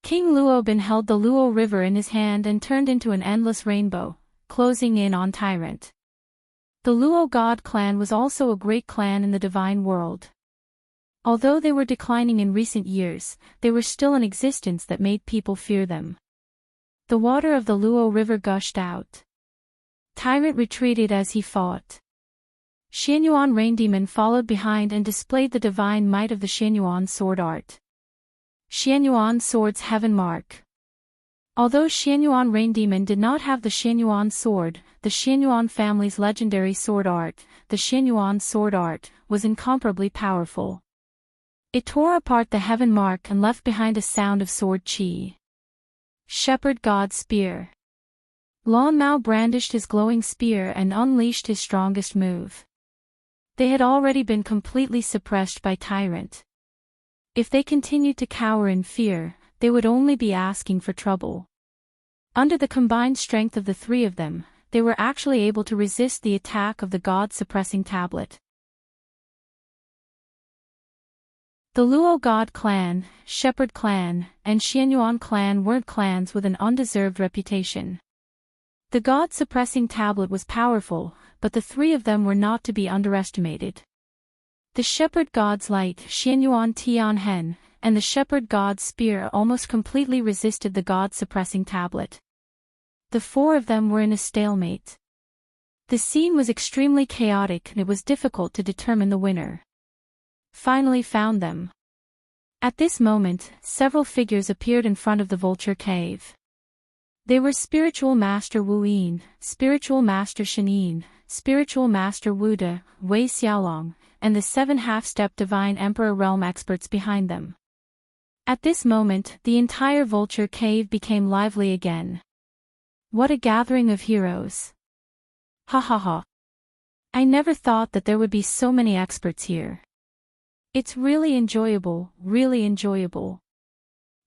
King Luo Bin held the Luo River in his hand and turned into an endless rainbow, closing in on Tyrant. The Luo God clan was also a great clan in the divine world. Although they were declining in recent years, they were still in existence that made people fear them. The water of the Luo River gushed out. Tyrant retreated as he fought. Xianyuan Rain Demon followed behind and displayed the divine might of the Xianyuan sword art. Xianyuan Sword's Heaven Mark. Although Xianyuan Rain Demon did not have the Xianyuan sword, the Xianyuan family's legendary sword art, the Xianyuan sword art, was incomparably powerful. It tore apart the heaven mark and left behind a sound of sword chi. Shepherd God's spear. Lan Mao brandished his glowing spear and unleashed his strongest move. They had already been completely suppressed by Tyrant. If they continued to cower in fear, they would only be asking for trouble. Under the combined strength of the three of them, they were actually able to resist the attack of the God-suppressing tablet. The Luo God clan, Shepherd clan, and Xianyuan clan weren't clans with an undeserved reputation. The God-suppressing tablet was powerful, but the three of them were not to be underestimated. The Shepherd God's light, Xianyuan Tianhen, and the Shepherd God's spear almost completely resisted the God-suppressing tablet. The four of them were in a stalemate. The scene was extremely chaotic and it was difficult to determine the winner. Finally found them. At this moment, several figures appeared in front of the vulture cave. They were Spiritual Master Wu Yin, Spiritual Master Shenyin, Spiritual Master Wu De, Wei Xiaolong, and the 7 half-step Divine Emperor realm experts behind them. At this moment, the entire vulture cave became lively again. What a gathering of heroes. Ha ha ha. I never thought that there would be so many experts here. It's really enjoyable, really enjoyable.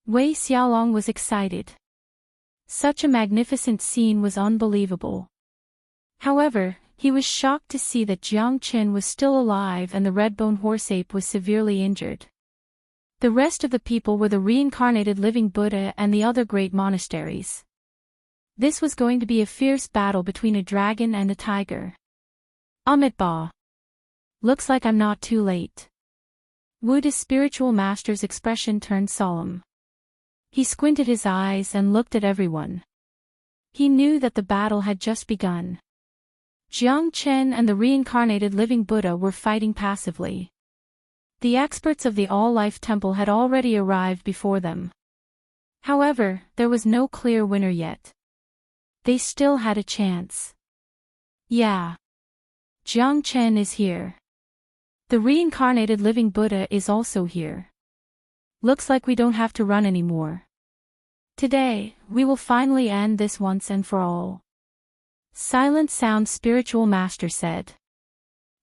Wei Xiaolong was excited. Such a magnificent scene was unbelievable. However, he was shocked to see that Jiang Qin was still alive and the red-bone horseape was severely injured. The rest of the people were the reincarnated living Buddha and the other great monasteries. This was going to be a fierce battle between a dragon and a tiger. Amitabha. Looks like I'm not too late. Wu De's spiritual master's expression turned solemn. He squinted his eyes and looked at everyone. He knew that the battle had just begun. Jiang Chen and the reincarnated living Buddha were fighting passively. The experts of the All-Life Temple had already arrived before them. However, there was no clear winner yet. They still had a chance. Yeah. Jiang Chen is here. The reincarnated living Buddha is also here. Looks like we don't have to run anymore. Today, we will finally end this once and for all. Silent Sound Spiritual Master said.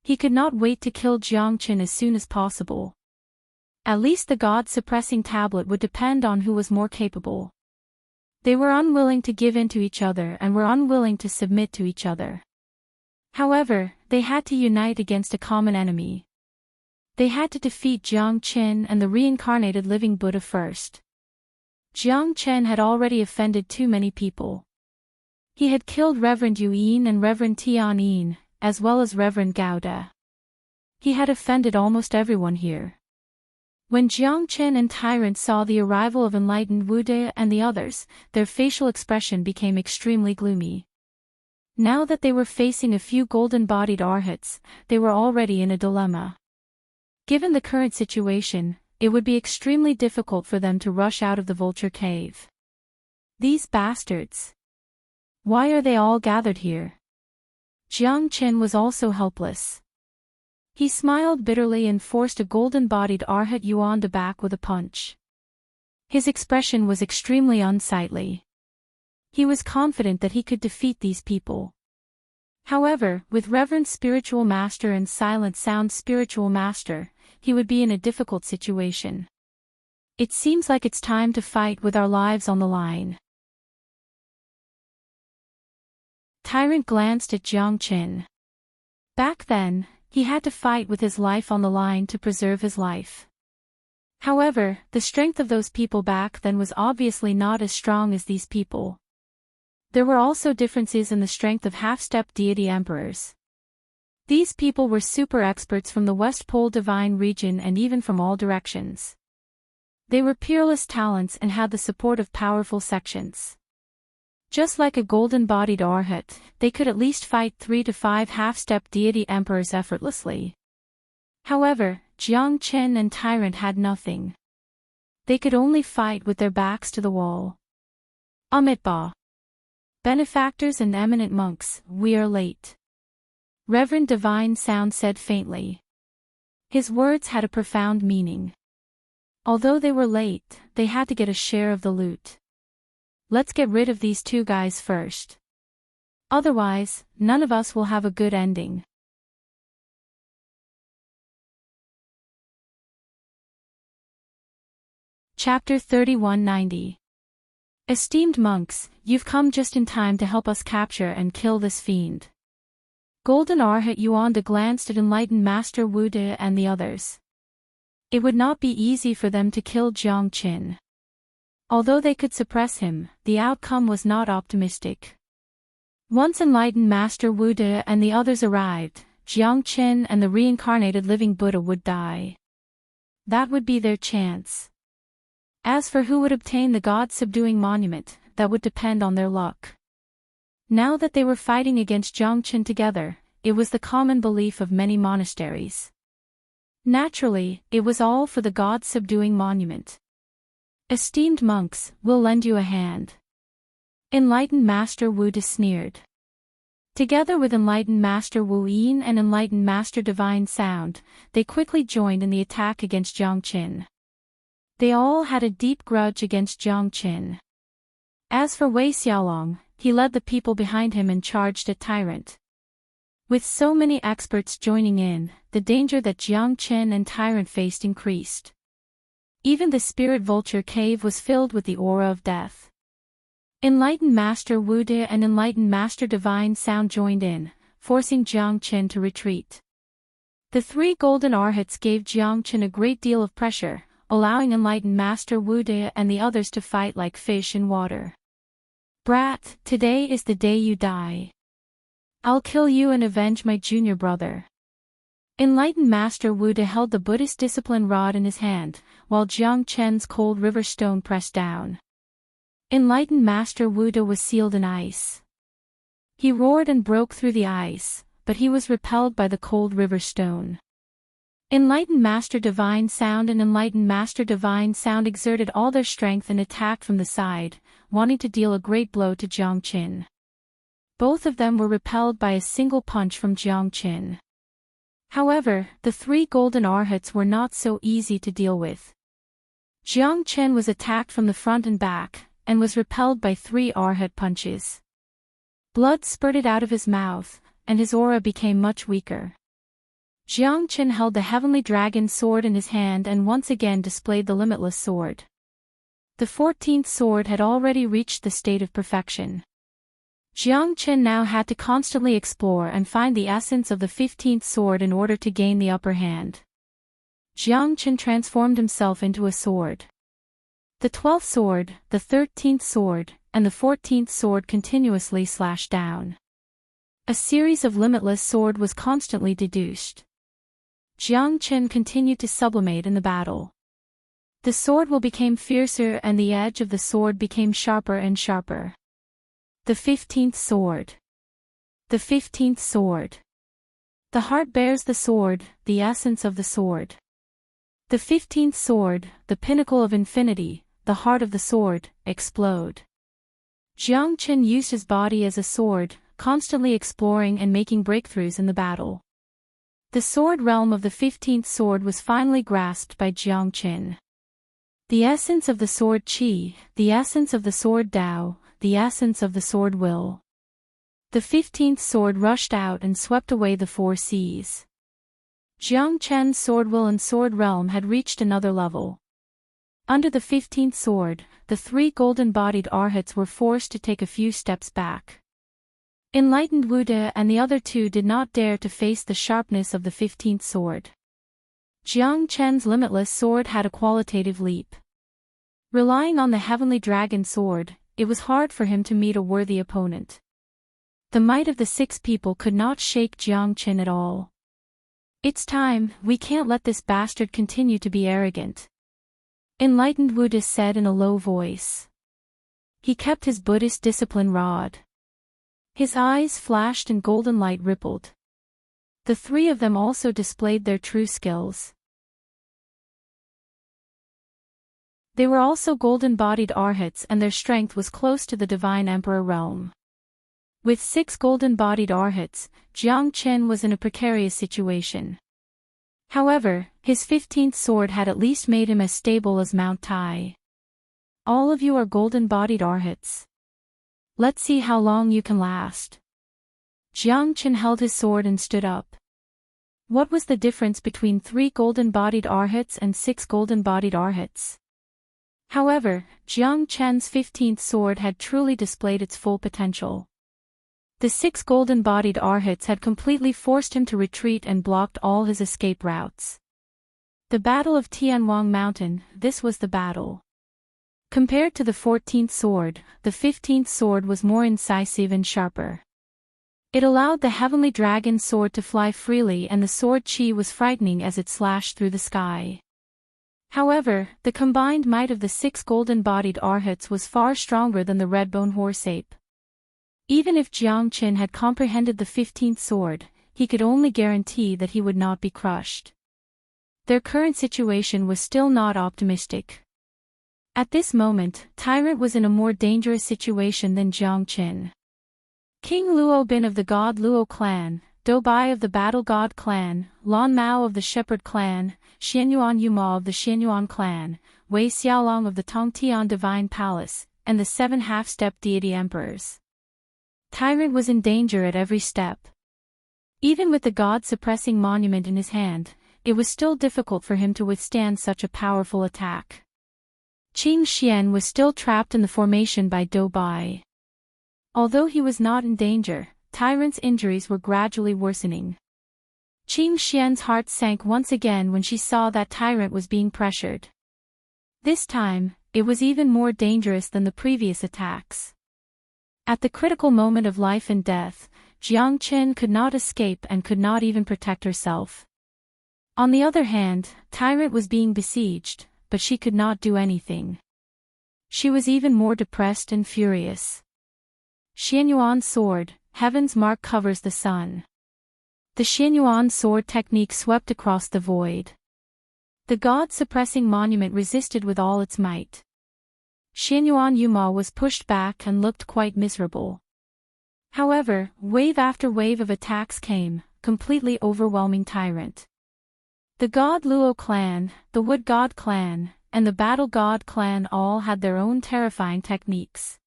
He could not wait to kill Jiang Chen as soon as possible. At least the God-suppressing tablet would depend on who was more capable. They were unwilling to give in to each other and were unwilling to submit to each other. However, they had to unite against a common enemy. They had to defeat Jiang Chen and the reincarnated living Buddha first. Jiang Chen had already offended too many people. He had killed Reverend Yu Yin and Reverend Tian Yin, as well as Reverend Gao De. He had offended almost everyone here. When Jiang Chen and Tyrant saw the arrival of enlightened Wu De and the others, their facial expression became extremely gloomy. Now that they were facing a few golden-bodied arhats, they were already in a dilemma. Given the current situation, it would be extremely difficult for them to rush out of the vulture cave. These bastards. Why are they all gathered here? Jiang Chen was also helpless. He smiled bitterly and forced a golden-bodied Arhat Yuan to back with a punch. His expression was extremely unsightly. He was confident that he could defeat these people. However, with Reverend Spiritual Master and Silent Sound Spiritual Master, he would be in a difficult situation. It seems like it's time to fight with our lives on the line. Tyrant glanced at Jiang Qin. Back then, he had to fight with his life on the line to preserve his life. However, the strength of those people back then was obviously not as strong as these people. There were also differences in the strength of half-step deity emperors. These people were super experts from the West Pole Divine region and even from all directions. They were peerless talents and had the support of powerful sections. Just like a golden-bodied Arhat, they could at least fight 3 to 5 half-step deity emperors effortlessly. However, Jiang Chen and Tyrant had nothing. They could only fight with their backs to the wall. Amitabha. Benefactors and eminent monks, we are late. Reverend Divine Sound said faintly. His words had a profound meaning. Although they were late, they had to get a share of the loot. Let's get rid of these two guys first. Otherwise, none of us will have a good ending. Chapter 3190. Esteemed monks, you've come just in time to help us capture and kill this fiend. Golden Arhat Yuanda glanced at enlightened Master Wu De and the others. It would not be easy for them to kill Jiang Qin. Although they could suppress him, the outcome was not optimistic. Once enlightened Master Wu De and the others arrived, Jiang Qin and the reincarnated living Buddha would die. That would be their chance. As for who would obtain the God-subduing monument, that would depend on their luck. Now that they were fighting against Jiang Qin together, it was the common belief of many monasteries. Naturally, it was all for the God-subduing monument. Esteemed monks, we'll lend you a hand. Enlightened Master Wu De sneered. Together with enlightened Master Wu Yin and enlightened Master Divine Sound, they quickly joined in the attack against Jiang Qin. They all had a deep grudge against Jiang Qin. As for Wei Xiaolong, he led the people behind him and charged at Tyrant. With so many experts joining in, the danger that Jiang Qin and Tyrant faced increased. Even the Spirit Vulture Cave was filled with the aura of death. Enlightened Master Wu De and enlightened Master Divine Sound joined in, forcing Jiang Qin to retreat. The three golden arhats gave Jiang Qin a great deal of pressure, allowing enlightened Master Wu De and the others to fight like fish in water. Brat, today is the day you die. I'll kill you and avenge my junior brother. Enlightened Master Wu De held the Buddhist discipline rod in his hand, while Jiang Qin's cold river stone pressed down. Enlightened Master Wu De was sealed in ice. He roared and broke through the ice, but he was repelled by the cold river stone. Enlightened Master Divine Sound and enlightened Master Divine Sound exerted all their strength and attacked from the side, wanting to deal a great blow to Jiang Qin. Both of them were repelled by a single punch from Jiang Qin. However, the three golden arhats were not so easy to deal with. Jiang Qin was attacked from the front and back, and was repelled by 3 arhat punches. Blood spurted out of his mouth, and his aura became much weaker. Jiang Qin held the heavenly dragon sword in his hand and once again displayed the limitless sword. The 14th sword had already reached the state of perfection. Jiang Qin now had to constantly explore and find the essence of the 15th sword in order to gain the upper hand. Jiang Qin transformed himself into a sword. The 12th sword, the 13th sword, and the 14th sword continuously slashed down. A series of limitless sword was constantly deduced. Jiang Qin continued to sublimate in the battle. The sword will become fiercer and the edge of the sword became sharper and sharper. The 15th sword. The 15th sword. The heart bears the sword, the essence of the sword. The 15th sword, the pinnacle of infinity, the heart of the sword, explode. Jiang Qin used his body as a sword, constantly exploring and making breakthroughs in the battle. The sword realm of the 15th sword was finally grasped by Jiang Qin. The essence of the sword Qi, the essence of the sword Tao, the essence of the sword Will. The 15th sword rushed out and swept away the 4 seas. Jiang Qin's sword will and sword realm had reached another level. Under the 15th sword, the 3 golden-bodied arhats were forced to take a few steps back. Enlightened Wu De and the other 2 did not dare to face the sharpness of the 15th sword. Jiang Qin's limitless sword had a qualitative leap. Relying on the heavenly dragon sword, it was hard for him to meet a worthy opponent. The might of the 6 people could not shake Jiang Qin at all. It's time, we can't let this bastard continue to be arrogant. Enlightened Wu De said in a low voice. He kept his Buddhist discipline rod. His eyes flashed and golden light rippled. The 3 of them also displayed their true skills. They were also golden-bodied arhats and their strength was close to the divine emperor realm. With 6 golden-bodied arhats, Jiang Qin was in a precarious situation. However, his 15th sword had at least made him as stable as Mount Tai. All of you are golden-bodied arhats. Let's see how long you can last. Jiang Qin held his sword and stood up. What was the difference between 3 golden-bodied arhats and 6 golden-bodied arhats? However, Jiang Chen's 15th sword had truly displayed its full potential. The 6 golden-bodied arhats had completely forced him to retreat and blocked all his escape routes. The Battle of Tianwang Mountain, this was the battle. Compared to the 14th sword, the 15th sword was more incisive and sharper. It allowed the heavenly dragon sword to fly freely, and the sword chi was frightening as it slashed through the sky. However, the combined might of the 6 golden-bodied arhats was far stronger than the red-bone horse ape. Even if Jiang Qin had comprehended the 15th sword, he could only guarantee that he would not be crushed. Their current situation was still not optimistic. At this moment, Tyrant was in a more dangerous situation than Jiang Qin. King Luo Bin of the God Luo clan, Do Bai of the Battle God clan, Lan Mao of the Shepherd clan, Xianyuan Yuma of the Xianyuan clan, Wei Xiaolong of the Tongtian Divine Palace, and the 7 half-step deity emperors. Tyrant was in danger at every step. Even with the God-suppressing monument in his hand, it was still difficult for him to withstand such a powerful attack. Qing Xian was still trapped in the formation by Do Bai. Although he was not in danger, Tyrant's injuries were gradually worsening. Qing Xian's heart sank once again when she saw that Tyrant was being pressured. This time, it was even more dangerous than the previous attacks. At the critical moment of life and death, Jiang Qin could not escape and could not even protect herself. On the other hand, Tyrant was being besieged, but she could not do anything. She was even more depressed and furious. Xianyuan sword, heaven's mark covers the sun. The Xianyuan sword technique swept across the void. The God-suppressing monument resisted with all its might. Xianyuan Yuma was pushed back and looked quite miserable. However, wave after wave of attacks came, completely overwhelming Tyrant. The God Luo clan, the Wood God clan, and the Battle God clan all had their own terrifying techniques.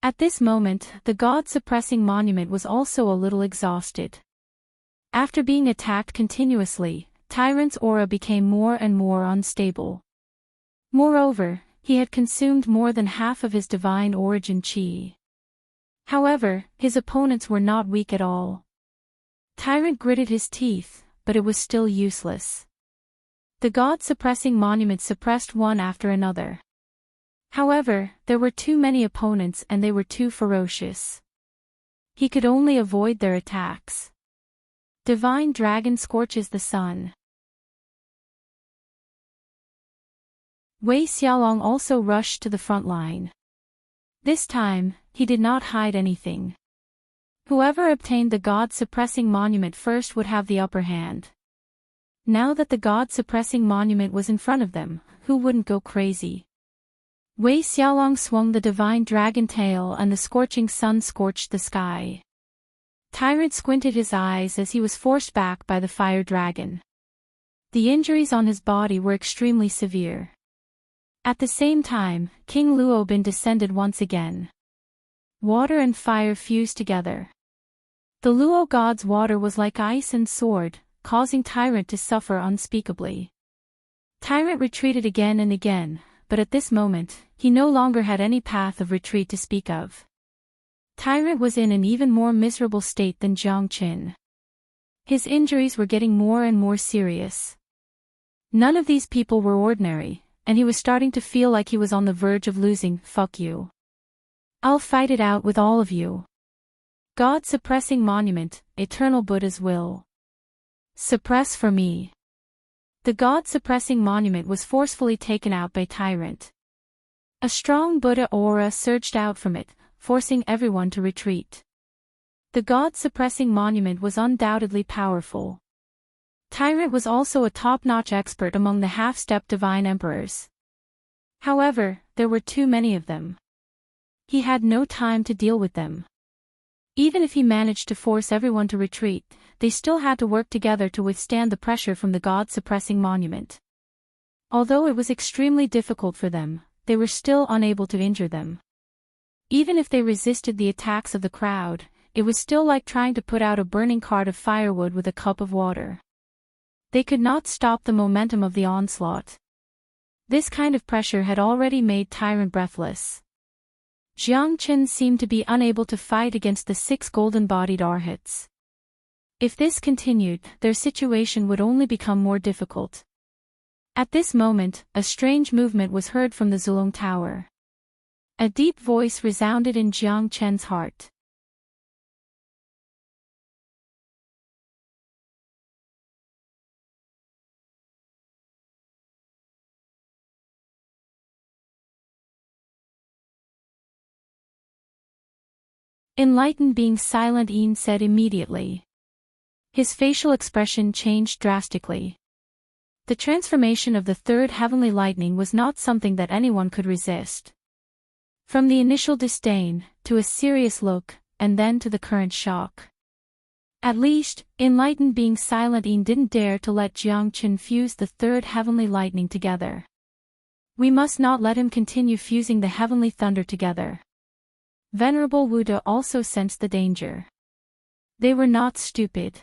At this moment, the God-suppressing monument was also a little exhausted. After being attacked continuously, Tyrant's aura became more and more unstable. Moreover, he had consumed more than half of his divine origin chi. However, his opponents were not weak at all. Tyrant gritted his teeth, but it was still useless. The God-suppressing monument suppressed one after another. However, there were too many opponents and they were too ferocious. He could only avoid their attacks. Divine Dragon scorches the sun. Wei Xiaolong also rushed to the front line. This time, he did not hide anything. Whoever obtained the God-suppressing monument first would have the upper hand. Now that the God-suppressing monument was in front of them, who wouldn't go crazy? Wei Xiaolong swung the divine dragon tail and the scorching sun scorched the sky. Tyrant squinted his eyes as he was forced back by the fire dragon. The injuries on his body were extremely severe. At the same time, King Luo Bin descended once again. Water and fire fused together. The Luo god's water was like ice and sword, causing Tyrant to suffer unspeakably. Tyrant retreated again and again, but at this moment, he no longer had any path of retreat to speak of. Tyrant was in an even more miserable state than Jiang Qin. His injuries were getting more and more serious. None of these people were ordinary, and he was starting to feel like he was on the verge of losing. Fuck you. I'll fight it out with all of you. God-suppressing monument, eternal Buddha's will. Suppress for me. The God-suppressing monument was forcefully taken out by Tyrant. A strong Buddha aura surged out from it, forcing everyone to retreat. The God-suppressing monument was undoubtedly powerful. Tyrant was also a top-notch expert among the half-step divine emperors. However, there were too many of them. He had no time to deal with them. Even if he managed to force everyone to retreat, they still had to work together to withstand the pressure from the god-suppressing monument. Although it was extremely difficult for them, they were still unable to injure them. Even if they resisted the attacks of the crowd, it was still like trying to put out a burning cart of firewood with a cup of water. They could not stop the momentum of the onslaught. This kind of pressure had already made Tyrant breathless. Jiang Qin seemed to be unable to fight against the 6 golden-bodied arhats. If this continued, their situation would only become more difficult. At this moment, a strange movement was heard from the Zulong Tower. A deep voice resounded in Jiang Chen's heart. Enlightened being Silent Yin said immediately. His facial expression changed drastically. The transformation of the 3rd heavenly lightning was not something that anyone could resist. From the initial disdain, to a serious look, and then to the current shock. At least, enlightened being Silent Yin didn't dare to let Jiang Qin fuse the 3rd heavenly lightning together. We must not let him continue fusing the heavenly thunder together. Venerable Wuda also sensed the danger. They were not stupid.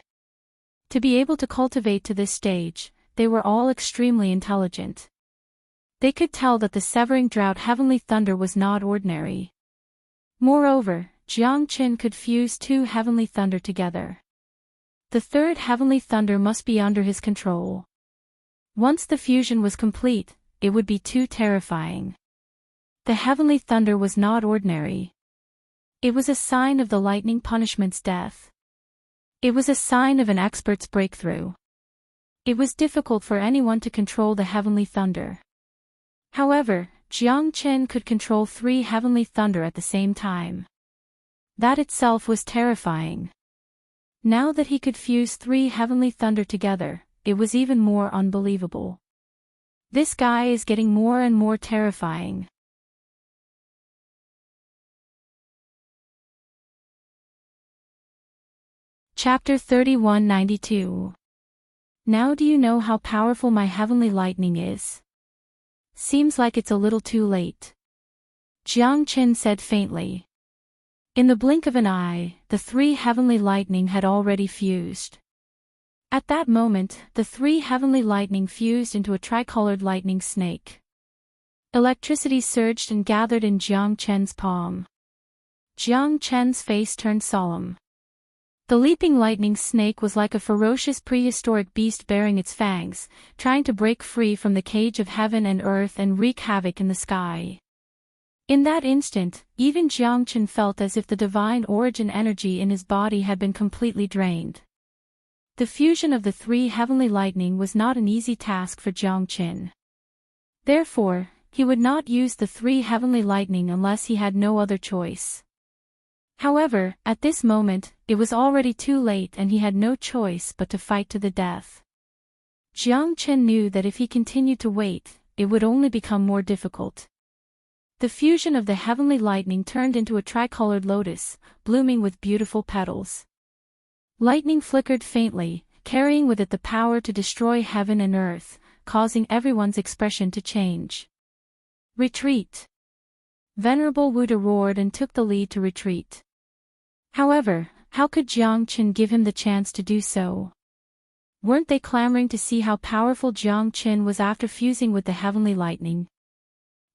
To be able to cultivate to this stage, they were all extremely intelligent. They could tell that the severing drought heavenly thunder was not ordinary. Moreover, Jiang Qin could fuse 2 heavenly thunder together. The 3rd heavenly thunder must be under his control. Once the fusion was complete, it would be too terrifying. The heavenly thunder was not ordinary. It was a sign of the lightning punishment's death. It was a sign of an expert's breakthrough. It was difficult for anyone to control the heavenly thunder. However, Jiang Qin could control 3 heavenly thunder at the same time. That itself was terrifying. Now that he could fuse 3 heavenly thunder together, it was even more unbelievable. This guy is getting more and more terrifying. Chapter 3192. Now do you know how powerful my heavenly lightning is? Seems like it's a little too late. Jiang Qin said faintly. In the blink of an eye, the 3 heavenly lightning had already fused. At that moment, the 3 heavenly lightning fused into a tricolored lightning snake. Electricity surged and gathered in Jiang Chen's palm. Jiang Chen's face turned solemn. The leaping lightning snake was like a ferocious prehistoric beast bearing its fangs, trying to break free from the cage of heaven and earth and wreak havoc in the sky. In that instant, even Jiang Qin felt as if the divine origin energy in his body had been completely drained. The fusion of the 3 heavenly lightning was not an easy task for Jiang Qin. Therefore, he would not use the 3 heavenly lightning unless he had no other choice. However, at this moment, it was already too late and he had no choice but to fight to the death. Jiang Qin knew that if he continued to wait, it would only become more difficult. The fusion of the heavenly lightning turned into a tricolored lotus, blooming with beautiful petals. Lightning flickered faintly, carrying with it the power to destroy heaven and earth, causing everyone's expression to change. Retreat! Venerable Wuda roared and took the lead to retreat. However, how could Jiang Qin give him the chance to do so? Weren't they clamoring to see how powerful Jiang Qin was after fusing with the heavenly lightning?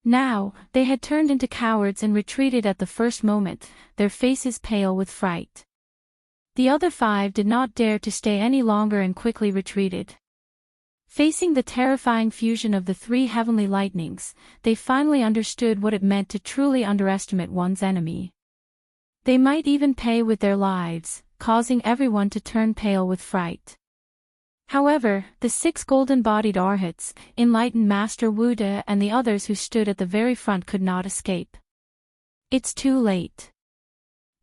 Now, they had turned into cowards and retreated at the first moment, their faces pale with fright. The other 5 did not dare to stay any longer and quickly retreated. Facing the terrifying fusion of the 3 heavenly lightnings, they finally understood what it meant to truly underestimate one's enemy. They might even pay with their lives, causing everyone to turn pale with fright. However, the 6 golden-bodied arhats, enlightened Master Wuda and the others who stood at the very front could not escape. It's too late.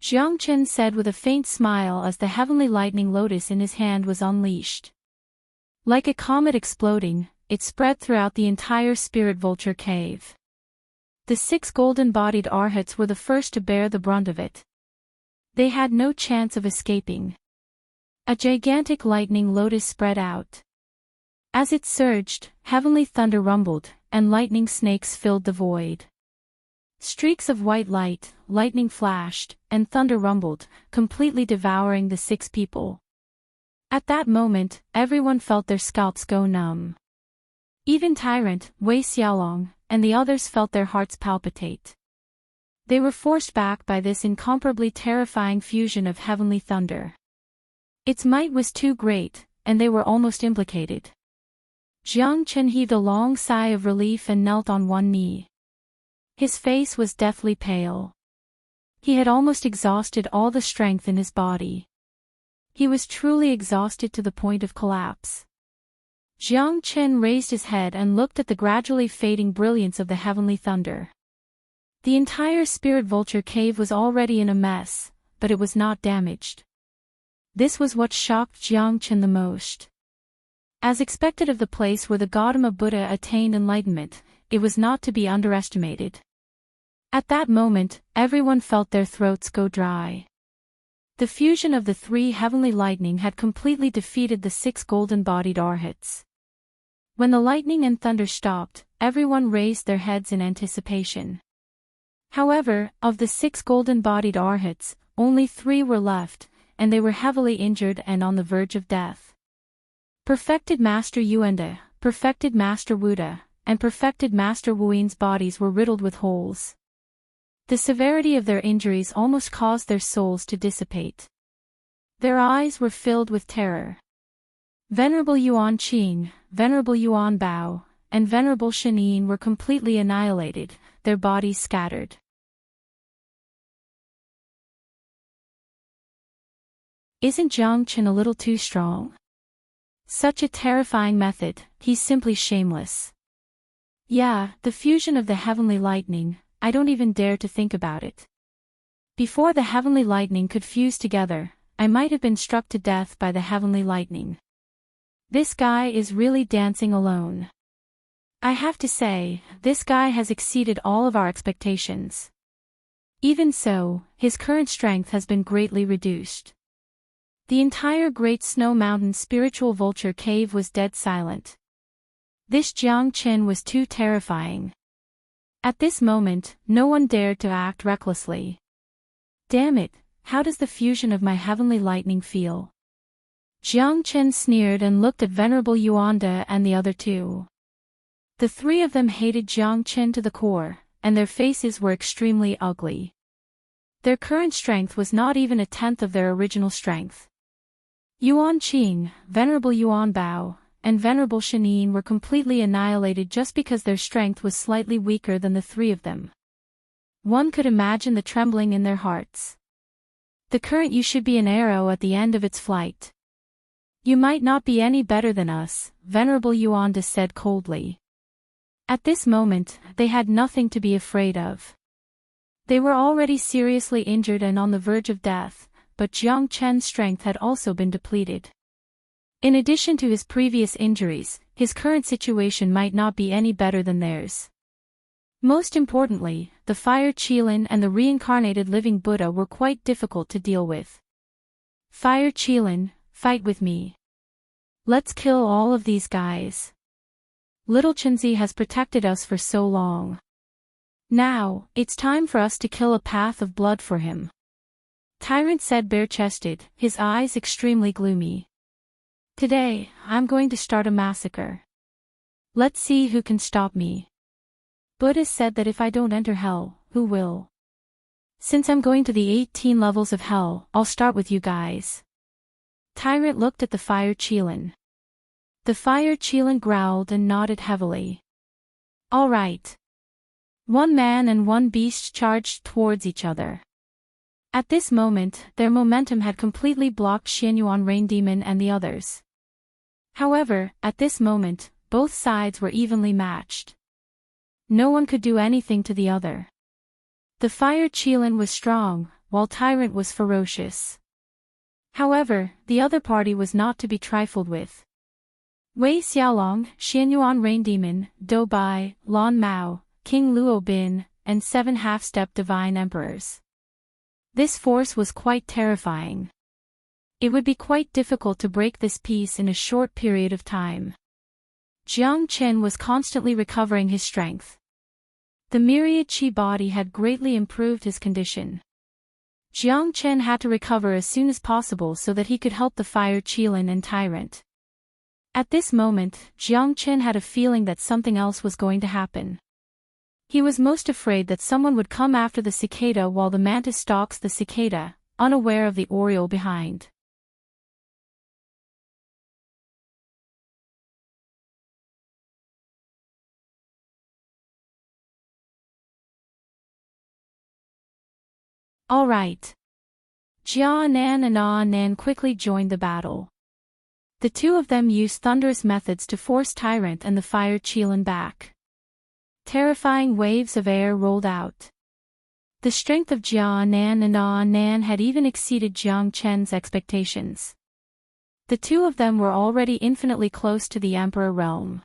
Jiang Qin said with a faint smile as the heavenly lightning lotus in his hand was unleashed. Like a comet exploding, it spread throughout the entire spirit vulture cave. The 6 golden-bodied arhats were the first to bear the brunt of it. They had no chance of escaping. A gigantic lightning lotus spread out. As it surged, heavenly thunder rumbled, and lightning snakes filled the void. Streaks of white light, lightning flashed, and thunder rumbled, completely devouring the 6 people. At that moment, everyone felt their scalps go numb. Even Tyrant, Wei Xiaolong, and the others felt their hearts palpitate. They were forced back by this incomparably terrifying fusion of heavenly thunder. Its might was too great, and they were almost implicated. Jiang Chen heaved a long sigh of relief and knelt on one knee. His face was deathly pale. He had almost exhausted all the strength in his body. He was truly exhausted to the point of collapse. Jiang Chen raised his head and looked at the gradually fading brilliance of the heavenly thunder. The entire spirit vulture cave was already in a mess, but it was not damaged. This was what shocked Jiang Chen the most. As expected of the place where the Gautama Buddha attained enlightenment, it was not to be underestimated. At that moment, everyone felt their throats go dry. The fusion of the 3 heavenly lightning had completely defeated the 6 golden-bodied arhats. When the lightning and thunder stopped, everyone raised their heads in anticipation. However, of the 6 golden-bodied arhats, only 3 were left, and they were heavily injured and on the verge of death. Perfected Master Yuanda, Perfected Master Wuda, and Perfected Master Wuin's bodies were riddled with holes. The severity of their injuries almost caused their souls to dissipate. Their eyes were filled with terror. Venerable Yuan Qing, Venerable Yuan Bao, and Venerable Shenin were completely annihilated, their bodies scattered. Isn't Jiang Chen a little too strong? Such a terrifying method, he's simply shameless. Yeah, the fusion of the heavenly lightning, I don't even dare to think about it. Before the heavenly lightning could fuse together, I might have been struck to death by the heavenly lightning. This guy is really dancing alone. I have to say, this guy has exceeded all of our expectations. Even so, his current strength has been greatly reduced. The entire Great Snow Mountain spiritual vulture cave was dead silent. This Jiang Chen was too terrifying. At this moment, no one dared to act recklessly. Damn it, how does the fusion of my heavenly lightning feel? Jiang Chen sneered and looked at Venerable Yuanda and the other 2. The 3 of them hated Jiang Chen to the core, and their faces were extremely ugly. Their current strength was not even a tenth of their original strength. Yuan Qing, Venerable Yuan Bao, and Venerable Shenin were completely annihilated just because their strength was slightly weaker than the 3 of them. One could imagine the trembling in their hearts. The current you should be an arrow at the end of its flight. You might not be any better than us, Venerable Yuanda said coldly. At this moment, they had nothing to be afraid of. They were already seriously injured and on the verge of death, but Jiang Chen's strength had also been depleted. In addition to his previous injuries, his current situation might not be any better than theirs. Most importantly, the fire Qilin and the reincarnated living Buddha were quite difficult to deal with. Fire Qilin, fight with me. Let's kill all of these guys. Little Chenzi has protected us for so long. Now, it's time for us to kill a path of blood for him. Tyrant said bare-chested, his eyes extremely gloomy. Today, I'm going to start a massacre. Let's see who can stop me. Buddha said that if I don't enter hell, who will? Since I'm going to the 18 levels of hell, I'll start with you guys. Tyrant looked at the fire Qilin. The fire Qilin growled and nodded heavily. All right. 1 man and 1 beast charged towards each other. At this moment, their momentum had completely blocked Xianyuan Rain Demon and the others. However, at this moment, both sides were evenly matched. No one could do anything to the other. The fire Qilin was strong, while Tyrant was ferocious. However, the other party was not to be trifled with. Wei Xiaolong, Xianyuan Rain Demon, Do Bai, Lan Mao, King Luo Bin, and 7 half-step divine emperors. This force was quite terrifying. It would be quite difficult to break this peace in a short period of time. Jiang Chen was constantly recovering his strength. The myriad chi body had greatly improved his condition. Jiang Chen had to recover as soon as possible so that he could help the fire qilin and tyrant. At this moment, Jiang Chen had a feeling that something else was going to happen. He was most afraid that someone would come after the cicada while the mantis stalks the cicada, unaware of the oriole behind. All right. Jia Nan and Ah Nan quickly joined the battle. The two of them used thunderous methods to force Tyrant and the fire qilin back. Terrifying waves of air rolled out. The strength of Jia Nan and Ah Nan had even exceeded Jiang Chen's expectations. The two of them were already infinitely close to the Emperor realm.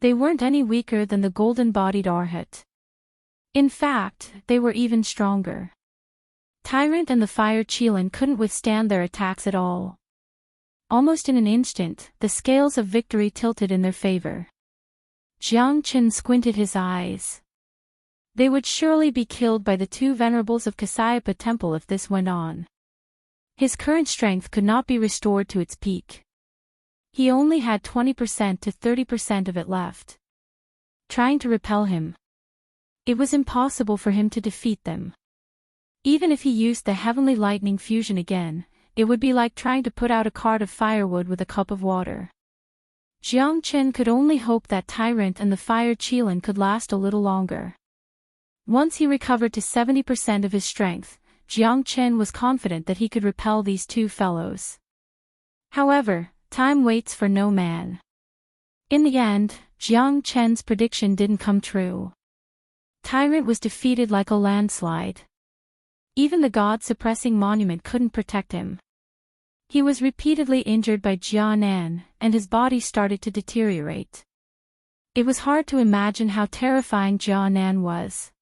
They weren't any weaker than the golden-bodied Arhat. In fact, they were even stronger. Tyrant and the fire qilin couldn't withstand their attacks at all. Almost in an instant, the scales of victory tilted in their favor. Jiang Chen squinted his eyes. They would surely be killed by the two venerables of Kasyapa Temple if this went on. His current strength could not be restored to its peak. He only had 20% to 30% of it left. Trying to repel him. It was impossible for him to defeat them. Even if he used the heavenly lightning fusion again, it would be like trying to put out a cart of firewood with a cup of water. Jiang Chen could only hope that Tyrant and the fire qilin could last a little longer. Once he recovered to 70% of his strength, Jiang Chen was confident that he could repel these two fellows. However, time waits for no man. In the end, Jiang Chen's prediction didn't come true. Tyrant was defeated like a landslide. Even the God-suppressing monument couldn't protect him. He was repeatedly injured by Jia Nan, and his body started to deteriorate. It was hard to imagine how terrifying Jia Nan was.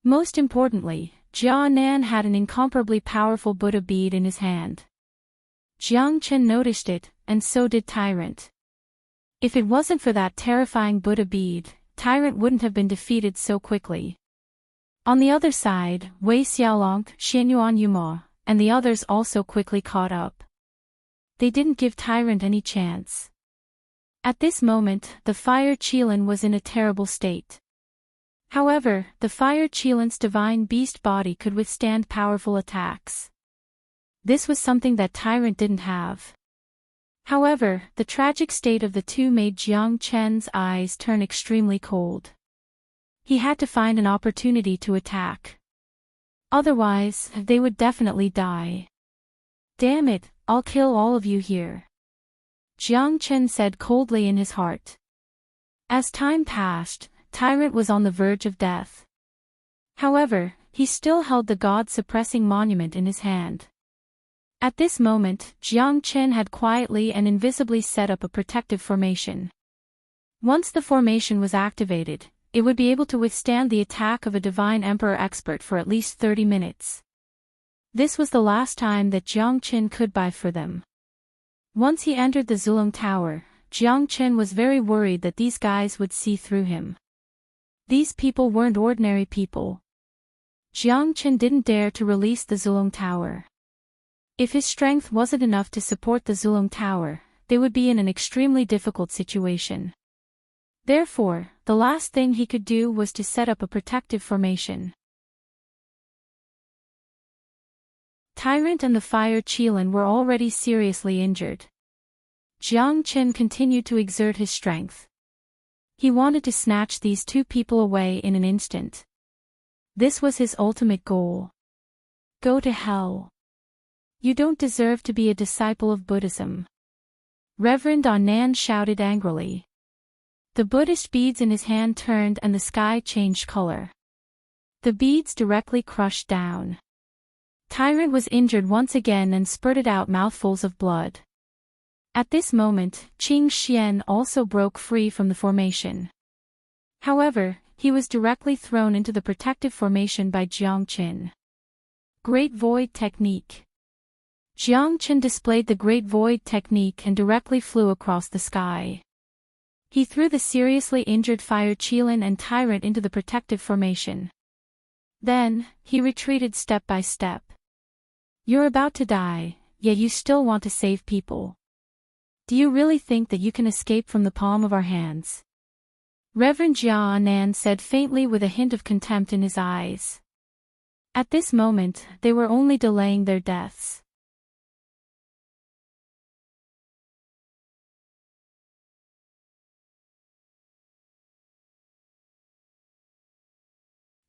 Most importantly, Jia Nan had an incomparably powerful Buddha bead in his hand. Jiang Chen noticed it, and so did Tyrant. If it wasn't for that terrifying Buddha bead, Tyrant wouldn't have been defeated so quickly. On the other side, Wei Xiaolong, Xianyuan Yuma, and the others also quickly caught up. They didn't give Tyrant any chance. At this moment, the fire qilin was in a terrible state. However, the fire qilin's divine beast body could withstand powerful attacks. This was something that Tyrant didn't have. However, the tragic state of the two made Jiang Chen's eyes turn extremely cold. He had to find an opportunity to attack. Otherwise, they would definitely die. Damn it, I'll kill all of you here. Jiang Chen said coldly in his heart. As time passed, Tyrant was on the verge of death. However, he still held the God-suppressing monument in his hand. At this moment, Jiang Chen had quietly and invisibly set up a protective formation. Once the formation was activated, it would be able to withstand the attack of a divine emperor expert for at least 30 minutes. This was the last time that Jiang Chen could buy for them. Once he entered the Zulong Tower, Jiang Chen was very worried that these guys would see through him. These people weren't ordinary people. Jiang Chen didn't dare to release the Zulong Tower. If his strength wasn't enough to support the Zulong Tower, they would be in an extremely difficult situation. Therefore, the last thing he could do was to set up a protective formation. Tyrant and the fire qilin were already seriously injured. Jiang Chen continued to exert his strength. He wanted to snatch these two people away in an instant. This was his ultimate goal. Go to hell. You don't deserve to be a disciple of Buddhism. Reverend Anand shouted angrily. The Buddhist beads in his hand turned and the sky changed color. The beads directly crushed down. Tyrant was injured once again and spurted out mouthfuls of blood. At this moment, Qing Xian also broke free from the formation. However, he was directly thrown into the protective formation by Jiang Chen. Great Void Technique. Jiang Chen displayed the Great Void Technique and directly flew across the sky. He threw the seriously injured Fire Qilin and Tyrant into the protective formation. Then, he retreated step by step. You're about to die, yet you still want to save people. Do you really think that you can escape from the palm of our hands? Reverend Jia Anan said faintly with a hint of contempt in his eyes. At this moment, they were only delaying their deaths.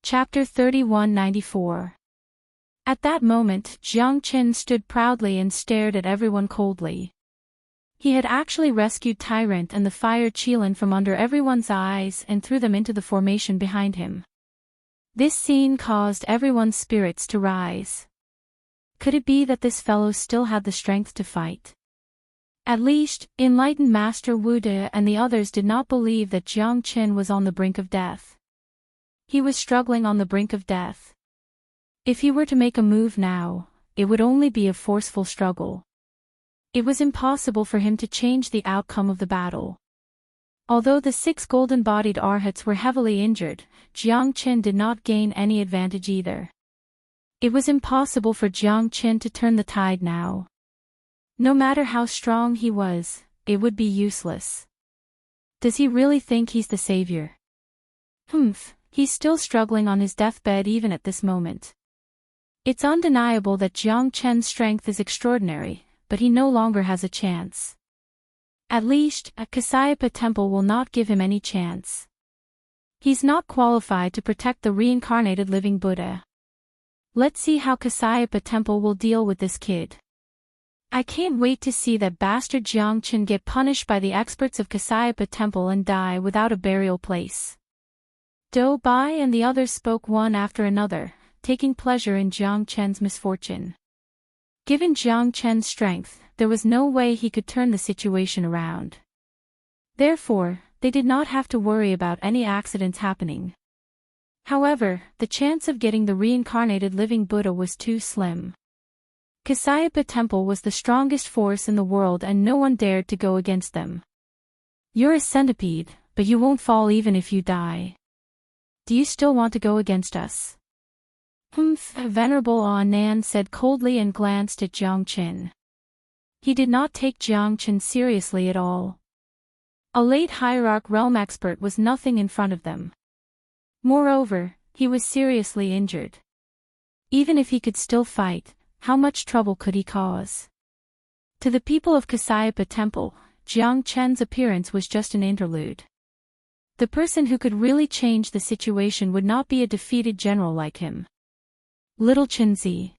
Chapter 3194. At that moment, Jiang Chen stood proudly and stared at everyone coldly. He had actually rescued Tyrant and the Fire Qilin from under everyone's eyes and threw them into the formation behind him. This scene caused everyone's spirits to rise. Could it be that this fellow still had the strength to fight? At least, enlightened Master Wu De and the others did not believe that Jiang Chen was on the brink of death. He was struggling on the brink of death. If he were to make a move now, it would only be a forceful struggle. It was impossible for him to change the outcome of the battle. Although the 6 golden-bodied arhats were heavily injured, Jiang Chen did not gain any advantage either. It was impossible for Jiang Chen to turn the tide now. No matter how strong he was, it would be useless. Does he really think he's the savior? He's still struggling on his deathbed even at this moment. It's undeniable that Jiang Chen's strength is extraordinary, but he no longer has a chance. At least, a Kasyapa temple will not give him any chance. He's not qualified to protect the reincarnated living Buddha. Let's see how Kasyapa temple will deal with this kid. I can't wait to see that bastard Jiang Chen get punished by the experts of Kasyapa temple and die without a burial place. Do Bai and the others spoke one after another, taking pleasure in Jiang Chen's misfortune. Given Jiang Chen's strength, there was no way he could turn the situation around. Therefore, they did not have to worry about any accidents happening. However, the chance of getting the reincarnated living Buddha was too slim. Kasyapa temple was the strongest force in the world and no one dared to go against them. You're a centipede, but you won't fall even if you die. Do you still want to go against us? Venerable Anan said coldly and glanced at Jiang Chen. He did not take Jiang Chen seriously at all. A late hierarch realm expert was nothing in front of them. Moreover, he was seriously injured. Even if he could still fight, how much trouble could he cause? To the people of Kasyapa temple, Jiang Chen's appearance was just an interlude. The person who could really change the situation would not be a defeated general like him. Little Chenzi.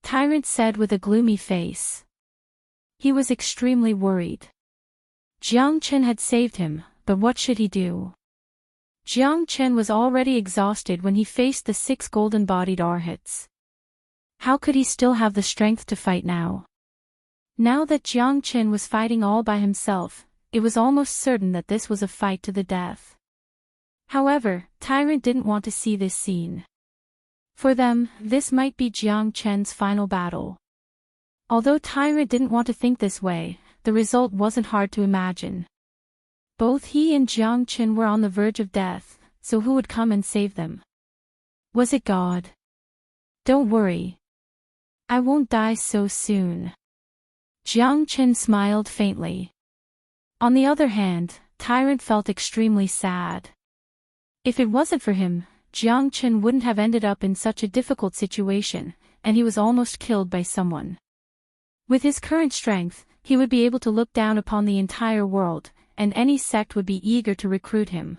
Tyrant said with a gloomy face. He was extremely worried. Jiang Chen had saved him, but what should he do? Jiang Chen was already exhausted when he faced the 6 golden-bodied arhats. How could he still have the strength to fight now? Now that Jiang Chen was fighting all by himself, it was almost certain that this was a fight to the death. However, Tyrant didn't want to see this scene. For them, this might be Jiang Chen's final battle. Although Tyrant didn't want to think this way, the result wasn't hard to imagine. Both he and Jiang Chen were on the verge of death, so who would come and save them? Was it God? Don't worry. I won't die so soon. Jiang Chen smiled faintly. On the other hand, Tyrant felt extremely sad. If it wasn't for him, Jiang Chen wouldn't have ended up in such a difficult situation, and he was almost killed by someone. With his current strength, he would be able to look down upon the entire world, and any sect would be eager to recruit him.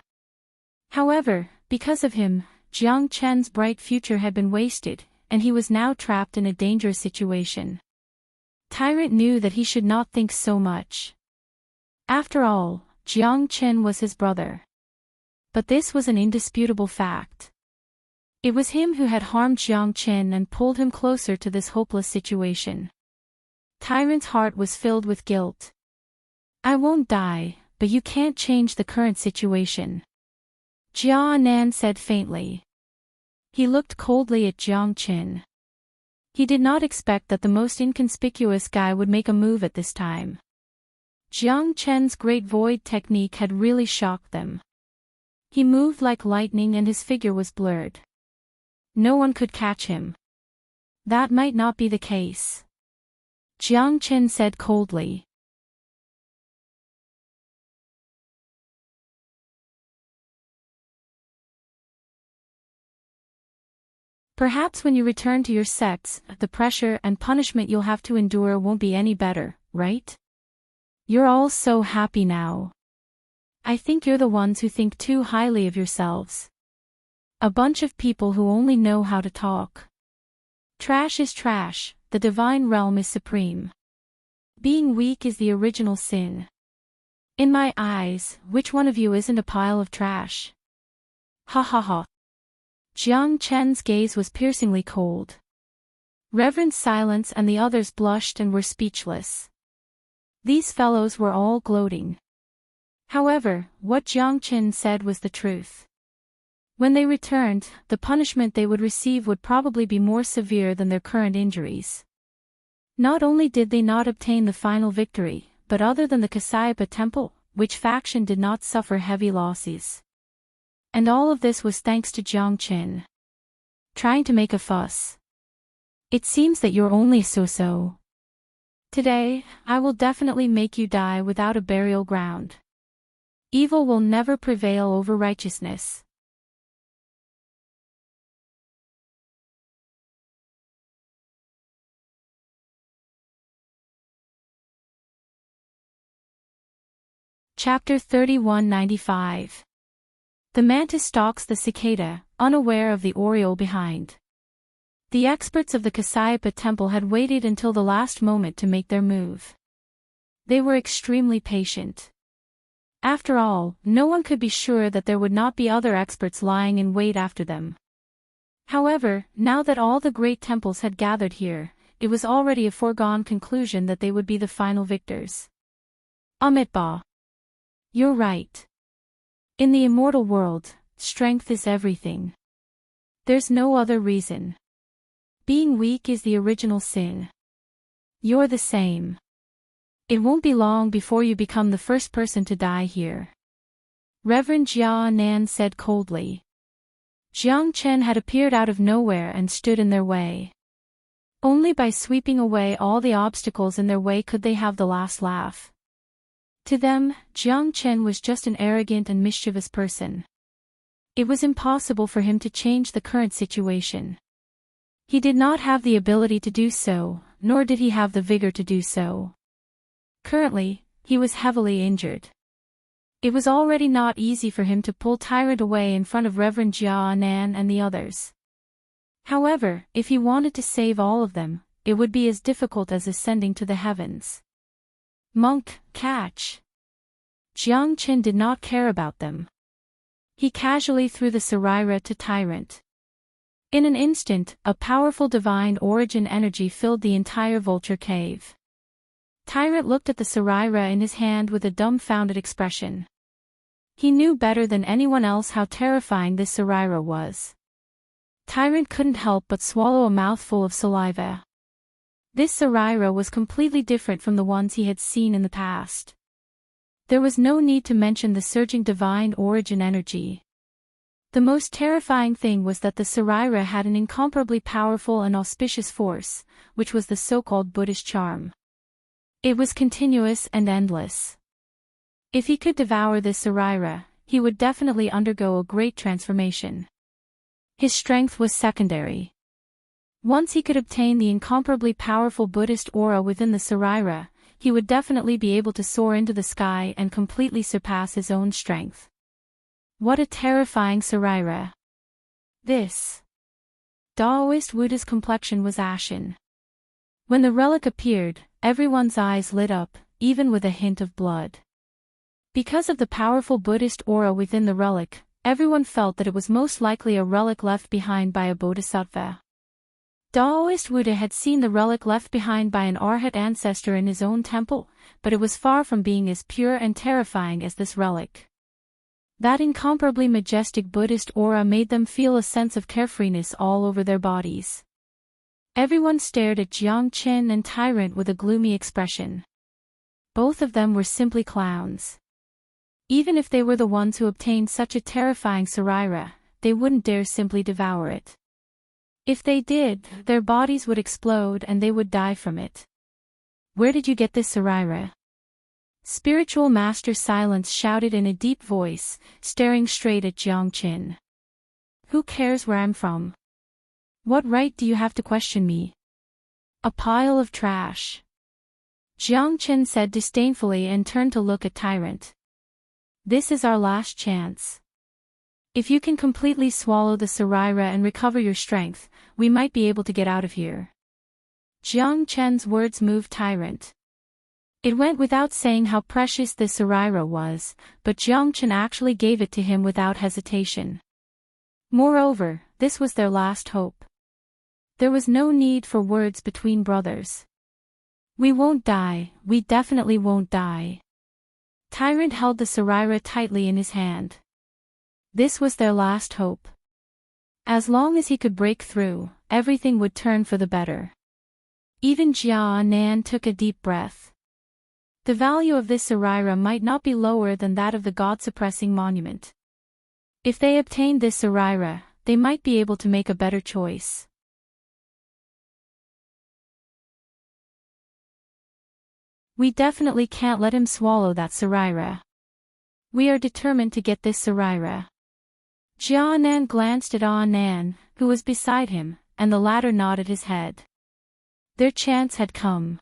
However, because of him, Jiang Chen's bright future had been wasted, and he was now trapped in a dangerous situation. Tyrant knew that he should not think so much. After all, Jiang Chen was his brother. But this was an indisputable fact. It was him who had harmed Jiang Chen and pulled him closer to this hopeless situation. Tyrant's heart was filled with guilt. I won't die, but you can't change the current situation. Jia Nan said faintly. He looked coldly at Jiang Chen. He did not expect that the most inconspicuous guy would make a move at this time. Jiang Chen's great void technique had really shocked them. He moved like lightning and his figure was blurred. No one could catch him. That might not be the case, Jiang Chen said coldly. Perhaps when you return to your sects, the pressure and punishment you'll have to endure won't be any better, right? You're all so happy now. I think you're the ones who think too highly of yourselves. A bunch of people who only know how to talk. Trash is trash, the divine realm is supreme. Being weak is the original sin. In my eyes, which one of you isn't a pile of trash? Ha ha ha. Jiang Chen's gaze was piercingly cold. Reverend Silence and the others blushed and were speechless. These fellows were all gloating. However, what Jiang Chen said was the truth. When they returned, the punishment they would receive would probably be more severe than their current injuries. Not only did they not obtain the final victory, but other than the Kasayapa temple, which faction did not suffer heavy losses. And all of this was thanks to Jiang Chen. Trying to make a fuss. It seems that you're only so-so. Today, I will definitely make you die without a burial ground. Evil will never prevail over righteousness. Chapter 3195. The mantis stalks the cicada, unaware of the oriole behind. The experts of the Kasayapa temple had waited until the last moment to make their move. They were extremely patient. After all, no one could be sure that there would not be other experts lying in wait after them. However, now that all the great temples had gathered here, it was already a foregone conclusion that they would be the final victors. Amitba. You're right. In the immortal world, strength is everything. There's no other reason. Being weak is the original sin. You're the same. It won't be long before you become the first person to die here. Reverend Jia Nan said coldly. Jiang Chen had appeared out of nowhere and stood in their way. Only by sweeping away all the obstacles in their way could they have the last laugh. To them, Jiang Chen was just an arrogant and mischievous person. It was impossible for him to change the current situation. He did not have the ability to do so, nor did he have the vigor to do so. Currently, he was heavily injured. It was already not easy for him to pull Tyrant away in front of Reverend Jia Nan and the others. However, if he wanted to save all of them, it would be as difficult as ascending to the heavens. Monk, catch! Jiang Chen did not care about them. He casually threw the Sarira to Tyrant. In an instant, a powerful divine origin energy filled the entire vulture cave. Tyrant looked at the Sarira in his hand with a dumbfounded expression. He knew better than anyone else how terrifying this Sarira was. Tyrant couldn't help but swallow a mouthful of saliva. This Sarira was completely different from the ones he had seen in the past. There was no need to mention the surging divine origin energy. The most terrifying thing was that the Sarira had an incomparably powerful and auspicious force, which was the so-called Buddhist charm. It was continuous and endless. If he could devour this Sarira, he would definitely undergo a great transformation. His strength was secondary. Once he could obtain the incomparably powerful Buddhist aura within the Sarira, he would definitely be able to soar into the sky and completely surpass his own strength. What a terrifying Sarira! This Taoist Buddha's complexion was ashen. When the relic appeared, everyone's eyes lit up, even with a hint of blood. Because of the powerful Buddhist aura within the relic, everyone felt that it was most likely a relic left behind by a bodhisattva. Taoist Buddha had seen the relic left behind by an Arhat ancestor in his own temple, but it was far from being as pure and terrifying as this relic. That incomparably majestic Buddhist aura made them feel a sense of carefreeness all over their bodies. Everyone stared at Jiang Qin and Tyrant with a gloomy expression. Both of them were simply clowns. Even if they were the ones who obtained such a terrifying Sarira, they wouldn't dare simply devour it. If they did, their bodies would explode and they would die from it. Where did you get this Sarira? Spiritual Master Silence shouted in a deep voice, staring straight at Jiang Qin. Who cares where I'm from? What right do you have to question me? A pile of trash. Jiang Qin said disdainfully and turned to look at Tyrant. This is our last chance. If you can completely swallow the Sarira and recover your strength, we might be able to get out of here. Jiang Qin's words moved Tyrant. It went without saying how precious the Sarira was, but Jiang Qin actually gave it to him without hesitation. Moreover, this was their last hope. There was no need for words between brothers. We won't die, we definitely won't die. Tyrant held the Sarira tightly in his hand. This was their last hope. As long as he could break through, everything would turn for the better. Even Jia Nan took a deep breath. The value of this Sarira might not be lower than that of the God-suppressing monument. If they obtained this Sarira, they might be able to make a better choice. We definitely can't let him swallow that Sarira. We are determined to get this Sarira. Jia Nan glanced at Nan, who was beside him, and the latter nodded his head. Their chance had come.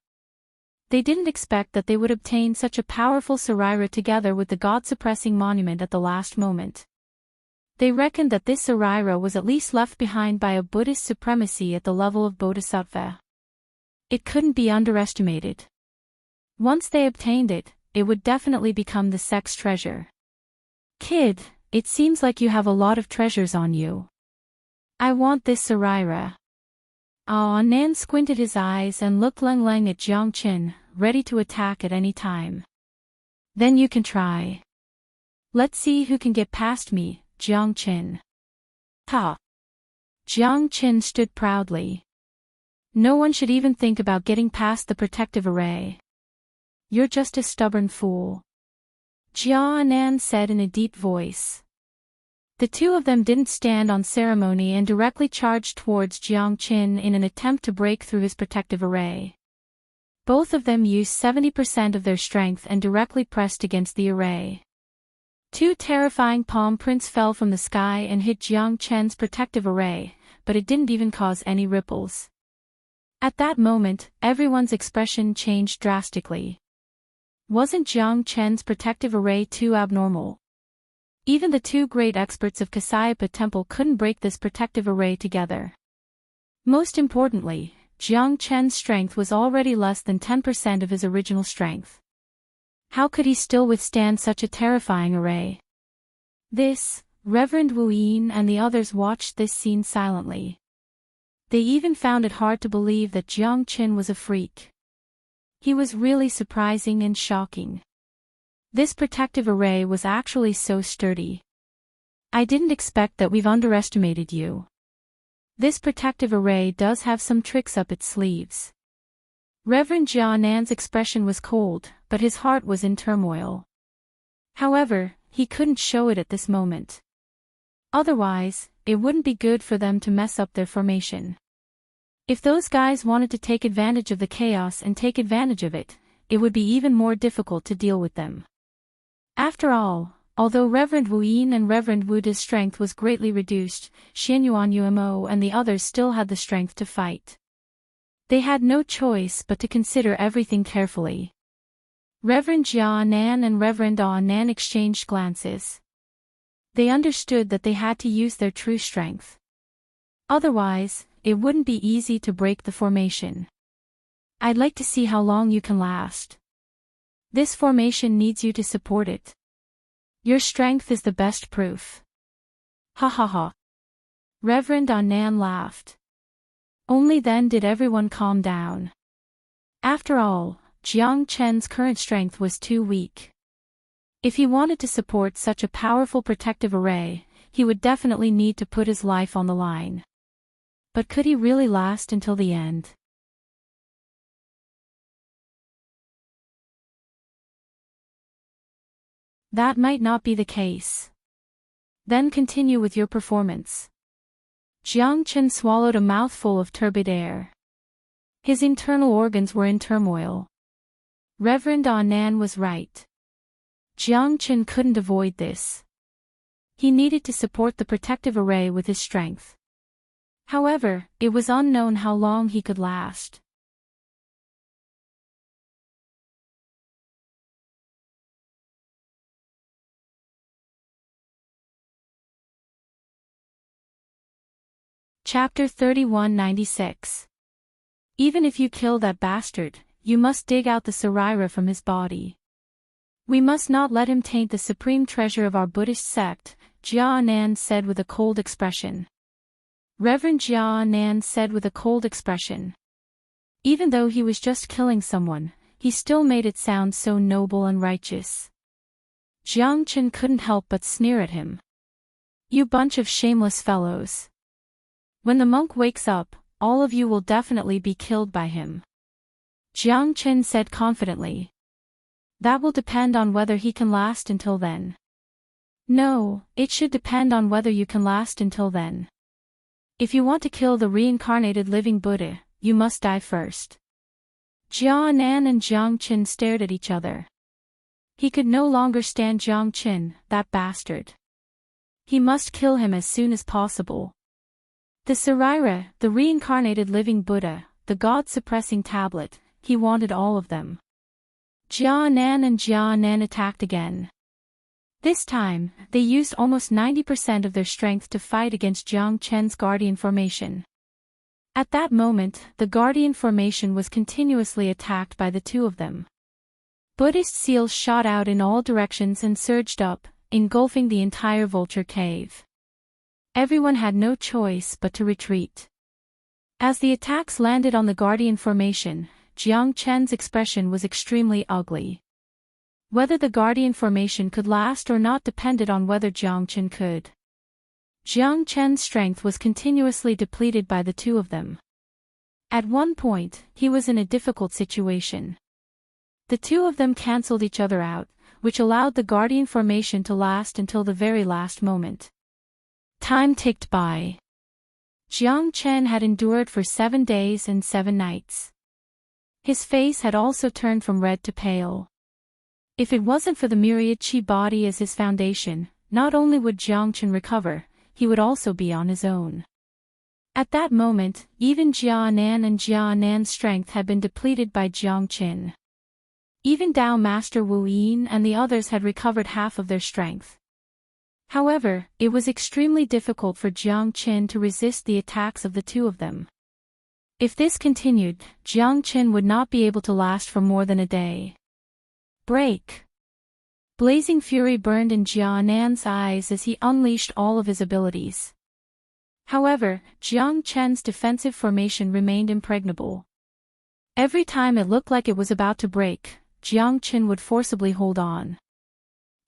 They didn't expect that they would obtain such a powerful Sarira together with the God-suppressing monument at the last moment. They reckoned that this Sarira was at least left behind by a Buddhist supremacy at the level of Bodhisattva. It couldn't be underestimated. Once they obtained it, it would definitely become the sect's treasure. Kid, it seems like you have a lot of treasures on you. I want this Sarira. Nan squinted his eyes and looked Leng at Jiang Qin, ready to attack at any time. Then you can try. Let's see who can get past me, Jiang Qin. Ha! Jiang Qin stood proudly. No one should even think about getting past the protective array. You're just a stubborn fool. Jia Nan said in a deep voice. The two of them didn't stand on ceremony and directly charged towards Jiang Qin in an attempt to break through his protective array. Both of them used 70% of their strength and directly pressed against the array. Two terrifying palm prints fell from the sky and hit Jiang Qin's protective array, but it didn't even cause any ripples. At that moment, everyone's expression changed drastically. Wasn't Jiang Qin's protective array too abnormal? Even the two great experts of Kasayapa Temple couldn't break this protective array together. Most importantly, Jiang Qin's strength was already less than 10% of his original strength. How could he still withstand such a terrifying array? Reverend Wu Yin and the others watched this scene silently. They even found it hard to believe that Jiang Qin was a freak. He was really surprising and shocking. This protective array was actually so sturdy. I didn't expect that we've underestimated you. This protective array does have some tricks up its sleeves. Reverend Jia Nan's expression was cold, but his heart was in turmoil. However, he couldn't show it at this moment. Otherwise, it wouldn't be good for them to mess up their formation. If those guys wanted to take advantage of the chaos and take advantage of it, it would be even more difficult to deal with them. After all, although Reverend Wu Yin and Reverend Wu Da's strength was greatly reduced, Xianyuan Umo and the others still had the strength to fight. They had no choice but to consider everything carefully. Reverend Jia Nan and Reverend Nan exchanged glances. They understood that they had to use their true strength. Otherwise, it wouldn't be easy to break the formation. I'd like to see how long you can last. This formation needs you to support it. Your strength is the best proof. Ha ha ha. Reverend Nan laughed. Only then did everyone calm down. After all, Jiang Qin's current strength was too weak. If he wanted to support such a powerful protective array, he would definitely need to put his life on the line. But could he really last until the end? That might not be the case. Then continue with your performance. Jiang Chen swallowed a mouthful of turbid air. His internal organs were in turmoil. Reverend Nan was right. Jiang Chen couldn't avoid this. He needed to support the protective array with his strength. However, it was unknown how long he could last. Chapter 3196. Even if you kill that bastard, you must dig out the Sarira from his body. We must not let him taint the supreme treasure of our Buddhist sect, Jia Nan said with a cold expression. Reverend Jia Nan said with a cold expression. Even though he was just killing someone, he still made it sound so noble and righteous. Jiang Chen couldn't help but sneer at him. You bunch of shameless fellows. When the monk wakes up, all of you will definitely be killed by him. Jiang Chen said confidently. That will depend on whether he can last until then. No, it should depend on whether you can last until then. If you want to kill the reincarnated living Buddha, you must die first. Jia Nan and Jiang Chen stared at each other. He could no longer stand Jiang Chen, that bastard. He must kill him as soon as possible. The Sarira, the reincarnated living Buddha, the God-suppressing tablet, he wanted all of them. Jia Nan and Jia Nan attacked again. This time, they used almost 90% of their strength to fight against Jiang Chen's guardian formation. At that moment, the guardian formation was continuously attacked by the two of them. Buddhist seals shot out in all directions and surged up, engulfing the entire vulture cave. Everyone had no choice but to retreat. As the attacks landed on the guardian formation, Jiang Chen's expression was extremely ugly. Whether the guardian formation could last or not depended on whether Jiang Chen could. Jiang Chen's strength was continuously depleted by the two of them. At one point, he was in a difficult situation. The two of them cancelled each other out, which allowed the guardian formation to last until the very last moment. Time ticked by. Jiang Chen had endured for 7 days and 7 nights. His face had also turned from red to pale. If it wasn't for the myriad chi body as his foundation, not only would Jiang Chen recover, he would also be on his own. At that moment, even Jia Nan and Jia Nan's strength had been depleted by Jiang Chen. Even Dao Master Wu Yin and the others had recovered half of their strength. However, it was extremely difficult for Jiang Chen to resist the attacks of the two of them. If this continued, Jiang Chen would not be able to last for more than a day. Break! Blazing fury burned in Jia Nan's eyes as he unleashed all of his abilities. However, Jiang Chen's defensive formation remained impregnable. Every time it looked like it was about to break, Jiang Chen would forcibly hold on.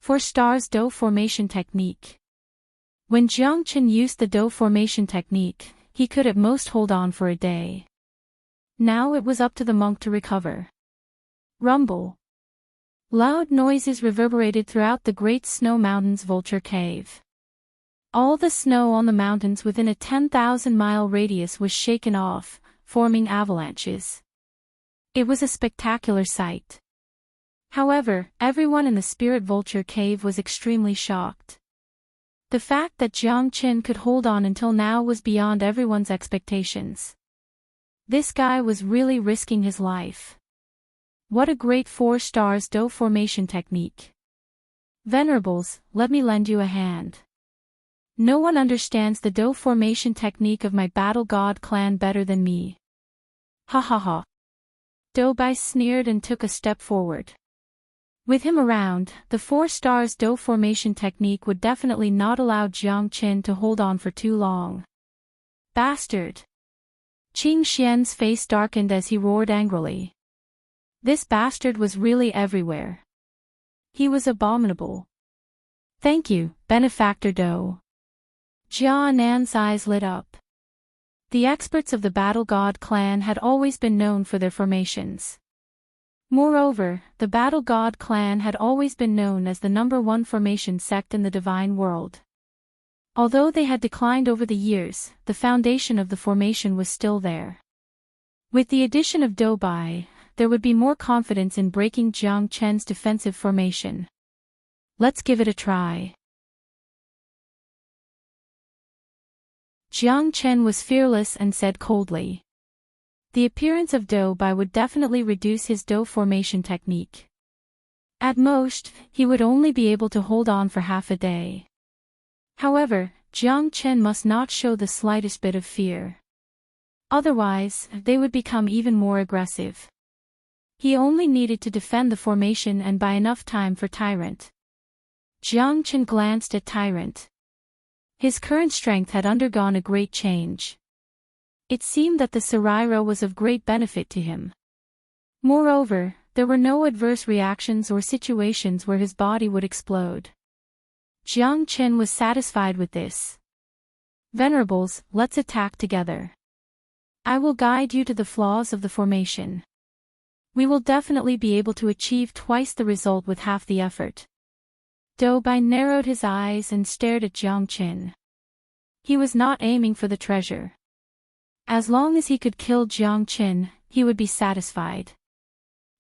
4 stars dough formation technique. When Jiang Chen used the dough formation technique, he could at most hold on for a day. Now it was up to the monk to recover. Rumble. Loud noises reverberated throughout the Great Snow Mountains Vulture Cave. All the snow on the mountains within a 10,000-mile radius was shaken off, forming avalanches. It was a spectacular sight. However, everyone in the Spirit Vulture Cave was extremely shocked. The fact that Jiang Chen could hold on until now was beyond everyone's expectations. This guy was really risking his life. What a great 4 stars dough formation technique. Venerables, let me lend you a hand. No one understands the dough formation technique of my Battle God clan better than me. Ha ha ha. Doughbai sneered and took a step forward. With him around, the 4 stars dough formation technique would definitely not allow Jiang Chen to hold on for too long. Bastard! Qing Xian's face darkened as he roared angrily. This bastard was really everywhere. He was abominable. Thank you, Benefactor Dou. Jia Nan's eyes lit up. The experts of the Battle God clan had always been known for their formations. Moreover, the Battle God clan had always been known as the #1 formation sect in the divine world. Although they had declined over the years, the foundation of the formation was still there. With the addition of Doubai, there would be more confidence in breaking Jiang Chen's defensive formation. Let's give it a try. Jiang Chen was fearless and said coldly. The appearance of Doubai would definitely reduce his Dou formation technique. At most, he would only be able to hold on for half a day. However, Jiang Chen must not show the slightest bit of fear. Otherwise, they would become even more aggressive. He only needed to defend the formation and buy enough time for Tyrant. Jiang Chen glanced at Tyrant. His current strength had undergone a great change. It seemed that the Sarairo was of great benefit to him. Moreover, there were no adverse reactions or situations where his body would explode. Jiang Chen was satisfied with this. Venerables, let's attack together. I will guide you to the flaws of the formation. We will definitely be able to achieve twice the result with half the effort. Doubai narrowed his eyes and stared at Jiang Chen. He was not aiming for the treasure. As long as he could kill Jiang Chen, he would be satisfied.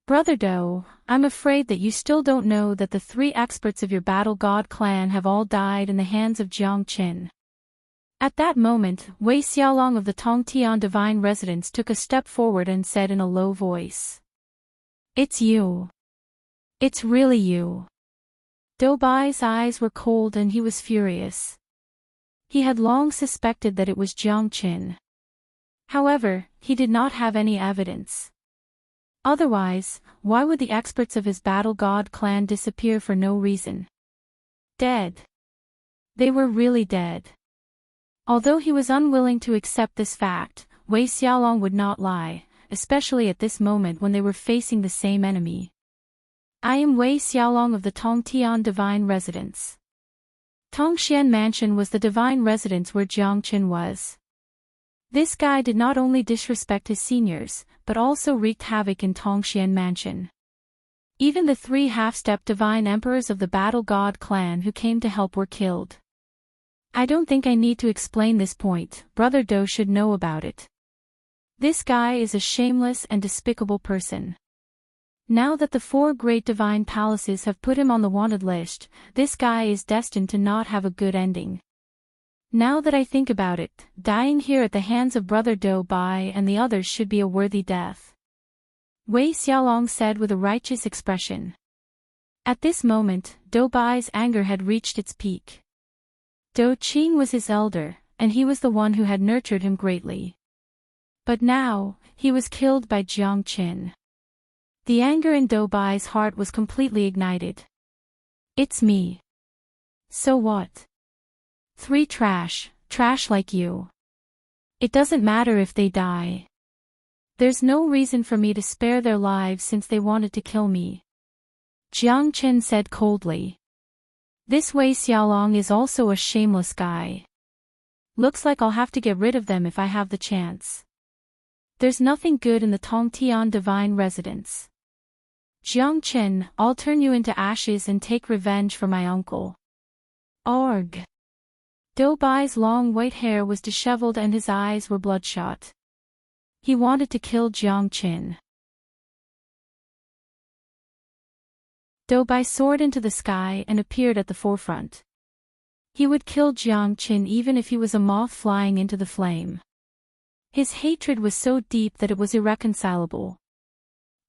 Brother Dou, I'm afraid that you still don't know that the 3 experts of your Battle God clan have all died in the hands of Jiang Chen. At that moment, Wei Xiaolong of the Tongtian Divine Residence took a step forward and said in a low voice. It's you. It's really you. Doubai's eyes were cold and he was furious. He had long suspected that it was Jiang Chen. However, he did not have any evidence. Otherwise, why would the experts of his Battle God clan disappear for no reason? Dead. They were really dead. Although he was unwilling to accept this fact, Wei Xiaolong would not lie, especially at this moment when they were facing the same enemy. I am Wei Xiaolong of the Tongtian Divine Residence. Tongxian Mansion was the divine residence where Jiang Chen was. This guy did not only disrespect his seniors, but also wreaked havoc in Tongxian Mansion. Even the 3 half-step divine emperors of the Battle God clan who came to help were killed. I don't think I need to explain this point, Brother Dou should know about it. This guy is a shameless and despicable person. Now that the 4 great divine palaces have put him on the wanted list, this guy is destined to not have a good ending. Now that I think about it, dying here at the hands of Brother Doubai and the others should be a worthy death. Wei Xiaolong said with a righteous expression. At this moment, Doubai's anger had reached its peak. Dou Qing was his elder, and he was the one who had nurtured him greatly. But now, he was killed by Jiang Chen. The anger in Doubai's heart was completely ignited. It's me. So what? 3 trash like you. It doesn't matter if they die. There's no reason for me to spare their lives since they wanted to kill me. Jiang Chen said coldly. This Wei Xiaolong is also a shameless guy. Looks like I'll have to get rid of them if I have the chance. There's nothing good in the Tongtian Divine Residence. Jiang Chen, I'll turn you into ashes and take revenge for my uncle. Org. Doubai's long white hair was disheveled and his eyes were bloodshot. He wanted to kill Jiang Chen. Doubai soared into the sky and appeared at the forefront. He would kill Jiang Chen even if he was a moth flying into the flame. His hatred was so deep that it was irreconcilable.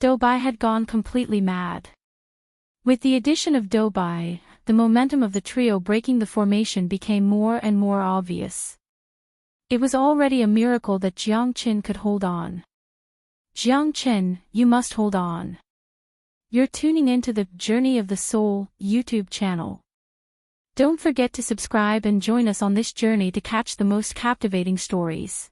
Doubai had gone completely mad. With the addition of Doubai, the momentum of the trio breaking the formation became more and more obvious. It was already a miracle that Jiang Chen could hold on. Jiang Chen, you must hold on. You're tuning into the Journey of the Soul YouTube channel. Don't forget to subscribe and join us on this journey to catch the most captivating stories.